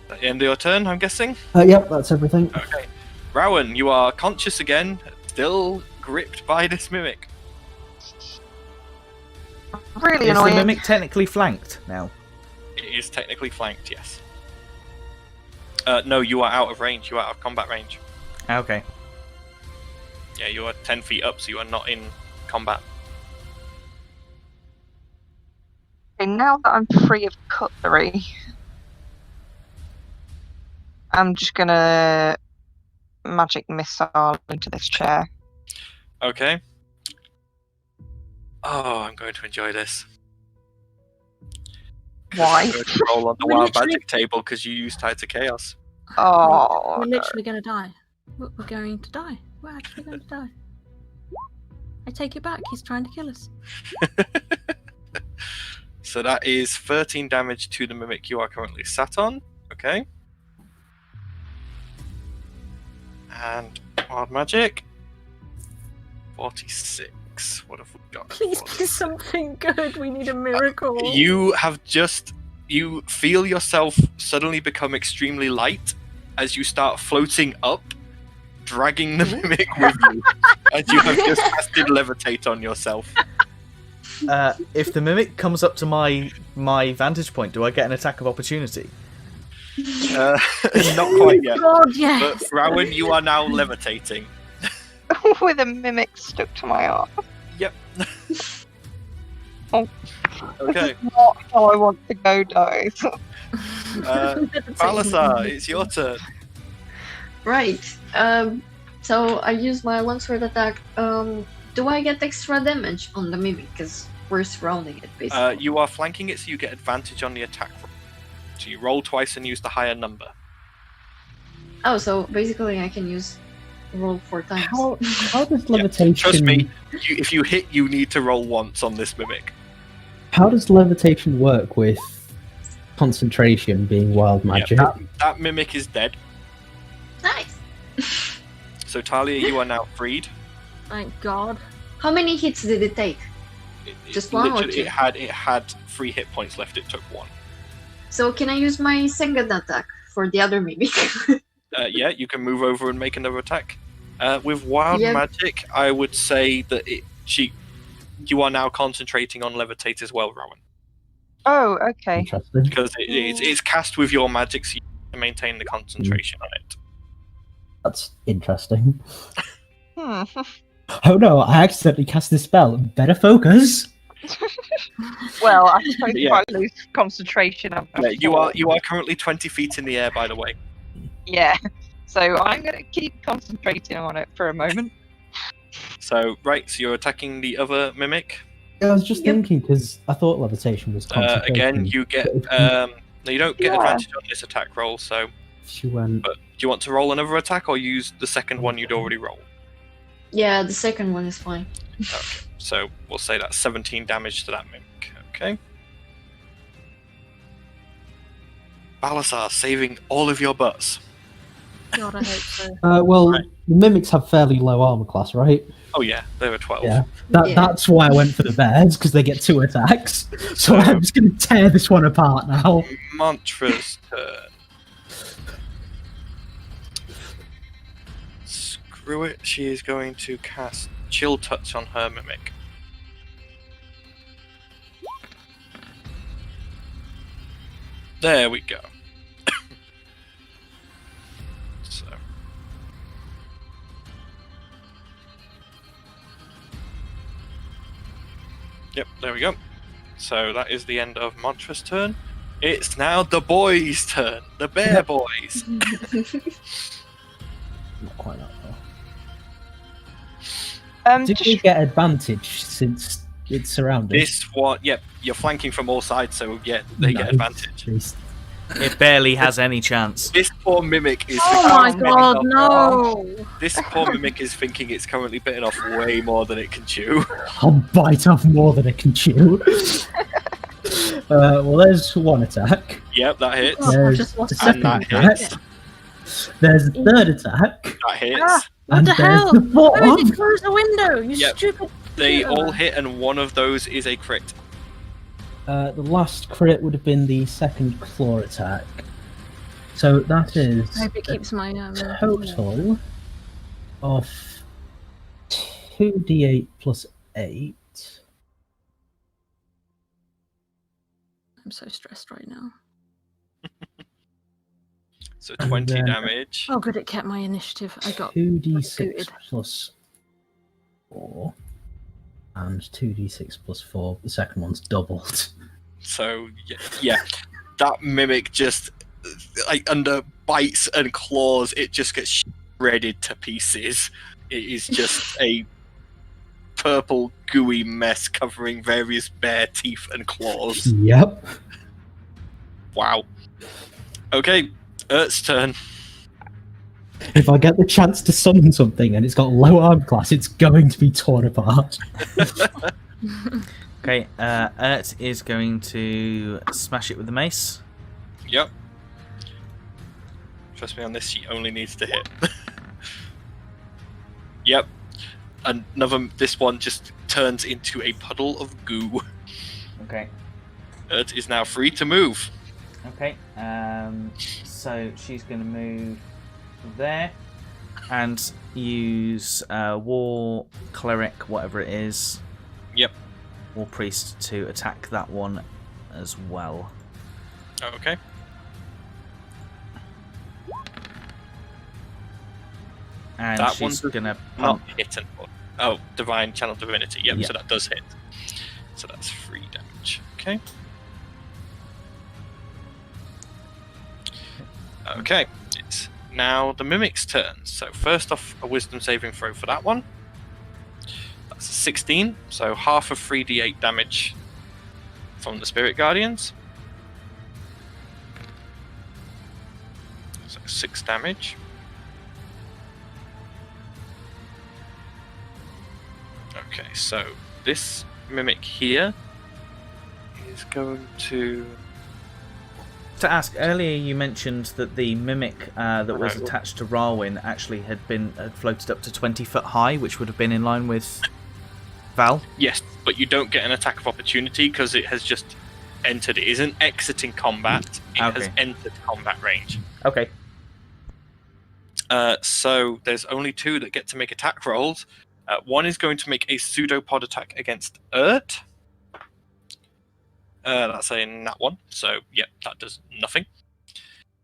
At the end of your turn, I'm guessing? Yep, that's everything. Okay. Rowan, you are conscious again, still gripped by this mimic. Really Is the annoying. mimic technically flanked now? It is technically flanked, yes. No, you are out of range. You are out of combat range. Okay. Yeah, you are 10 feet up, so you are not in combat. Okay, now that I'm free of cutlery, I'm just gonna magic missile into this chair. Okay. Oh, I'm going to enjoy this. Why? I'm going to roll on the We're wild literally- magic table because you used Tides of Chaos. Oh, We're no. literally gonna die. We're going to die. We're actually going to die. I take it back. He's trying to kill us. So that is 13 damage to the mimic you are currently sat on. Okay. And wild magic. 46. What have we got? Please do something good. We need a miracle. You have just. You feel yourself suddenly become extremely light as you start floating up, dragging the mimic with you, as you have just casted levitate on yourself. If the mimic comes up to my vantage point, do I get an attack of opportunity? Not quite yet. God, yes. But Rowan, you are now levitating. with a mimic stuck to my arm. Yep. Oh. Okay. This is not how I want to go, guys. Balasar, it's your turn. Right. So I use my longsword attack. Do I get extra damage on the mimic? Because we're surrounding it, basically. You are flanking it, so you get advantage on the attack roll. So you roll twice and use the higher number. Oh, so basically I can roll 4 times. How does levitation... Trust me, if you hit, you need to roll once on this mimic. How does levitation work with concentration being wild magic? That mimic is dead. Nice! So Talia, you are now freed. Thank God. How many hits did it take? Just one or two? It had 3 hit points left, it took 1. So can I use my second attack for the other mimic? Yeah, you can move over and make another attack. With wild magic, I would say that you are now concentrating on levitate as well, Rowan. Oh, okay. Interesting. Because it's cast with your magic, so you can maintain the concentration on it. That's interesting. Hmm. Oh no, I accidentally cast this spell. Better focus. Well, I suppose if I lose concentration, you are currently 20 feet in the air, by the way. Yeah. So I'm going to keep concentrating on it for a moment. So you're attacking the other mimic. Yeah, I was just thinking because I thought levitation was concentration. Again, you get no, you don't get advantage on this attack roll. So she went. But do you want to roll another attack or use the second one you'd already rolled? Yeah, the second one is fine. Okay, so we'll say that's 17 damage to that mimic. Okay. Balasar saving all of your butts. God, I hope so. The mimics have fairly low armor class, right? Oh yeah, they were 12. Yeah, that's why I went for the bears, because they get 2 attacks. So I'm just going to tear this one apart now. Mantra's turn. Screw it, she is going to cast Chill Touch on her mimic. There we go. Yep, there we go. So that is the end of Mantra's turn. It's now the boys' turn. The bear boys. Not quite that far. Did we get advantage since it's surrounded? This one, yep, you're flanking from all sides, so yeah, they get advantage. It barely has any chance. This poor mimic is... Oh my god, no! This poor mimic is thinking it's currently bitten off way more than it can chew. I'll bite off more than it can chew. Well, there's one attack. Yep, that hits. There's the second attack. There's the third attack. That hits. What the hell? Why did you close the window? You stupid... They all hit, and one of those is a crit. The last crit would have been the second claw attack. So that is I hope it keeps my total of 2d8 plus 8. I'm so stressed right now. So 20 damage. Oh, good, it kept my initiative. I got 2d6 plus 4. And 2d6 plus 4. The second one's doubled. So, yeah. That mimic just, like, under bites and claws, it just gets shredded to pieces. It is just a purple, gooey mess covering various bear teeth and claws. Yep. Wow. Okay, Ert's turn. If I get the chance to summon something and it's got low arm class, it's going to be torn apart. Okay, Ert is going to smash it with the mace. Yep. Trust me on this, she only needs to hit. Yep. This one just turns into a puddle of goo. Okay. Ert is now free to move. Okay, so she's going to move there and use War Cleric, whatever it is. Yep. War Priest to attack that one as well. Okay. And that she's one's gonna not pump. hit. Oh, Divine Channel Divinity. Yep, Yeah. so that does hit. So that's 3 damage. Okay. Okay, it's now the Mimic's turn. So first off, a Wisdom saving throw for that one. That's a 16, so half of 3d8 damage from the Spirit Guardians. So 6 damage. Okay, so this Mimic here is going to ask, earlier you mentioned that the Mimic that was attached to Rarwin actually had floated up to 20 foot high, which would have been in line with Val? Yes, but you don't get an attack of opportunity because it has just entered. It isn't exiting combat, it has entered combat range. Okay. So there's only 2 that get to make attack rolls. One is going to make a pseudopod attack against Urt. That's a nat 1, so yep, that does nothing.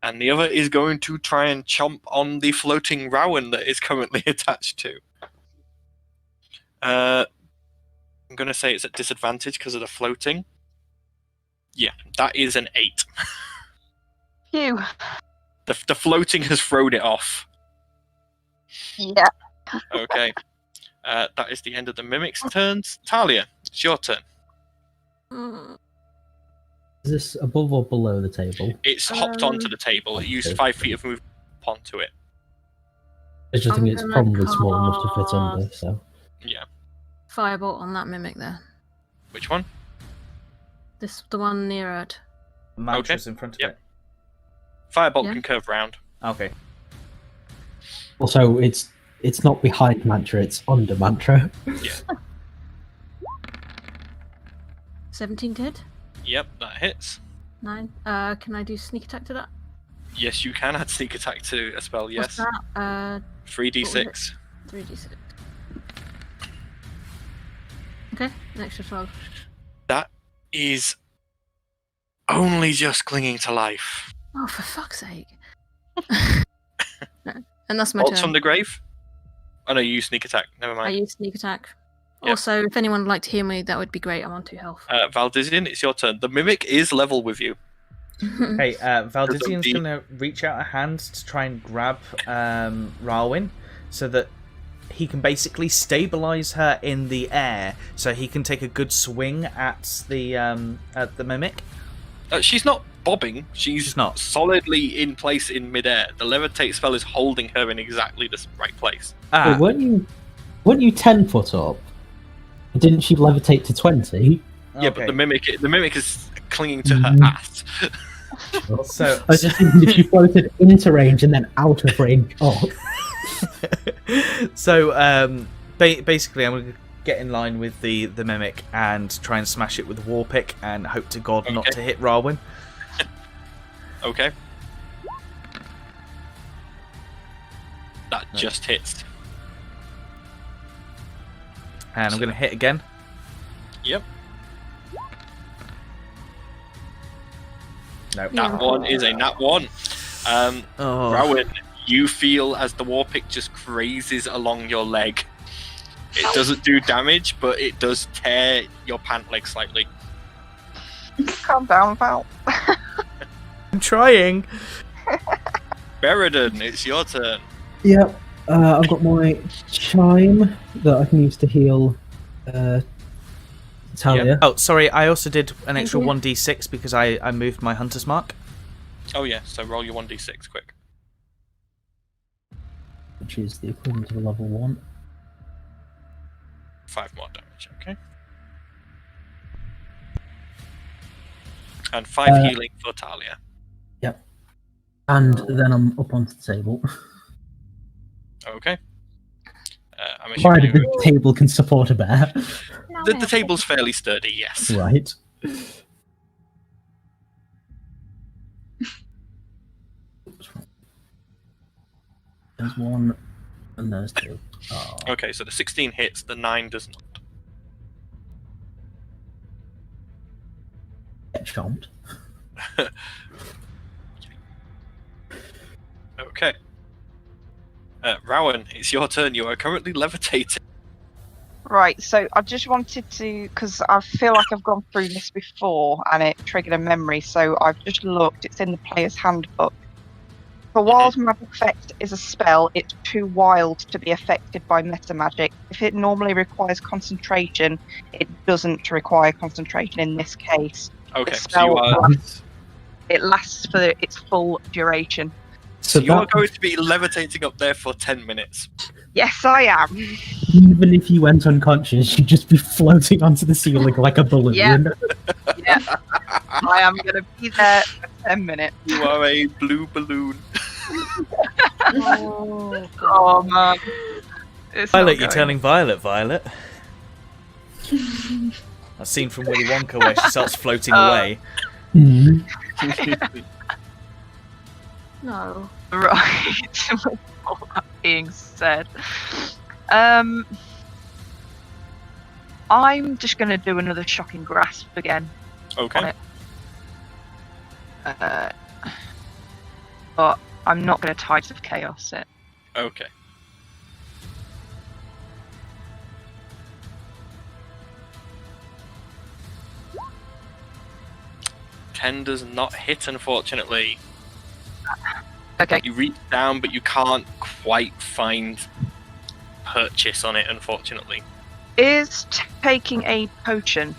And the other is going to try and chomp on the floating Rowan that is currently attached to. I'm going to say it's at disadvantage because of the floating. Yeah, that is an 8. Phew. The floating has thrown it off. Yeah. Okay. That is the end of the Mimic's turns. Talia, it's your turn. Is this above or below the table? It's hopped onto the table. It used 5 feet of movement onto it. I just think it's gonna probably small enough to fit under, so... Yeah. Firebolt on that Mimic there. Which one? The one near it. Mantra's in front of it. Firebolt Yeah. can curve round. Okay. Also, it's not behind Mantra, it's under Mantra. Yeah. 17 to hit. Yep, that hits. 9. Can I do sneak attack to that? Yes, you can add sneak attack to a spell, yes. What's that? 3d6. 3d6. Okay, an extra 12. That is only just clinging to life. Oh, for fuck's sake. No. And that's my Bolts turn. from the grave? Oh no, you use sneak attack. Never I mind. use sneak attack. Yep. Also, if anyone would like to hear me, that would be great. I'm on 2 health. Valdizian, it's your turn. The Mimic is level with you. Hey, Valdizian's going to reach out a hand to try and grab Rarwin so that he can basically stabilize her in the air so he can take a good swing at the Mimic. She's not bobbing. She's not solidly in place in midair. The levitate spell is holding her in exactly the right place. Wait, weren't you 10 foot up? Didn't she levitate to 20? Yeah, but the mimic is clinging to her ass. So I was just thinking if you floated into range and then out of range up. So basically, I'm going to get in line with the Mimic and try and smash it with a war pick and hope to God not to hit Rarwin. Okay. That just hits. And I'm going to hit again. Yep. No. That one is a nat 1. Rowan, you feel as the war pick just grazes along your leg. It doesn't do damage, but it does tear your pant leg slightly. Calm down, Val. I'm trying. Beridan, it's your turn. Yep. I've got my chime that I can use to heal Talia. Yeah. Oh, sorry, I also did an extra 1d6 because I moved my hunter's mark. Oh yeah, so roll your 1d6 quick. Which is the equivalent of a level 1. 5 more damage, okay. And 5 healing for Talia. Yep. And then I'm up onto the table. Okay. I'm Provided assuming the table can support a bear. the table's fairly sturdy, yes. Right. There's 1 and there's 2. Oh. Okay, so the 16 hits, the 9 does not. Get chomped. Okay. Rowan, it's your turn. You are currently levitating. Right, so I just wanted to, because I feel like I've gone through this before and it triggered a memory, so I've just looked. It's in the player's handbook. For Wild Magic Effect is a spell, it's too wild to be affected by meta magic. If it normally requires concentration, it doesn't require concentration in this case. Okay, The spell so it lasts for its full duration. So you are going to be levitating up there for 10 minutes. Yes, I am. Even if you went unconscious, you'd just be floating onto the ceiling like a balloon. Yeah. I am going to be there for 10 minutes. You are a blue balloon. Oh man. Violet, you're turning Violet. That scene from Willy Wonka where she starts floating away. No. Right. With all that being said, I'm just going to do another shocking grasp again. Okay. But I'm not going to Tides of Chaos it. Okay. Ten does not hit, unfortunately. Okay. You reach down, but you can't quite find purchase on it, unfortunately. Is taking a potion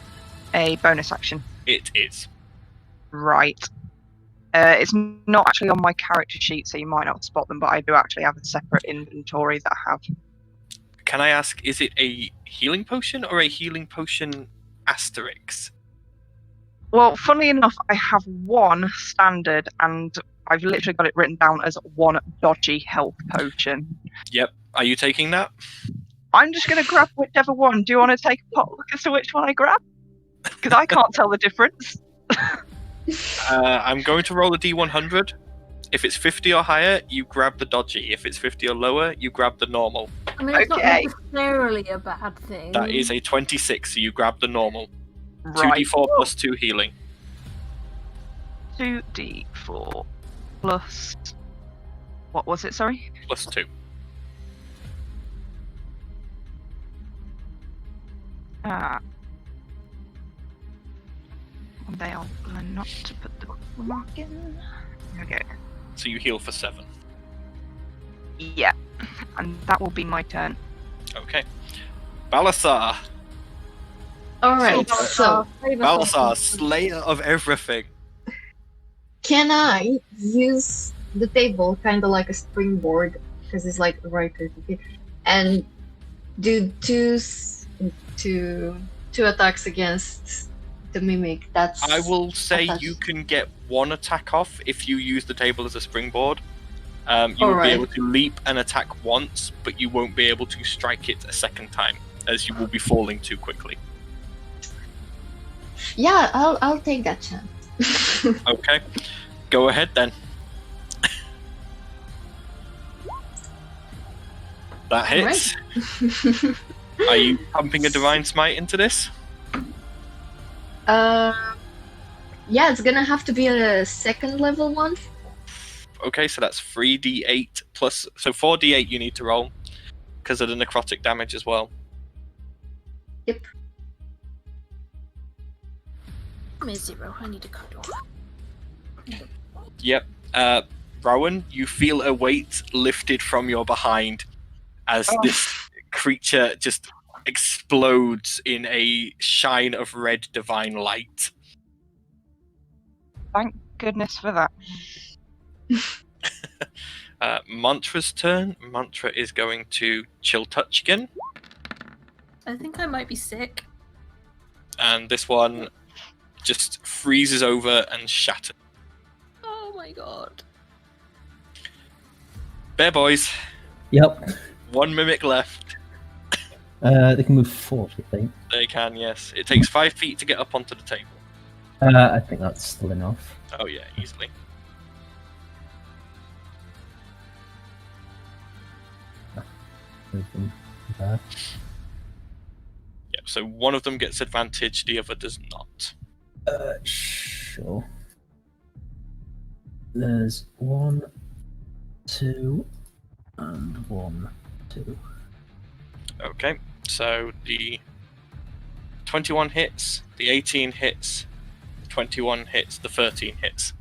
a bonus action? It is. Right. It's not actually on my character sheet, so you might not spot them, but I do actually have a separate inventory that I have. Can I ask, is it a healing potion or a healing potion asterisk? Well, funnily enough, I have one standard, and I've literally got it written down as one dodgy health potion. Yep. Are you taking that? I'm just going to grab whichever one. Do you want to take a pot look as to which one I grab? Because I can't tell the difference. I'm going to roll a D100. If it's 50 or higher, you grab the dodgy. If it's 50 or lower, you grab the normal. I mean, it's not necessarily a bad thing. That is a 26, so you grab the normal. Right. 2d4 plus 2 healing. 2d4 plus... What was it, sorry? Plus 2. They are not to put the mark in. Okay. So you heal for 7. Yeah. And that will be my turn. Okay. Balasar. Alright, so Balasar, slayer of everything. can I use the table kind of like a springboard, because it's like right there, and do two attacks against the mimic? I will say you can get one attack off if you use the table as a springboard. You will be able to leap and attack once, but you won't be able to strike it a second time, as you will be falling too quickly. Yeah, I'll take that chance. Okay, go ahead then. That hits. Are you pumping a Divine Smite into this? Yeah, it's gonna have to be a second level one. Okay, so that's 3d8 plus... So 4d8 you need to roll, because of the necrotic damage as well. Yep. I'm a 0. I need a cuddle. Yep. Rowan, you feel a weight lifted from your behind as this creature just explodes in a shine of red divine light. Thank goodness for that. Mantra's turn. Mantra is going to chill touch again. I think I might be sick. And this one just freezes over and shatters. Oh my god. Bear boys. Yep. One mimic left. They can move forward, I think. They can, yes. It takes 5 feet to get up onto the table. I think that's still enough. Oh yeah, easily. Move them there. Yep, so one of them gets advantage, the other does not. Sure. There's 1, 2, And 1, 2. Okay, so the 21 hits, the 18 hits, the 21 hits, the 13 hits.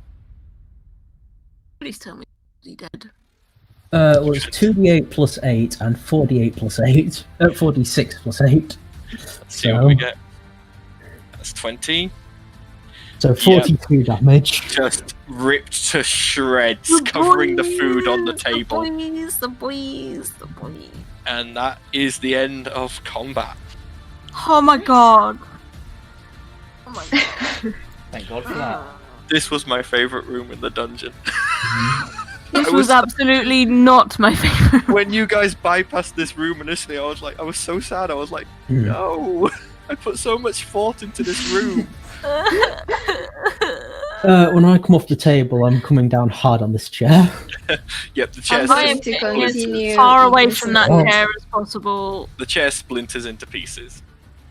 Please tell me he's dead. Well, it's 2d8 plus 8 and 4d8 plus 8. 4d6 plus 8. Let's see what we get. That's 20. So 42 damage. Just ripped to shreds, covering the food on the table. The boys. And that is the end of combat. Oh my god. Oh my god. Thank God for that. This was my favourite room in the dungeon. This was absolutely not my favourite. When you guys bypassed this room initially, I was so sad. I was like, no, I put so much thought into this room. When I come off the table, I'm coming down hard on this chair. Yep, the chair. I am to continue as far away from that chair as possible. The chair splinters into pieces.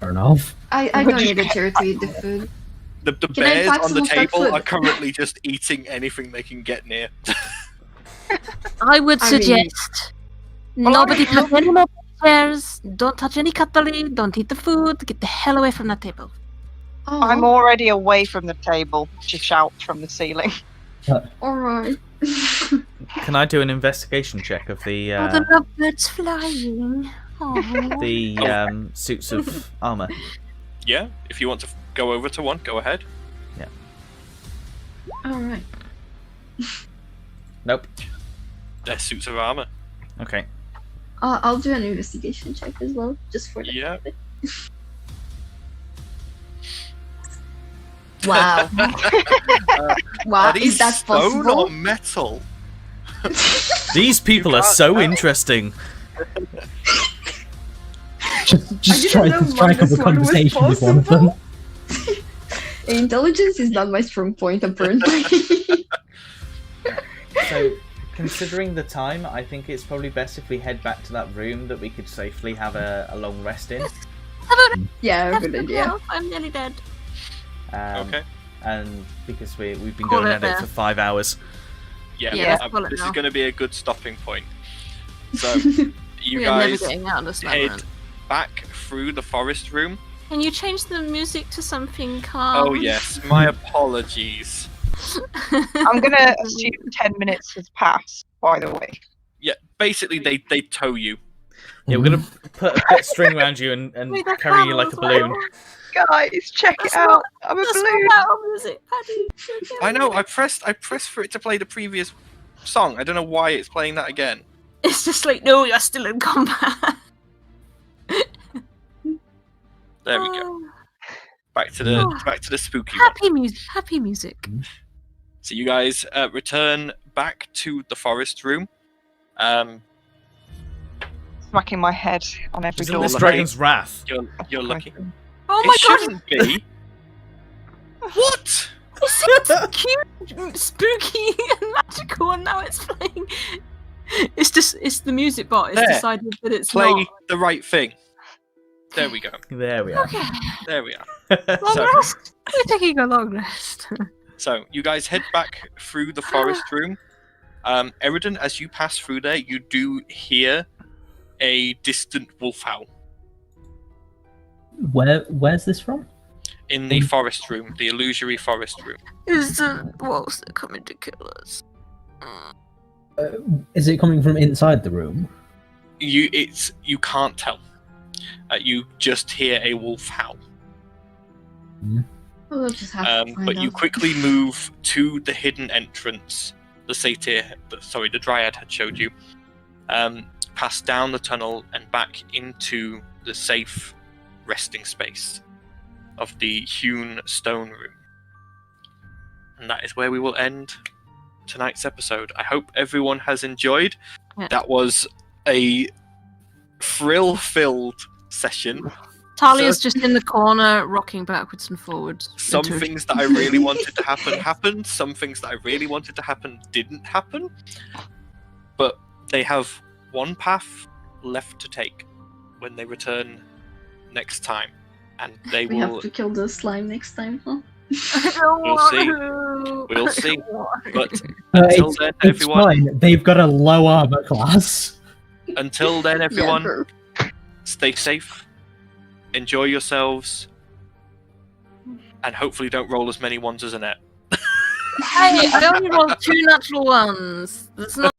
Fair enough. I don't need a chair to eat the food. The bears on the table are currently just eating anything they can get near. I would suggest nobody touch any more chairs, don't touch any cutlery, don't eat the food, get the hell away from that table. Oh. I'm already away from the table, she shouts from the ceiling. Alright. Can I do an investigation check of the the lovebirds flying. the suits of armor? Yeah, if you want to go over to one, go ahead. Yeah. Alright. Nope. They're suits of armor. Okay. I'll do an investigation check as well, just for the Yeah. Wow. Wow, Are these is that stone possible? or metal? These people are so interesting. Just try to strike up a conversation with one of them. Intelligence is not my strong point, apparently. So, considering the time, I think it's probably best if we head back to that room that we could safely have a long rest in. Yeah, good idea. I'm nearly dead. Okay. And because we've been going at it for 5 hours. Yeah, this is going to be a good stopping point. So, you guys head back through the forest room. Can you change the music to something calm? Oh yes, my apologies. I'm going to assume 10 minutes has passed, by the way. Yeah, basically they tow you. Yeah, we're going to put a bit string around you and carry you like a balloon. Guys, check it out. I'm a balloon. Music, Paddy. I know, I pressed for it to play the previous song. I don't know why it's playing that again. It's just like, no, you're still in combat. There we go. Back to the spooky Happy music. So you guys return back to the forest room. Smacking my head on every door. This dragon's wrath. You're lucky. Oh my god! Shouldn't be. What? It's cute, spooky, and magical, and now it's playing. It's the music bot. It's decided that it's play the right thing. There we go. There we are. Okay. There we are. Long rest. We're taking a long rest. So you guys head back through the forest room. Eridan, as you pass through there, you do hear a distant wolf howl. Where's this from? In the forest room, the illusory forest room. Is the wolves that coming to kill us? Is it coming from inside the room? You can't tell. You just hear a wolf howl. We'll just have to find but you out. quickly move to the hidden entrance. The Dryad had showed you. Pass down the tunnel and back into the safe resting space of the hewn stone room. And that is where we will end tonight's episode. I hope everyone has enjoyed. Yeah. That was a thrill-filled session. Talia's just in the corner, rocking backwards and forwards. Some things that I really wanted to happen happened. Some things that I really wanted to happen didn't happen. But they have one path left to take when they return next time. And they We will... have to kill the slime next time, huh? We'll see. We'll see. But until then, everyone. Fine. They've got a low armor class. Until then, everyone, stay safe, enjoy yourselves, and hopefully don't roll as many ones as Annette. Hey, I only rolled 2 natural ones. That's not